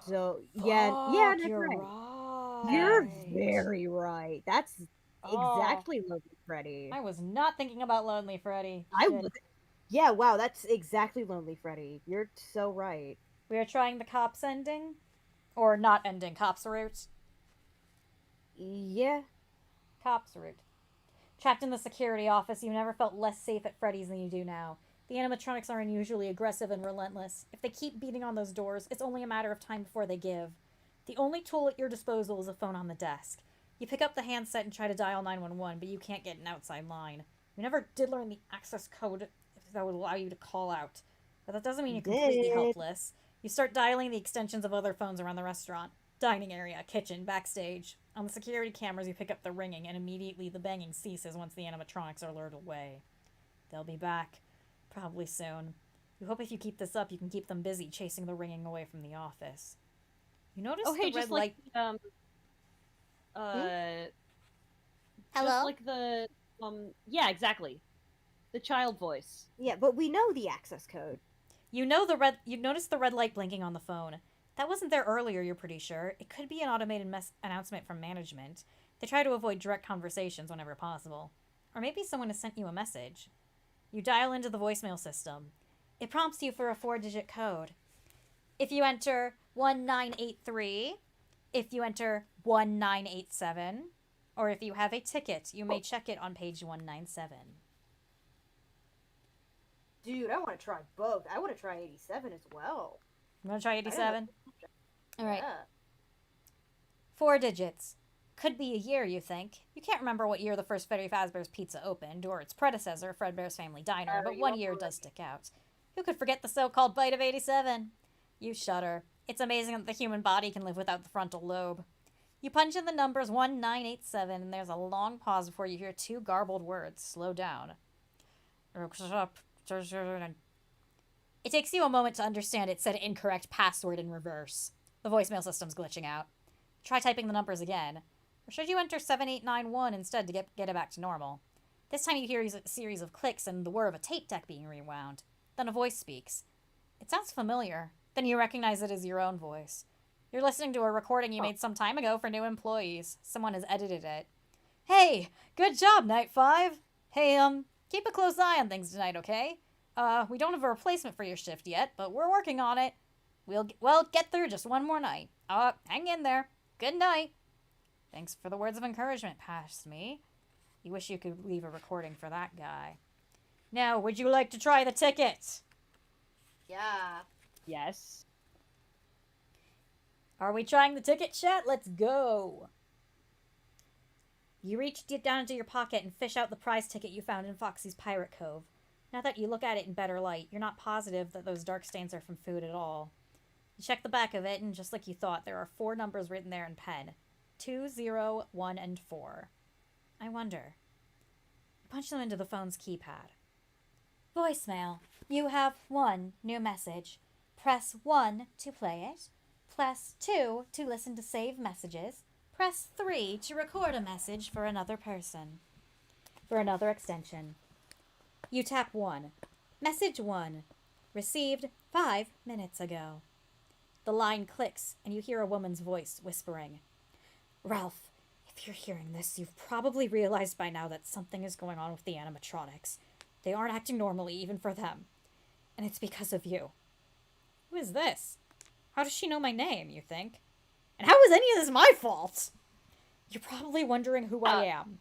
so yeah.
Fuck,
That's
you're
right.
right.
You're very right. That's
Oh.
exactly Lonely Freddy.
I was not thinking about Lonely Freddy.
I
Shit.
was. Yeah, wow, that's exactly Lonely Freddy. You're so right.
We are trying the cops ending? Or not ending, cops route?
Yeah.
Cops route. Trapped in the security office, you never felt less safe at Freddy's than you do now. The animatronics are unusually aggressive and relentless. If they keep beating on those doors, it's only a matter of time before they give. The only tool at your disposal is a phone on the desk. You pick up the handset and try to dial 911, but you can't get an outside line. You never did learn the access code that would allow you to call out. But that doesn't mean you're completely
Did.
helpless. You start dialing the extensions of other phones around the restaurant. Dining area, kitchen, backstage. On the security cameras, you pick up the ringing, and immediately the banging ceases once the animatronics are lured away. They'll be back. Probably soon. You hope if you keep this up, you can keep them busy chasing the ringing away from the office. You notice
Oh, hey,
the red
just
light...
like
Hello?
just like the yeah, exactly. The child voice.
Yeah, but we know the access code.
You notice the red light blinking on the phone. That wasn't there earlier, you're pretty sure. It could be an automated announcement from management. They try to avoid direct conversations whenever possible. Or maybe someone has sent you a message. You dial into the voicemail system. It prompts you for a 4-digit code. If you enter 1983, if you enter 1987, or if you have a ticket, you may check it on page 197.
Dude, I want to try both. I want to try 87 as well.
You want to try 87? All right.
Yeah.
4 digits. Could be a year, you think. You can't remember what year the first Freddy Fazbear's Pizza opened, or its predecessor, Fredbear's Family Diner, but one year does stick out. Who could forget the so-called Bite of 87? You shudder. It's amazing that the human body can live without the frontal lobe. You punch in the numbers 1987, and there's a long pause before you hear 2 garbled words. Slow down. It takes you a moment to understand it said incorrect password in reverse. The voicemail system's glitching out. Try typing the numbers again. Or should you enter 7891 instead to get it back to normal? This time you hear a series of clicks and the whir of a tape deck being rewound. Then a voice speaks. It sounds familiar. Then you recognize it as your own voice. You're listening to a recording you made some time ago for new employees. Someone has edited it. Hey, good job, Night 5. Hey, keep a close eye on things tonight, okay? We don't have a replacement for your shift yet, but we're working on it. We'll get through just one more night. Hang in there. Good night. Thanks for the words of encouragement past me. You wish you could leave a recording for that guy. Now, would you like to try the ticket?
Yeah.
Yes.
Are we trying the ticket, chat? Let's go. You reach deep down into your pocket and fish out the prize ticket you found in Foxy's Pirate Cove. Now that you look at it in better light, you're not positive that those dark stains are from food at all. You check the back of it, and just like you thought, there are 4 numbers written there in pen. 2, 0, 1, and 4. I wonder. You punch them into the phone's keypad. Voicemail. You have 1 new message. Press 1 to play it. Press 2 to listen to save messages. Press 3 to record a message for another person. For another extension. You tap 1. Message 1. Received 5 minutes ago. The line clicks, and you hear a woman's voice whispering. Ralph, if you're hearing this, you've probably realized by now that something is going on with the animatronics. They aren't acting normally, even for them. And it's because of you. Who is this? How does she know my name, you think? And how is any of this my fault? You're probably wondering who I am.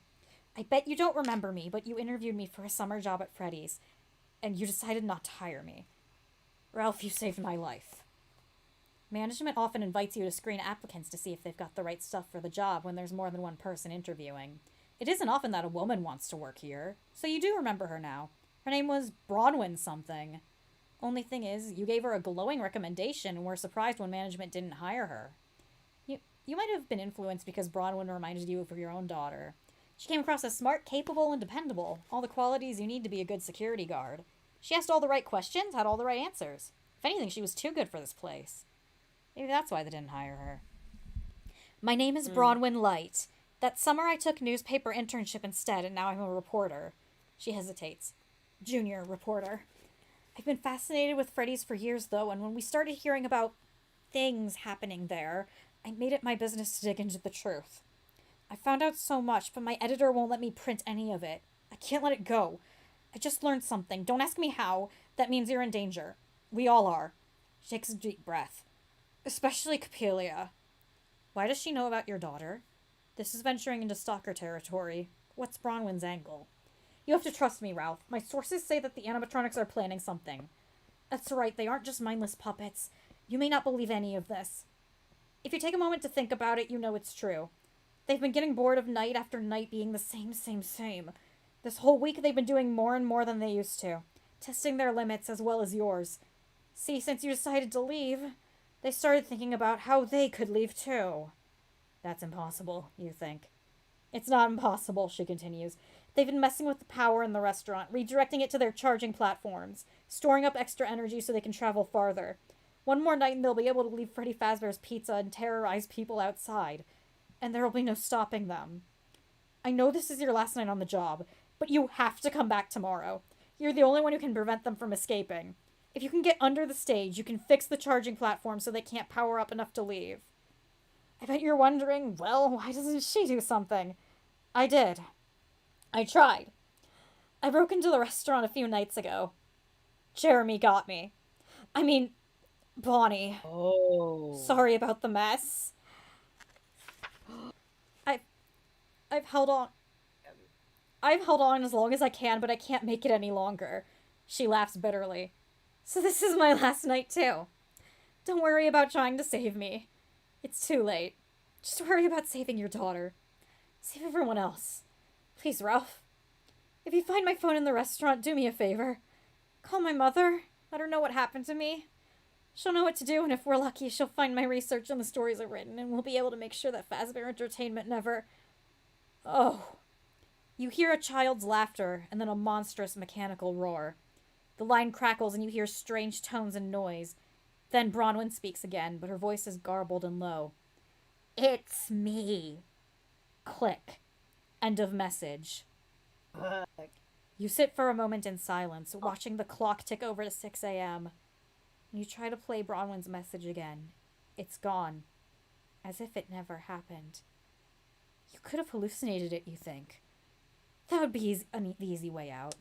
I bet you don't remember me, but you interviewed me for a summer job at Freddy's, and you decided not to hire me. Ralph, you saved my life. Management often invites you to screen applicants to see if they've got the right stuff for the job when there's more than one person interviewing. It isn't often that a woman wants to work here, so you do remember her now. Her name was Bronwyn something. Only thing is, you gave her a glowing recommendation and were surprised when management didn't hire her. You might have been influenced because Bronwyn reminded you of your own daughter. She came across as smart, capable, and dependable, all the qualities you need to be a good security guard. She asked all the right questions, had all the right answers. If anything, she was too good for this place. Maybe that's why they didn't hire her. My name is Bronwyn Light. That summer I took newspaper internship instead, and now I'm a reporter. She hesitates. Junior reporter. I've been fascinated with Freddy's for years, though, and when we started hearing about things happening there, I made it my business to dig into the truth. I found out so much, but my editor won't let me print any of it. I can't let it go. I just learned something. Don't ask me how. That means you're in danger. We all are. She takes a deep breath. Especially Capelia. Why does she know about your daughter? This is venturing into stalker territory. What's Bronwyn's angle? You have to trust me, Ralph. My sources say that the animatronics are planning something. That's right, they aren't just mindless puppets. You may not believe any of this. If you take a moment to think about it, you know it's true. They've been getting bored of night after night being the same. This whole week they've been doing more and more than they used to, testing their limits as well as yours. See, since you decided to leave, they started thinking about how they could leave too. That's impossible, you think. It's not impossible, she continues. They've been messing with the power in the restaurant, redirecting it to their charging platforms, storing up extra energy so they can travel farther. One more night and they'll be able to leave Freddy Fazbear's Pizza and terrorize people outside. And there will be no stopping them. I know this is your last night on the job, but you have to come back tomorrow. You're the only one who can prevent them from escaping. If you can get under the stage, you can fix the charging platform so they can't power up enough to leave. I bet you're wondering, well, why doesn't she do something? I did. I tried. I broke into the restaurant a few nights ago. Jeremy got me. I mean, Bonnie.
Oh.
Sorry about the mess. I've held on. I've held on as long as I can, but I can't make it any longer. She laughs bitterly. So this is my last night, too. Don't worry about trying to save me. It's too late. Just worry about saving your daughter. Save everyone else. Please, Ralph. If you find my phone in the restaurant, do me a favor. Call my mother. Let her know what happened to me. She'll know what to do, and if we're lucky, she'll find my research and the stories I've written, and we'll be able to make sure that Fazbear Entertainment never... Oh. You hear a child's laughter, and then a monstrous mechanical roar. The line crackles, and you hear strange tones and noise. Then Bronwyn speaks again, but her voice is garbled and low. It's me. Click. End of message. You sit for a moment in silence, watching the clock tick over to 6 a.m. You try to play Bronwyn's message again. It's gone. As if it never happened. You could have hallucinated it, you think. That would be the easy way out.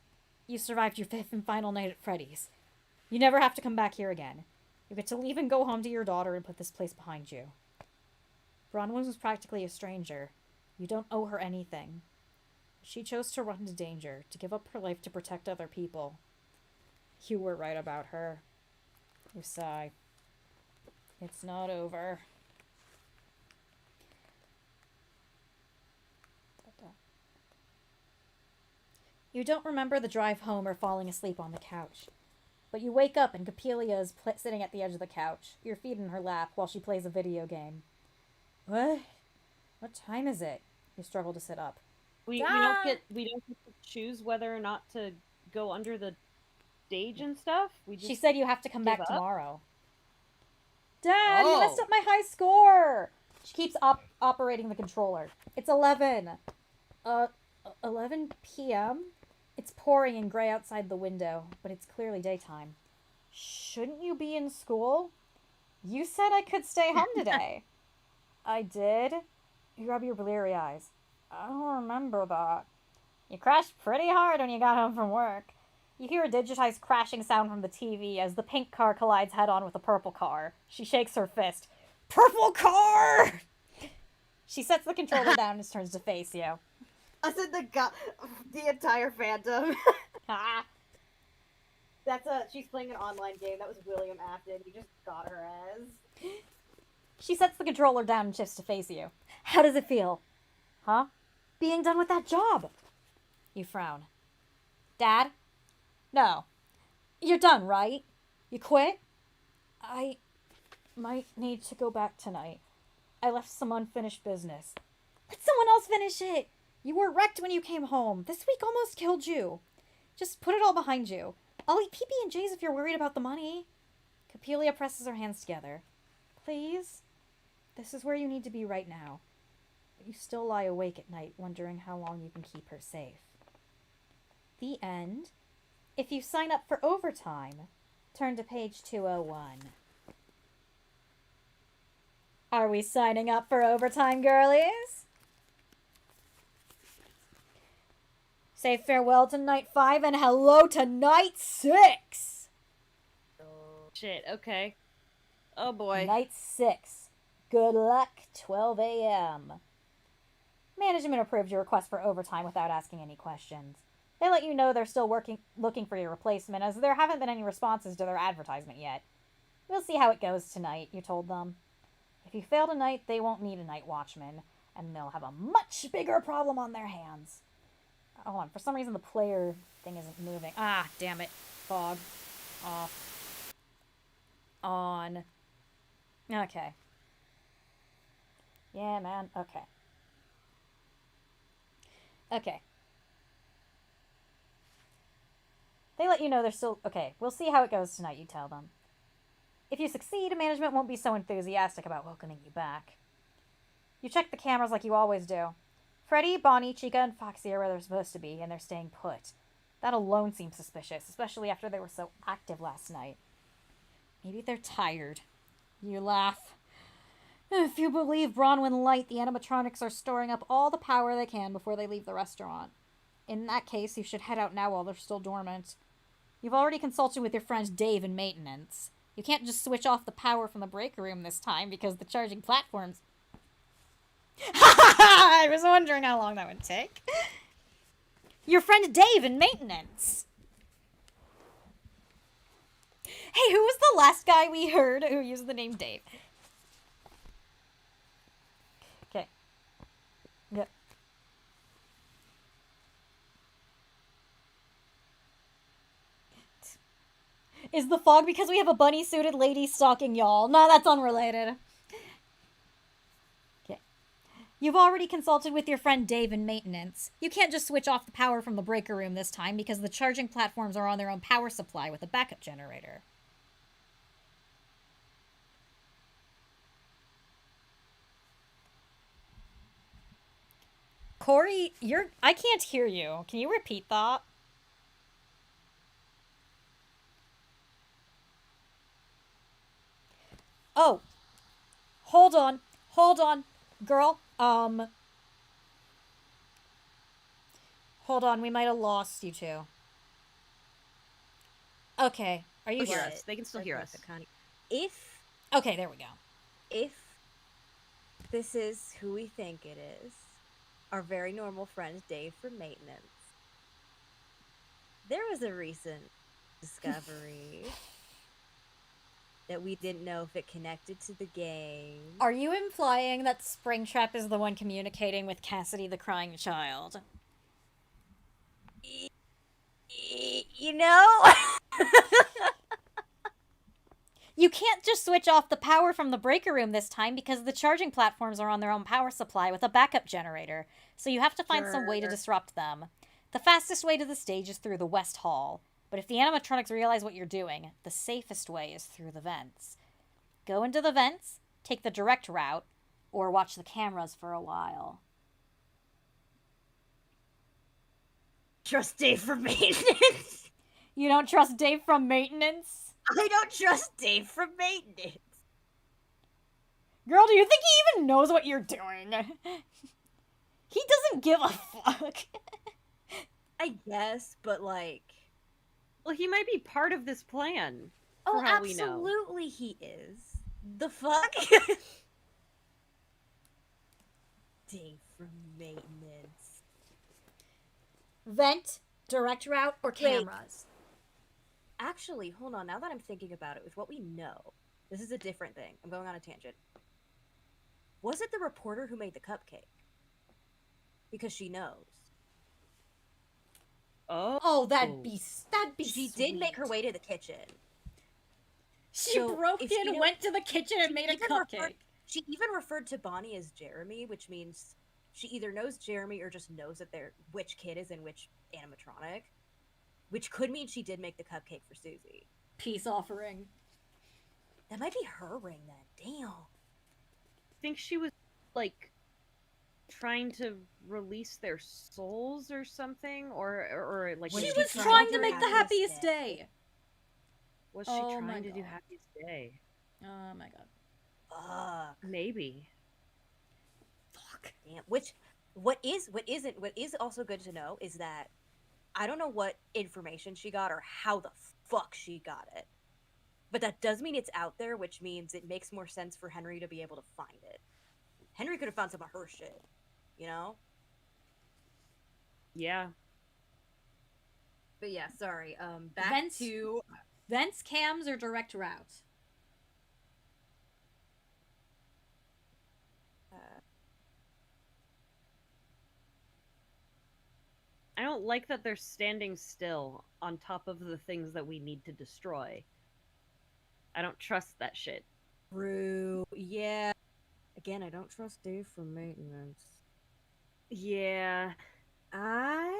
You survived your 5th and final night at Freddy's. You never have to come back here again. You get to leave and go home to your daughter and put this place behind you. Bronwyn was practically a stranger. You don't owe her anything. She chose to run into danger, to give up her life to protect other people. You were right about her. You sigh. It's not over. You don't remember the drive home or falling asleep on the couch. But you wake up and Capelia is sitting at the edge of the couch, your feet in her lap, while she plays a video game. What? What time is it? You struggle to sit up.
We don't get to choose whether or not to go under the stage and stuff.
She said you have to come back
up?
tomorrow. Dad, you messed up my high score! She keeps operating the controller. It's 11. 11 p.m.? It's pouring and gray outside the window, but it's clearly daytime. Shouldn't you be in school? You said I could stay home today. I did? You rub your bleary eyes. I don't remember that. You crashed pretty hard when you got home from work. You hear a digitized crashing sound from the TV as the pink car collides head-on with the purple car. She shakes her fist. Purple car! She sets the controller down and turns to face you.
I said the entire Phantom. She's playing an online game. That was William Afton. You just got her as.
She sets the controller down and shifts to face you. How does it feel? Huh? Being done with that job. You frown. Dad? No. You're done, right? You quit? I might need to go back tonight. I left some unfinished business. Let someone else finish it! You were wrecked when you came home. This week almost killed you. Just put it all behind you. I'll eat PB&Js if you're worried about the money. Capelia presses her hands together. Please? This is where you need to be right now. But you still lie awake at night wondering how long you can keep her safe. The end. If you sign up for overtime, turn to page 201. Are we signing up for overtime, girlies? Say farewell to night 5 and hello to night 6!
Shit, okay. Oh boy.
Night 6. Good luck, 12 a.m. Management approved your request for overtime without asking any questions. They let you know they're still looking for your replacement, as there haven't been any responses to their advertisement yet. We'll see how it goes tonight, you told them. If you fail tonight, they won't need a night watchman, and they'll have a much bigger problem on their hands. Hold on, for some reason the player thing isn't moving. Ah, damn it. Fog. Off. On. Okay. Yeah, man. Okay. Okay. They let you know they're still... Okay, we'll see how it goes tonight, you tell them. If you succeed, management won't be so enthusiastic about welcoming you back. You check the cameras like you always do. Freddy, Bonnie, Chica, and Foxy are where they're supposed to be, and they're staying put. That alone seems suspicious, especially after they were so active last night. Maybe they're tired. You laugh. If you believe Bronwyn Light, the animatronics are storing up all the power they can before they leave the restaurant. In that case, you should head out now while they're still dormant. You've already consulted with your friend Dave in maintenance. You can't just switch off the power from the break room this time because the charging platforms... I was wondering how long that would take. Your friend Dave in maintenance. Hey, who was the last guy we heard who used the name Dave? Is the fog because we have a bunny-suited lady stalking y'all? No, that's unrelated. Okay. You've already consulted with your friend Dave in maintenance. You can't just switch off the power from the breaker room this time because the charging platforms are on their own power supply with a backup generator. Cori, I can't hear you. Can you repeat that? Oh. Hold on. Girl, hold on, we might have lost you two. Okay, are you
Hear
sure?
us. They can still hear us.
Connie. If
Okay, there we go.
this is who we think it is, our very normal friend Dave from maintenance, there was a recent discovery that we didn't know if it connected to the game.
Are you implying that Springtrap is the one communicating with Cassidy the crying child?
You know?
You can't just switch off the power from the breaker room this time because the charging platforms are on their own power supply with a backup generator, so you have to find some way to disrupt them. The fastest way to the stage is through the West Hall, but if the animatronics realize what you're doing, the safest way is through the vents. Go into the vents, take the direct route, or watch the cameras for a while.
Trust Dave from maintenance.
You don't trust Dave from maintenance?
I don't trust Dave from maintenance.
Girl, do you think he even knows what you're doing? He doesn't give a fuck.
I guess, but like...
Well, he might be part of this plan.
Oh,
for how we know.
absolutely he is. The fuck? Dave from maintenance.
Vent, direct route, or cameras?
Actually, hold on. Now that I'm thinking about it, with what we know, this is a different thing. I'm going on a tangent. Was it the reporter who made the cupcake? Because she knows.
Oh, that'd be
She
sweet.
did make her way to the kitchen.
She
So,
broke
if
in,
you know-
went to the kitchen, and made a
even
cupcake.
She even referred to Bonnie as Jeremy, which means she either knows Jeremy or just knows that which kid is in which animatronic. Which could mean she did make the cupcake for Susie.
Peace offering.
That might be her ring then. Damn.
I think she was, like, trying to release their souls or something, or like
Was
She
she
was
trying
trying
to
to
do
make the
happiest
happiest day.
was she
Oh my
trying to do
God.
happiest day?
Oh my god.
Fuck.
Maybe.
Fuck.
Damn. What is also good to know is that I don't know what information she got or how the fuck she got it. But that does mean it's out there, which means it makes more sense for Henry to be able to find it. Henry could have found some of her shit, you know?
Yeah.
But yeah, sorry. Back
Vents-
to
Vents, cams, or direct route?
I don't like that they're standing still on top of the things that we need to destroy. I don't trust that shit.
True. Yeah. Again, I don't trust Dave for maintenance.
Yeah.
I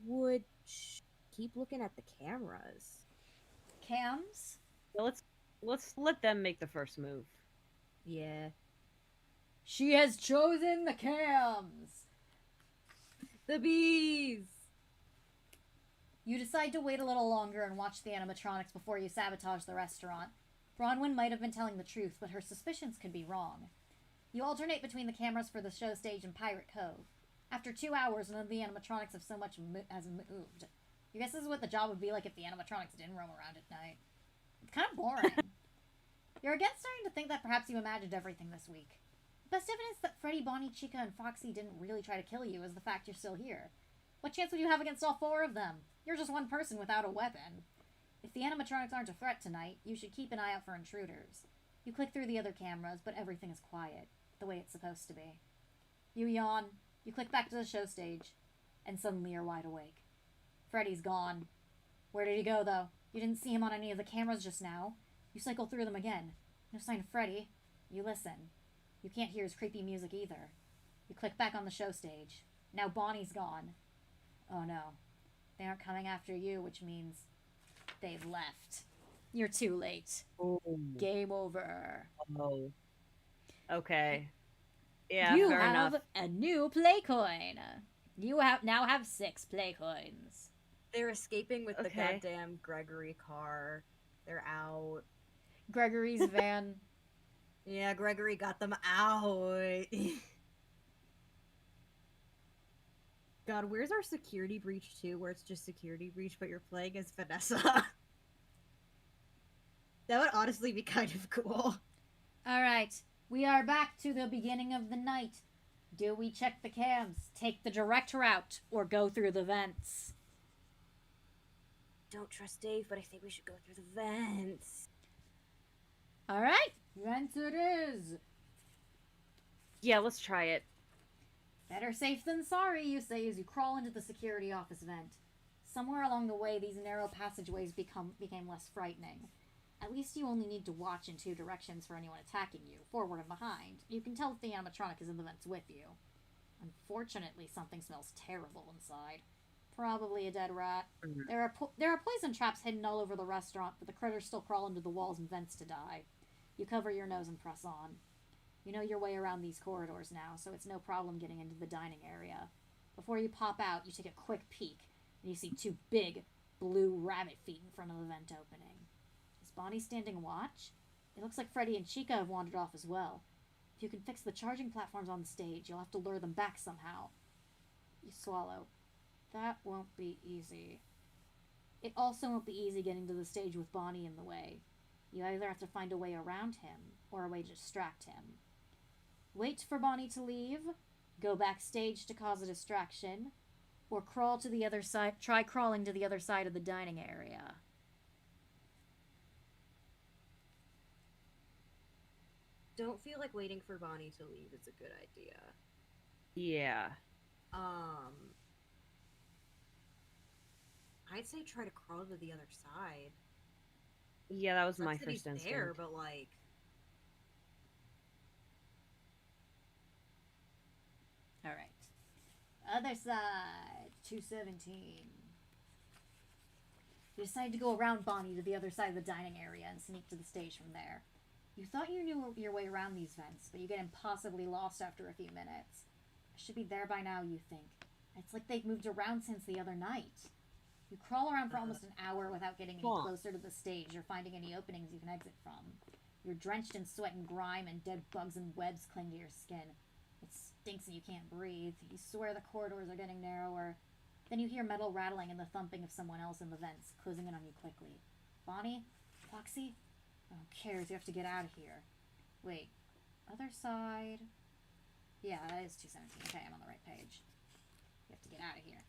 would keep looking at the cameras.
Cams?
Well, let's let them make the first move.
Yeah.
She has chosen the cams.
The bees!
You decide to wait a little longer and watch the animatronics before you sabotage the restaurant. Bronwyn might have been telling the truth, but her suspicions could be wrong. You alternate between the cameras for the show stage and Pirate Cove. After 2 hours, none of the animatronics have so much as moved. You guess this is what the job would be like if the animatronics didn't roam around at night. It's kind of boring. You're again starting to think that perhaps you imagined everything this week. The best evidence that Freddy, Bonnie, Chica, and Foxy didn't really try to kill you is the fact you're still here. What chance would you have against all 4 of them? You're just one person without a weapon. If the animatronics aren't a threat tonight, you should keep an eye out for intruders. You click through the other cameras, but everything is quiet, the way it's supposed to be. You yawn, you click back to the show stage, and suddenly you're wide awake. Freddy's gone. Where did he go, though? You didn't see him on any of the cameras just now. You cycle through them again. No sign of Freddy. You listen. You can't hear his creepy music either. You click back on the show stage. Now Bonnie's gone. Oh no. They aren't coming after you, which means they've left. You're too late.
Oh.
Game over.
Oh. Okay. Yeah,
You
fair
have
enough.
a new play coin. You now have 6 play coins.
They're escaping with the
Okay.
goddamn Gregory car. They're out.
Gregory's van.
Yeah, Gregory got them out. God, where's our security breach too, where it's just security breach, but you're playing as Vanessa? That would honestly be kind of cool.
Alright, we are back to the beginning of the night. Do we check the cams, take the direct route, or go through the vents?
Don't trust Dave, but I think we should go through the vents.
Alright, vents it is.
Yeah, let's try it.
Better safe than sorry, you say as you crawl into the security office vent. Somewhere along the way, these narrow passageways became less frightening. At least you only need to watch in 2 directions for anyone attacking you, forward and behind. You can tell if the animatronic is in the vents with you. Unfortunately, something smells terrible inside. Probably a dead rat. There are poison traps hidden all over the restaurant, but the critters still crawl into the walls and vents to die. You cover your nose and press on. You know your way around these corridors now, so it's no problem getting into the dining area. Before you pop out, you take a quick peek, and you see 2 big, blue rabbit feet in front of the vent opening. Is Bonnie standing watch? It looks like Freddy and Chica have wandered off as well. If you can fix the charging platforms on the stage, you'll have to lure them back somehow. You swallow. That won't be easy. It also won't be easy getting to the stage with Bonnie in the way. You either have to find a way around him, or a way to distract him. Wait for Bonnie to leave, go backstage to cause a distraction, or crawl to the other side. Try crawling to the other side of the dining area.
Don't feel like waiting for Bonnie to leave is a good idea.
Yeah.
I'd say try to crawl to the other side.
Yeah, that was
Sucks
my
that he's
first instinct.
there, but like,
Alright. Other side. 217. You decide to go around Bonnie to the other side of the dining area and sneak to the stage from there. You thought you knew your way around these vents, but you get impossibly lost after a few minutes. I should be there by now, you think. It's like they've moved around since the other night. You crawl around for almost an hour without getting any closer to the stage or finding any openings you can exit from. You're drenched in sweat and grime, and dead bugs and webs cling to your skin. It stinks and you can't breathe. You swear the corridors are getting narrower. Then you hear metal rattling and the thumping of someone else in the vents, closing in on you quickly. Bonnie? Foxy? Who cares? You have to get out of here. Wait. Other side? Yeah, that is 217. Okay, I'm on the right page. You have to get out of here.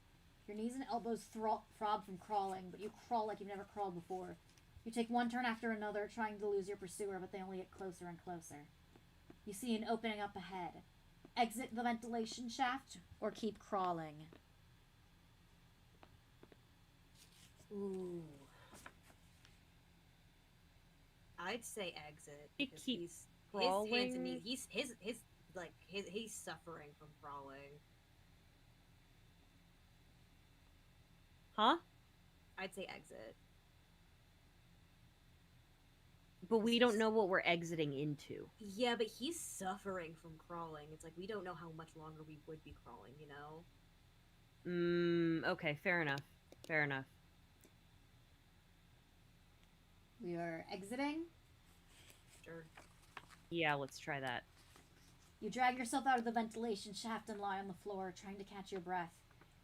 Your knees and elbows throb from crawling, but you crawl like you've never crawled before. You take one turn after another, trying to lose your pursuer, but they only get closer and closer. You see an opening up ahead. Exit the ventilation shaft, or keep crawling.
ooh. I'd say exit.
You
Because
keep
his hands and
crawling?
knees, he's suffering from crawling.
Huh?
I'd say exit.
But we don't know what we're exiting into.
Yeah, but he's suffering from crawling. It's like we don't know how much longer we would be crawling, you know?
Okay, fair enough. Fair enough.
We are exiting.
Sure.
Yeah, let's try that.
You drag yourself out of the ventilation shaft and lie on the floor, trying to catch your breath.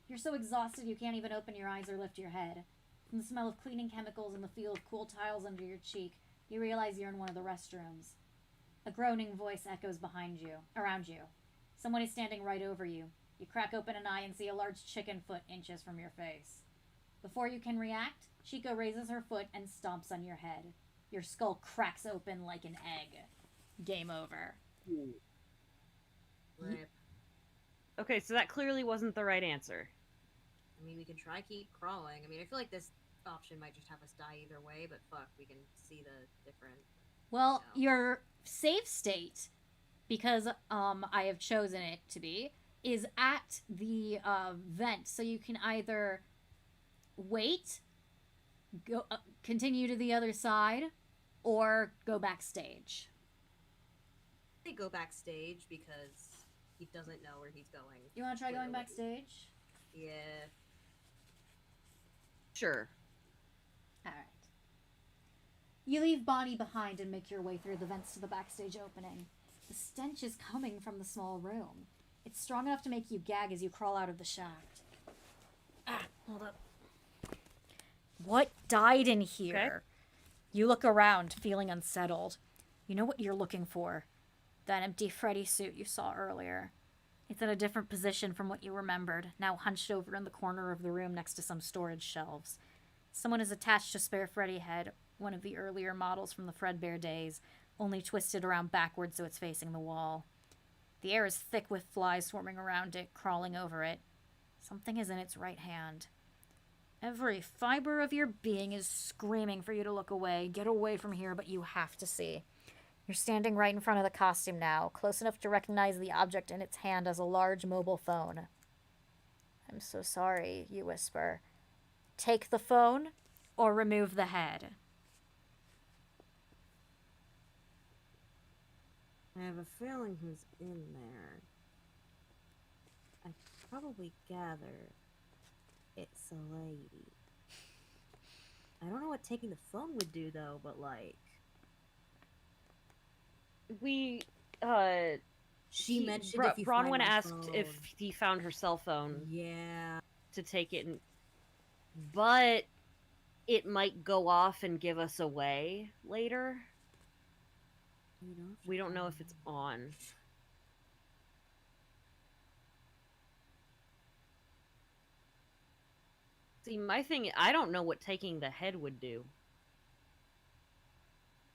You're so exhausted you can't even open your eyes or lift your head. From the smell of cleaning chemicals and the feel of cool tiles under your cheek, you realize you're in one of the restrooms. A groaning voice echoes around you. Someone is standing right over you. You crack open an eye and see a large chicken foot inches from your face. Before you can react, Chico raises her foot and stomps on your head. Your skull cracks open like an egg. Game over.
Rip.
Okay, so that clearly wasn't the right answer.
I mean, we can try keep crawling. I mean, I feel like this
option might just have us die either way, but fuck, we can see the different.
Well,
No.
your safe state, because I have chosen it to be, is at the vent. So you can either wait, go continue to the other side, or go backstage.
They go backstage because he doesn't know where he's going.
You want to try going
Clearly.
backstage?
Yeah.
Sure.
All right. You leave Bonnie behind and make your way through the vents to the backstage opening. The stench is coming from the small room. It's strong enough to make you gag as you crawl out of the shaft. Ah, hold up. What died in here?
Okay.
You look around, feeling unsettled. You know what you're looking for. That empty Freddy suit you saw earlier. It's in a different position from what you remembered, now hunched over in the corner of the room next to some storage shelves. Someone has attached a spare Freddy head, one of the earlier models from the Fredbear days, only twisted around backwards so it's facing the wall. The air is thick with flies swarming around it, crawling over it. Something is in its right hand. Every fiber of your being is screaming for you to look away. Get away from here, but you have to see. You're standing right in front of the costume now, close enough to recognize the object in its hand as a large mobile phone. I'm so sorry, you whisper. Take the phone or remove the head.
I have a feeling who's in there. I probably gather it's a lady. I don't know what taking the phone would do though, but like
We
she mentioned if you
Bronwyn
find my
asked
phone.
if he found her cell phone
Yeah.
to take it, but it might go off and give us away later. We don't know if it's on. See, my thing, I don't know what taking the head would do,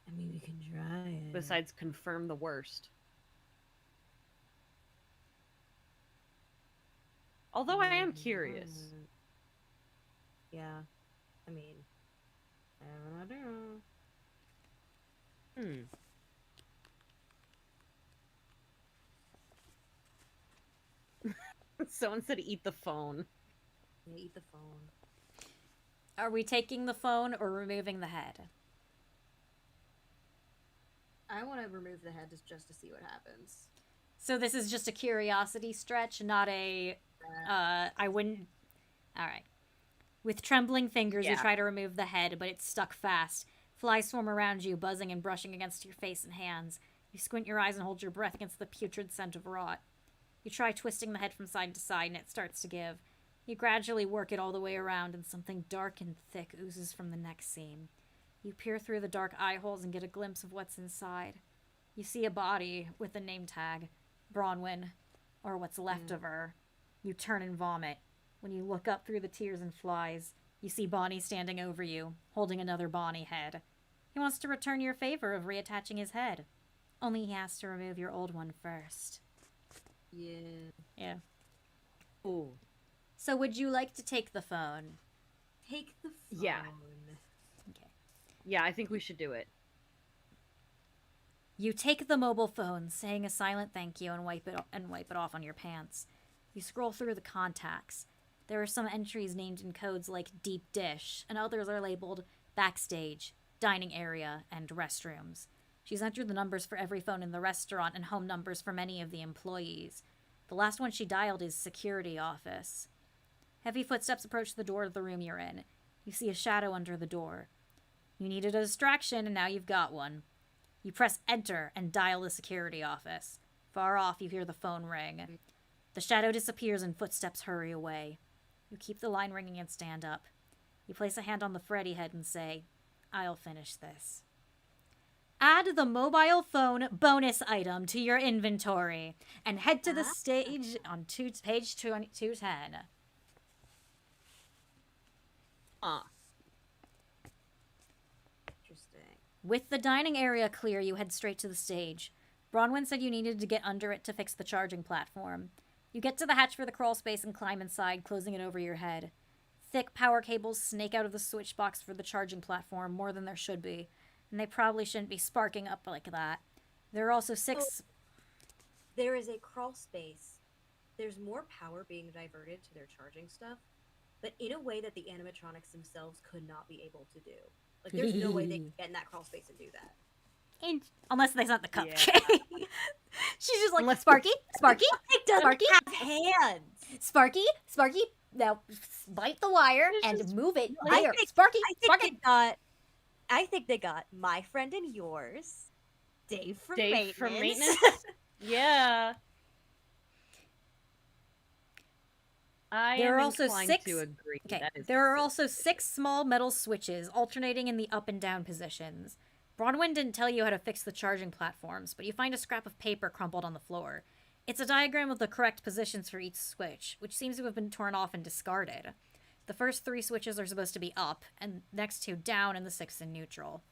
I mean, we can try it.
besides confirm the worst. Although I am curious.
Yeah. I mean, I have an idea.
Someone said eat the phone.
Yeah, eat the phone.
Are we taking the phone or removing the head?
I want to remove the head just to see what happens.
So this is just a curiosity stretch, not a... I wouldn't... Alright. With trembling fingers, you
Yeah.
try to remove the head, but it's stuck fast. Flies swarm around you, buzzing and brushing against your face and hands. You squint your eyes and hold your breath against the putrid scent of rot. You try twisting the head from side to side, and it starts to give. You gradually work it all the way around, and something dark and thick oozes from the neck seam. You peer through the dark eye holes and get a glimpse of what's inside. You see a body with a name tag, Bronwyn, or what's left of her. You turn and vomit. When you look up through the tears and flies, you see Bonnie standing over you, holding another Bonnie head. He wants to return your favor of reattaching his head. Only he has to remove your old one first.
Yeah.
Yeah.
Oh.
So would you like to take the phone?
Take the phone.
Yeah.
Okay.
Yeah, I think we should do it.
You take the mobile phone, saying a silent thank you, and wipe it off on your pants. You scroll through the contacts. There are some entries named in codes like Deep Dish, and others are labeled Backstage, Dining Area, and Restrooms. She's entered the numbers for every phone in the restaurant and home numbers for many of the employees. The last one she dialed is Security Office. Heavy footsteps approach the door of the room you're in. You see a shadow under the door. You needed a distraction, and now you've got one. You press Enter and dial the Security Office. Far off, you hear the phone ring. The shadow disappears and footsteps hurry away. You keep the line ringing and stand up. You place a hand on the Freddy head and say, I'll finish this. Add the mobile phone bonus item to your inventory and head to the stage on page 210.
Interesting.
With the dining area clear, you head straight to the stage. Bronwyn said you needed to get under it to fix the charging platform. You get to the hatch for the crawl space and climb inside, closing it over your head. Thick power cables snake out of the switch box for the charging platform more than there should be, and they probably shouldn't be sparking up like that. There are also 6...
There is a crawl space. There's more power being diverted to their charging stuff, but in a way that the animatronics themselves could not be able to do. Like, there's no way they could get in that crawl space and do that.
Unless they sent the cupcake.
Yeah.
She's just like, Sparky, Sparky,
It doesn't
Sparky,
have hands.
Sparky, Sparky. Now bite the wire and move it
I
there.
think-
Sparky,
I
Sparky.
think they got my friend and yours, Dave from
Dave
maintenance.
from maintenance? Yeah.
There are also
inclined
6
to agree.
Okay,
That is
there are also 6 small metal switches alternating in the up and down positions. Bronwyn didn't tell you how to fix the charging platforms, but you find a scrap of paper crumpled on the floor. It's a diagram of the correct positions for each switch, which seems to have been torn off and discarded. The first 3 switches are supposed to be up, and next 2 down, and the 6th in neutral.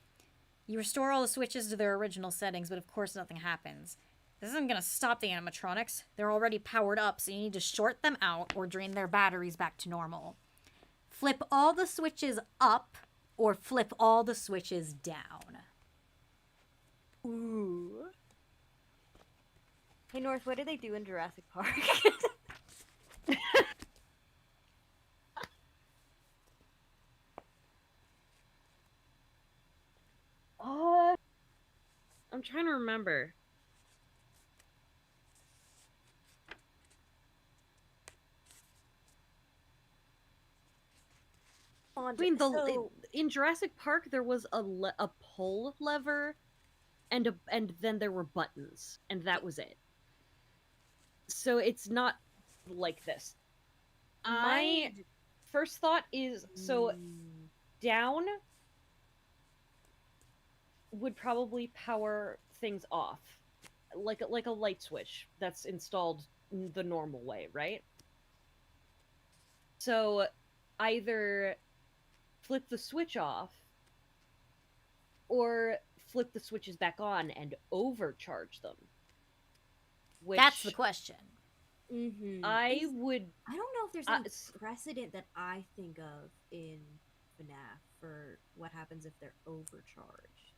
You restore all the switches to their original settings, but of course nothing happens. This isn't going to stop the animatronics. They're already powered up, so you need to short them out or drain their batteries back to normal. Flip all the switches up or flip all the switches down.
Ooh. Hey, North, what did they do in Jurassic Park?
I'm trying to remember. I mean, in Jurassic Park, there was a pull lever, and then there were buttons, and that was it. So it's not like this. My first thought is down would probably power things off, like a light switch that's installed the normal way, right? So either flip the switch off or flip the switches back on and overcharge them. Which
That's the question.
Mm-hmm.
I
don't know if there's any precedent that I think of in FNaF for what happens if they're overcharged.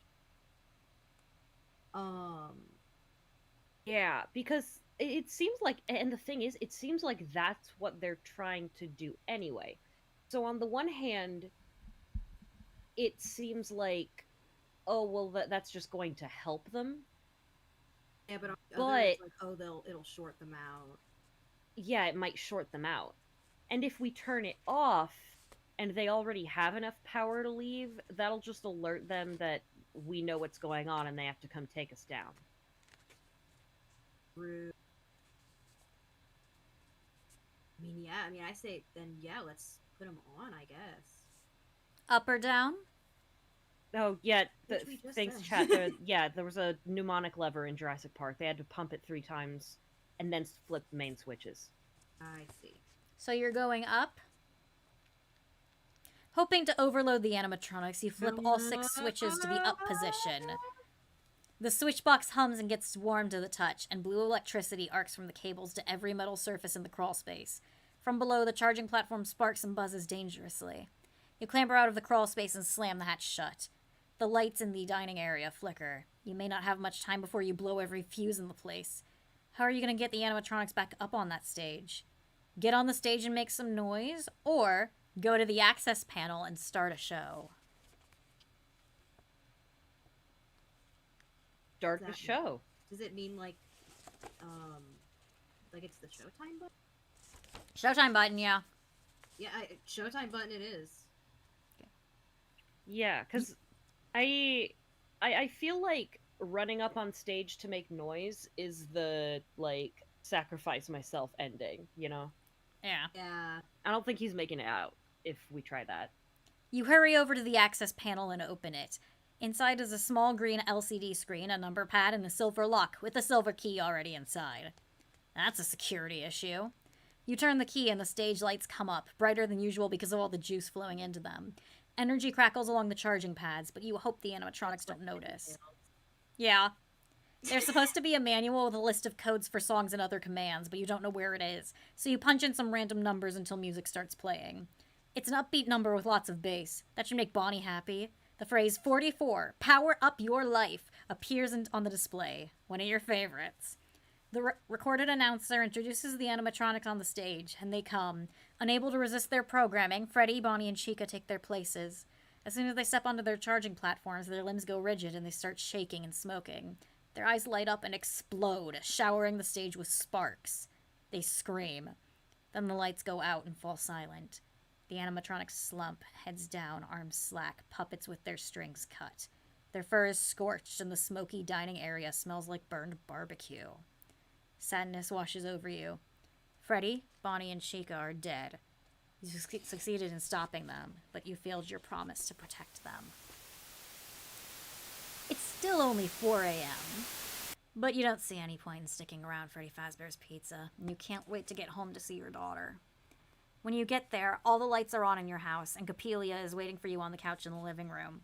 Yeah, because it seems like, and the thing is, it seems like that's what they're trying to do anyway. So on the one hand, it seems like, oh, well, that's just going to help them.
Yeah, but on the other, it's like, oh, it'll short them out.
Yeah, it might short them out. And if we turn it off, and they already have enough power to leave, that'll just alert them that we know what's going on and they have to come take us down.
Rude. I say, then yeah, let's put them on, I guess.
Up or down?
Oh, yeah,
thanks,
chat. There was a mnemonic lever in Jurassic Park. They had to pump it 3 times and then flip the main switches.
I see.
So you're going up? Hoping to overload the animatronics, you flip all 6 switches to the up position. The switch box hums and gets warm to the touch, and blue electricity arcs from the cables to every metal surface in the crawl space. From below, the charging platform sparks and buzzes dangerously. You clamber out of the crawl space and slam the hatch shut. The lights in the dining area flicker. You may not have much time before you blow every fuse in the place. How are you going to get the animatronics back up on that stage? Get on the stage and make some noise, or go to the access panel and start a show.
Start the show.
Does it mean like it's the Showtime button?
Showtime button, yeah.
Yeah, Showtime button it is.
Yeah, because I feel like running up on stage to make noise is the, like, sacrifice myself ending, you know?
Yeah.
Yeah.
I don't think he's making it out if we try that.
You hurry over to the access panel and open it. Inside is a small green LCD screen, a number pad, and a silver lock with a silver key already inside. That's a security issue. You turn the key and the stage lights come up, brighter than usual because of all the juice flowing into them. Energy crackles along the charging pads, but you hope the animatronics don't notice. Yeah. There's supposed to be a manual with a list of codes for songs and other commands, but you don't know where it is, so you punch in some random numbers until music starts playing. It's an upbeat number with lots of bass. That should make Bonnie happy. The phrase 44, power up your life, appears on the display. One of your favorites. The recorded announcer introduces the animatronics on the stage, and they come. Unable to resist their programming, Freddy, Bonnie, and Chica take their places. As soon as they step onto their charging platforms, their limbs go rigid and they start shaking and smoking. Their eyes light up and explode, showering the stage with sparks. They scream. Then the lights go out and fall silent. The animatronics slump, heads down, arms slack, puppets with their strings cut. Their fur is scorched and the smoky dining area smells like burned barbecue. Sadness washes over you. Freddy, Bonnie, and Chica are dead. You succeeded in stopping them, but you failed your promise to protect them. It's still only 4 a.m., but you don't see any point in sticking around Freddy Fazbear's Pizza, and you can't wait to get home to see your daughter. When you get there, all the lights are on in your house, and Capelia is waiting for you on the couch in the living room.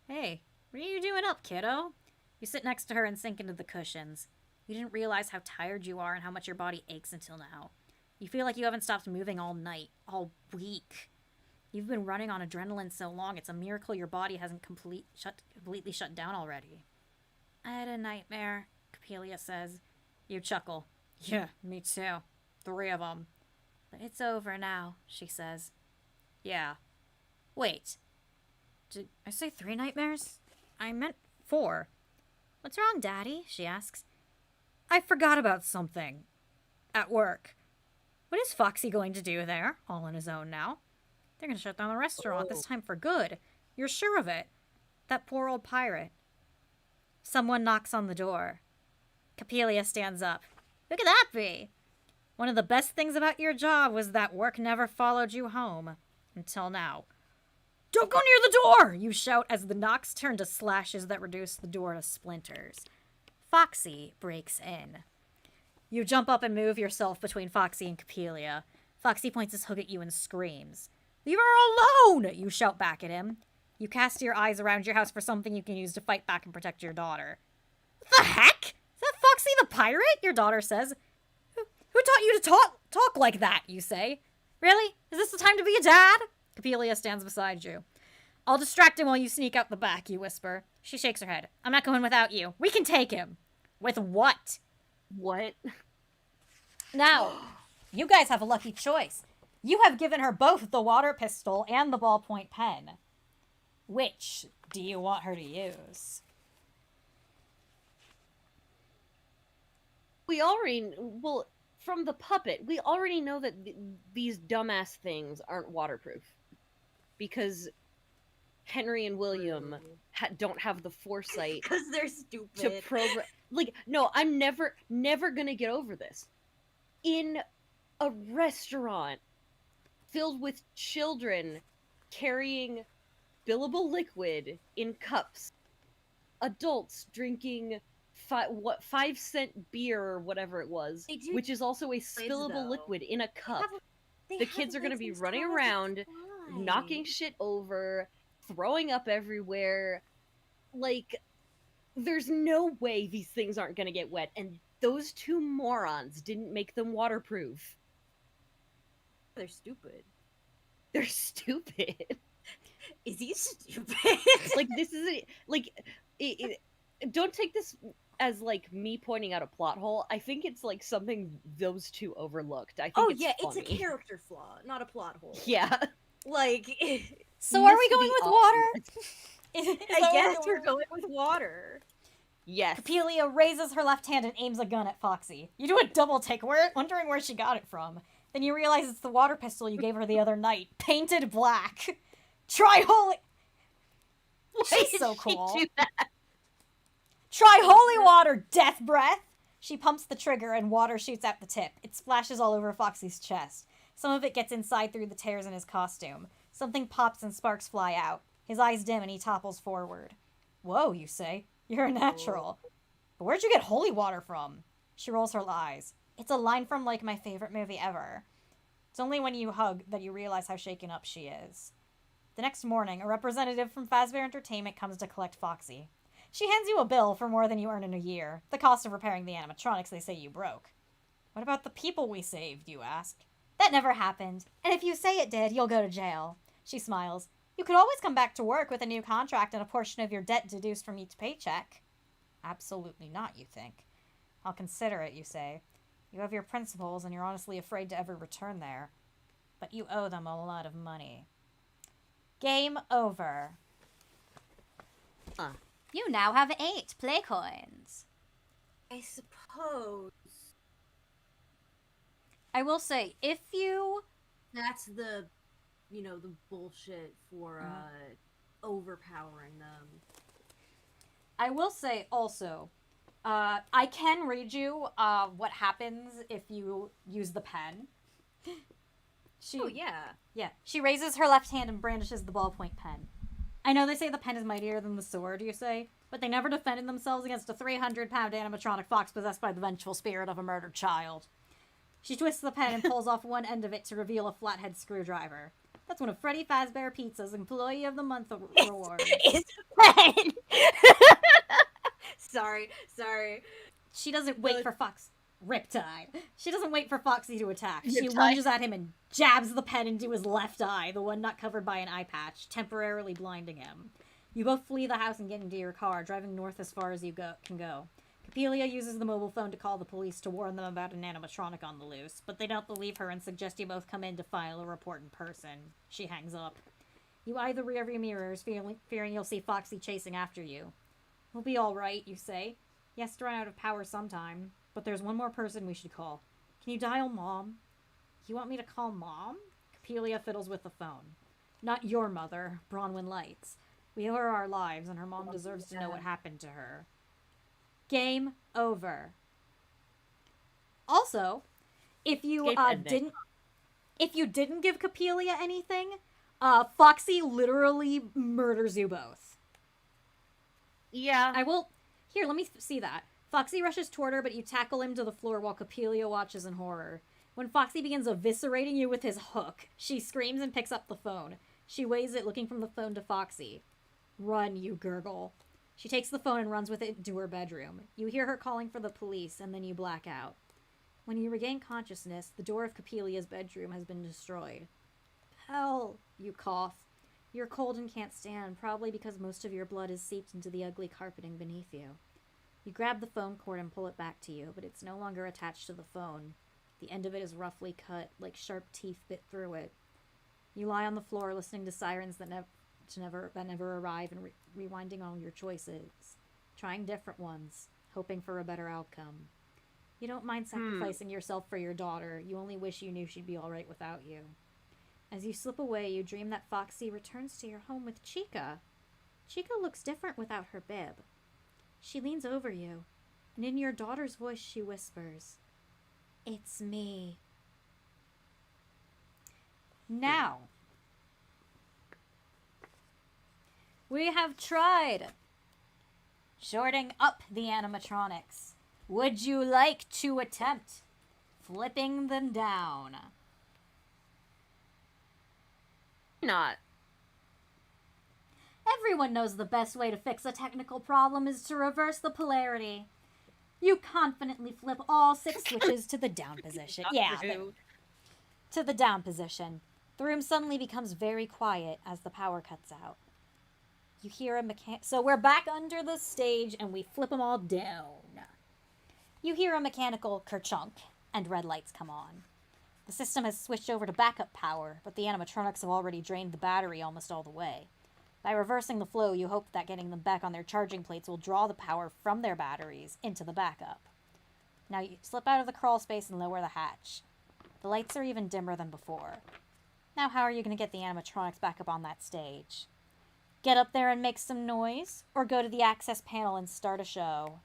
Hey, what are you doing up, kiddo? You sit next to her and sink into the cushions. You didn't realize how tired you are and how much your body aches until now. You feel like you haven't stopped moving all night, all week. You've been running on adrenaline so long, it's a miracle your body hasn't completely shut down already. I had a nightmare, Capelia says. You chuckle. Yeah, me too. 3 of them. But it's over now, she says. Yeah. Wait. Did I say 3 nightmares? I meant 4. What's wrong, Daddy? She asks. I forgot about something. At work. What is Foxy going to do there, all on his own now? They're going to shut down the restaurant, this time for good. You're sure of it? That poor old pirate. Someone knocks on the door. Capelia stands up. Who could that be? One of the best things about your job was that work never followed you home. Until now. Don't go near the door! You shout as the knocks turn to slashes that reduce the door to splinters. Foxy breaks in. You jump up and move yourself between Foxy and Capelia. Foxy points his hook at you and screams. Leave her alone! You shout back at him. You cast your eyes around your house for something you can use to fight back and protect your daughter. What the heck? Is that Foxy the pirate? Your daughter says. Who taught you to talk like that, you say. Really? Is this the time to be a dad? Capelia stands beside you. I'll distract him while you sneak out the back, you whisper. She shakes her head. I'm not going without you. We can take him. With what?
What?
Now, you guys have a lucky choice. You have given her both the water pistol and the ballpoint pen. Which do you want her to use?
We already... Well, from the puppet, we already know that these dumbass things aren't waterproof. Because Henry and William don't have the foresight...
Because they're stupid.
To program... Like, no, I'm never gonna get over this. In a restaurant filled with children carrying billable liquid in cups, adults drinking 5-cent beer or whatever it was, which is also a spillable liquid in a cup. The kids are gonna be running around, knocking shit over, throwing up everywhere. Like, there's no way these things aren't gonna get wet, and those 2 morons didn't make them waterproof.
They're stupid.
They're stupid.
Is he stupid?
Like, this is don't take this as like me pointing out a plot hole. I think it's like something those 2 overlooked. I think it's funny.
It's a character flaw, not a plot hole.
Yeah.
Like,
so are we going with water?
I guess we're going with water.
Yes.
Capelia raises her left hand and aims a gun at Foxy. You do a double take, wondering where she got it from. Then you realize it's the water pistol you gave her the other night, painted black. Try holy... She's so cool.
Do that?
Try holy water, death breath! She pumps the trigger and water shoots out the tip. It splashes all over Foxy's chest. Some of it gets inside through the tears in his costume. Something pops and sparks fly out. His eyes dim and he topples forward. Whoa, you say. You're a natural. But where'd you get holy water from? She rolls her eyes. It's a line from, like, my favorite movie ever. It's only when you hug that you realize how shaken up she is. The next morning, a representative from Fazbear Entertainment comes to collect Foxy. She hands you a bill for more than you earn in a year, the cost of repairing the animatronics they say you broke. What about the people we saved, you ask? That never happened. And if you say it did, you'll go to jail. She smiles. You could always come back to work with a new contract and a portion of your debt deduced from each paycheck. Absolutely not, you think. I'll consider it, you say. You have your principals and you're honestly afraid to ever return there. But you owe them a lot of money. Game over. You now have 8 play coins.
I suppose
I will say, if you...
that's the, the bullshit for overpowering them.
I will say also, I can read you what happens if you use the pen.
Oh, yeah.
Yeah. She raises her left hand and brandishes the ballpoint pen. I know they say the pen is mightier than the sword, you say, but they never defended themselves against a 300-pound animatronic fox possessed by the vengeful spirit of a murdered child. She twists the pen and pulls off one end of it to reveal a flathead screwdriver. That's one of Freddy Fazbear Pizza's Employee of the Month rewards.
It's pen.
Sorry.
She doesn't wait for Fox. Riptide. She doesn't wait for Foxy to attack. She lunges at him and jabs the pen into his left eye, the one not covered by an eye patch, temporarily blinding him. You both flee the house and get into your car, driving north as far as you can go. Capelia uses the mobile phone to call the police to warn them about an animatronic on the loose, but they don't believe her and suggest you both come in to file a report in person. She hangs up. You eye the rearview mirrors, fearing you'll see Foxy chasing after you. We'll be alright, you say. He has to run out of power sometime, but there's one more person we should call. Can you dial Mom? You want me to call Mom? Capelia fiddles with the phone. Not your mother, Bronwyn Lights. We owe her our lives, and her mom deserves to know what happened to her. Game over. Also, if you didn't give Capelia anything, Foxy literally murders you both.
Yeah.
Here, let me see that. Foxy rushes toward her, but you tackle him to the floor while Capelia watches in horror. When Foxy begins eviscerating you with his hook, she screams and picks up the phone. She weighs it, looking from the phone to Foxy. Run, you gurgle. She takes the phone and runs with it into her bedroom. You hear her calling for the police, and then you black out. When you regain consciousness, the door of Capelia's bedroom has been destroyed. Hell, you cough. You're cold and can't stand, probably because most of your blood is seeped into the ugly carpeting beneath you. You grab the phone cord and pull it back to you, but it's no longer attached to the phone. The end of it is roughly cut, like sharp teeth bit through it. You lie on the floor listening to sirens that never arrive and rewinding all your choices. Trying different ones, hoping for a better outcome. You don't mind sacrificing yourself for your daughter, you only wish you knew she'd be alright without you. As you slip away, you dream that Foxy returns to your home with Chica. Chica looks different without her bib. She leans over you, and in your daughter's voice she whispers, "It's me." Now, we have tried shorting up the animatronics. Would you like to attempt flipping them down?
Not.
Everyone knows the best way to fix a technical problem is to reverse the polarity. You confidently flip all 6 switches to the down position. To the down position. The room suddenly becomes very quiet as the power cuts out. You hear a So we're back under the stage and we flip them all down. You hear a mechanical kerchunk and red lights come on. The system has switched over to backup power, but the animatronics have already drained the battery almost all the way. By reversing the flow, you hope that getting them back on their charging plates will draw the power from their batteries into the backup. Now you slip out of the crawl space and lower the hatch. The lights are even dimmer than before. Now how are you going to get the animatronics back up on that stage? Get up there and make some noise, or go to the access panel and start a show?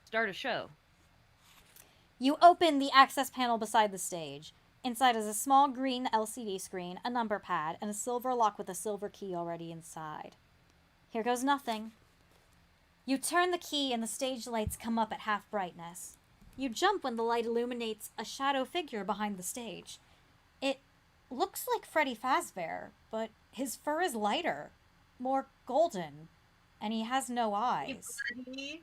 Start a show.
You open the access panel beside the stage. Inside is a small green LCD screen, a number pad, and a silver lock with a silver key already inside. Here goes nothing. You turn the key and the stage lights come up at half brightness. You jump when the light illuminates a shadow figure behind the stage. It looks like Freddy Fazbear, but his fur is lighter, more golden, and he has no eyes.
Hey, buddy.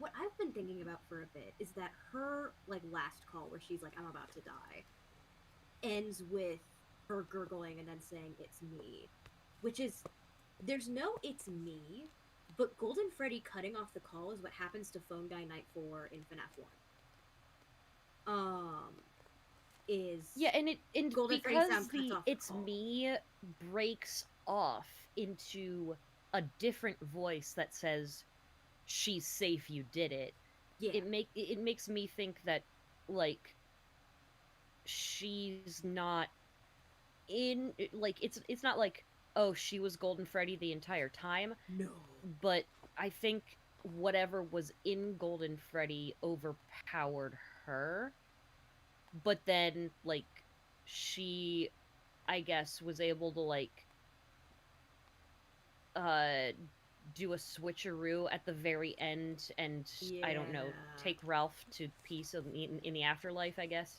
what I've been thinking about for a bit is that her like last call where she's like, I'm about to die, ends with her gurgling and then saying it's me, which is, there's no it's me, but Golden Freddy cutting off the call is what happens to Phone Guy Night 4 in FNaF 1. Is
Yeah, and
Golden Freddy
because
sound cuts
the
off the
it's
call.
me breaks off into a different voice that says she's safe, you did it.
Yeah.
It makes me think that like she's not in, like, it's not like, oh, she was Golden Freddy the entire time,
No.
but I think whatever was in Golden Freddy overpowered her, but then like she, I guess, was able to like do a switcheroo at the very end and I don't know,
Yeah.
take Ralph to peace in the afterlife, I guess.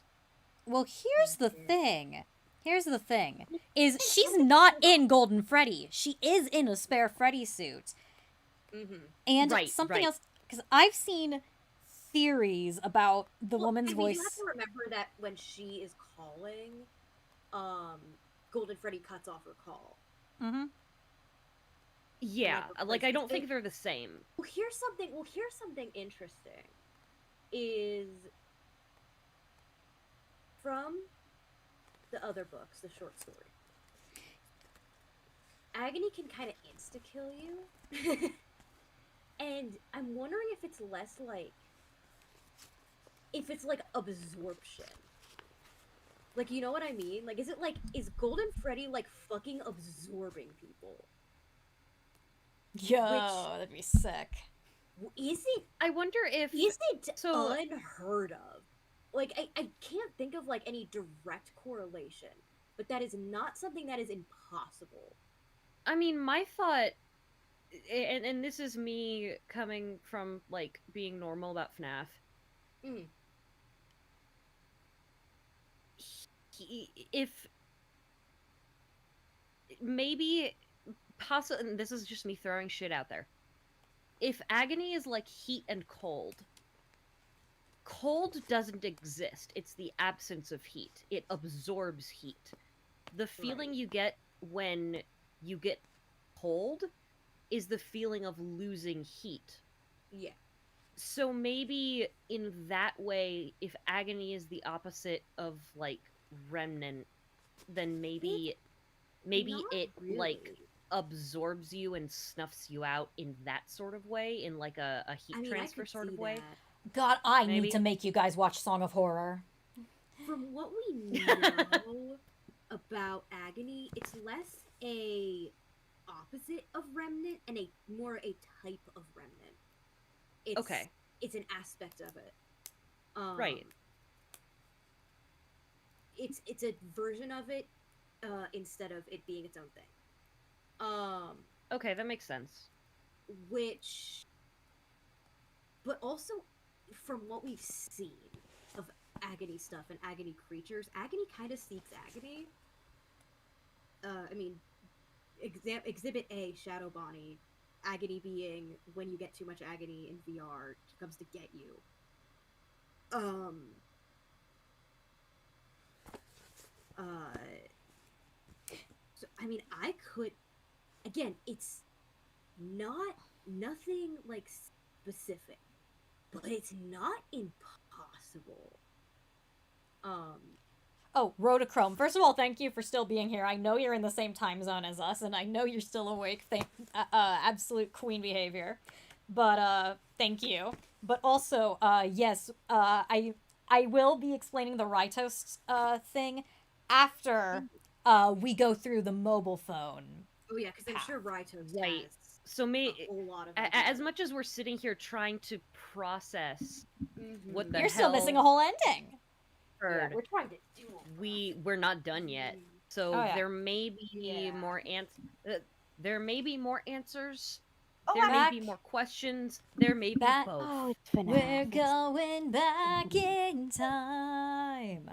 Well, here's the thing. Here's the thing. Is she's not in Golden Freddy. She is in a spare Freddy suit.
Mm-hmm.
And
Right,
something
right.
else, because I've seen theories about the
Well,
woman's
I mean,
voice.
you have to remember that when she is calling, Golden Freddy cuts off her call.
Mm-hmm.
Yeah,
Like,
like I don't
replaces
think they're the same.
Well, here's something interesting. Is from the other books, the short story. Agony can kind of insta-kill you. And I'm wondering if it's less like... if it's like absorption. Like, you know what I mean? Like, is it like... is Golden Freddy like fucking absorbing people?
Yo,
Which-
that'd be sick.
Is it...
I wonder if
is it
so-
unheard of? Like, I can't think of like any direct correlation, but that is not something that is impossible.
I mean, my thought, and this is me coming from like being normal about FNaF.
Mm.
If maybe possibly, and this is just me throwing shit out there. If Agony is like heat and cold, cold doesn't exist. It's the absence of heat. It absorbs heat. The feeling
Right.
you get when you get cold is the feeling of losing heat.
Yeah.
So maybe in that way, if Agony is the opposite of like Remnant, then maybe
Not
it like
really.
absorbs you and snuffs you out in that sort of way, in like a heat
I mean,
transfer
I could
sort of
see
way.
that.
God, I
Maybe.
need to make you guys watch Song of Horror.
From what we know about Agony, it's less a opposite of Remnant and a more a type of Remnant. It's,
Okay.
It's an aspect of it.
Right.
It's a version of it, instead of it being its own thing.
Okay, that makes sense.
Which, but also from what we've seen of Agony stuff and Agony creatures, Agony kind of seeks Agony. I mean, Exhibit A, Shadow Bonnie, Agony being when you get too much Agony in VR, it comes to get you. So, I mean, I could, again, it's nothing like specific, but it's not impossible.
Oh, Rhodochrome. First of all, thank you for still being here. I know you're in the same time zone as us, and I know you're still awake. Absolute queen behavior. But, thank you. But also, yes, I will be explaining the Rytos, thing after, we go through the mobile phone.
Oh yeah, because I'm sure Rytos
Right.
has
So
a whole lot of
as much as we're sitting here trying to process what the
You're still
hell
missing a whole ending.
Yeah,
occurred,
we're trying to do
we're not done yet. So
Oh, yeah.
there may be
Yeah.
more there may be more answers.
Oh,
There
I'm
may be
back.
more questions. There may be
Back.
both.
Oh, it's FNaF.
We're going back in time.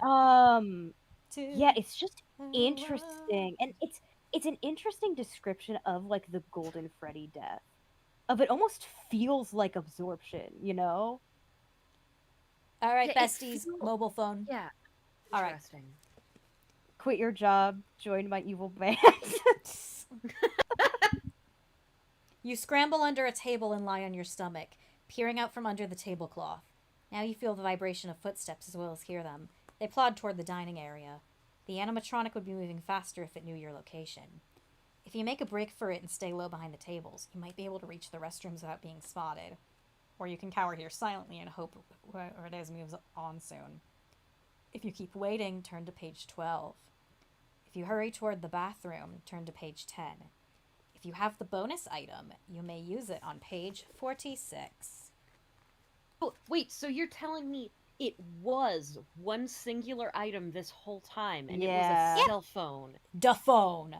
To
Yeah, it's just
the
interesting, and it's an interesting description of like the Golden Freddy death. of it almost feels like absorption, you know?
All right,
Yeah, it
besties,
feels-
mobile phone.
Yeah.
All right.
Interesting.
Quit your job, join my evil band.
You scramble under a table and lie on your stomach, peering out from under the tablecloth. Now you feel the vibration of footsteps as well as hear them. They plod toward the dining area. The animatronic would be moving faster if it knew your location. If you make a break for it and stay low behind the tables, you might be able to reach the restrooms without being spotted. Or you can cower here silently and hope whoever it is moves on soon. If you keep waiting, turn to page 12. If you hurry toward the bathroom, turn to page 10. If you have the bonus item, you may use it on page 46.
Oh, wait, so you're telling me it was one singular item this whole time, and
Yeah.
it was a cell phone?
Da phone.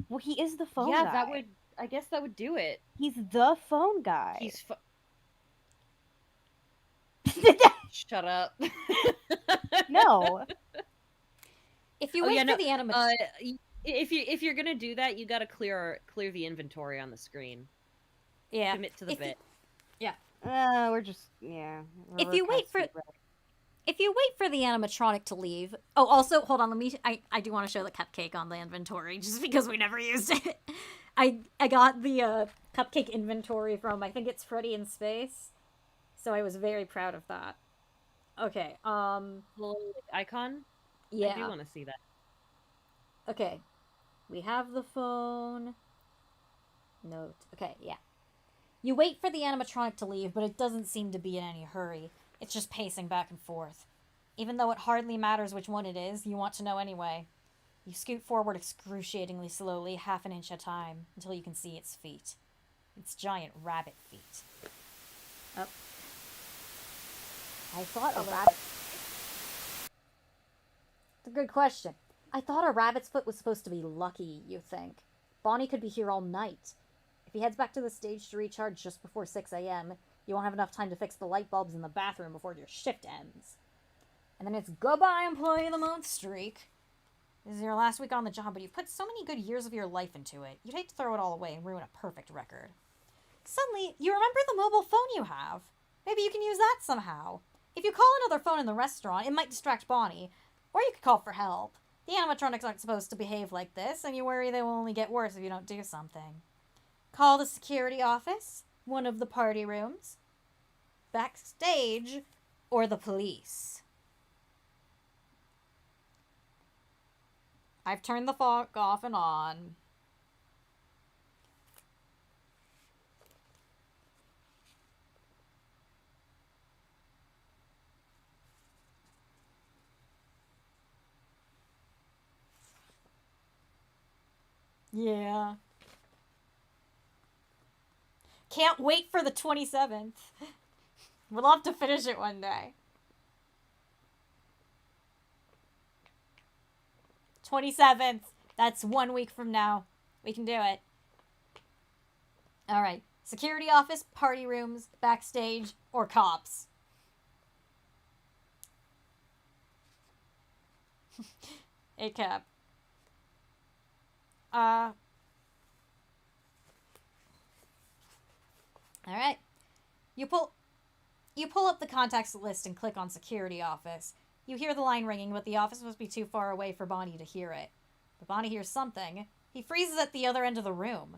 Well, he is the phone
Yeah,
guy.
that would. I guess that would do it.
He's the phone guy.
He's. Shut up.
No.
If you
Oh,
wait
yeah,
for
no,
the animatronic...
if you're gonna do that, you gotta clear the inventory on the screen.
yeah.
Commit to the
If you-
bit.
We're just yeah.
If you wait for the animatronic to leave... Oh, also, hold on, I do want to show the cupcake on the inventory, just because we never used it. I got the cupcake inventory from, I think it's Freddy in Space, so I was very proud of that. Okay,
Little icon.
yeah.
I do want to see that.
Okay, we have the phone. Note. Okay, yeah. You wait for the animatronic to leave, but it doesn't seem to be in any hurry. It's just pacing back and forth. Even though it hardly matters which one it is, you want to know anyway. You scoot forward excruciatingly slowly, half an inch at a time, until you can see its feet. Its giant rabbit feet. Up. I thought a rabbit... It's a good question. I thought a rabbit's foot was supposed to be lucky, you think. Bonnie could be here all night. If he heads back to the stage to recharge just before 6 a.m., you won't have enough time to fix the light bulbs in the bathroom before your shift ends. And then it's goodbye Employee of the Month streak. This is your last week on the job, but you've put so many good years of your life into it. You'd hate to throw it all away and ruin a perfect record. Suddenly, you remember the mobile phone you have. Maybe you can use that somehow. If you call another phone in the restaurant, it might distract Bonnie. Or you could call for help. The animatronics aren't supposed to behave like this, and you worry they will only get worse if you don't do something. Call the security office, one of the party rooms, backstage, or the police. I've turned the fog off and on. Yeah. Can't wait for the 27th. We'll have to finish it one day. 27th. That's 1 week from now. We can do it. Alright. Security office, party rooms, backstage, or cops. ACAB. Alright. You pull up the contacts list and click on security office. You hear the line ringing, but the office must be too far away for Bonnie to hear it. But Bonnie hears something. He freezes at the other end of the room.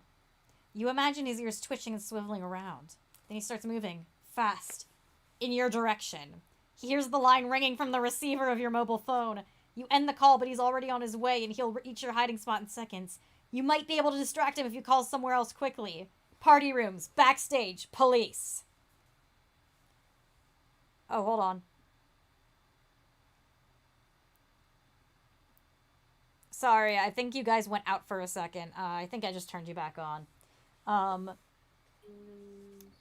You imagine his ears twitching and swiveling around. Then he starts moving, fast, in your direction. He hears the line ringing from the receiver of your mobile phone. You end the call, but he's already on his way, and he'll reach your hiding spot in seconds. You might be able to distract him if you call somewhere else quickly. Party rooms, backstage, police. Oh, hold on. Sorry, I think you guys went out for a second. I think I just turned you back on.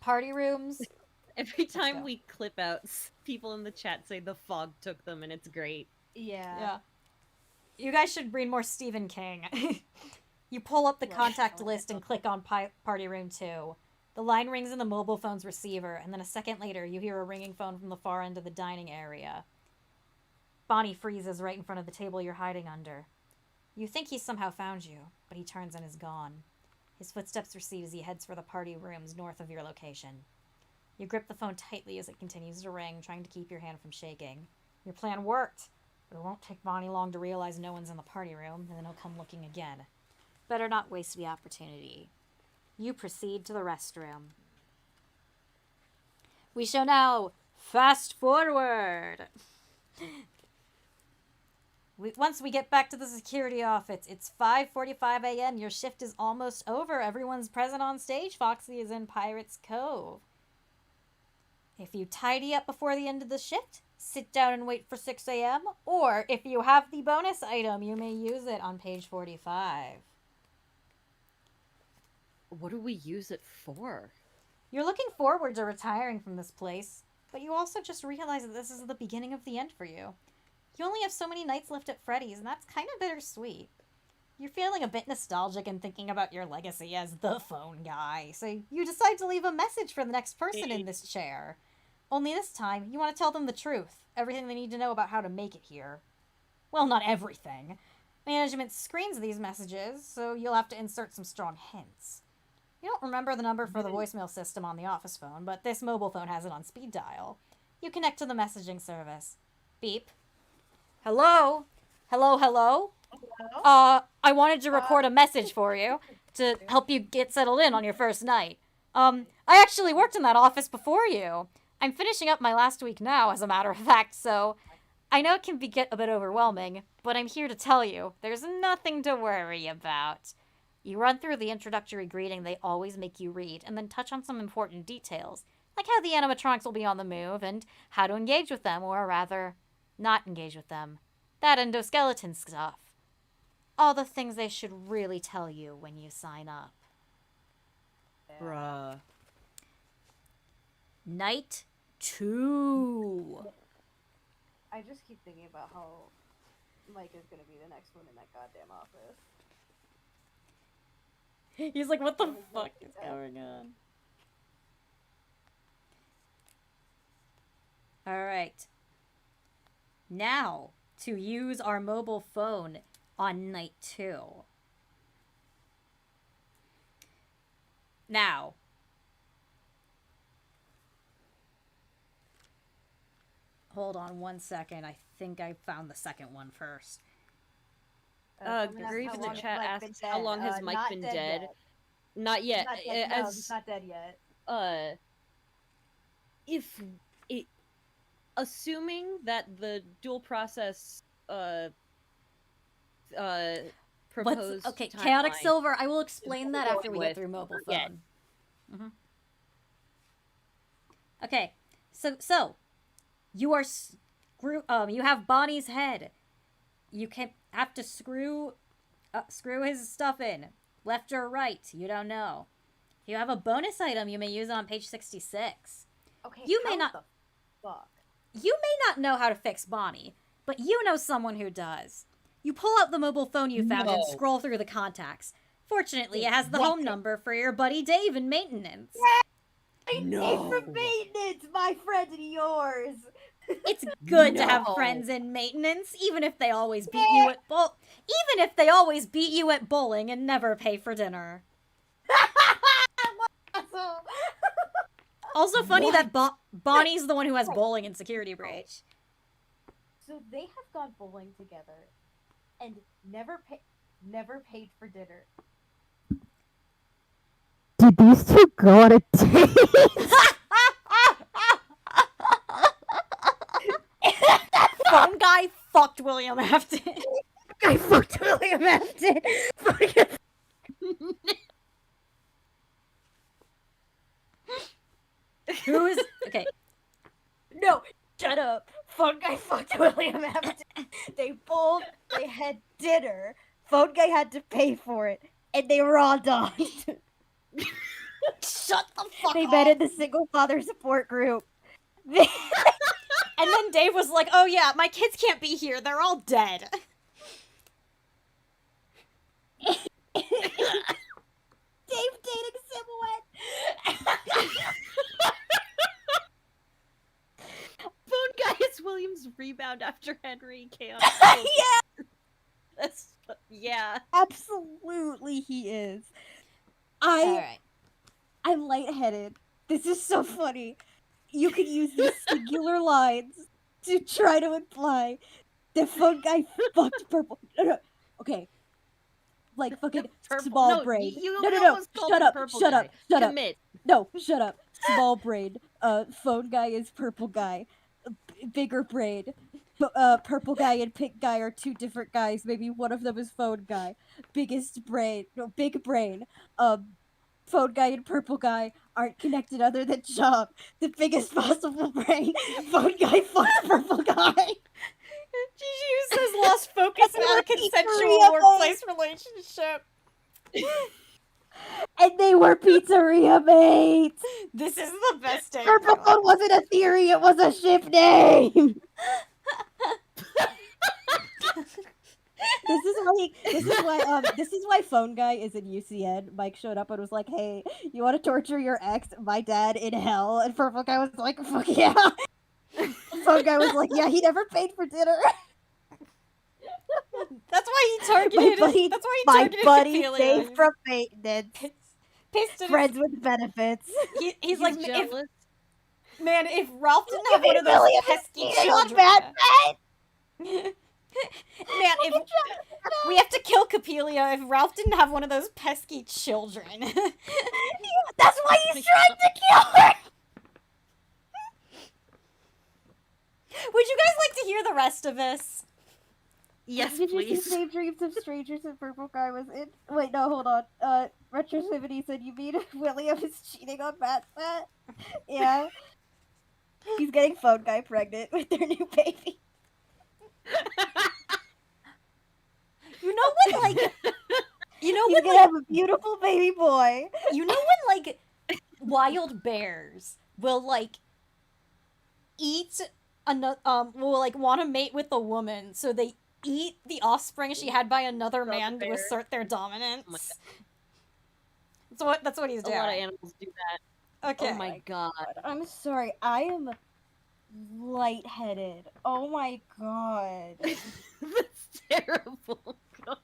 Party rooms.
Every time
go.
we clip out, people in the chat say the fog took them, and it's great.
Yeah. You guys should read more Stephen King. You pull up the contact list and click on Party Room 2. The line rings in the mobile phone's receiver, and then a second later, you hear a ringing phone from the far end of the dining area. Bonnie freezes right in front of the table you're hiding under. You think he's somehow found you, but he turns and is gone. His footsteps recede as he heads for the party rooms north of your location. You grip the phone tightly as it continues to ring, trying to keep your hand from shaking. Your plan worked, but it won't take Bonnie long to realize no one's in the party room, and then he'll come looking again. Better not waste the opportunity. You proceed to the restroom. We shall now fast forward. Once we get back to the security office, it's 5:45 a.m. Your shift is almost over. Everyone's present on stage. Foxy is in Pirate's Cove. If you tidy up before the end of the shift, sit down and wait for 6 a.m. Or if you have the bonus item, you may use it on page 45.
What do we use it for?
You're looking forward to retiring from this place, but you also just realize that this is the beginning of the end for you. You only have so many nights left at Freddy's, and that's kind of bittersweet. You're feeling a bit nostalgic and thinking about your legacy as the phone guy, so you decide to leave a message for the next person in this chair. Only this time, you want to tell them the truth, everything they need to know about how to make it here. Well, not everything. Management screens these messages, so you'll have to insert some strong hints. You don't remember the number for the voicemail system on the office phone, but this mobile phone has it on speed dial. You connect to the messaging service. Beep. Hello? Hello, hello? I wanted to record a message for you to help you get settled in on your first night. I actually worked in that office before you. I'm finishing up my last week now, as a matter of fact, so I know it can get a bit overwhelming, but I'm here to tell you, there's nothing to worry about. You run through the introductory greeting they always make you read, and then touch on some important details, like how the animatronics will be on the move, and how to engage with them, or rather, not engage with them. That endoskeleton stuff. All the things they should really tell you when you sign up.
Bruh.
Night 2.
I just keep thinking about how Mike is gonna be the next one in that goddamn office.
He's like, what the fuck is going on? Alright. Now, to use our mobile phone on night 2. Now. Hold on one second. I think I found the second one first.
Grieve in the chat asks, how long has Mike been dead? Not yet.
He's not dead yet.
If it, assuming that the dual process, proposed
okay,
timeline,
Chaotic Silver, I will explain that after we get through mobile phone.
Yeah.
Mm-hmm. Okay, so you are you have Bonnie's head. You can have to screw his stuff in, left or right. You don't know. You have a bonus item you may use on page 66.
Okay,
You may
how
not-
the fuck?
You may not know how to fix Bonnie, but you know someone who does. You pull out the mobile phone you found and
No.
scroll through the contacts. Fortunately, it has the home number for your buddy Dave in maintenance.
No.
From maintenance, my friend and yours.
It's good to have
No.
friends in maintenance, even if they always beat you at bowling and never pay for dinner. Also funny that Bonnie's the one who has bowling in Security Breach.
So they have gone bowling together, and never paid for dinner. Did these two go on a date?
Phone guy fucked William Afton.
I fucked William Afton.
Who is okay?
No, shut up. Phone guy fucked William Afton. They bowled. They had dinner. Phone guy had to pay for it, and they raw dogged.
Shut the fuck
They
up.
met in the single father support group.
And then Dave was like, "Oh yeah, my kids can't be here. They're all dead."
Dave dating Silhouette.
Phone guy is William's rebound after Henry chaos.
Yeah,
That's yeah.
absolutely he is.
Alright.
I'm lightheaded. This is so funny. You could use these singular lines to try to imply the phone guy fucked purple. No. Okay. Like fucking small
no,
brain.
You
No.
almost called
Shut
him
up.
purple
Shut
guy.
up. Shut up.
Commit.
No, shut up. Small brain. Phone guy is purple guy. Bigger brain. Purple guy and pink guy are two different guys. Maybe one of them is phone guy. Biggest brain. No, big brain. Phone guy and purple guy aren't connected other than job. The biggest possible brain. Phone guy fucked purple guy.
Gigi says lost focus in our consensual
Pizzeria
workplace relationship.
And they were pizzeria mates.
This is the best day.
Purple Cone wasn't a theory, it was a ship name. This is why phone guy is in UCN. Mike showed up and was like, "Hey, you want to torture your ex, my dad, in hell?" And purple guy was like, "Fuck yeah." Phone guy was like, "Yeah, he never paid for dinner."
That's why he targeted. That's why he targeted Ophelia.
Dave from maintenance,
Pissed at
friends with benefits.
He's like,
jealous.
man, if Ralph didn't have one of those pesky children. Man, if we have to kill Capelia if Ralph didn't have one of those pesky children.
That's why he's trying to kill her.
Would you guys like to hear the rest of this?
Yes,
Did you
please.
see Same Dreams of Strangers and Purple Guy was in? Wait, no, hold on. Retrosivity said you mean William is cheating on Matt's Matt? Yeah. He's getting phone guy pregnant with their new baby.
You know when, like,
He's gonna have a beautiful baby boy.
you know when, like, wild bears will, like, eat another, will, like, want to mate with a woman, so they eat the offspring she had by another man to assert their dominance. That's what he's
A
doing.
lot of animals do that.
Okay.
Oh my god.
I'm sorry, I am lightheaded. Oh my god.
That's terrible. God.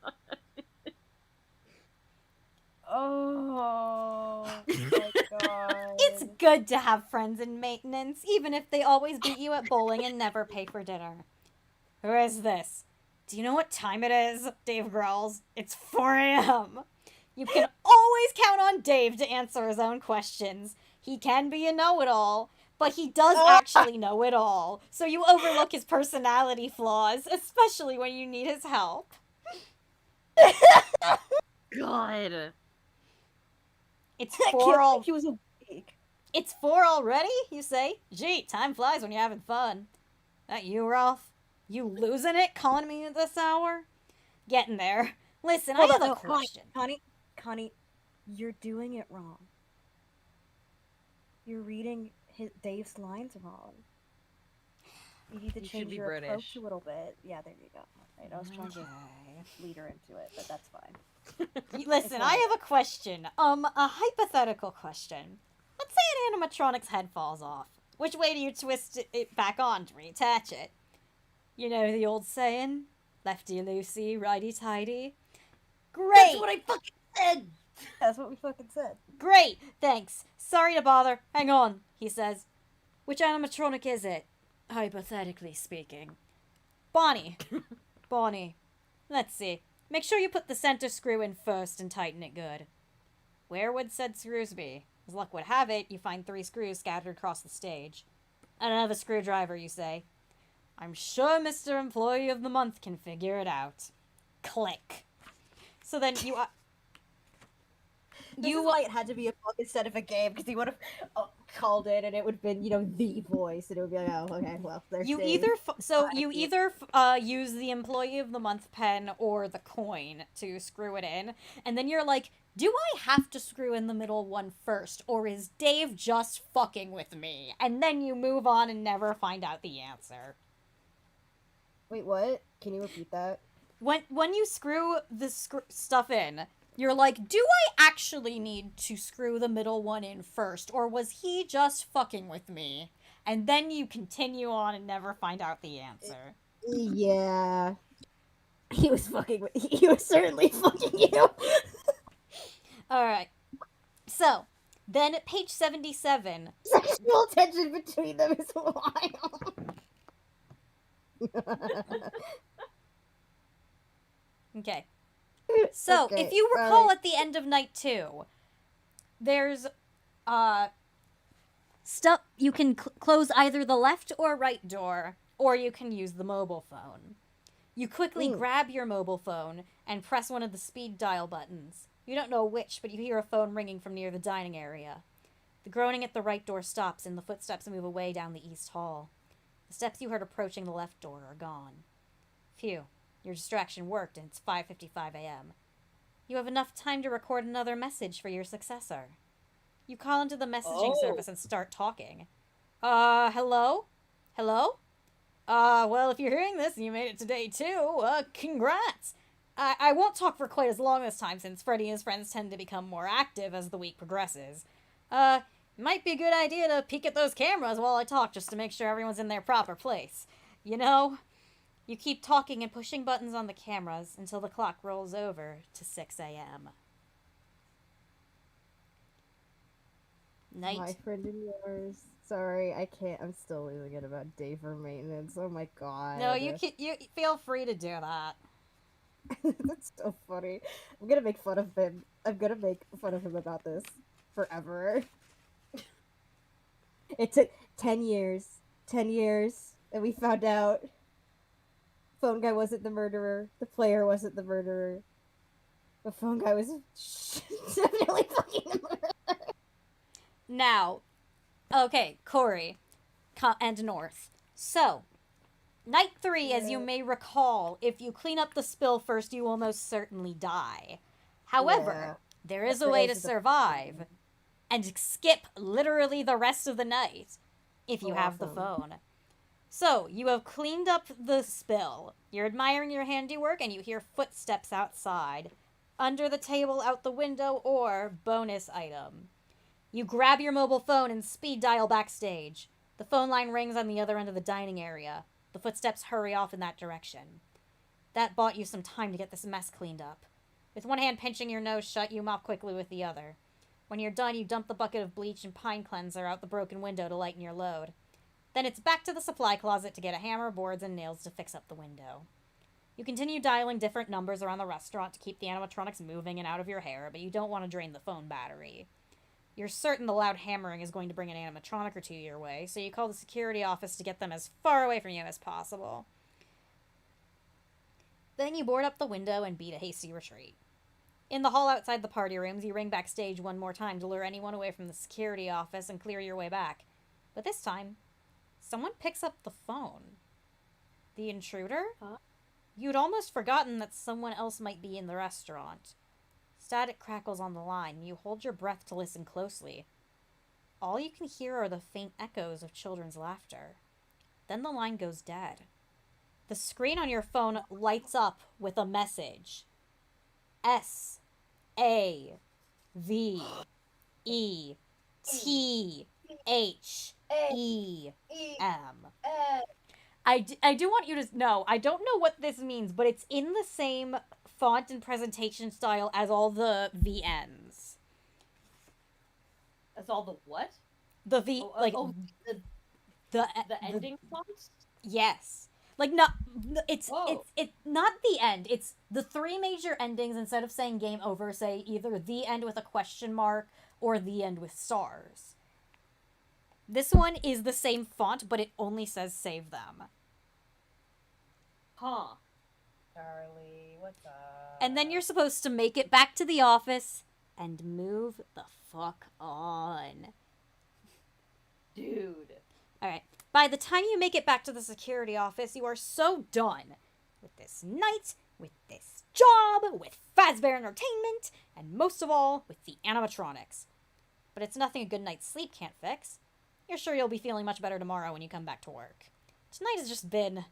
Oh my god.
It's good to have friends in maintenance, even if they always beat you at bowling and never pay for dinner. Who is this? Do you know what time it is? Dave growls. It's 4 a.m. You can always count on Dave to answer his own questions. He can be a know-it-all, but he does actually know it all. So you overlook his personality flaws, especially when you need his help.
God.
It's
I
4
can't
all.
believe he was awake.
It's 4 already, you say? Gee, time flies when you're having fun. That you, Ralph? You losing it calling me at this hour? Getting there. Listen, I have a question.
Connie, you're doing it wrong. You're reading Dave's lines wrong. You need to
You should
change
be
your
British.
approach a little bit. Yeah, there you go. Right, I was trying to lead her into it, but that's fine.
Listen, I have a question. A hypothetical question. Let's say an animatronic's head falls off. Which way do you twist it back on to reattach it? You know the old saying? Lefty-loosey, righty-tighty? Great!
That's what I fucking said! That's what we fucking said.
Great! Thanks. Sorry to bother. Hang on, he says. Which animatronic is it? Hypothetically speaking. Bonnie. Bonnie. Let's see. Make sure you put the center screw in first and tighten it good. Where would said screws be? As luck would have it, you find 3 screws scattered across the stage. Another screwdriver, you say. I'm sure Mr. Employee of the Month can figure it out. Click. So then you...
This is why it had to be a book instead of a game, because he would have called it, and it would have been, the voice, and it would be like, oh, okay, well, there's
You
Dave.
either use the Employee of the Month pen or the coin to screw it in, and then you're like, do I have to screw in the middle one first, or is Dave just fucking with me? And then you move on and never find out the answer.
Wait, what? Can you repeat that?
When you screw the stuff in, you're like, do I actually need to screw the middle one in first, or was he just fucking with me? And then you continue on and never find out the answer.
Yeah. He was certainly fucking you.
Alright. So, then at page 77.
Sexual tension between them is wild.
Okay. So,
Okay,
if you recall at the end of night 2, there's stuff you can close either the left or right door, or you can use the mobile phone. You quickly grab your mobile phone and press one of the speed dial buttons. You don't know which, but you hear a phone ringing from near the dining area. The groaning at the right door stops and the footsteps move away down the east hall. The steps you heard approaching the left door are gone. Phew, your distraction worked and it's 5:55 a.m. You have enough time to record another message for your successor. You call into the messaging service and start talking. Hello? Hello? Well, if you're hearing this and you made it today too, congrats! I won't talk for quite as long this time since Freddy and his friends tend to become more active as the week progresses. Might be a good idea to peek at those cameras while I talk just to make sure everyone's in their proper place. You know? You keep talking and pushing buttons on the cameras until the clock rolls over to 6 a.m. Night.
My friend and yours. Sorry, I can't. I'm still losing it about day for maintenance. Oh my god.
No, you feel free to do that.
That's so funny. I'm gonna make fun of him. I'm gonna make fun of him about this forever. It took 10 years. 10 years. And we found out phone guy wasn't the murderer. The player wasn't the murderer. The phone guy was definitely fucking the murderer.
Now, okay, Cori and North. So, night 3, as you may recall, if you clean up the spill first, you will most certainly die. However, there is a way to survive and skip literally the rest of the night if you have the phone. So, you have cleaned up the spill. You're admiring your handiwork and you hear footsteps outside, under the table, out the window, or bonus item. You grab your mobile phone and speed dial backstage. The phone line rings on the other end of the dining area. The footsteps hurry off in that direction. That bought you some time to get this mess cleaned up. With one hand pinching your nose shut, you mop quickly with the other. When you're done, you dump the bucket of bleach and pine cleanser out the broken window to lighten your load. Then it's back to the supply closet to get a hammer, boards, and nails to fix up the window. You continue dialing different numbers around the restaurant to keep the animatronics moving and out of your hair, but you don't want to drain the phone battery. You're certain the loud hammering is going to bring an animatronic or two your way, so you call the security office to get them as far away from you as possible. Then you board up the window and beat a hasty retreat. In the hall outside the party rooms, you ring backstage one more time to lure anyone away from the security office and clear your way back. But this time, someone picks up the phone. The intruder?
Huh?
You'd almost forgotten that someone else might be in the restaurant. Static crackles on the line, and you hold your breath to listen closely. All you can hear are the faint echoes of children's laughter. Then the line goes dead. The screen on your phone lights up with a message. SAVETHNAF. I do want you to know, I don't know what this means, but it's in the same font and presentation style as all the VNs.
That's all the what?
The V, the
ending fonts?
Yes. Like, not, it's not the end. It's the 3 major endings. Instead of saying game over, say either the end with a question mark or the end with stars. This one is the same font, but it only says save them.
Huh. Charlie, what's up?
And then you're supposed to make it back to the office and move the fuck on.
Dude.
Alright. By the time you make it back to the security office, you are so done with this night, with this job, with Fazbear Entertainment, and most of all, with the animatronics. But it's nothing a good night's sleep can't fix. You're sure you'll be feeling much better tomorrow when you come back to work. Tonight has just been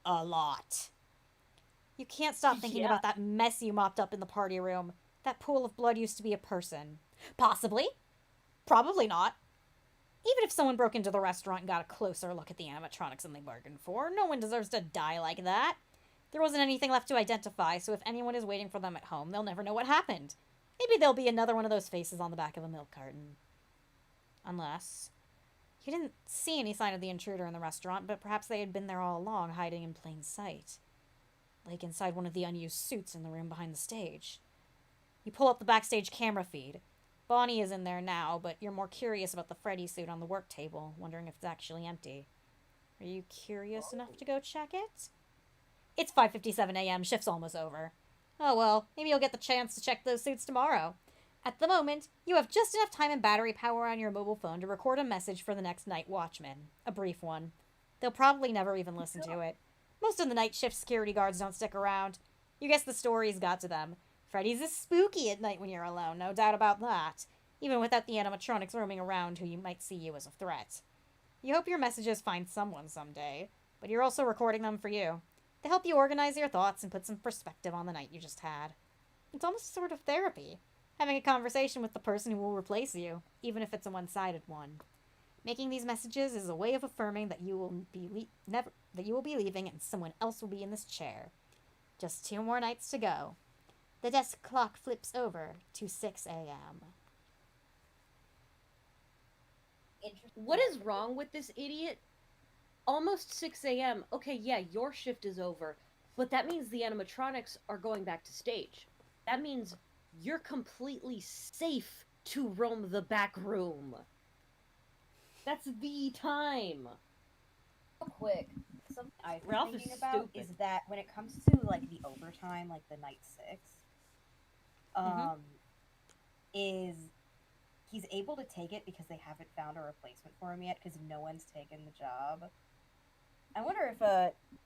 a lot. You can't stop thinking about that mess you mopped up in the party room. That pool of blood used to be a person. Possibly. Probably not. Even if someone broke into the restaurant and got a closer look at the animatronics than they bargained for, no one deserves to die like that. There wasn't anything left to identify, so if anyone is waiting for them at home, they'll never know what happened. Maybe there'll be another one of those faces on the back of a milk carton. Unless... You didn't see any sign of the intruder in the restaurant, but perhaps they had been there all along, hiding in plain sight. Like inside one of the unused suits in the room behind the stage. You pull up the backstage camera feed. Bonnie is in there now, but you're more curious about the Freddy suit on the work table, wondering if it's actually empty. Are you curious enough to go check it? It's 5:57 a.m., shift's almost over. Oh well, maybe you'll get the chance to check those suits tomorrow. At the moment, you have just enough time and battery power on your mobile phone to record a message for the next night watchman. A brief one. They'll probably never even listen to it. Most of the night shift security guards don't stick around. You guess the stories got to them. Freddy's is spooky at night when you're alone, no doubt about that. Even without the animatronics roaming around who you might see you as a threat. You hope your messages find someone someday, but you're also recording them for you. They help you organize your thoughts and put some perspective on the night you just had. It's almost sort of therapy. Having a conversation with the person who will replace you, even if it's a one-sided one. Making these messages is a way of affirming that you will be leaving and someone else will be in this chair. Just 2 more nights to go. The desk clock flips over to 6 a.m.
What is wrong with this idiot? Almost 6 a.m. Okay, yeah, your shift is over, but that means the animatronics are going back to stage. That means you're completely safe to roam the back room. That's the time.
Real quick, something I've been
Ralph
thinking
is
about
stupid.
is that when it comes to like the overtime, like the night 6, is he's able to take it because they haven't found a replacement for him yet because no one's taken the job. I wonder if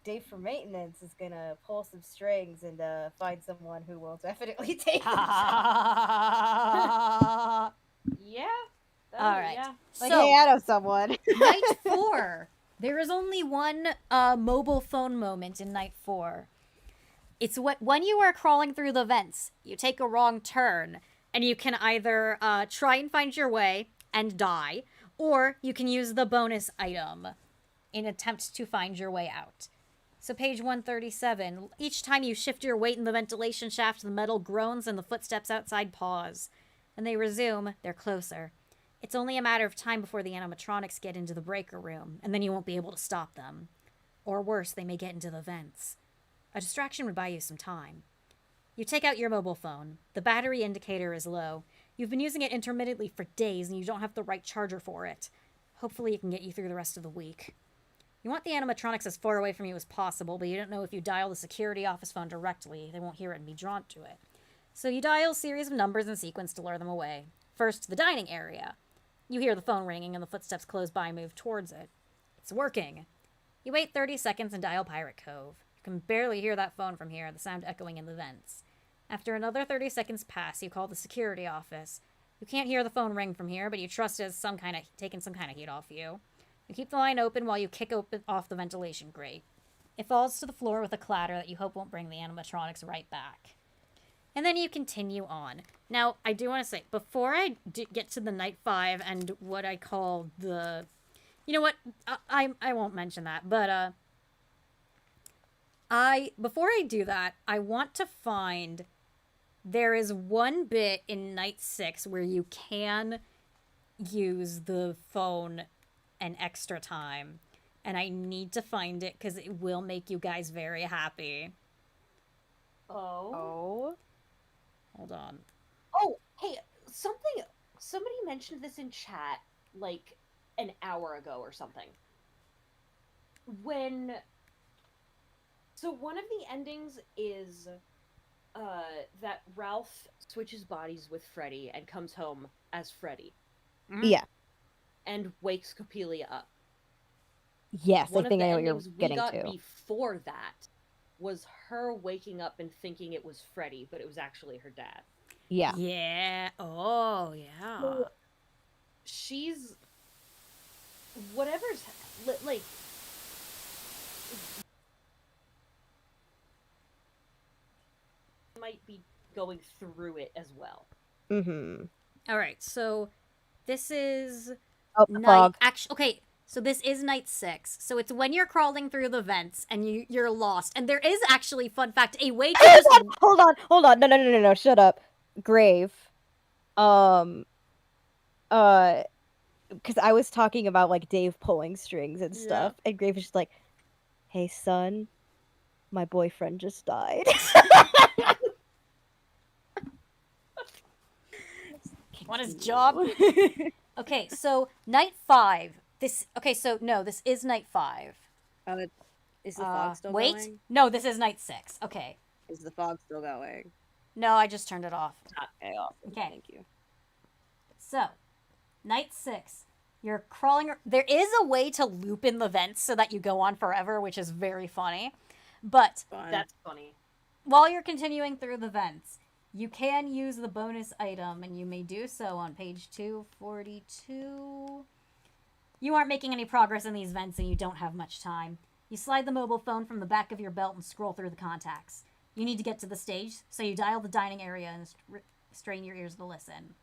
Dave from maintenance is gonna pull some strings and find someone who will definitely take the job.
Yeah.
All right.
Yeah.
Like,
So,
hey, I know someone.
Night 4. There is only one mobile phone moment in Night 4. It's when you are crawling through the vents, you take a wrong turn, and you can either try and find your way and die, or you can use the bonus item in attempt to find your way out. So page 137, each time you shift your weight in the ventilation shaft, the metal groans and the footsteps outside pause. When they resume, they're closer. It's only a matter of time before the animatronics get into the breaker room, and then you won't be able to stop them. Or worse, they may get into the vents. A distraction would buy you some time. You take out your mobile phone. The battery indicator is low. You've been using it intermittently for days, and you don't have the right charger for it. Hopefully it can get you through the rest of the week. You want the animatronics as far away from you as possible, but you don't know if you dial the security office phone directly, they won't hear it and be drawn to it. So you dial a series of numbers in sequence to lure them away. First, the dining area. You hear the phone ringing and the footsteps close by move towards it. It's working. You wait 30 seconds and dial Pirate Cove. You can barely hear that phone from here, the sound echoing in the vents. After another 30 seconds pass, you call the security office. You can't hear the phone ring from here, but you trust it has taken some kind of heat off you. You keep the line open while you kick off the ventilation grate. It falls to the floor with a clatter that you hope won't bring the animatronics right back. And then you continue on. Now, I do want to say, before I get to the Night 5 and what I call the... You know what? I won't mention that, but before I do that, I want to find... There is one bit in Night 6 where you can use the phone an extra time. And I need to find it because it will make you guys very happy.
Oh.
Hold on.
Oh, hey, somebody mentioned this in chat like an hour ago or something. So one of the endings is that Ralph switches bodies with Freddy and comes home as Freddy.
Yeah.
And wakes Coppelia up.
Yes,
One
I think
of
I
the
know what you're
endings we
getting
got
to.
before that was her waking up and thinking it was Freddy, but it was actually her dad.
Yeah.
Yeah. Oh, yeah.
She's... Whatever's... Like... might be going through it as well.
Mm-hmm.
All right, so this is
Oh, the fog.
Okay, so this is Night 6. So it's when you're crawling through the vents and you're lost. And there is actually, fun fact, a way to just...
Hold on. No, shut up. Grave, because I was talking about like Dave pulling strings and stuff, and Grave was just like, "Hey son, my boyfriend just died."
Want his job? Okay, so night 5. This is night 5.
Is the fog still
wait.
going?
No, this is night 6. Okay.
Is the fog still going?
No, I just turned it off.
Okay, awesome.
Okay.
Thank you.
So, night 6. You're crawling. There is a way to loop in the vents so that you go on forever, which is very funny. But
Fun.
That's funny.
while you're continuing through the vents, you can use the bonus item, and you may do so on page 242. You aren't making any progress in these vents, and you don't have much time. You slide the mobile phone from the back of your belt and scroll through the contacts. You need to get to the stage, so you dial the dining area and strain your ears to listen.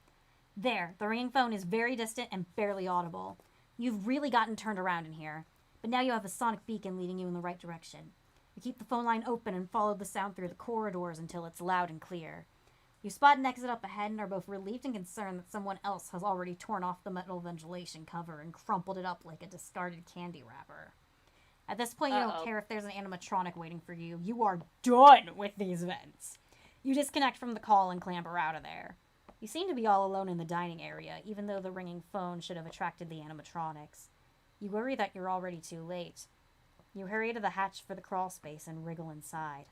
There, the ringing phone is very distant and barely audible. You've really gotten turned around in here, but now you have a sonic beacon leading you in the right direction. You keep the phone line open and follow the sound through the corridors until it's loud and clear. You spot an exit up ahead and are both relieved and concerned that someone else has already torn off the metal ventilation cover and crumpled it up like a discarded candy wrapper. At this point, you don't care if there's an animatronic waiting for you. You are done with these vents. You disconnect from the call and clamber out of there. You seem to be all alone in the dining area, even though the ringing phone should have attracted the animatronics. You worry that you're already too late. You hurry to the hatch for the crawl space and wriggle inside.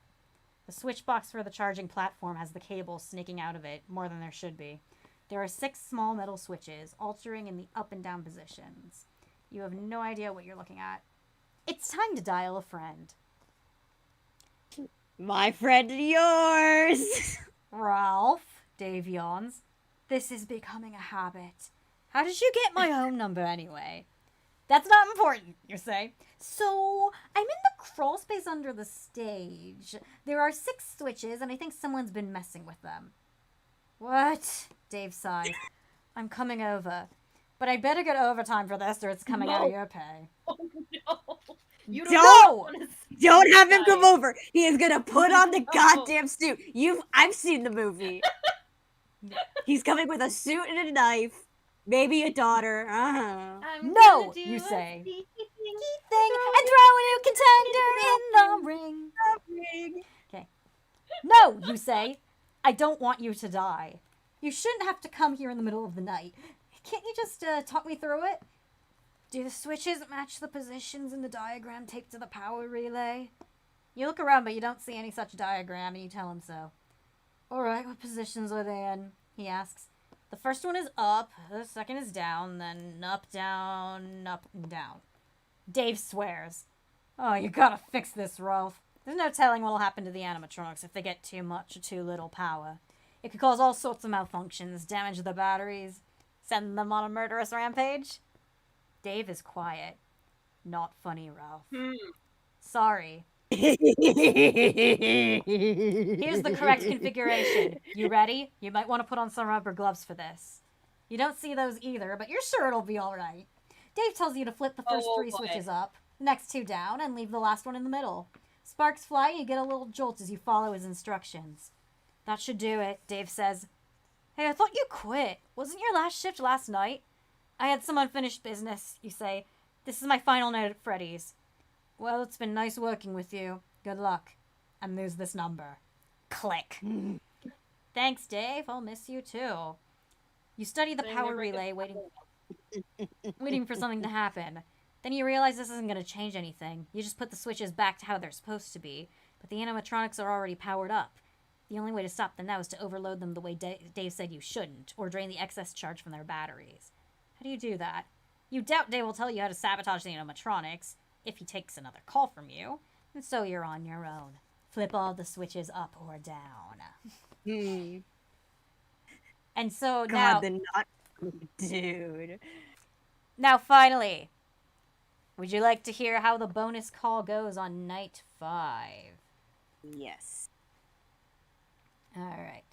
The switch box for the charging platform has the cable snaking out of it, more than there should be. There are 6 small metal switches, altering in the up and down positions. You have no idea what you're looking at. It's time to dial a friend.
My friend and yours!
Ralph, Dave yawns. This is becoming a habit. How did you get my home number anyway? That's not important, you say. So, I'm in the crawl space under the stage. There are 6 switches, and I think someone's been messing with them. What? Dave sighs. I'm coming over. But I'd better get overtime for this, or it's coming out of your pay.
Oh no! You
Don't have him come over. He is gonna put on the goddamn suit. I've seen the movie. He's coming with a suit and a knife, maybe a daughter.
No, you say. Thing and throw a new contender in the ring. Okay. No, you say. I don't want you to die. You shouldn't have to come here in the middle of the night. Can't you just talk me through it? Do the switches match the positions in the diagram taped to the power relay? You look around, but you don't see any such diagram, and you tell him so. Alright, what positions are they in? He asks. The first one is up, the second is down, then up, down, up, and down. Dave swears. Oh, you gotta fix this, Rolf. There's no telling what'll happen to the animatronics if they get too much or too little power. It could cause all sorts of malfunctions, damage the batteries, send them on a murderous rampage. Dave is quiet. Not funny, Ralph. Sorry. Here's the correct configuration. You ready? You might want to put on some rubber gloves for this. You don't see those either, but you're sure it'll be alright. Dave tells you to flip the first 3 switches up, the next 2 down, and leave the last one in the middle. Sparks fly and you get a little jolt as you follow his instructions. That should do it, Dave says. Hey, I thought you quit. Wasn't your last shift last night? I had some unfinished business, you say. This is my final night at Freddy's. Well, it's been nice working with you. Good luck. And there's this number. Click. Thanks, Dave. I'll miss you too. You study the power relay, waiting for something to happen. Then you realize this isn't going to change anything. You just put the switches back to how they're supposed to be. But the animatronics are already powered up. The only way to stop them now is to overload them the way Dave said you shouldn't, or drain the excess charge from their batteries. How do you do that? You doubt Dave will tell you how to sabotage the animatronics, if he takes another call from you, and so you're on your own. Flip all the switches up or down. And so now...
Dude.
Now, finally, would you like to hear how the bonus call goes on night 5?
Yes.
Alright.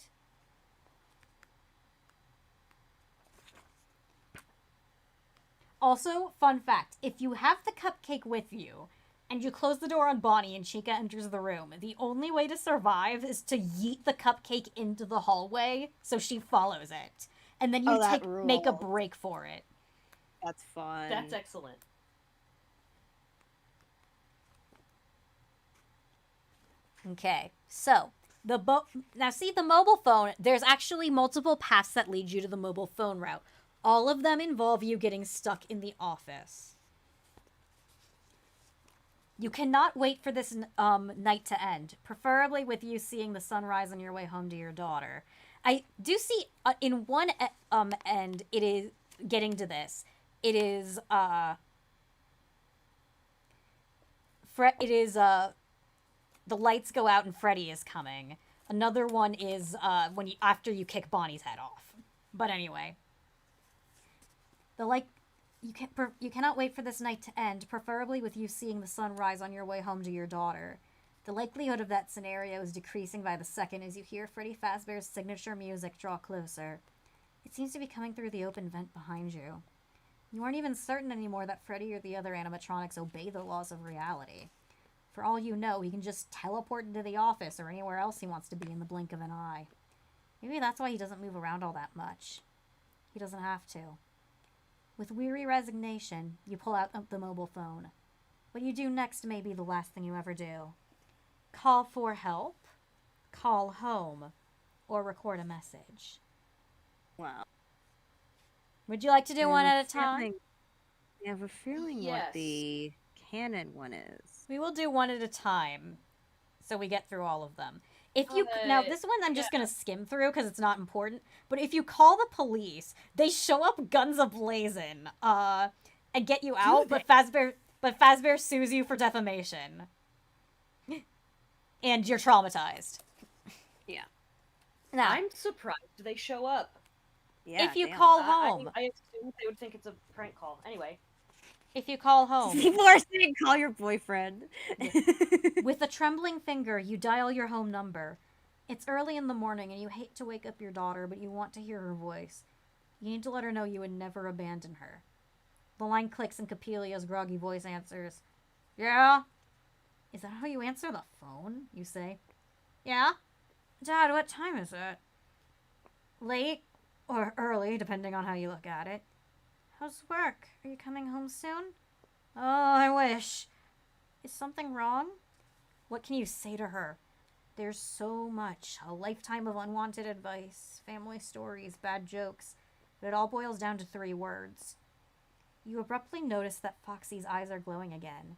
Also, fun fact, if you have the cupcake with you, and you close the door on Bonnie, and Chica enters the room. The only way to survive is to yeet the cupcake into the hallway so she follows it. And then you make a
rules.
break for it.
That's fun.
That's excellent.
Okay, so now see the mobile phone. There's actually multiple paths that lead you to the mobile phone route. All of them involve you getting stuck in the office. You cannot wait for this night to end, preferably with you seeing the sunrise on your way home to your daughter. I do see in one end it is getting to this. It is the lights go out and Freddy is coming. Another one is after you kick Bonnie's head off. But anyway, you cannot wait for this night to end, preferably with you seeing the sun rise on your way home to your daughter. The likelihood of that scenario is decreasing by the second as you hear Freddy Fazbear's signature music draw closer. It seems to be coming through the open vent behind you. You aren't even certain anymore that Freddy or the other animatronics obey the laws of reality. For all you know, he can just teleport into the office or anywhere else he wants to be in the blink of an eye. Maybe that's why he doesn't move around all that much. He doesn't have to. With weary resignation, you pull out the mobile phone. What you do next may be the last thing you ever do. Call for help, call home, or record a message.
Wow.
Would you like to do one at a time?
I have a feeling
Yes.
what the canon one is.
We will do one at a time, so we get through all of them. If you now this one I'm just gonna skim through because it's not important. But if you call the police, they show up guns a-blazing, and get you out. But Fazbear sues you for defamation, and you're traumatized.
Yeah.
Now,
I'm surprised they show up.
Yeah.
if you
damn.
call home,
I assume they would think it's a prank call. Anyway.
if you call home,
People are saying call your boyfriend.
with a trembling finger, you dial your home number. It's early in the morning and you hate to wake up your daughter, but you want to hear her voice. You need to let her know you would never abandon her. The line clicks and Capelia's groggy voice answers. Yeah? Is that how you answer the phone? You say. Yeah? Dad, what time is it? Late or early, depending on how you look at it. How's work? Are you coming home soon? Oh, I wish. Is something wrong? What can you say to her? There's so much. A lifetime of unwanted advice, family stories, bad jokes. But it all boils down to 3 words. You abruptly notice that Foxy's eyes are glowing again.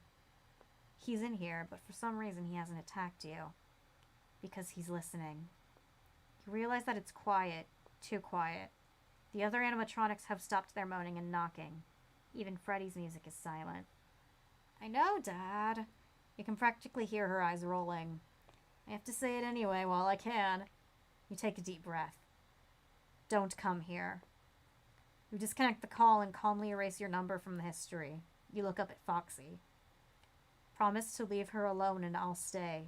He's in here, but for some reason he hasn't attacked you. Because he's listening. You realize that it's quiet. Too quiet. The other animatronics have stopped their moaning and knocking. Even Freddy's music is silent. I know, Dad. You can practically hear her eyes rolling. I have to say it anyway while I can. You take a deep breath. Don't come here. You disconnect the call and calmly erase your number from the history. You look up at Foxy. Promise to leave her alone and I'll stay.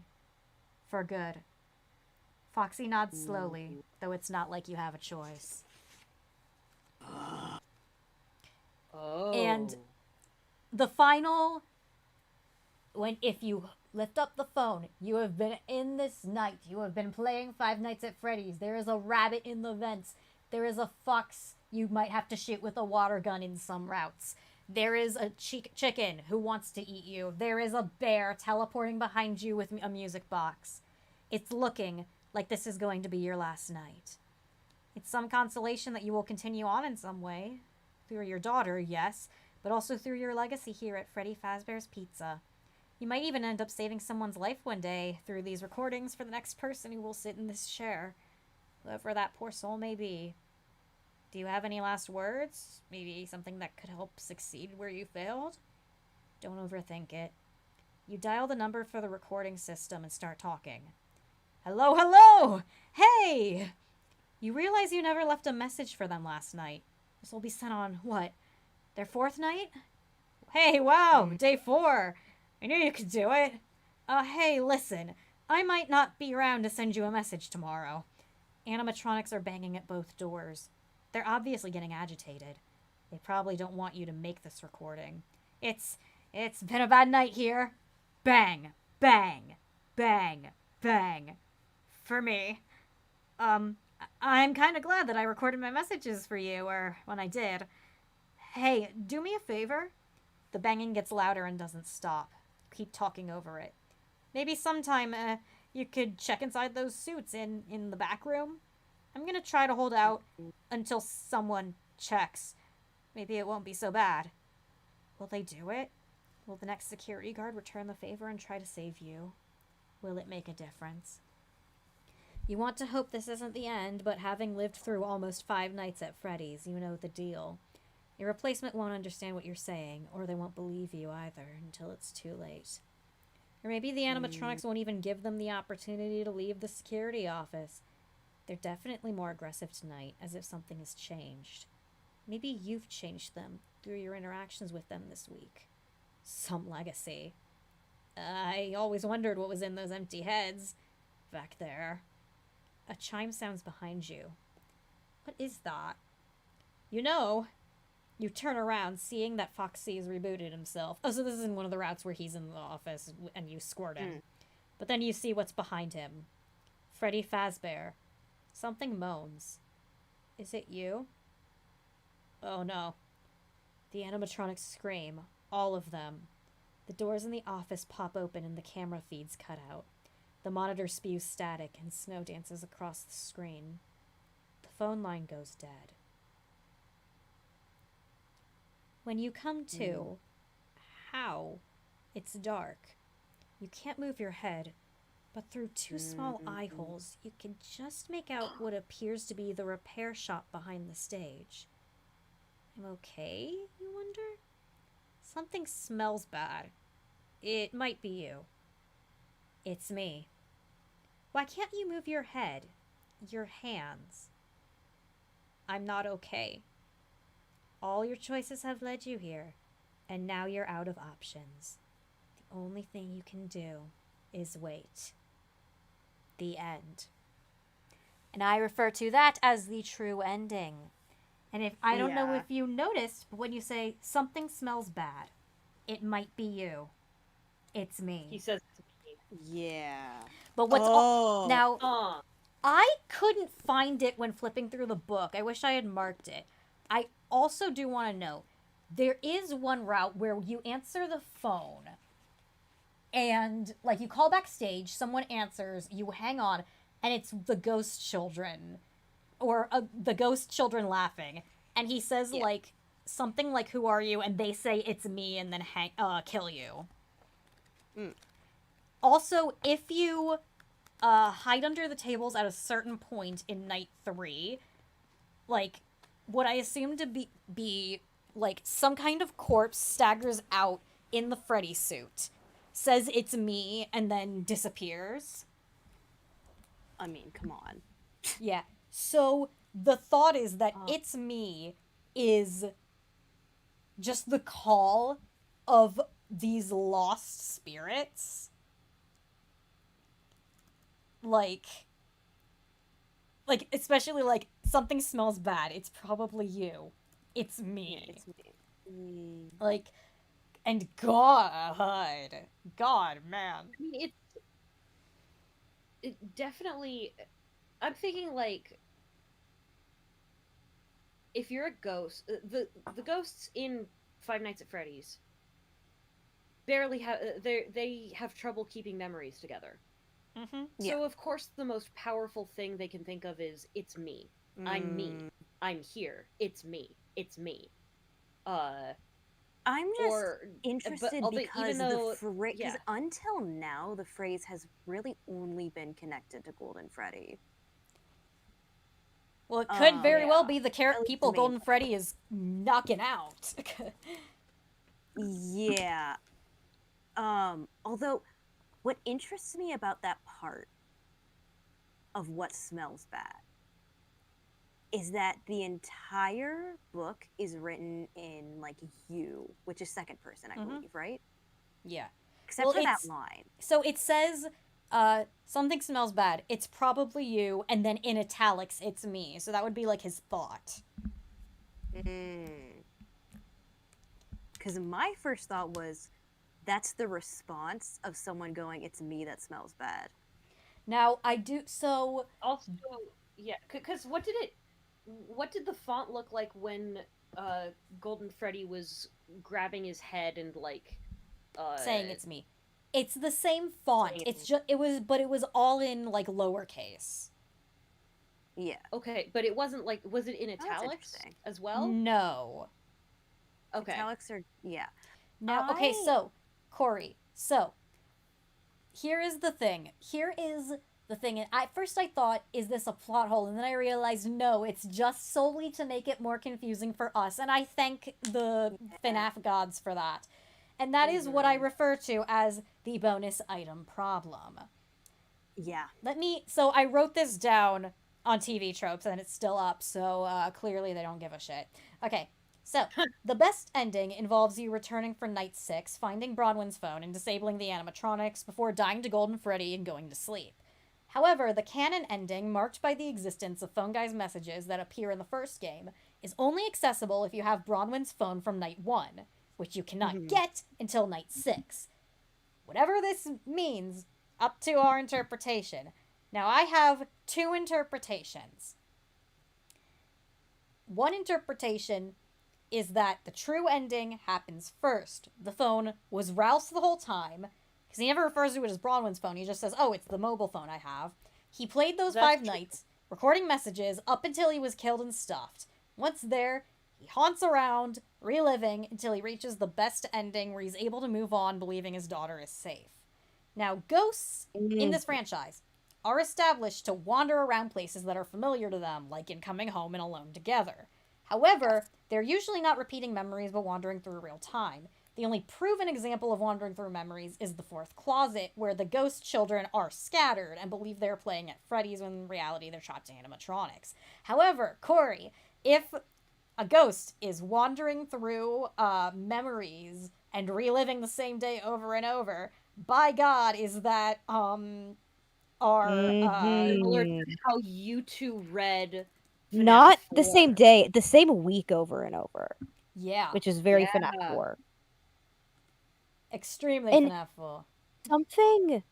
For good. Foxy nods slowly, though it's not like you have a choice.
Oh.
And the final, if you lift up the phone, you have been in this night. You have been playing Five Nights at Freddy's. There is a rabbit in the vents. There is a fox you might have to shoot with a water gun in some routes. There is a chicken who wants to eat you. There is a bear teleporting behind you with a music box. It's looking like this is going to be your last night. It's some consolation that you will continue on in some way. Through your daughter, yes, but also through your legacy here at Freddy Fazbear's Pizza. You might even end up saving someone's life one day through these recordings for the next person who will sit in this chair. Whoever that poor soul may be. Do you have any last words? Maybe something that could help succeed where you failed? Don't overthink it. You dial the number for the recording system and start talking. Hello, hello! Hey! You realize you never left a message for them last night. This will be sent on, what, their 4th night? Hey, wow, day 4. I knew you could do it. Hey, listen. I might not be around to send you a message tomorrow. Animatronics are banging at both doors. They're obviously getting agitated. They probably don't want you to make this recording. It's been a bad night here. bang, bang, bang, bang. For me. I'm kind of glad that I recorded my messages for you, or when I did. Hey, do me a favor. The banging gets louder and doesn't stop. Keep talking over it. Maybe sometime you could check inside those suits in the back room. I'm gonna try to hold out until someone checks. Maybe it won't be so bad. Will they do it? Will the next security guard return the favor and try to save you? Will it make a difference? You want to hope this isn't the end, but having lived through almost 5 nights at Freddy's, you know the deal. Your replacement won't understand what you're saying, or they won't believe you either until it's too late. Or maybe the animatronics won't even give them the opportunity to leave the security office. They're definitely more aggressive tonight, as if something has changed. Maybe you've changed them through your interactions with them this week. Some legacy. I always wondered what was in those empty heads back there. A chime sounds behind you. What is that? You know. You turn around, seeing that Foxy has rebooted himself. Oh, so this is in one of the routes where he's in the office and you squirt him. But then you see what's behind him. Freddy Fazbear. Something moans. Is it you? Oh no. The animatronics scream. All of them. The doors in the office pop open and the camera feeds cut out. The monitor spews static and snow dances across the screen. The phone line goes dead. When you come to, how? It's dark. You can't move your head, but through 2 small eye holes, you can just make out what appears to be the repair shop behind the stage. I'm okay, you wonder? Something smells bad. It might be you. It's me. Why can't you move your head? Your hands? I'm not okay. All your choices have led you here, and now you're out of options. The only thing you can do is wait. The end. And I refer to that as the true ending. And if I don't know if you noticed, but when you say something smells bad, it might be you. It's me.
He says it's me.
Yeah.
But what's now?
Oh.
I couldn't find it when flipping through the book. I wish I had marked it. I also do want to note, there is one route where you answer the phone and, like, you call backstage, someone answers, you hang on, and it's the ghost children, or the ghost children laughing, and he says, like, something like, who are you? And they say, it's me, and then kill you. Also, if you hide under the tables at a certain point in night 3, like, what I assume to be like, some kind of corpse staggers out in the Freddy suit, says it's me, and then disappears.
I mean, come on.
Yeah. So the thought is that it's me is just the call of these lost spirits. Like, especially, like, something smells bad. It's probably you. It's me.
It's me.
Like, and God, man.
I mean, it definitely. I'm thinking, like, if you're a ghost, the ghosts in Five Nights at Freddy's barely have they have trouble keeping memories together.
Mm-hmm.
So of course the most powerful thing they can think of is it's me. I'm me. I'm here. It's me. It's me.
I'm just interested because
even though,
the phrase, because until now the phrase has really only been connected to Golden Freddy.
Well, it could very well be the people Golden Freddy is knocking out.
Yeah. Although, what interests me about that part of what smells bad is that the entire book is written in, like, you, which is second person, I believe, right?
Yeah.
Except for that line.
So it says, something smells bad. It's probably you, and then in italics, it's me. So that would be, like, his thought.
Because my first thought was,
that's the response of someone going, "It's me that smells bad."
Now I do so.
Also, yeah, because what did the font look like when Golden Freddy was grabbing his head and like
Saying it's me. It's the same font.
saying
It's just it was all in like lowercase.
Yeah.
okay, but it wasn't like, was it in
that's
italics
interesting.
as well?
No.
Okay.
Italics are
Now, okay, so Cori, so here is the thing. Here is the thing. At first I thought, is this a plot hole? And then I realized, no, it's just solely to make it more confusing for us. And I thank the FNaF gods for that. And that is what I refer to as the bonus item problem.
Yeah.
So I wrote this down on TV Tropes, and it's still up, so clearly they don't give a shit. Okay, so the best ending involves you returning for night 6, finding Bronwyn's phone, and disabling the animatronics before dying to Golden Freddy and going to sleep. However, the canon ending, marked by the existence of Phone Guy's messages that appear in the first game, is only accessible if you have Bronwyn's phone from night 1, which you cannot get until night 6. Whatever this means, up to our interpretation. Now, I have 2 interpretations. One interpretation is that the true ending happens first. The phone was Ralph's the whole time, because he never refers to it as Bronwyn's phone. He just says, oh, it's the mobile phone I have. He played those 5 nights, recording messages up until he was killed and stuffed. Once there, he haunts around, reliving until he reaches the best ending where he's able to move on, believing his daughter is safe. Now, ghosts in this franchise are established to wander around places that are familiar to them, like in Coming Home and Alone Together. However, they're usually not repeating memories but wandering through real time. The only proven example of wandering through memories is the 4th Closet, where the ghost children are scattered and believe they're playing at Freddy's when in reality they're trapped in animatronics. However, Cori, if a ghost is wandering through memories and reliving the same day over and over, by God, is that
Similar to how you two read FNAF
Not the
4.
same day, the same week over and over,
yeah,
which is very
Yeah.
FNAF 4.
extremely
And-
FNAF-ful.
Something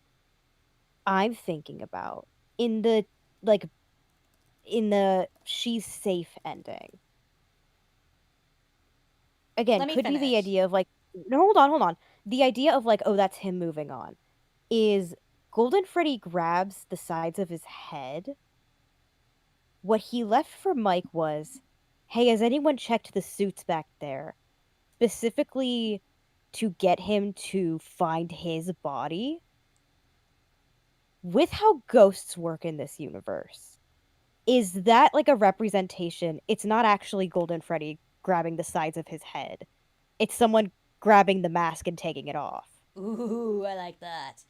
I'm thinking about in the she's safe ending. Again,
Let me
could be the
finish.
idea of like, no, hold on. The idea of like, oh, that's him moving on, is Golden Freddy grabs the sides of his head. What he left for Mike was, hey, has anyone checked the suits back there? Specifically to get him to find his body. With how ghosts work in this universe, is that like a representation? It's not actually Golden Freddy grabbing the sides of his head. It's someone grabbing the mask and taking it off.
Ooh, I like that.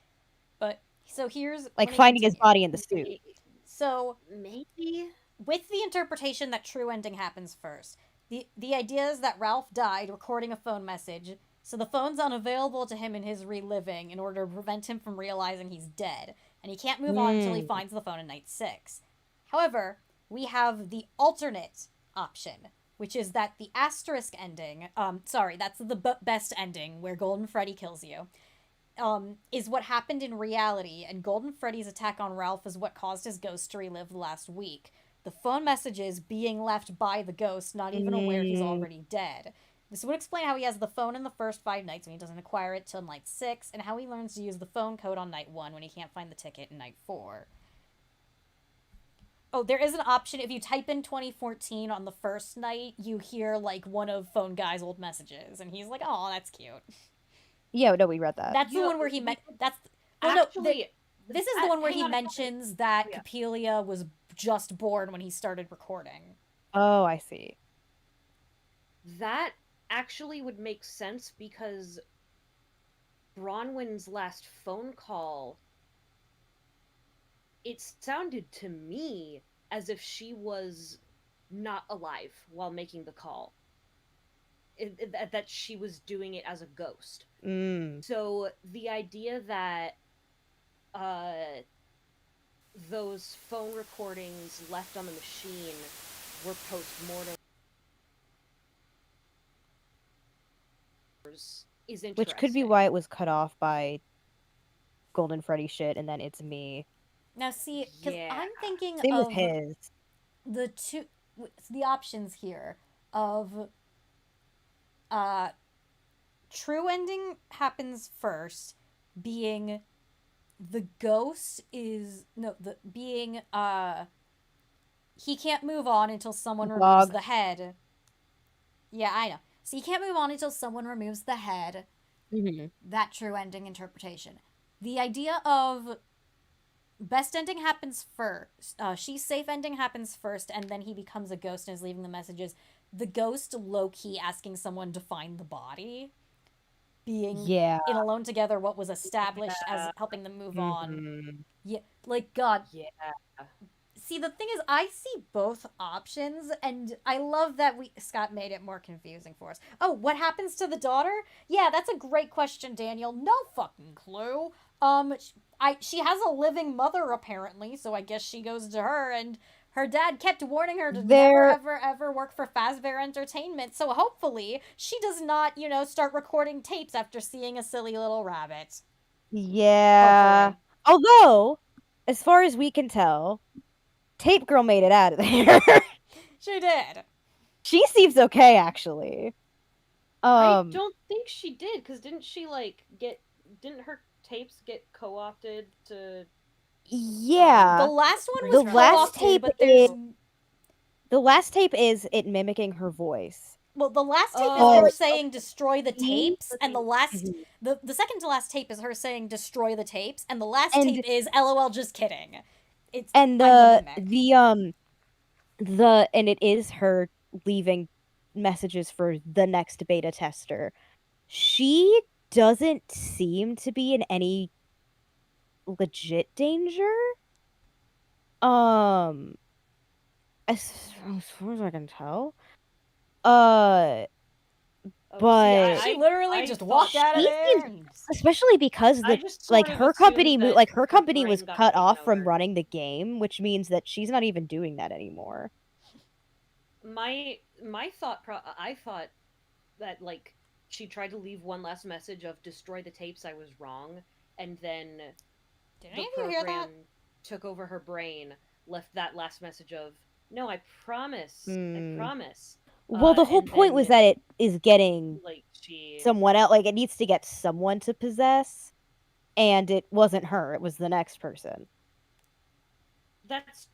But, so here's...
Like
let me
finding his
continue.
body in the suit.
So,
Maybe?
with the interpretation that true ending happens first, the idea is that Ralph died recording a phone message, so the phone's unavailable to him in his reliving in order to prevent him from realizing he's dead, and he can't move on until he finds the phone in night 6. However, we have the alternate option, which is that the asterisk ending, that's the best ending, where Golden Freddy kills you, is what happened in reality, and Golden Freddy's attack on Ralph is what caused his ghost to relive the last week. The phone messages being left by the ghost, not even aware he's already dead. This would explain how he has the phone in the first 5 nights when he doesn't acquire it till night 6, and how he learns to use the phone code on night 1 when he can't find the ticket in night 4. Oh, there is an option. If you type in 2014 on the first night, you hear, like, one of Phone Guy's old messages, and he's like, oh, that's cute.
Yeah, no, we read that.
That's the one where he this is the one where he mentions that Capelia was just born when he started recording.
Oh, I see.
That actually would make sense because Bronwyn's last phone call, it sounded to me as if she was not alive while making the call. That she was doing it as a ghost. So the idea that those phone recordings left on the machine were post-mortem
is interesting.
Which could be why it was cut off by Golden Freddy shit, and then it's me.
Now, see, because
Yeah.
I'm thinking
Same with
of
his.
the options here of true ending happens first, being the ghost is being he can't move on until someone removes the head. Yeah, I know. So you can't move on until someone removes the head.
Mm-hmm.
That true ending interpretation. The idea of best ending happens first. She's safe ending happens first, and then he becomes a ghost and is leaving the messages. The ghost low-key asking someone to find the body. Being in Alone Together, what was established as helping them move on. Yeah, like, God.
Yeah.
See, the thing is, I see both options, and I love that Scott made it more confusing for us. Oh, what happens to the daughter? Yeah, that's a great question, Daniel. No fucking clue. She has a living mother, apparently, so I guess she goes to her, and her dad kept warning her to never, ever, ever work for Fazbear Entertainment, so hopefully she does not, start recording tapes after seeing a silly little rabbit.
Yeah. Hopefully. Although, as far as we can tell, Tape Girl made it out of there.
She did.
She seems okay, actually.
I don't think she did, because didn't she, didn't her tapes get co-opted to...
Yeah.
The last one was co-opted, but
the last tape is it mimicking her voice.
Well, the last tape is her saying destroy the tapes, and the second to last tape is her saying destroy the tapes, and the last tape is LOL just kidding. It's
and it is her leaving messages for the next beta tester. She doesn't seem to be in any legit danger. As far as I can tell. But
she literally just walked out of there.
Especially because her company was cut off from running the game, which means that she's not even doing that anymore.
I thought that she tried to leave one last message of destroy the tapes, I was wrong, and then the program took over her brain, left that last message of no, I promise. I promise.
Well, the whole point was that it is getting someone else. It needs to get someone to possess, and it wasn't her. It was the next person.
That's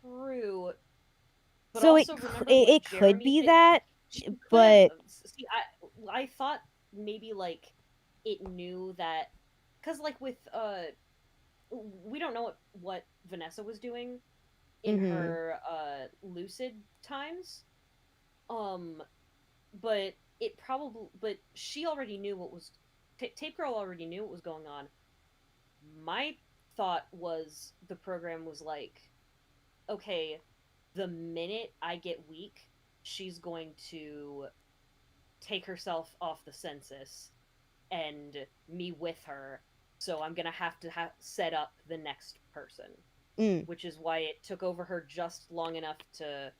true. But
so it could be that, but
see, I thought maybe it knew that, because with we don't know what Vanessa was doing in her lucid times. But she already knew what was... Tape Girl already knew what was going on. My thought was the program was okay, the minute I get weak, she's going to take herself off the census, and me with her, so I'm gonna have to set up the next person. Which is why it took over her just long enough to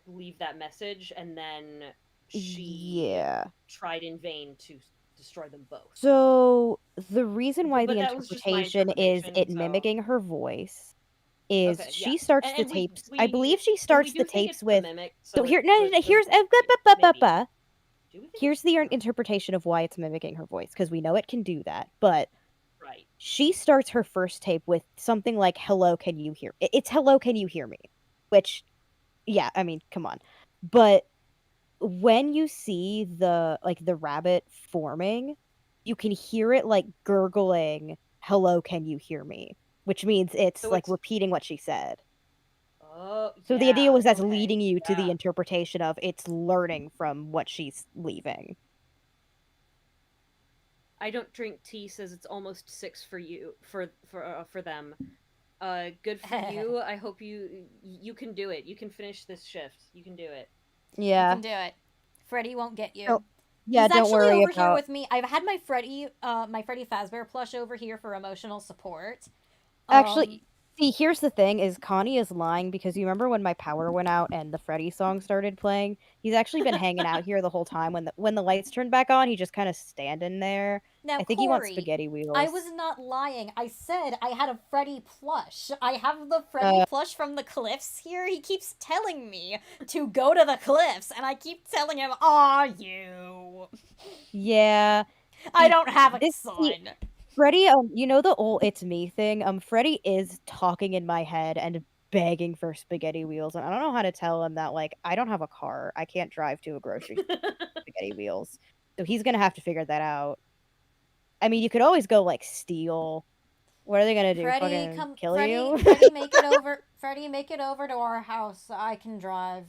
leave that message, and then she tried in vain to destroy them both.
So the reason why the interpretation is it mimicking her voice is she starts the tapes. I believe she starts the tapes with. So here's the interpretation of why it's mimicking her voice, because we know it can do that, but.
Right.
She starts her first tape with something like, hello, can you hear... It's hello, can you hear me? Which, yeah, I mean, come on. But when you see the rabbit forming, you can hear it, gurgling, hello, can you hear me? Which means it's, repeating what she said.
Oh,
so the idea was that's leading you to the interpretation of it's learning from what she's leaving.
I don't drink tea says it's almost 6 for you for them. Good for you. I hope you can do it. You can finish this shift. You can do it.
Yeah.
You can do it. Freddy won't get you.
Oh, yeah,
He's
don't worry
actually over
about...
here with me. I've had my Freddy Fazbear plush over here for emotional support.
Actually, See, here's the thing: is Connie is lying because you remember when my power went out and the Freddy song started playing? He's actually been hanging out here the whole time. When the lights turned back on, he just kind of standing there.
Now,
I think he wants
Cori,
spaghetti wheels.
I was not lying. I said I had a Freddy plush. I have the Freddy plush from the cliffs here. He keeps telling me to go to the cliffs, and I keep telling him, "Aw, you."
Yeah.
I don't have a
This-
son.
Freddy, you know the old "it's me" thing? Freddy is talking in my head and begging for spaghetti wheels, and I don't know how to tell him that, like, I don't have a car. I can't drive to a grocery store with spaghetti wheels. So he's gonna have to figure that out. I mean, you could always go, like, steal. What are they gonna do?
Freddy,
Fucking kill you?
Freddy, make it over. Freddy, make it over to our house. So I can drive.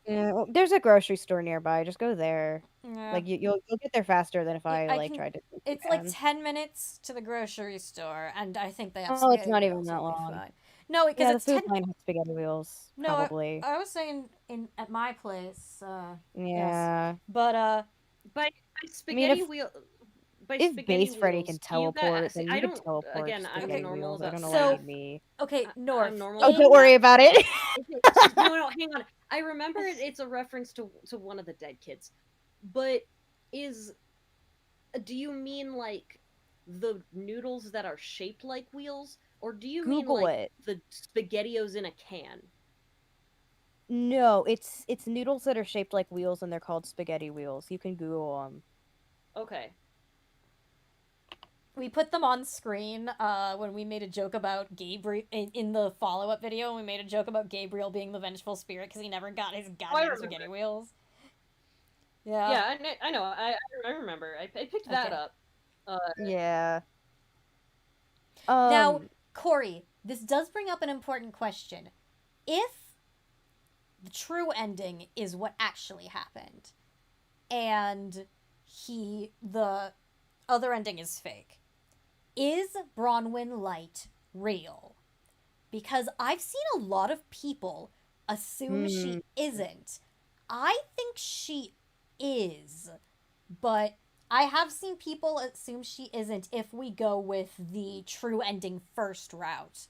Yeah, well, there's a grocery store nearby. Just go there.
Yeah.
Like, you'll get there faster than if I
I
like,
can-
tried to take
It's
you
like
down.
10 minutes to the grocery store, and I think they have
Oh, it's
spaghetti
not even
wheels,
that
it'll be
long.
fine. No, because
Yeah, the
it's
food
10.
line has spaghetti wheels,
No,
probably.
I was saying at my place.
Yeah.
But
By spaghetti
if-
wheel. By
If
spaghetti
Base Freddy
wheels,
can
do you
teleport,
guys,
then
I
you can
don't.
teleport
Again, I'm
spaghetti
normal
wheels. I
about
don't know
So-
why you
Snap.
need me.
okay, North.
I'm normal.
Oh,
In
don't worry
that-
about it.
no, hang on. I remember it's a reference to one of the dead kids, but do you mean like the noodles that are shaped like wheels, or do you
Google
mean like
it.
the spaghettios in a can?
No, it's noodles that are shaped like wheels, and they're called spaghetti wheels. You can Google them.
Okay.
We put them on screen when we made a joke about Gabriel in the follow-up video. We made a joke about Gabriel being the vengeful spirit because he never got his goddamn
remember.
spaghetti wheels. Yeah.
Yeah, I know. I remember. I picked that
Okay.
up.
Yeah.
Now, Cori, this does bring up an important question. If the true ending is what actually happened, and the other ending is fake, is Bronwyn Light real? Because I've seen a lot of people assume she isn't. I think she is, but I have seen people assume she isn't if we go with the true ending first route.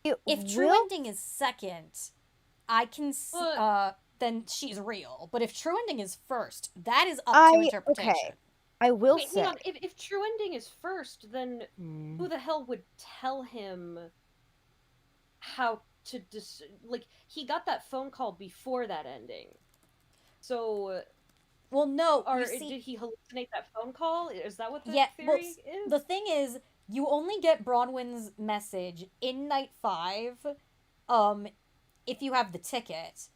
If true ending is second, I can see, then she's real. But if true ending is first, that is up to interpretation.
Okay. I will
Wait,
say,
hang on. If true ending is first, then who the hell would tell him how to like? He got that phone call before that ending, so.
Well, no.
Or
you see,
did he hallucinate that phone call? Is that what the theory
well,
is?
the thing is, you only get Bronwyn's message in night 5, if you have the ticket.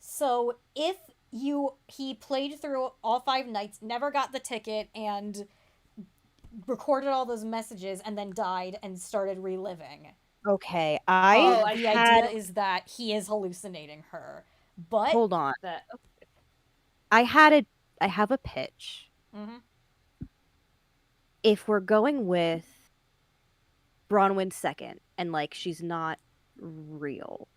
So if he played through all 5 nights, never got the ticket, and recorded all those messages, and then died and started reliving.
okay,
The idea is that he is hallucinating her. But
hold on.
That
I have a pitch.
Mhm.
If we're going with Bronwyn second, and like she's not real,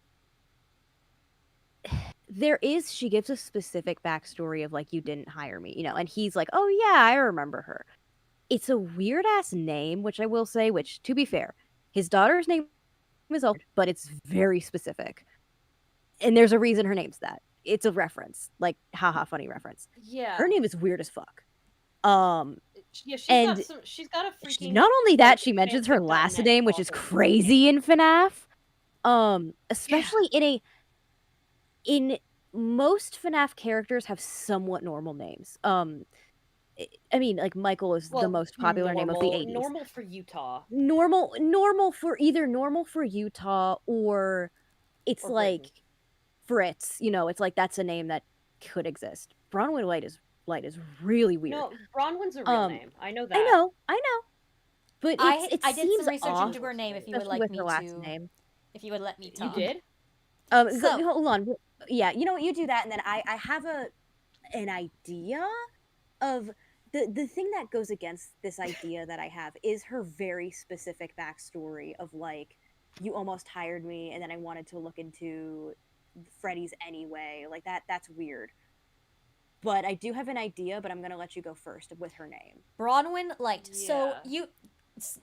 she gives a specific backstory of like, you didn't hire me, and he's like, oh yeah, I remember her. It's a weird ass name, which I will say, which to be fair, his daughter's name is old, but it's very specific. And there's a reason her name's that. It's a reference, like haha funny reference.
yeah.
Her name is weird as fuck.
Yeah, she's got a freaking.
Not only that,
like,
she mentions her last
fanfic.net
name, which is
author.
crazy in FNaF. Especially in most FNaF characters have somewhat normal names. I mean, like Michael is the most popular name of the 80s.
Normal for Utah.
Normal for either normal for Utah or it's
Or
like
Britain.
Fritz. It's like that's a name that could exist. Bronwyn Light is really weird.
No, Bronwyn's a real name. I know that.
I know. But it
I did
seems
some research
off,
into her name. If you would
especially
like
with
me
her last
to,
name.
if you would let me
You
talk.
did?
So-
Hold on. Yeah, you know what? You do that, and then I have an idea of the thing that goes against this idea that I have is her very specific backstory of like, you almost hired me, and then I wanted to look into Freddy's anyway. Like that's weird. But I do have an idea, but I'm gonna let you go first with her name.
Bronwyn Light. So
Yeah.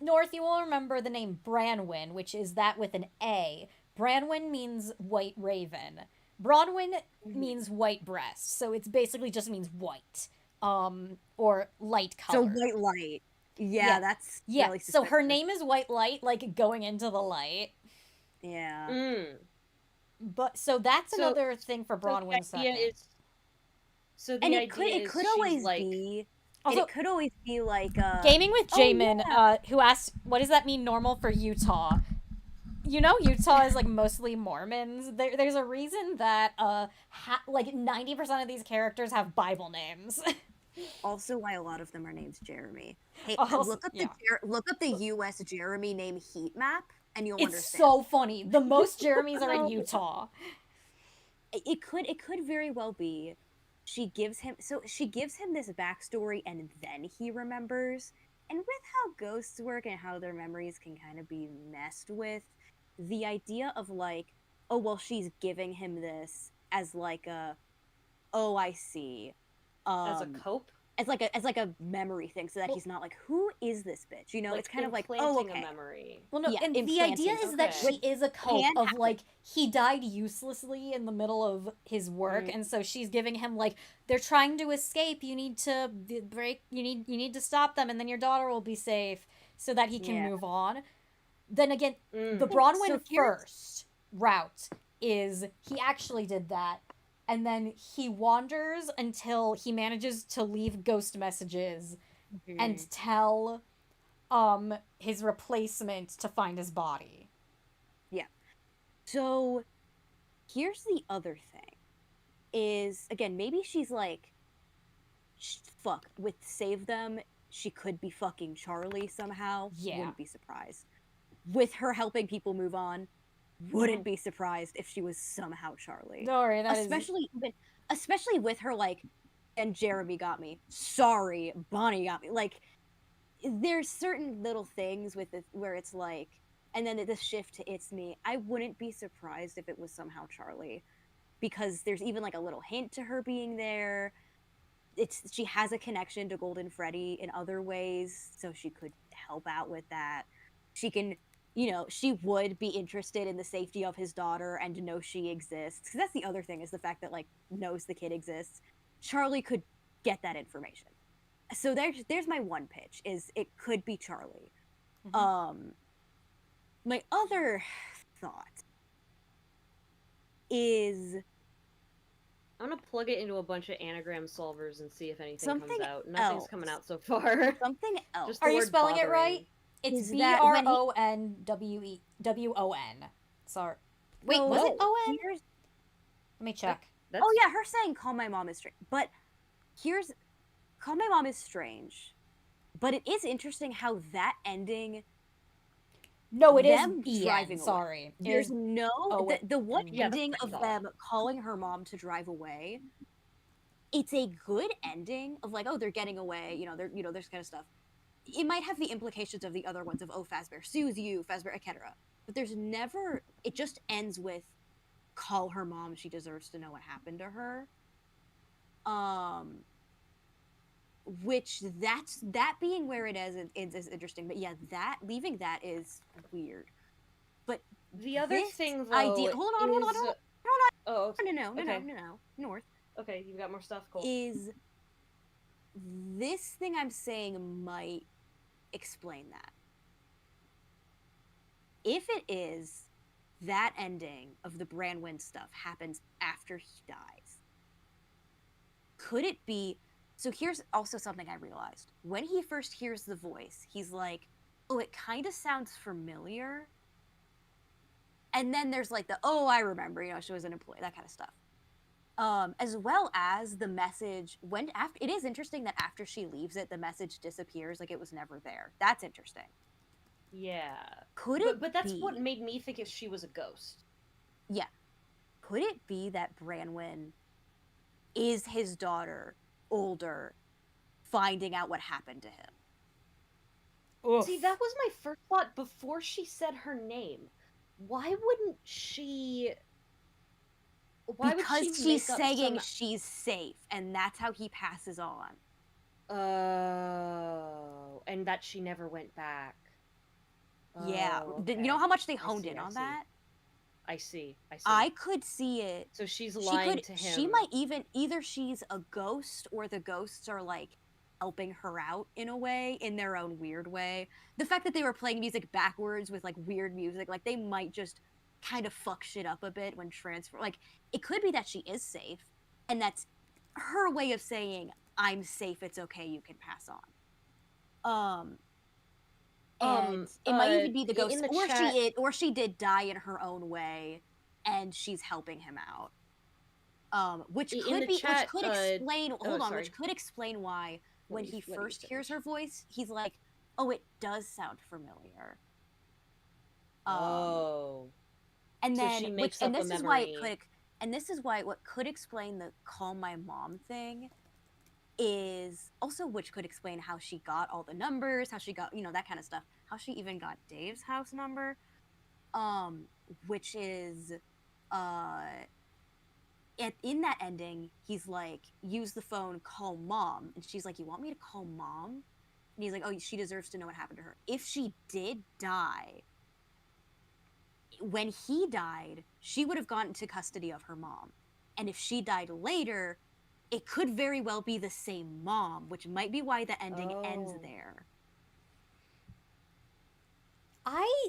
North, you will remember the name Branwen, which is that with an A. Branwen means white raven. Bronwyn means white breast, so it's basically just means white, or light
So
color.
white light. Yeah,
Yeah.
that's
Yeah,
really
so her
suspicious.
name is White Light, like going into the light.
Yeah.
Mm.
But so that's
So-
another thing for
So
Bronwyn
the idea
second.
is. So the
And
idea
it
is
could
she's
always
like.
be.
Also,
And it could always be like
Gaming with
oh,
Jamin,
yeah.
who asked, what does that mean normal for Utah? You know, Utah is like mostly Mormons. There's a reason that like 90% of these characters have Bible names.
Also, why a lot of them are named Jeremy. Hey,
Also,
look up
yeah.
look up the U.S. Jeremy name heat map, and you'll
It's
understand.
so funny. The most Jeremys are in Utah.
It could very well be. She gives him this backstory, and then he remembers. And with how ghosts work and how their memories can kind of be messed with, the idea of like, oh well, she's giving him this as like a, oh I see,
As a cope?
as like a memory thing, so that he's not like, who is this bitch? You know, it's kind of like, oh
implanting
okay.
a memory.
Well, no,
Yeah,
and the idea
implanting,
is that
okay.
she is a cope
Can
of
happen.
like he died uselessly in the middle of his work, and so she's giving him like they're trying to escape. You need to break. You need to stop them, and then your daughter will be safe, so that he can
Yeah.
move on. Then again, the
So
Bronwyn
here's-
first route is he actually did that, and then he wanders until he manages to leave ghost messages and tell his replacement to find his body.
So here's the other thing is, again, maybe she's like, fuck, with Save Them, she could be fucking Charlie somehow.
Yeah.
Wouldn't be surprised. With her helping people move on, wouldn't be surprised if she was somehow Charlie.
Sorry, that is
Especially with her like, and Jeremy got me. Sorry, Bonnie got me. Like, there's certain little things with it where it's like, and then the shift to it's me. I wouldn't be surprised if it was somehow Charlie, because there's even like a little hint to her being there. She has a connection to Golden Freddy in other ways, so she could help out with that. She can, she would be interested in the safety of his daughter and to know she exists. Because that's the other thing, is the fact that like knows the kid exists. Charlie could get that information. So there's my one pitch, is it could be Charlie. My other thought is,
I'm gonna plug it into a bunch of anagram solvers and see if anything
Something
comes out. Nothing's
else.
coming out so far.
something else.
Just the
Are you
word
spelling it
bothering.
right? It's
Is that when he-
BRONWON. Sorry. Wait,
No,
was it ON?
here's-
Let me check.
That's,
Oh yeah, her saying "call my mom" is strange, but "call my mom" is strange, but it is interesting how that ending.
No, it is
them
EN.
driving away.
Sorry.
There's
There's
no
Owen.
the one
Yeah,
that's
ending
what I
of
thought.
them calling her mom to drive away. It's a good ending of like, oh, they're getting away, there's kind of stuff. It might have the implications of the other ones of, oh, Fazbear sues you, Fazbear, etc. But there's never. It just ends with, call her mom. She deserves to know what happened to her. Which that being where it is interesting. But yeah, leaving that is weird. But
the other
this
thing, though,
idea. Hold on.
Oh, okay.
No.
Okay.
North.
Okay, you've got more stuff. Cool.
Is this thing I'm saying might explain that. If it is that ending of the Branwen stuff happens after he dies, could it be? So here's also something I realized. When he first hears the voice, he's like, oh, it kind of sounds familiar. And then there's like oh, I remember, she was an employee, that kind of stuff. As well as the message, it is interesting that after she leaves it, the message disappears, like it was never there. That's interesting.
Yeah.
But
that's what made me think if she was a ghost.
Yeah. Could it be that Branwen is his daughter, older, finding out what happened to him?
Oof.
See, that was my first thought before she said her name. Why wouldn't she?
Because she's saying she's safe, and that's how he passes on.
Oh, and that she never went back.
Yeah.
Oh,
You know
okay.
how much they
I
honed
see,
in
I
on
see.
that?
I see.
I could see it.
So she's
She
lying
could.
to
She
him.
might even either she's a ghost or the ghosts are like helping her out in a way, in their own weird way. The fact that they were playing music backwards with like weird music, like they might just kind of fuck shit up a bit when transfer. Like it could be that she is safe, and that's her way of saying I'm safe. It's okay. You can pass on. And it might even be the
in
ghost,
the
or
chat,
she did die in her own way, and she's helping him out. Which
in
could
the
be,
chat,
which could explain.
oh,
Hold on,
sorry.
which could explain why when he
Let me
first hears her
finish.
voice, he's like, "Oh, it does sound familiar."
Oh.
And
So
then
she
which,
makes
and
up a
this is why it
memory.
could, and this is why what could explain the call my mom thing is also, which could explain how she got all the numbers, how she got, that kind of stuff, how she even got Dave's house number. Which is in that ending, he's like, use the phone, call mom, and she's like, you want me to call mom? And he's like, oh, she deserves to know what happened to her. If she did die, when he died, she would have gone into custody of her mom, and if she died later, it could very well be the same mom, which might be why the ending ends there.
I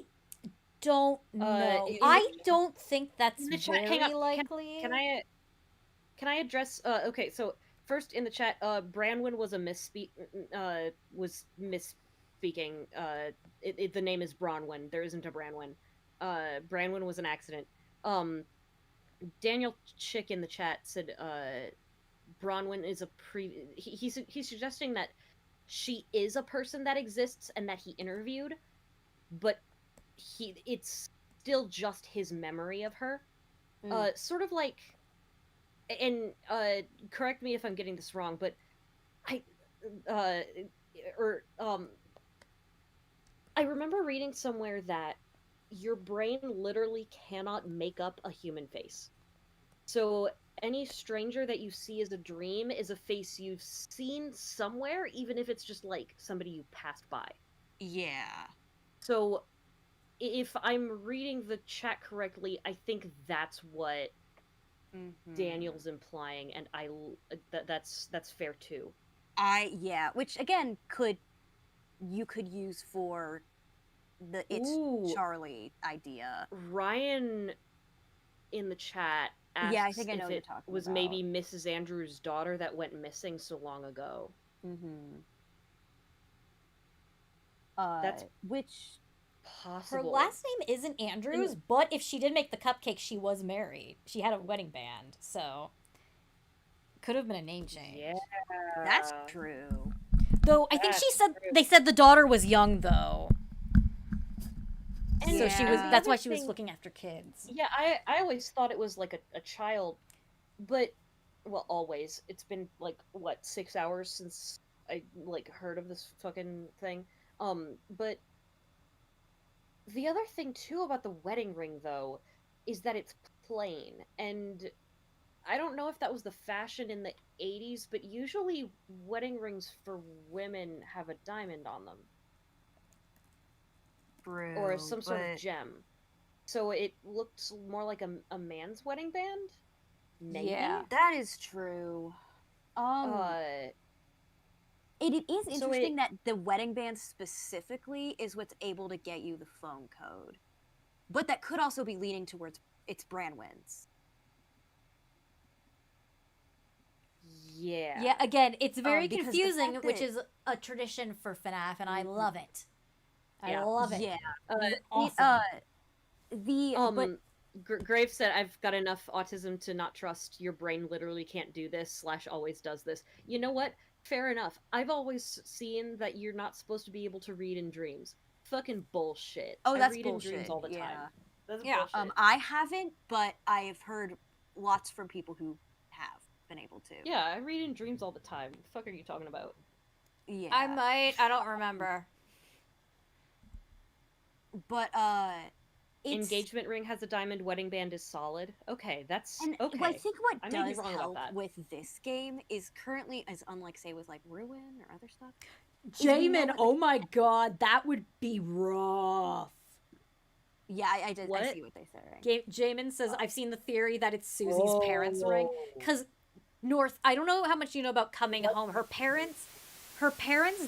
don't know.
in
I
the-
don't think that's
in the chat,
very
hang on.
likely.
Can I address? Okay, so first in the chat, Branwyn was was misspeaking. The name is Bronwyn. There isn't a Branwyn. Branwyn was an accident. Daniel Chick in the chat said, Bronwyn is a he's suggesting that she is a person that exists and that he interviewed, but it's still just his memory of her. Sort of like, and correct me if I'm getting this wrong, but I or I remember reading somewhere that your brain literally cannot make up a human face. So any stranger that you see as a dream is a face you've seen somewhere, even if it's just like somebody you passed by.
Yeah.
So if I'm reading the chat correctly, I think that's what Daniel's implying, and that's fair too.
Which again you could use for the Charlie idea.
Ryan in the chat asks
I think I know
if
what you're
it
talking
was
about.
maybe Mrs. Andrews' daughter that went missing so long ago. That's
which
possible.
Her last name isn't Andrews, but if she did make the cupcake, she was married. She had a wedding band, so could have been a name change.
Yeah,
that's true.
Though I think they said the daughter was young though.
And
so she was. That's why she was looking after kids.
Yeah, I always thought it was like a child, but well, always. It's been like what 6 hours since I like heard of this fucking thing. But the other thing too about the wedding ring though is that it's plain, and I don't know if that was the fashion in the 80s, but usually wedding rings for women have a diamond on them.
True,
or some sort of gem. So it looked more like a man's wedding band? Maybe?
Yeah, that is true. It is interesting that the wedding band specifically is what's able to get you the phone code. But that could also be leaning towards it's Branwyn's.
Yeah.
Yeah, again, it's very confusing, which is a tradition for FNaF, and I love it. I love it.
Yeah.
Awesome.
Grave said, I've got enough autism to not trust your brain literally can't do this / always does this. You know what? Fair enough. I've always seen that you're not supposed to be able to read in dreams. Fucking bullshit.
Oh, that's
I read
bullshit.
in dreams all the time. That's
bullshit. I haven't, but I've heard lots from people who have been able to.
Yeah, I read in dreams all the time. What the fuck are you talking about?
Yeah.
I might. I don't remember.
But
Engagement ring has a diamond, wedding band is solid. Okay, that's
And
okay.
I think what
I may be
does
wrong about
help
that.
with this game is currently, as unlike say with like Ruin or other stuff. is we know
Jamin,
what
oh my god, that would be rough.
Yeah, I did. I
What?
see what they're saying.
Jamin says, I've seen the theory that it's Susie's parents' ring. Because, North, I don't know how much you know about coming home. Her parents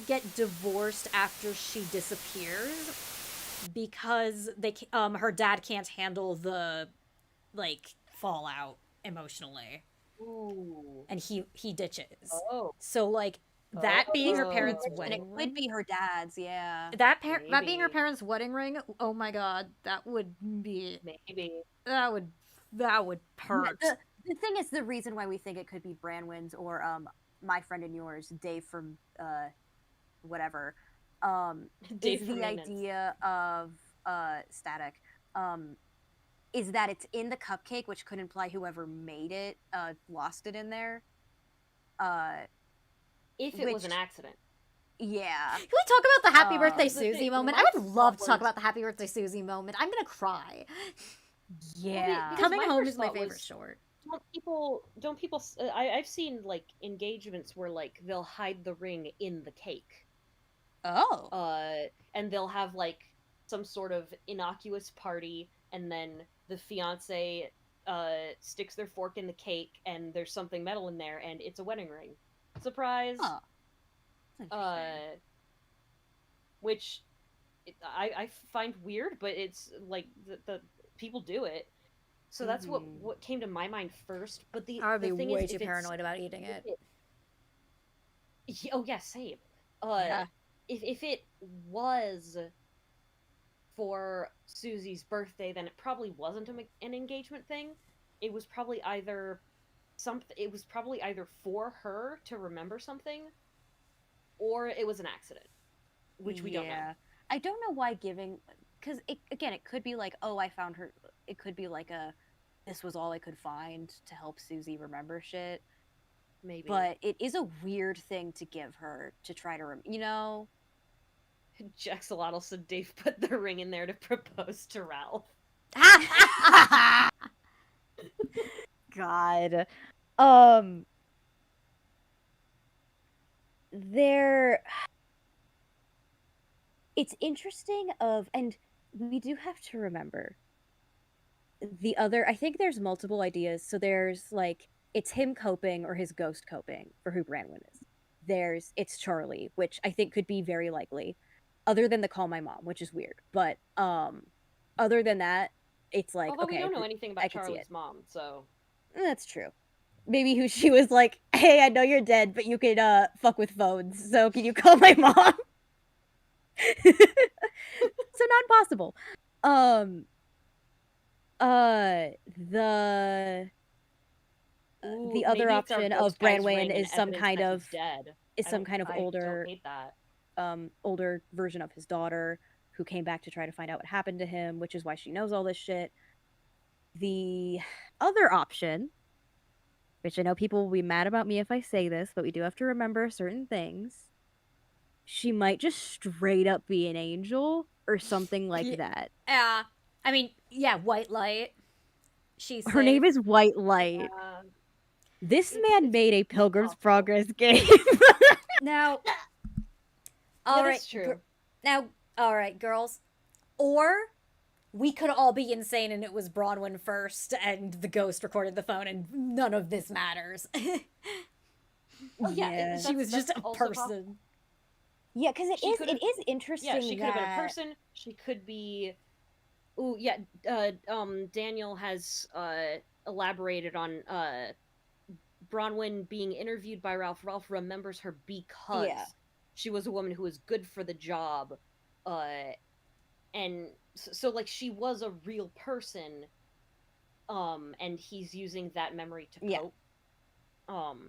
get divorced after she disappears because her dad can't handle the, like, fallout emotionally.
Ooh.
And he ditches.
Oh.
So, like, that being her parents'
And it
wedding
could
ring.
be her dad's, yeah.
That being her
Maybe.
parents' wedding ring, oh my god, that would be
Maybe.
that would hurt.
The thing is, the reason why we think it could be Branwyn's or my friend and yours, Dave from whatever,
Dave
is
from
the
maintenance.
idea of Static, is that it's in the cupcake, which could imply whoever made it lost it in there.
If it was an accident.
Yeah.
Can we talk about the happy birthday
the
Susie
thing-
moment?
my
I would love to
thought
talk
was-
about the happy birthday Susie moment. I'm gonna cry.
Yeah.
because
Coming
my
home
first
is my
thought
favorite
was,
short.
Don't people? I've seen like engagements where like they'll hide the ring in the cake.
Oh.
And they'll have like some sort of innocuous party, and then the fiance sticks their fork in the cake, and there's something metal in there, and it's a wedding ring. Surprise.
Huh.
Which I find weird, but it's like the people do it. So that's what came to my mind first. But the
I would be
thing
way
is,
too
if it's-
paranoid about eating it.
Oh yeah, same.
Yeah.
If it was for Susie's birthday, then it probably wasn't an engagement thing. It was probably either It was probably either for her to remember something, or it was an accident, which we don't know.
I don't know why giving, because it could be like, oh, I found her. It could be like this was all I could find to help Susie remember shit.
Maybe.
But it is a weird thing to give her to try to,
Jaxolotl said Dave put the ring in there to propose to Ralph.
God. It's interesting and we do have to remember I think there's multiple ideas. So there's like, it's him coping or his ghost coping for who Branwyn is. It's Charlie, which I think could be very likely, other than the call my mom, which is weird. But other than that, it's like,
Although
okay,
we don't know anything
I
about
can see
Charlie's
it.
mom, so
That's true. Maybe who she was like, hey, I know you're dead, but you can fuck with phones, so can you call my mom? So not impossible. The other
maybe it's our
option of
ghost guy's
Branwyn
ring and
is some
evidence
kind
that
of
he's dead. I
older
don't hate that.
older version of his daughter who came back to try to find out what happened to him, which is why she knows all this shit. The other option, which I know people will be mad about me if I say this, but we do have to remember certain things. She might just straight up be an angel or something like that.
Yeah. I mean, yeah, White Light.
Her name is White Light. This man made a Pilgrim's Progress game.
Now,
That's true.
All right, girls. Or we could all be insane and it was Bronwyn first and the ghost recorded the phone and none of this matters.
Oh, yeah.
She was just a
also
person.
Yeah, because it is interesting.
Yeah, she could have been a person. She could be. Oh yeah. Daniel has elaborated on Bronwyn being interviewed by Ralph. Ralph remembers her because she was a woman who was good for the job, and so like she was a real person. And he's using that memory to cope.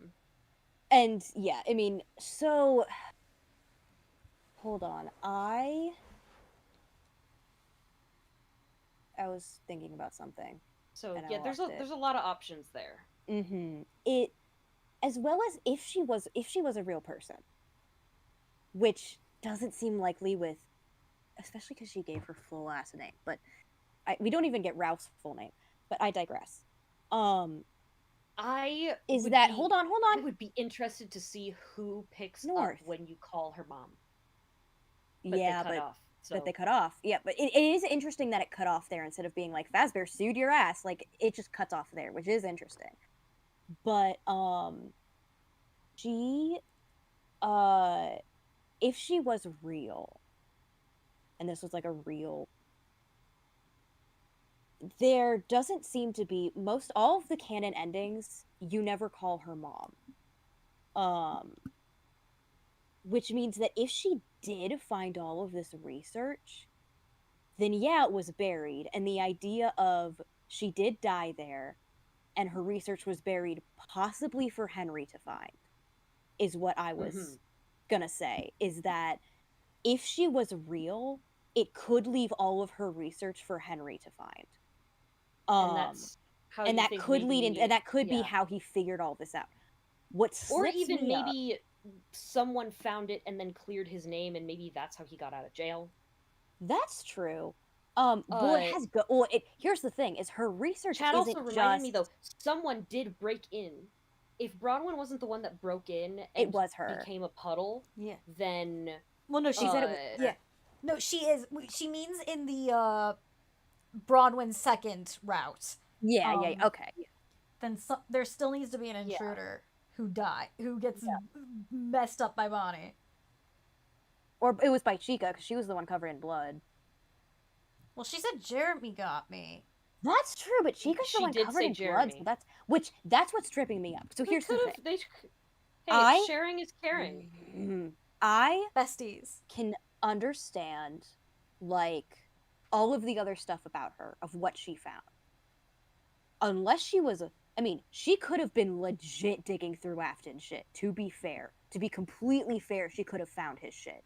And yeah, I mean, so hold on. I was thinking about something.
So yeah, there's a lot of options there.
Mm-hmm. It, as well as if she was a real person, which doesn't seem likely with, especially because she gave her full ass name. But we don't even get Ralph's full name, but I digress.
I
Is
would
that
be-
hold on?
I would be interested to see who picks
North.
up when you call her mom. But
Yeah,
they cut off. So.
but they cut off. Yeah, but it is interesting that it cut off there instead of being like Fazbear sued your ass. Like it just cuts off there, which is interesting. But she if she was real, and this was like a real, there doesn't seem to be all of the canon endings, you never call her mom. Which means that if she did find all of this research, then yeah, it was buried. And the idea of she did die there and her research was buried possibly for Henry to find is what I was gonna say. Is that if she was real, it could leave all of her research for Henry to find.
And that's how
and
you
that
think
could lead
maybe-
into, and that could be
yeah.
how he figured all this out. What
Or
slips
even
me up-
maybe someone found it and then cleared his name, and maybe that's how he got out of jail.
That's true. Well, it has well, here's the thing: is her research
Chad
isn't
also
just.
reminded me though, someone did break in. If Bronwyn wasn't the one that broke in, and
It was her.
became a puddle.
Yeah.
Then
Well, no, she
said it was-
yeah. No, she is. She means in the Bronwyn's second route.
Yeah, okay.
Then there still needs to be an intruder who gets messed up by Bonnie.
Or it was by Chica because she was the one covered in blood.
Well, she said Jeremy got me.
That's true, but Chica's the
She
one
did
covered
say
in blood.
Jeremy.
So that's what's tripping me up. So
They
here's the
could've-
thing:
hey, sharing is caring.
I
Besties.
can understand like all of the other stuff about her of what she found. Unless she was she could have been legit digging through Afton's shit, to be fair. To be completely fair, she could have found his shit.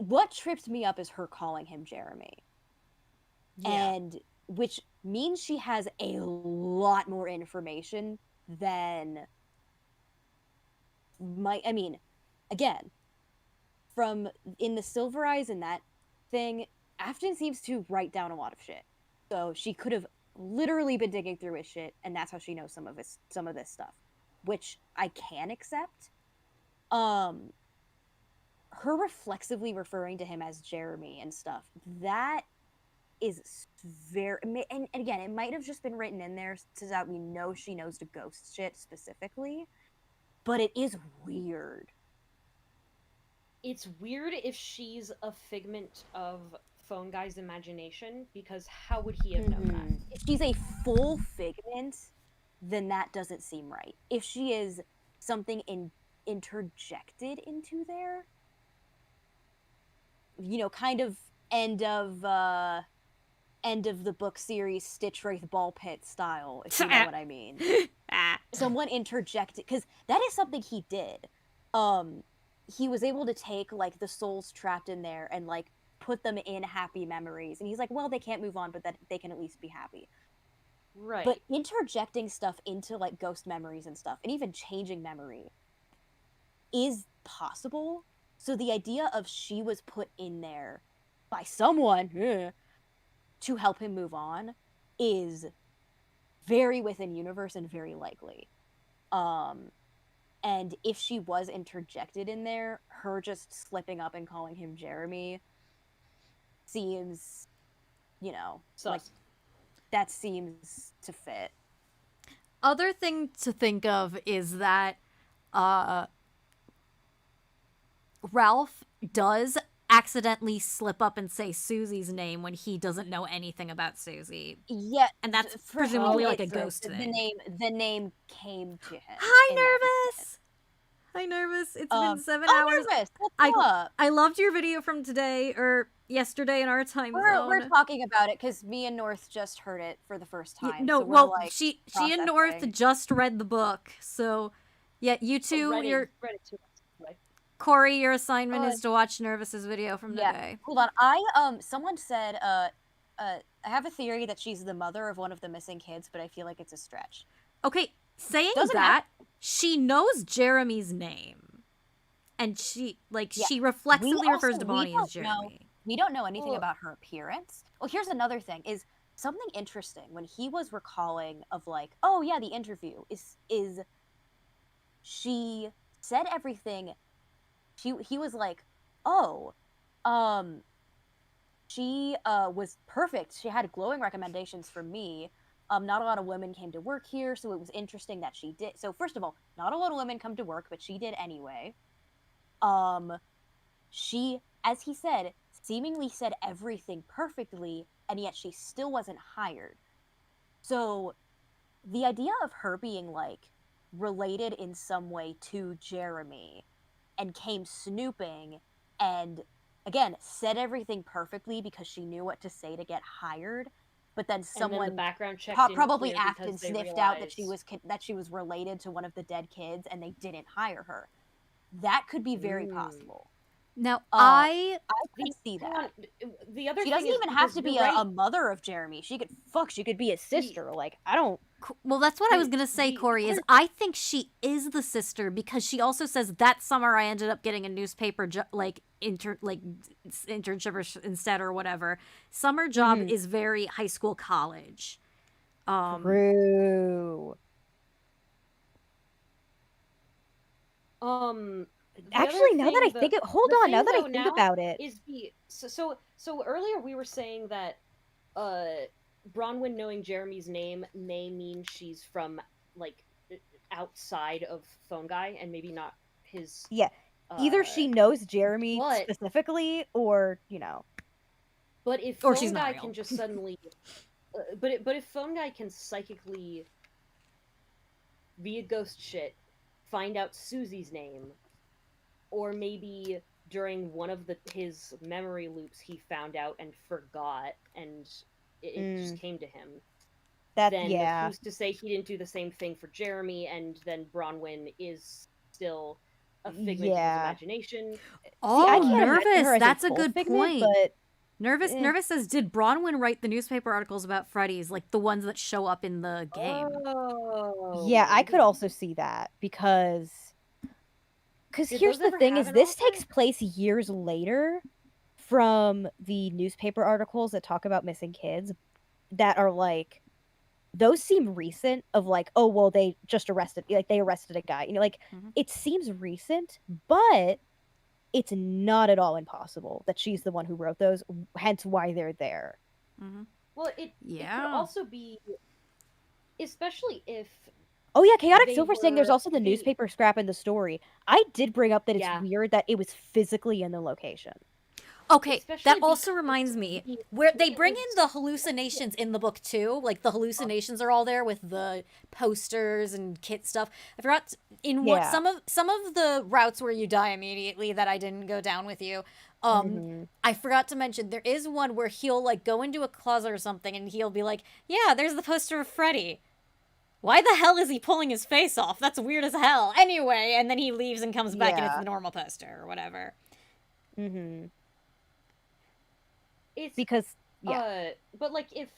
What tripped me up is her calling him Jeremy.
Yeah.
And which means she has a lot more information than again, from in the Silver Eyes and that thing, Afton seems to write down a lot of shit. So she could have literally been digging through his shit, and that's how she knows some of this stuff, which I can accept. Her reflexively referring to him as Jeremy and stuff, that is very, and again, it might have just been written in there so that we know she knows the ghost shit specifically, but it is weird.
It's weird if she's a figment of Phone Guy's imagination, because how would he have known that?
If she's a full figment, then that doesn't seem right. If she is something interjected into there, kind of end of the book series Stitch Wraith Ball Pit style, if you know what I mean. Someone interjected, because that is something he did. He was able to take like the souls trapped in there and like put them in happy memories, and he's like, well, they can't move on, but that they can at least be happy.
Right.
But interjecting stuff into like ghost memories and stuff, and even changing memory, is possible. So the idea of she was put in there by someone to help him move on is very within universe and very likely. And if she was interjected in there, her just slipping up and calling him Jeremy seems, like that seems to fit.
Other thing to think of is that Ralph does accidentally slip up and say Susie's name when he doesn't know anything about Susie.
Yeah,
And that's
for
presumably
him,
like a
it's
ghost thing.
The name came to him.
Hi,
and that was it.
Nervous! Hi, Nervous. It's been 7
oh,
hours.
Nervous, what's up?
I loved your video from today, or yesterday in our time zone.
We're talking about it because me and North just heard it for the first time.
No,
so we're,
well,
like,
she and North
processing.
just read the book, so yeah, you two,
read
your
it too. Right.
Cori, your assignment is to watch Nervous's video from today.
Hold on, someone said, I have a theory that she's the mother of one of the missing kids, but I feel like it's a stretch.
Okay, saying
Doesn't
that, she knows Jeremy's name. And she reflexively refers to Bonnie as Jeremy.
We don't know anything
Well-
about her appearance. Well, here's another thing: is something interesting when he was recalling of like, oh yeah, the interview is she said everything. He was like, oh, she was perfect. She had glowing recommendations for me. Not a lot of women came to work here, so it was interesting that she did. So first of all, not a lot of women come to work, but she did anyway. She, as he said, seemingly said everything perfectly, and yet she still wasn't hired. So the idea of her being like related in some way to Jeremy and came snooping and again said everything perfectly because she knew what to say to get hired, but then
And then
someone
the background check
probably
didn't clear
acted
because they
sniffed out that
realized-
she was related to one of the dead kids and they didn't hire her. That could be very possible.
Now,
I could see
Hang
that.
on, the other
She
thing
doesn't
is
even have
because
to be
you're right.
a mother of Jeremy. She could be a sister. Like, I don't.
well, that's what I was
The-
gonna say,
the
Cori. Is
other-
I think she is the sister because she also says that summer I ended up getting a newspaper internship instead or whatever. Summer job is very high school college.
True.
The
Actually,
other
now that I
thing,
think
the-
it, hold
the
on.
thing,
Now that I
though,
think
now
about it,
is so earlier we were saying that Bronwyn knowing Jeremy's name may mean she's from like outside of Phone Guy and maybe not his.
yeah, either she knows Jeremy
but-
specifically, or
But if
Or
Phone
she's not
Guy
real.
can just suddenly, but if Phone Guy can psychically via ghost shit find out Susie's name, or maybe during one of his memory loops he found out and forgot and it just came to him. Then who's to say he didn't do the same thing for Jeremy, and then Bronwyn is still a figment of his imagination.
Oh,
I can't imagine her
Nervous.
as
That's a
full
good
figment,
point.
But
Nervous says, did Bronwyn write the newspaper articles about Freddy's, like the ones that show up in the game?
Oh,
yeah, I could also see that because
Did
here's
those
the
ever
thing:
have
is
an
this
author?
takes place years later from the newspaper articles that talk about missing kids that are like, those seem recent, of like, oh well, they just arrested a guy, like it seems recent, but it's not at all impossible that she's the one who wrote those, hence why they're there.
Well, it could also be, especially if
Oh yeah, Chaotic
they
Silver saying there's
were
also the newspaper scrap in the story. I did bring up that it's
Yeah.
weird that it was physically in the location.
Okay,
Especially
that also
because
reminds me,
the-
where they
it
bring in
was-
the hallucinations in the book too. Like the hallucinations are all there with the posters and kit stuff. I forgot
Yeah.
some of the routes where you die immediately that I didn't go down with you. I forgot to mention there is one where he'll like go into a closet or something and he'll be like, "Yeah, there's the poster of Freddy." Why the hell is he pulling his face off? That's weird as hell. Anyway, and then he leaves and comes back and it's
Yeah.
the normal poster or whatever.
It's
Because
but like if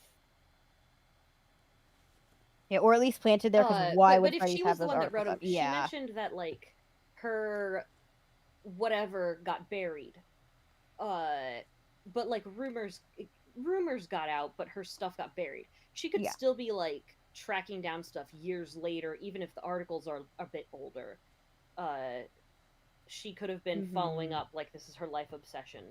or at least planted there, because why
but
would
if
Freddy's
she
have
was the
those
one that
articles
wrote him,
up?
she
Yeah.
mentioned that like her whatever got buried. But like rumors got out, but her stuff got buried. She could
Yeah.
still be like tracking down stuff years later, even if the articles are a bit older. She could have been following up, like this is her life obsession.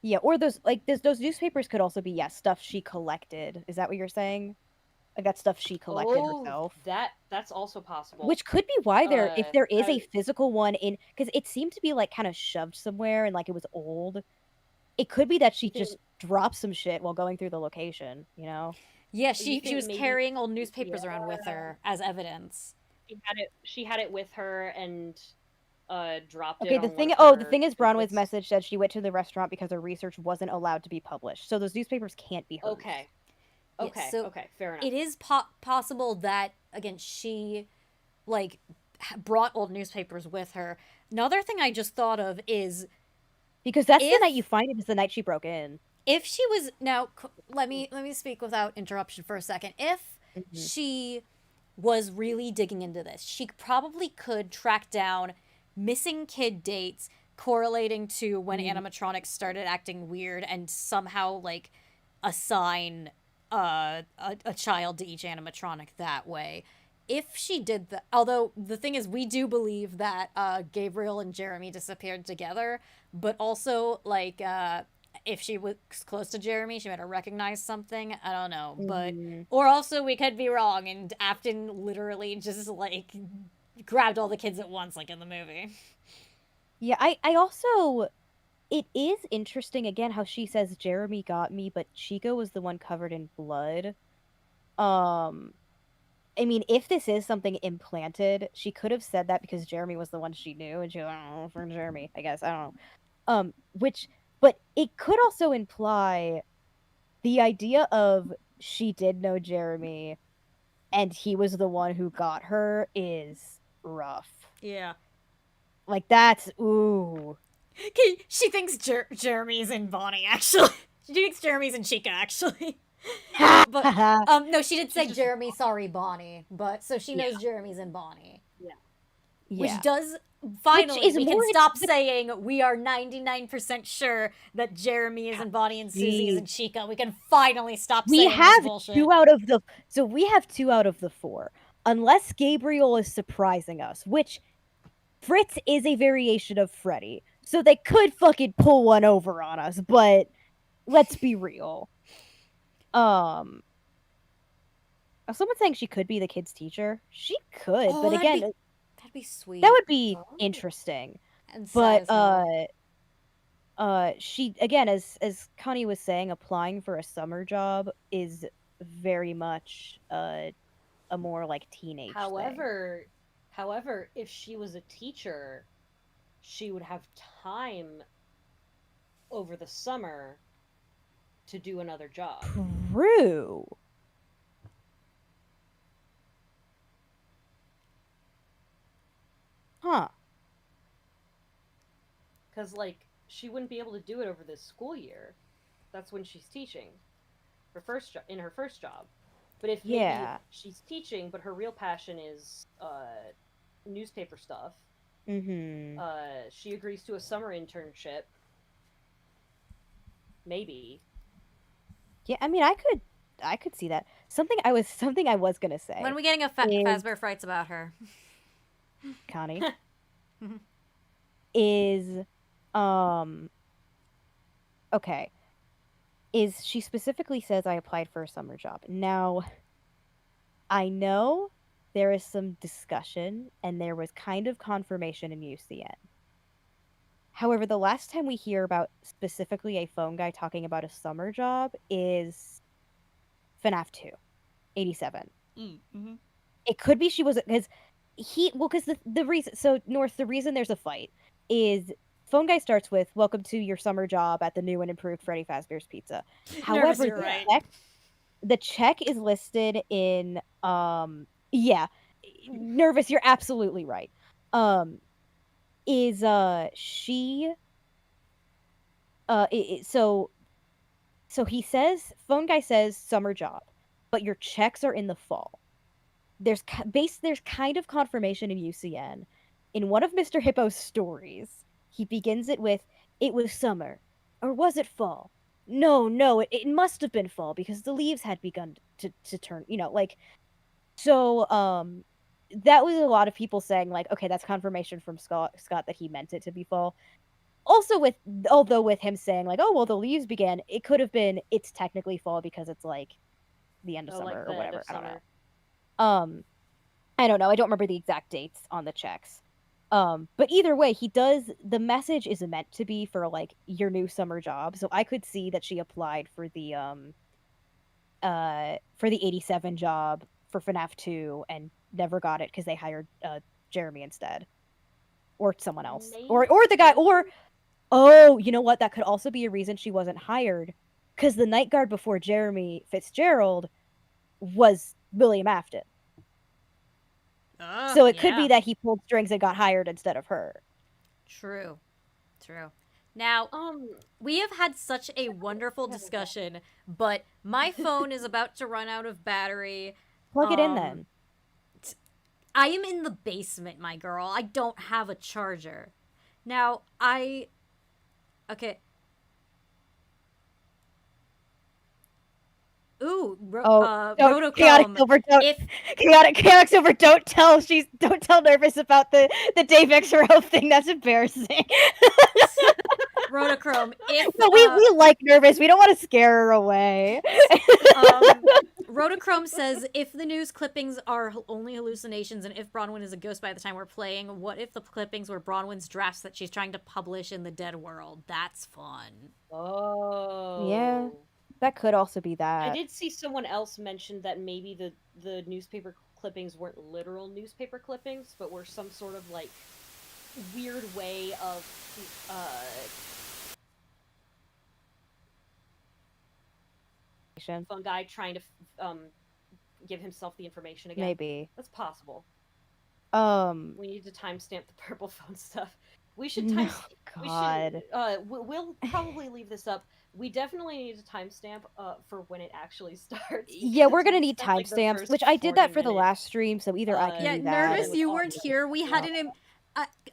Yeah, or those those newspapers could also be stuff she collected. Is that what you're saying? Like that stuff she collected herself.
That's also possible.
Which could be why if there is a
I-
physical one in, because it seemed to be like kind of shoved somewhere and like it was old. It could be that she just dropped some shit while going through the location,
Yeah,
You
she
think
was
maybe-
carrying old newspapers around with her as evidence.
She had it with her and dropped it.
Okay,
on
the
one
thing
of her
the thing is Bronwyn's
visits.
message said she went to the restaurant because her research wasn't allowed to be published. So those newspapers can't be hers.
Okay.
Yeah,
Okay.
so
okay. Fair enough.
It is possible that again she like brought old newspapers with her. Another thing I just thought of is
Because that's the
If-
night you find it, is the night she broke in.
if she was now let me speak without interruption for a second. If she was really digging into this, she probably could track down missing kid dates, correlating to when animatronics started acting weird and somehow like assign a child to each animatronic that way. If she did that, although the thing is, we do believe that Gabriel and Jeremy disappeared together, but also like if she was close to Jeremy, she might have recognized something. I don't know, but or also we could be wrong, and Afton literally just like grabbed all the kids at once, like in the movie.
Yeah, I also, it is interesting again how she says Jeremy got me, but Chico was the one covered in blood. I mean, if this is something implanted, she could have said that because Jeremy was the one she knew, and she was like, oh, for Jeremy, I guess. I don't know. But it could also imply the idea of she did know Jeremy, and he was the one who got her is rough.
Yeah.
Like, that's, ooh.
She thinks Jeremy's in Bonnie, actually. She thinks Jeremy's in Chica, actually. But no, she did say Jeremy, sorry, Bonnie. But so she knows Jeremy's in Bonnie.
Yeah.
Which does finally we can
more
stop saying we are 99% sure that Jeremy is in Bonnie and Susie is in Chica. We can finally stop saying this bullshit.
We have 2 out of the 4. Unless Gabriel is surprising us, which Fritz is a variation of Freddy. So they could fucking pull one over on us, but let's be real. Someone's saying she could be the kid's teacher. She could, but again,
that'd be sweet.
that would be interesting.
And
but she, again, as Connie was saying, applying for a summer job is very much a more like teenage thing.
However, if she was a teacher, she would have time over the summer to do another job.
True. Huh.
Because, like, she wouldn't be able to do it over this school year. That's when she's teaching. In her first job. But if maybe she's teaching, but her real passion is newspaper stuff, she agrees to a summer internship. Maybe.
Yeah, I mean, I could see that. Something I was gonna say.
When are we getting a Fazbear Frights about her?
Connie is okay. Is she specifically says I applied for a summer job. Now, I know there is some discussion and there was kind of confirmation in UCN. However, the last time we hear about specifically a phone guy talking about a summer job is FNaF 2, 87. It could be she was, because the reason, so North, the reason there's a fight is phone guy starts with, welcome to your summer job at the new and improved Freddy Fazbear's Pizza. However,
you're right.
The check is listed in, Nervous, you're absolutely right. So he says, phone guy says summer job, but your checks are in the fall. There's kind of confirmation in UCN. In one of Mr. Hippo's stories, he begins it with, it was summer. Or was it fall? No, it must have been fall because the leaves had begun to turn, so, that was a lot of people saying, like, okay, that's confirmation from Scott that he meant it to be fall. Also, although with him saying, like, oh, well, the leaves began, it could have been, it's technically fall because it's, like, the end of summer or whatever. I don't know. I don't know. I don't remember the exact dates on the checks. But either way, the message is meant to be for, like, your new summer job. So I could see that she applied for the 87 job for FNaF 2 and never got it because they hired Jeremy instead. Or someone else. Maybe. Or the guy, oh, you know what? That could also be a reason she wasn't hired. Because the night guard before Jeremy Fitzgerald was William Afton. So it could be that he pulled strings and got hired instead of her.
True. Now, we have had such a wonderful discussion, but my phone is about to run out of battery.
Plug it in then.
I am in the basement, my girl. I don't have a charger. Now, okay. Ooh,
Chaotic
Rotochrome.
Silver, don't
If
Chaotic Silver, don't tell Nervous about the Dave XRL thing. That's embarrassing.
Rotochrome, if
No, we like Nervous. We don't want to scare her away.
Rotochrome says, if the news clippings are only hallucinations and if Bronwyn is a ghost by the time we're playing, what if the clippings were Bronwyn's drafts that she's trying to publish in the dead world? That's fun.
Oh.
Yeah. That could also be that.
I did see someone else mention that maybe the newspaper clippings weren't literal newspaper clippings, but were some sort of like weird way of fungi trying to give himself the information again.
Maybe.
That's possible.
We
need to timestamp the purple phone stuff. We should
No,
We
God.
should, we'll probably leave this up. We definitely need a timestamp for when it actually starts.
Yeah, we're
because
gonna
we
need
spent, like, the
timestamps,
first
which I did
40
that for the
minutes.
last stream, so either I can
Yeah,
do that.
Nervous,
with
you weren't
audio.
here. We had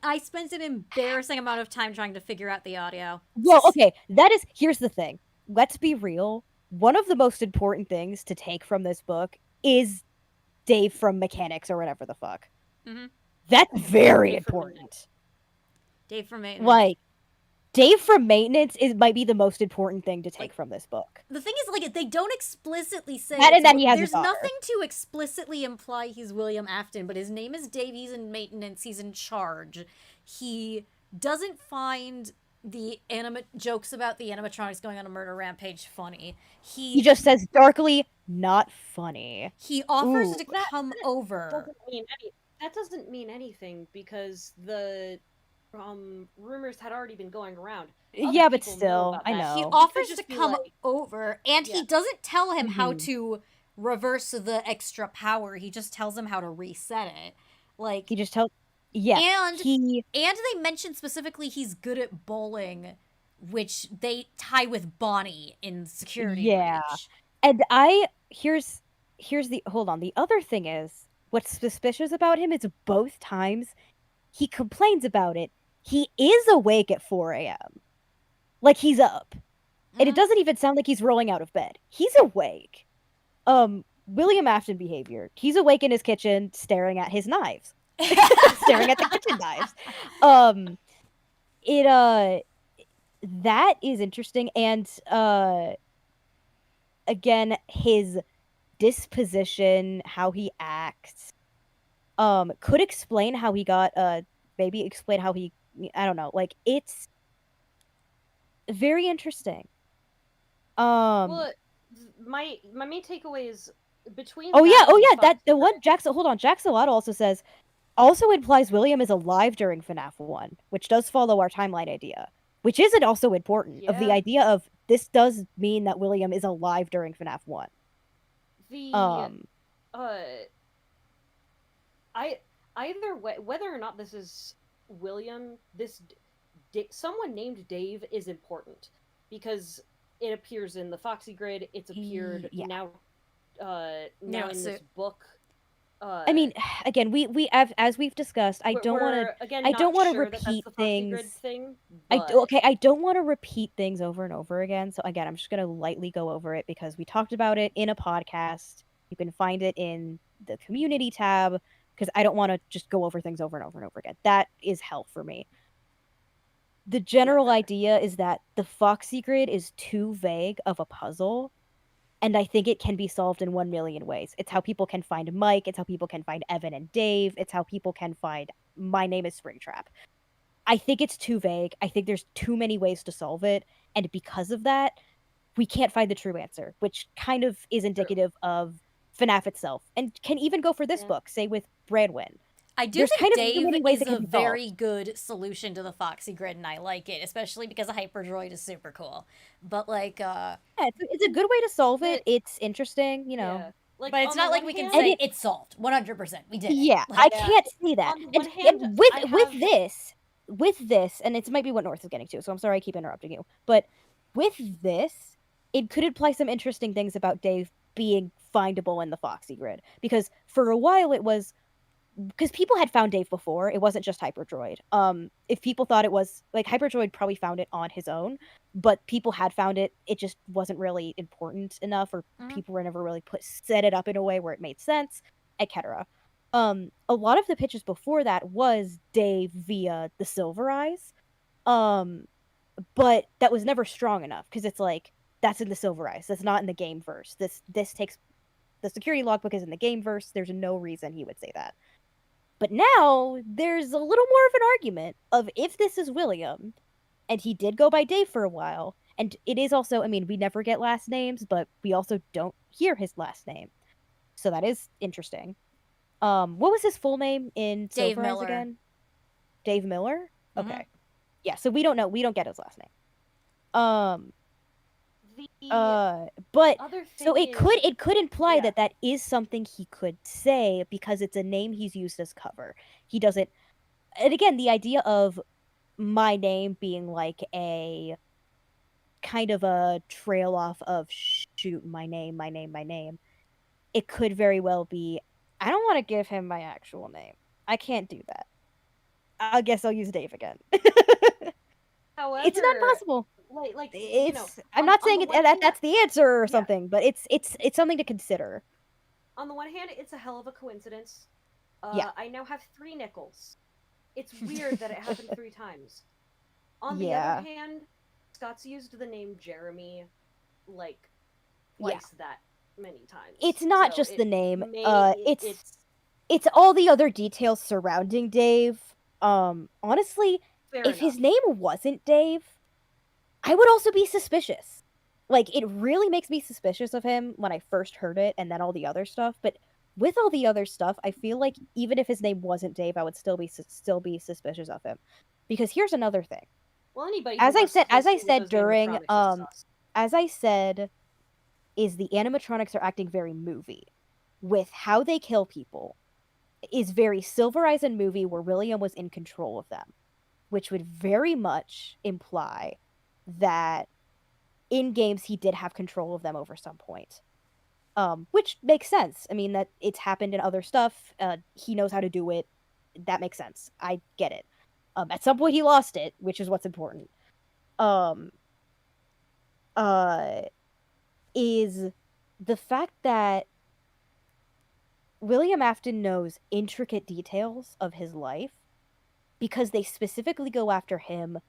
I spent an embarrassing amount of time trying to figure out the audio.
Well, okay, here's the thing. Let's be real. One of the most important things to take from this book is Dave from Mechanics or whatever the fuck.
Mhm.
That's very
Dave from
important.
Dave from Maintenance.
Like, Dave from Maintenance might be the most important thing to take from this book.
The thing is, like, they don't explicitly say
That and that he has a
there's
daughter.
nothing to explicitly imply he's William Afton, but his name is Dave. He's in maintenance. He's in charge. He doesn't find the jokes about the animatronics going on a murder rampage funny.
He just says darkly, not funny.
He offers
Ooh.
to come over.
That doesn't mean anything because the rumors had already been going around.
Yeah, but
people know
still,
about
I
that.
know.
He
He
offers
just
to
be
come
like-
over, and he doesn't tell him how
Mhm.
to reverse the extra power. He just tells him how to reset it. Like,
He just tells. Yeah,
and
he.
And they mention specifically he's good at bowling, which they tie with Bonnie in Security
Yeah.
Breach.
And here's the hold on. The other thing is what's suspicious about him is both times he complains about it. He is awake at 4 a.m. Like he's up. And it doesn't even sound like he's rolling out of bed. He's awake. William Afton behavior. He's awake in his kitchen staring at his knives. Staring at the kitchen knives. That is interesting, and again, his disposition, how he acts, could explain how he got maybe explain how he, I don't know, like it's very interesting.
Well, my main takeaway is between.
Oh yeah,
and
that the
Fox
one
Secret-
Jackson. Hold on, Jaxalotl also says also implies William is alive during FNAF 1, which does follow our timeline idea, which isn't also important. Of the
Yeah.
idea of this does mean that William is alive during FNAF 1.
Either way, whether or not this is William, someone named Dave is important because it appears in the Foxy Grid. It's appeared
Yeah.
now
Now
in
it's
this book.
I mean, again, we have, as we've discussed. I don't want
we're, again,
I
not
don't wanna
sure that that's
repeat
the Foxy Grid
things.
thing,
to.
but-
I don't want to repeat things over and over again. So again, I'm just gonna lightly go over it because we talked about it in a podcast. You can find it in the community tab because I don't want to just go over things over and over and over again. That is hell for me. The general idea is that the Foxy Grid is too vague of a puzzle, and I think it can be solved in 1 million ways. It's how people can find Mike, it's how people can find Evan and Dave, it's how people can find My Name is Springtrap. I think it's too vague. I think there's too many ways to solve it, and because of that, we can't find the true answer, which kind of is indicative of FNAF itself, and can even go for this book, say with Bradwyn.
I do
There's
think
kind of too
Dave
many ways
is
it can
a
be
very good solution to the Foxy Grid, and I like it, especially because a Hyperdroid is super cool. But like,
Yeah, it's a good way to solve it. It's interesting, you know.
Yeah. Like,
but it's
on
not
the
like
one
we can
hand-
say it's solved 100%. We did it.
Yeah,
Like,
I can't see that.
On the
And,
one hand,
and
I
with
have-
this, and it might be what North is getting to, so I'm sorry I keep interrupting you. But with this, it could imply some interesting things about Dave being findable in the Foxy Grid. Because for a while it was, because people had found Dave before. It wasn't just Hyperdroid. If people thought it was like Hyperdroid probably found it on his own, but people had found it. It just wasn't really important enough, or people were never really set it up in a way where it made sense, etc. A lot of the pitches before that was Dave via the Silver Eyes, but that was never strong enough because it's like that's in the Silver Eyes. That's not in the game verse. This takes the security logbook is in the game verse. There's no reason he would say that. But now there's a little more of an argument of if this is William, and he did go by Dave for a while, and it is also, I mean, we never get last names, but we also don't hear his last name. So that is interesting. What was his full name in
Dave
Silver Eyes
Miller.
again? Dave Miller?
Mhm.
Okay. Yeah, so we don't know. We don't get his last name. But
Other
so
thing
it could imply
yeah.
that is something he could say because it's a name he's used as cover. He doesn't, and again, the idea of my name being like a kind of a trail off of shoot my name. It could very well be I don't want to give him my actual name. I can't do that. I guess I'll use Dave again.
However,
It's not possible.
like
It's I'm
on-
not
on
saying
the
it,
one
that
hand-
that's the answer or
Yeah.
something, but it's something to consider.
on the one hand, it's a hell of a coincidence.
Yeah.
I now have 3 nickels. It's weird that it happened 3 times. On the
Yeah.
other hand, Scott's used the name Jeremy like twice that many times.
It's not
So
just the name.
it's
It's all the other details surrounding Dave. Honestly,
fair
if his
enough.
name wasn't Dave, I would also be suspicious. Like, it really makes me suspicious of him when I first heard it and then all the other stuff, but with all the other stuff, I feel like even if his name wasn't Dave, I would still be suspicious of him. Because here's another thing.
Well, anybody
As
who
I
works
said
closely with those
during
animatronics is sus.
as I said, is the animatronics are acting very movie with how they kill people is very Silver Eyes and movie where William was in control of them, which would very much imply that in games he did have control of them over some point. Which makes sense. I mean, that it's happened in other stuff. He knows how to do it. That makes sense. I get it. At some point he lost it, which is what's important. Is the fact that William Afton knows intricate details of his life because they specifically go after him,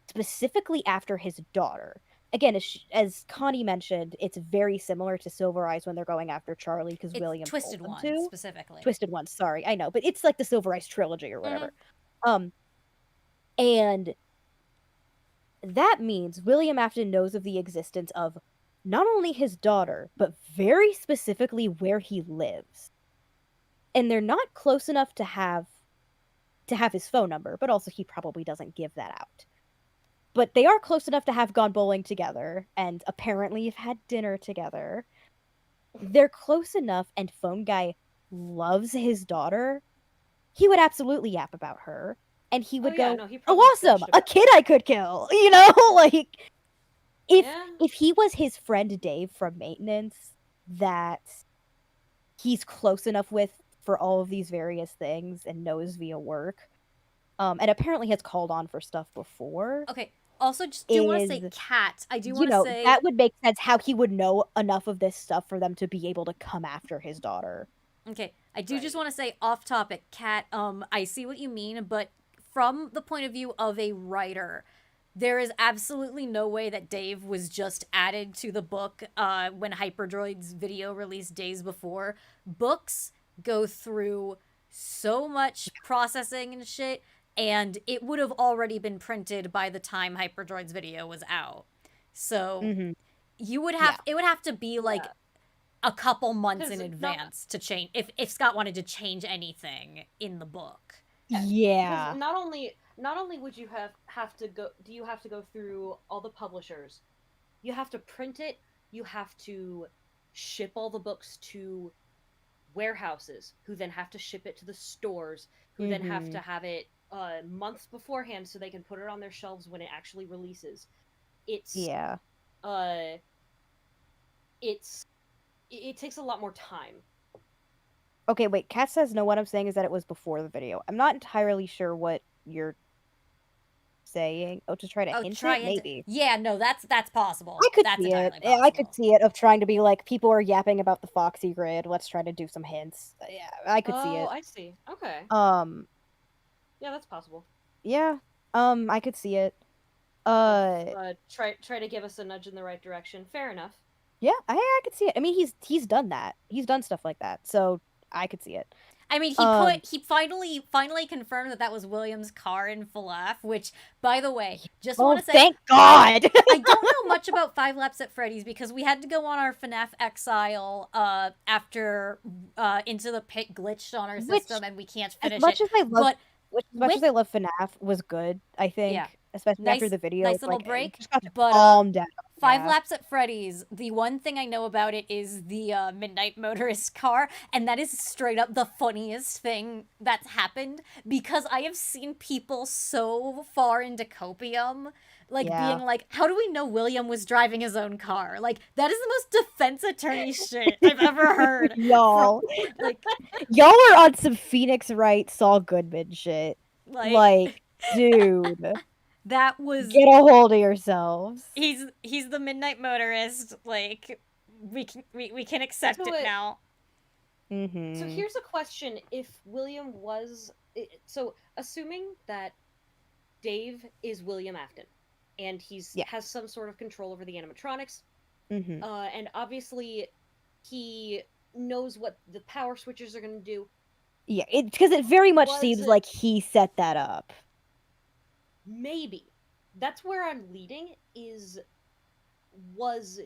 specifically after his daughter. Again, as Connie mentioned, it's very similar to Silver Eyes when they're going after Charlie because
It's
William
Twisted
told
One
them to.
specifically.
Twisted One, sorry, I know, but it's like the Silver Eyes trilogy or whatever. And that means William Afton knows of the existence of not only his daughter, but very specifically where he lives. And they're not close enough to have his phone number, but also he probably doesn't give that out. But they are close enough to have gone bowling together and apparently have had dinner together. They're close enough, and Phone Guy loves his daughter. He would absolutely yap about her, and he would go,
he
"Oh,
probably
awesome!
gushed
A
about
kid I could kill!" You know, like
Yeah.
if he was his friend Dave from maintenance that he's close enough with for all of these various things and knows via work, and apparently has called on for stuff before.
Okay. Also, just do want to say Cat. I do want to say
that would make sense how he would know enough of this stuff for them to be able to come after his daughter.
Okay, I do just want to say off topic, Kat, I see what you mean, but from the point of view of a writer, there is absolutely no way that Dave was just added to the book when Hyperdroid's video released days before. Books go through so much processing and shit, and it would have already been printed by the time Hyperdroid's video was out. So you would have it would have to be like a couple months in advance to change if Scott wanted to change anything in the book.
Yeah.
Because not only would you have to go through all the publishers, you have to print it, you have to ship all the books to warehouses, who then have to ship it to the stores, who then have to have it months beforehand so they can put it on their shelves when it actually releases. It takes a lot more time.
Okay, wait. Kat says no. What I'm saying is that it was before the video. I'm not entirely sure what you're saying. Oh, to try to hint
try
it,
and
maybe.
yeah, no, that's possible.
I could
That's
see it.
entirely
Yeah, I could
possible.
see it of trying to be like, people are yapping about the Foxy grid. Let's try to do some hints. Yeah, I could see
Oh,
it.
I see. Okay.
Yeah,
that's possible.
yeah. I could see it.
Try to give us a nudge in the right direction. Fair enough.
Yeah, I could see it. I mean, he's done that. He's done stuff like that, so I could see it.
I mean, he finally confirmed that was William's car in FNaF, which, by the way, just
Oh,
want to say,
thank God!
I don't know much about 5 Laps at Freddy's because we had to go on our FNAF Exile after Into the Pit glitched on our system and we can't finish
as much
it.
As I love,
but
as much as I love FNAF, was good. I think,
yeah,
especially after the video.
nice
it's
little
like,
break.
just got to
But
calm down.
5
Yeah.
Laps at Freddy's, the one thing I know about it is the Midnight Motorist car, and that is straight up the funniest thing that's happened because I have seen people so far into copium, like being like, how do we know William was driving his own car? Like, that is the most defense attorney shit I've ever heard.
Y'all.
Like,
y'all are on some Phoenix Wright, Saul Goodman shit. Like dude.
That was
Get a hold of yourselves.
He's the Midnight Motorist. Like, we can accept it now.
Mm-hmm.
So here's a question: if William was assuming that Dave is William Afton, and has some sort of control over the animatronics, and obviously he knows what the power switches are going to do.
Yeah, because it very much seems like he set that up.
Maybe. That's where I'm leading was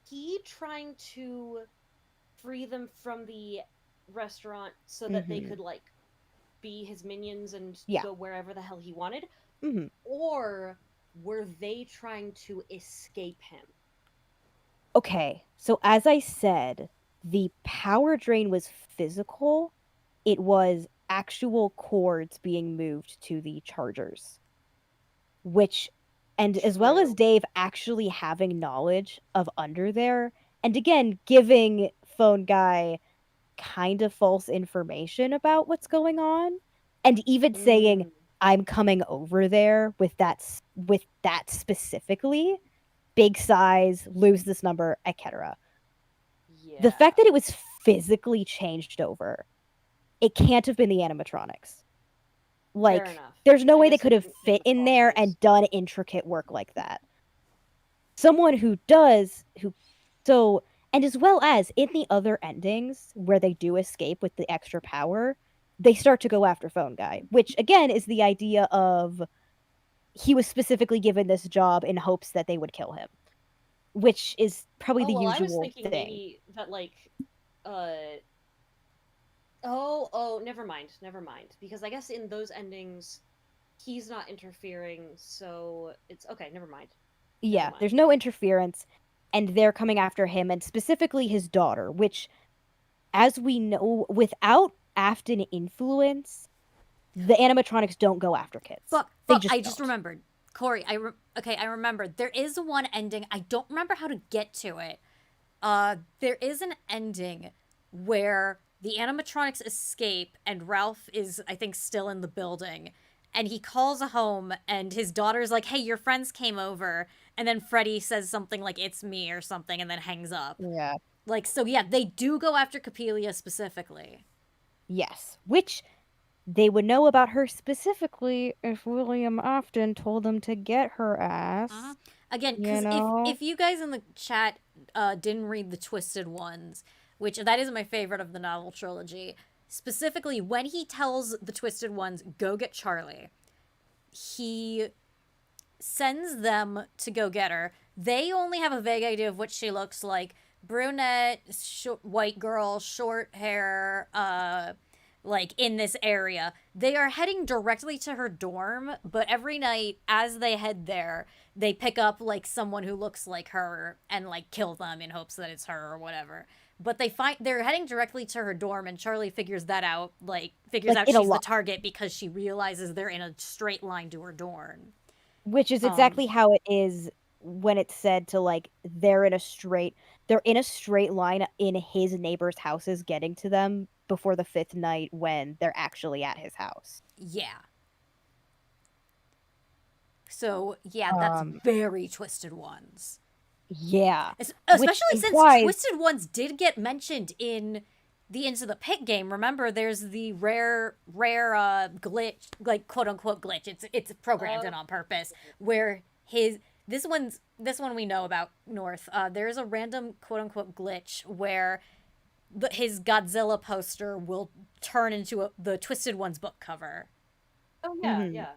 he trying to free them from the restaurant so that they could, like, be his minions and go wherever the hell he wanted? Or were they trying to escape him?
Okay, so as I said, the power drain was physical. It was actual cords being moved to the chargers. And as well as Dave actually having knowledge of under there, and again, giving phone guy kind of false information about what's going on, and even saying, I'm coming over there with that specifically, big size, lose this number, etc. Yeah. The fact that it was physically changed over, it can't have been the animatronics. Like, there's no way they could have fit in there and done intricate work like that. Someone who does, and as well as in the other endings where they do escape with the extra power, they start to go after phone guy, which again is the idea of he was specifically given this job in hopes that they would kill him, which is probably the usual
I was thinking
thing.
Maybe that, like, never mind. Because I guess in those endings, he's not interfering, so it's okay. Never mind.
Yeah, there's no interference, and they're coming after him, and specifically his daughter, which, as we know, without Afton influence, the animatronics don't go after kids.
Fuck, I just remembered. Cori, I remembered. There is one ending. I don't remember how to get to it. There is an ending where the animatronics escape and Ralph is, I think, still in the building. And he calls home and his daughter's like, hey, your friends came over. And then Freddy says something like, it's me or something, and then hangs up.
Yeah.
Like, so yeah, they do go after Coppelia specifically.
Yes, which they would know about her specifically if William Afton told them to get her ass.
Again, because if you guys in the chat didn't read the Twisted Ones, which that is my favorite of the novel trilogy, specifically when he tells the Twisted Ones, go get Charlie, he sends them to go get her. They only have a vague idea of what she looks like. Brunette, white girl, short hair, like in this area. They are heading directly to her dorm, but every night as they head there, they pick up like someone who looks like her and like kill them in hopes that it's her or whatever. But they're heading directly to her dorm, and Charlie figures that out, figures out she's the target because she realizes they're in a straight line to her dorm.
Which is exactly how it is when it's said to, like, they're in a straight line in his neighbors' houses getting to them before the 5th night when they're actually at his house.
Yeah. So, yeah, that's very Twisted Ones.
Yeah.
Especially since
implies...
Twisted Ones did get mentioned in the Into the Pit game. Remember, there's the rare glitch, like quote-unquote glitch. It's programmed in on purpose, where this one we know about, North. There's a random quote-unquote glitch where his Godzilla poster will turn into the Twisted Ones book cover.
Oh, yeah, yeah.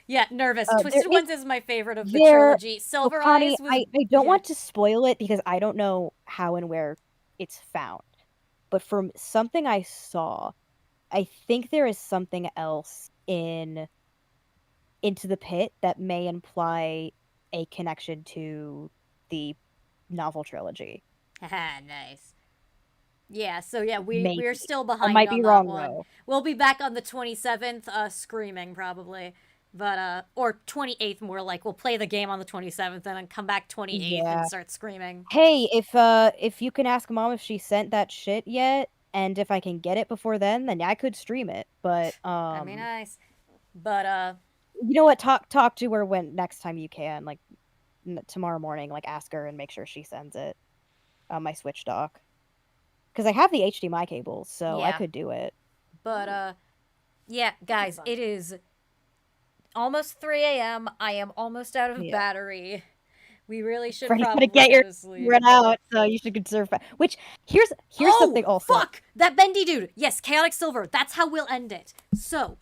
Yeah, nervous. Twisted Ones is my favorite of the trilogy. Silver Eyes was...
I don't want to spoil it because I don't know how and where it's found. But from something I saw, I think there is something else in Into the Pit that may imply a connection to the novel trilogy.
Nice. Yeah, so yeah, we're still behind.
I might be wrong though.
We'll be back on the 27th, screaming probably. But or 28th more like. We'll play the game on the 27th and then come back 28th and start screaming.
Hey, if you can ask Mom if she sent that shit yet, and if I can get it before then I could stream it. But
that'd be nice. But
you know what? Talk to her when next time you can, like tomorrow morning. Like ask her and make sure she sends it on my Switch dock. Because I have the HDMI cables, so I could do it.
But yeah, guys, it is almost 3 a.m. I am almost out of battery. We really should probably
get your
sleep.
Run out, so you should conserve. Which here's something also.
Fuck that bendy dude. Yes, chaotic silver. That's how we'll end it. So,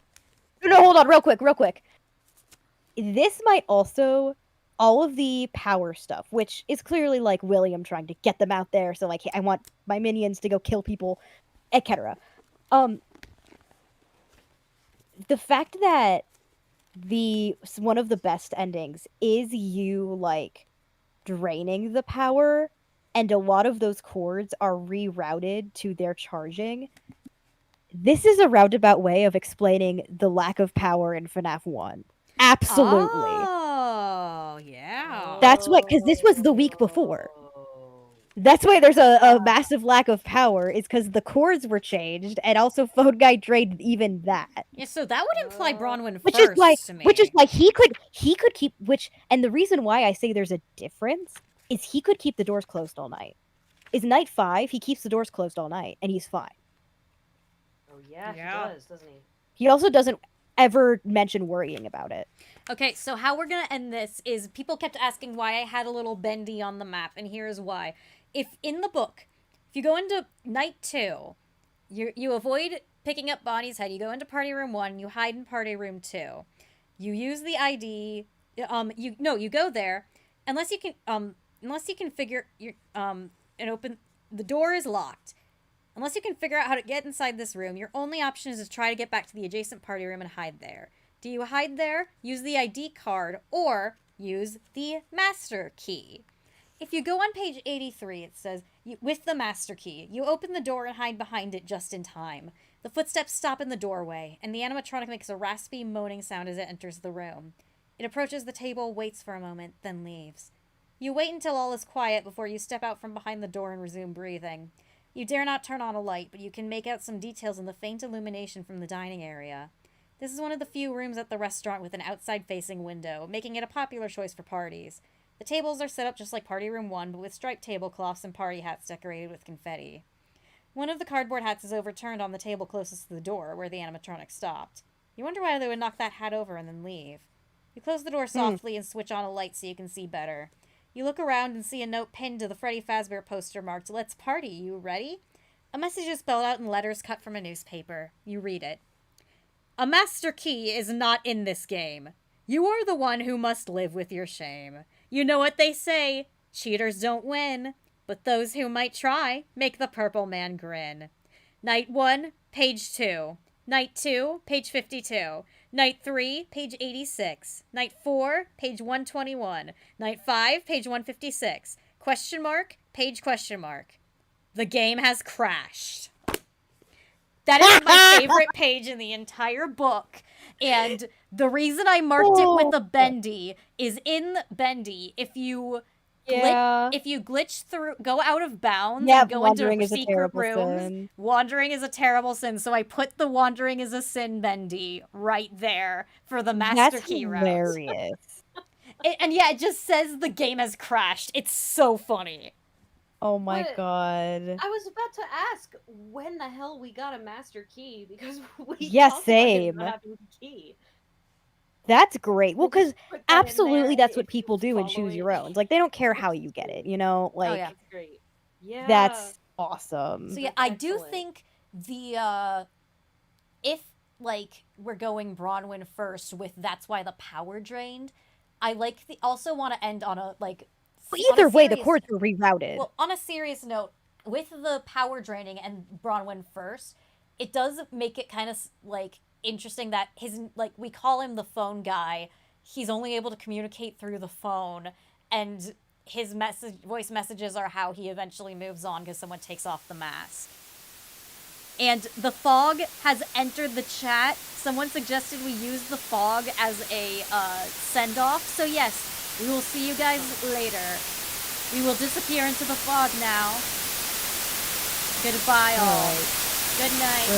no, hold on, real quick. This might also all of the power stuff, which is clearly like William trying to get them out there. So like, I want my minions to go kill people, etc. The fact that one of the best endings is you like draining the power, and a lot of those cords are rerouted to their charging. This is a roundabout way of explaining the lack of power in FNAF 1. Absolutely.
Oh, yeah.
That's what, because this was the week before. That's why there's a massive lack of power, is because the cords were changed, and also Phone Guy drained even that.
Yeah, so that would imply Bronwyn
which
first
is like,
to me.
Which is like he could keep, and the reason why I say there's a difference is he could keep the doors closed all night. Is night 5, he keeps the doors closed all night, and he's fine.
Oh yeah, he does, doesn't he?
He also doesn't ever mention worrying about it.
Okay, so how we're gonna end this is people kept asking why I had a little bendy on the map, and here's why. If in the book, if you go into night 2, you avoid picking up Bonnie's head. You go into party room 1. You hide in party room 2. You use the ID. You go there unless you can figure and open the door is locked. Unless you can figure out how to get inside this room, your only option is to try to get back to the adjacent party room and hide there. Do you hide there? Use the ID card or use the master key. If you go on page 83, it says, with the master key, you open the door and hide behind it just in time. The footsteps stop in the doorway, and the animatronic makes a raspy, moaning sound as it enters the room. It approaches the table, waits for a moment, then leaves. You wait until all is quiet before you step out from behind the door and resume breathing. You dare not turn on a light, but you can make out some details in the faint illumination from the dining area. This is one of the few rooms at the restaurant with an outside-facing window, making it a popular choice for parties. The tables are set up just like Party Room 1, but with striped tablecloths and party hats decorated with confetti. One of the cardboard hats is overturned on the table closest to the door, where the animatronic stopped. You wonder why they would knock that hat over and then leave. You close the door softly and switch on a light so you can see better. You look around and see a note pinned to the Freddy Fazbear poster marked, "Let's party, you ready?" A message is spelled out in letters cut from a newspaper. You read it. "A master key is not in this game. You are the one who must live with your shame. You know what they say, cheaters don't win, but those who might try make the purple man grin. Night 1, page 2. Night 2, page 52. Night 3, page 86. Night 4, page 121. Night 5, page 156. Question mark, page question mark. The game has crashed." That is my favorite page in the entire book. And the reason I marked it with a bendy is in bendy, if you
Yeah.
if you glitch through, go out of bounds
Yeah,
and go into
wandering is a
secret
terrible
rooms,
sin.
wandering is a terrible sin. So I put the wandering is a sin bendy right there for the master
That's
key route.
hilarious.
And yeah, it just says the game has crashed. It's so funny.
Oh my
But
god.
I was about to ask when the hell we got a master key because we
Yeah,
talked about him
same.
not having the key.
That's great. Well,
They just
because
put that in there,
absolutely that's what
if you
people do and choose
follow
your
it.
own. Like, they don't care how you get it, you know? Like,
yeah.
That's great. Yeah.
that's awesome.
So yeah,
That's
I do
excellent.
think the if like we're going Bronwyn first with that's why the power drained, I like the also want to end on a like
But
on a
either way, the
serious-
chords were rerouted.
Well, on a serious note, with the power draining and Bronwyn first, it does make it kind of like interesting that his like we call him the phone guy. He's only able to communicate through the phone, and his voice messages are how he eventually moves on because someone takes off the mask. And the fog has entered the chat. Someone suggested we use the fog as a send-off. So yes, we will see you guys later. We will disappear into the fog now. Goodbye, all.
Right.
Good night.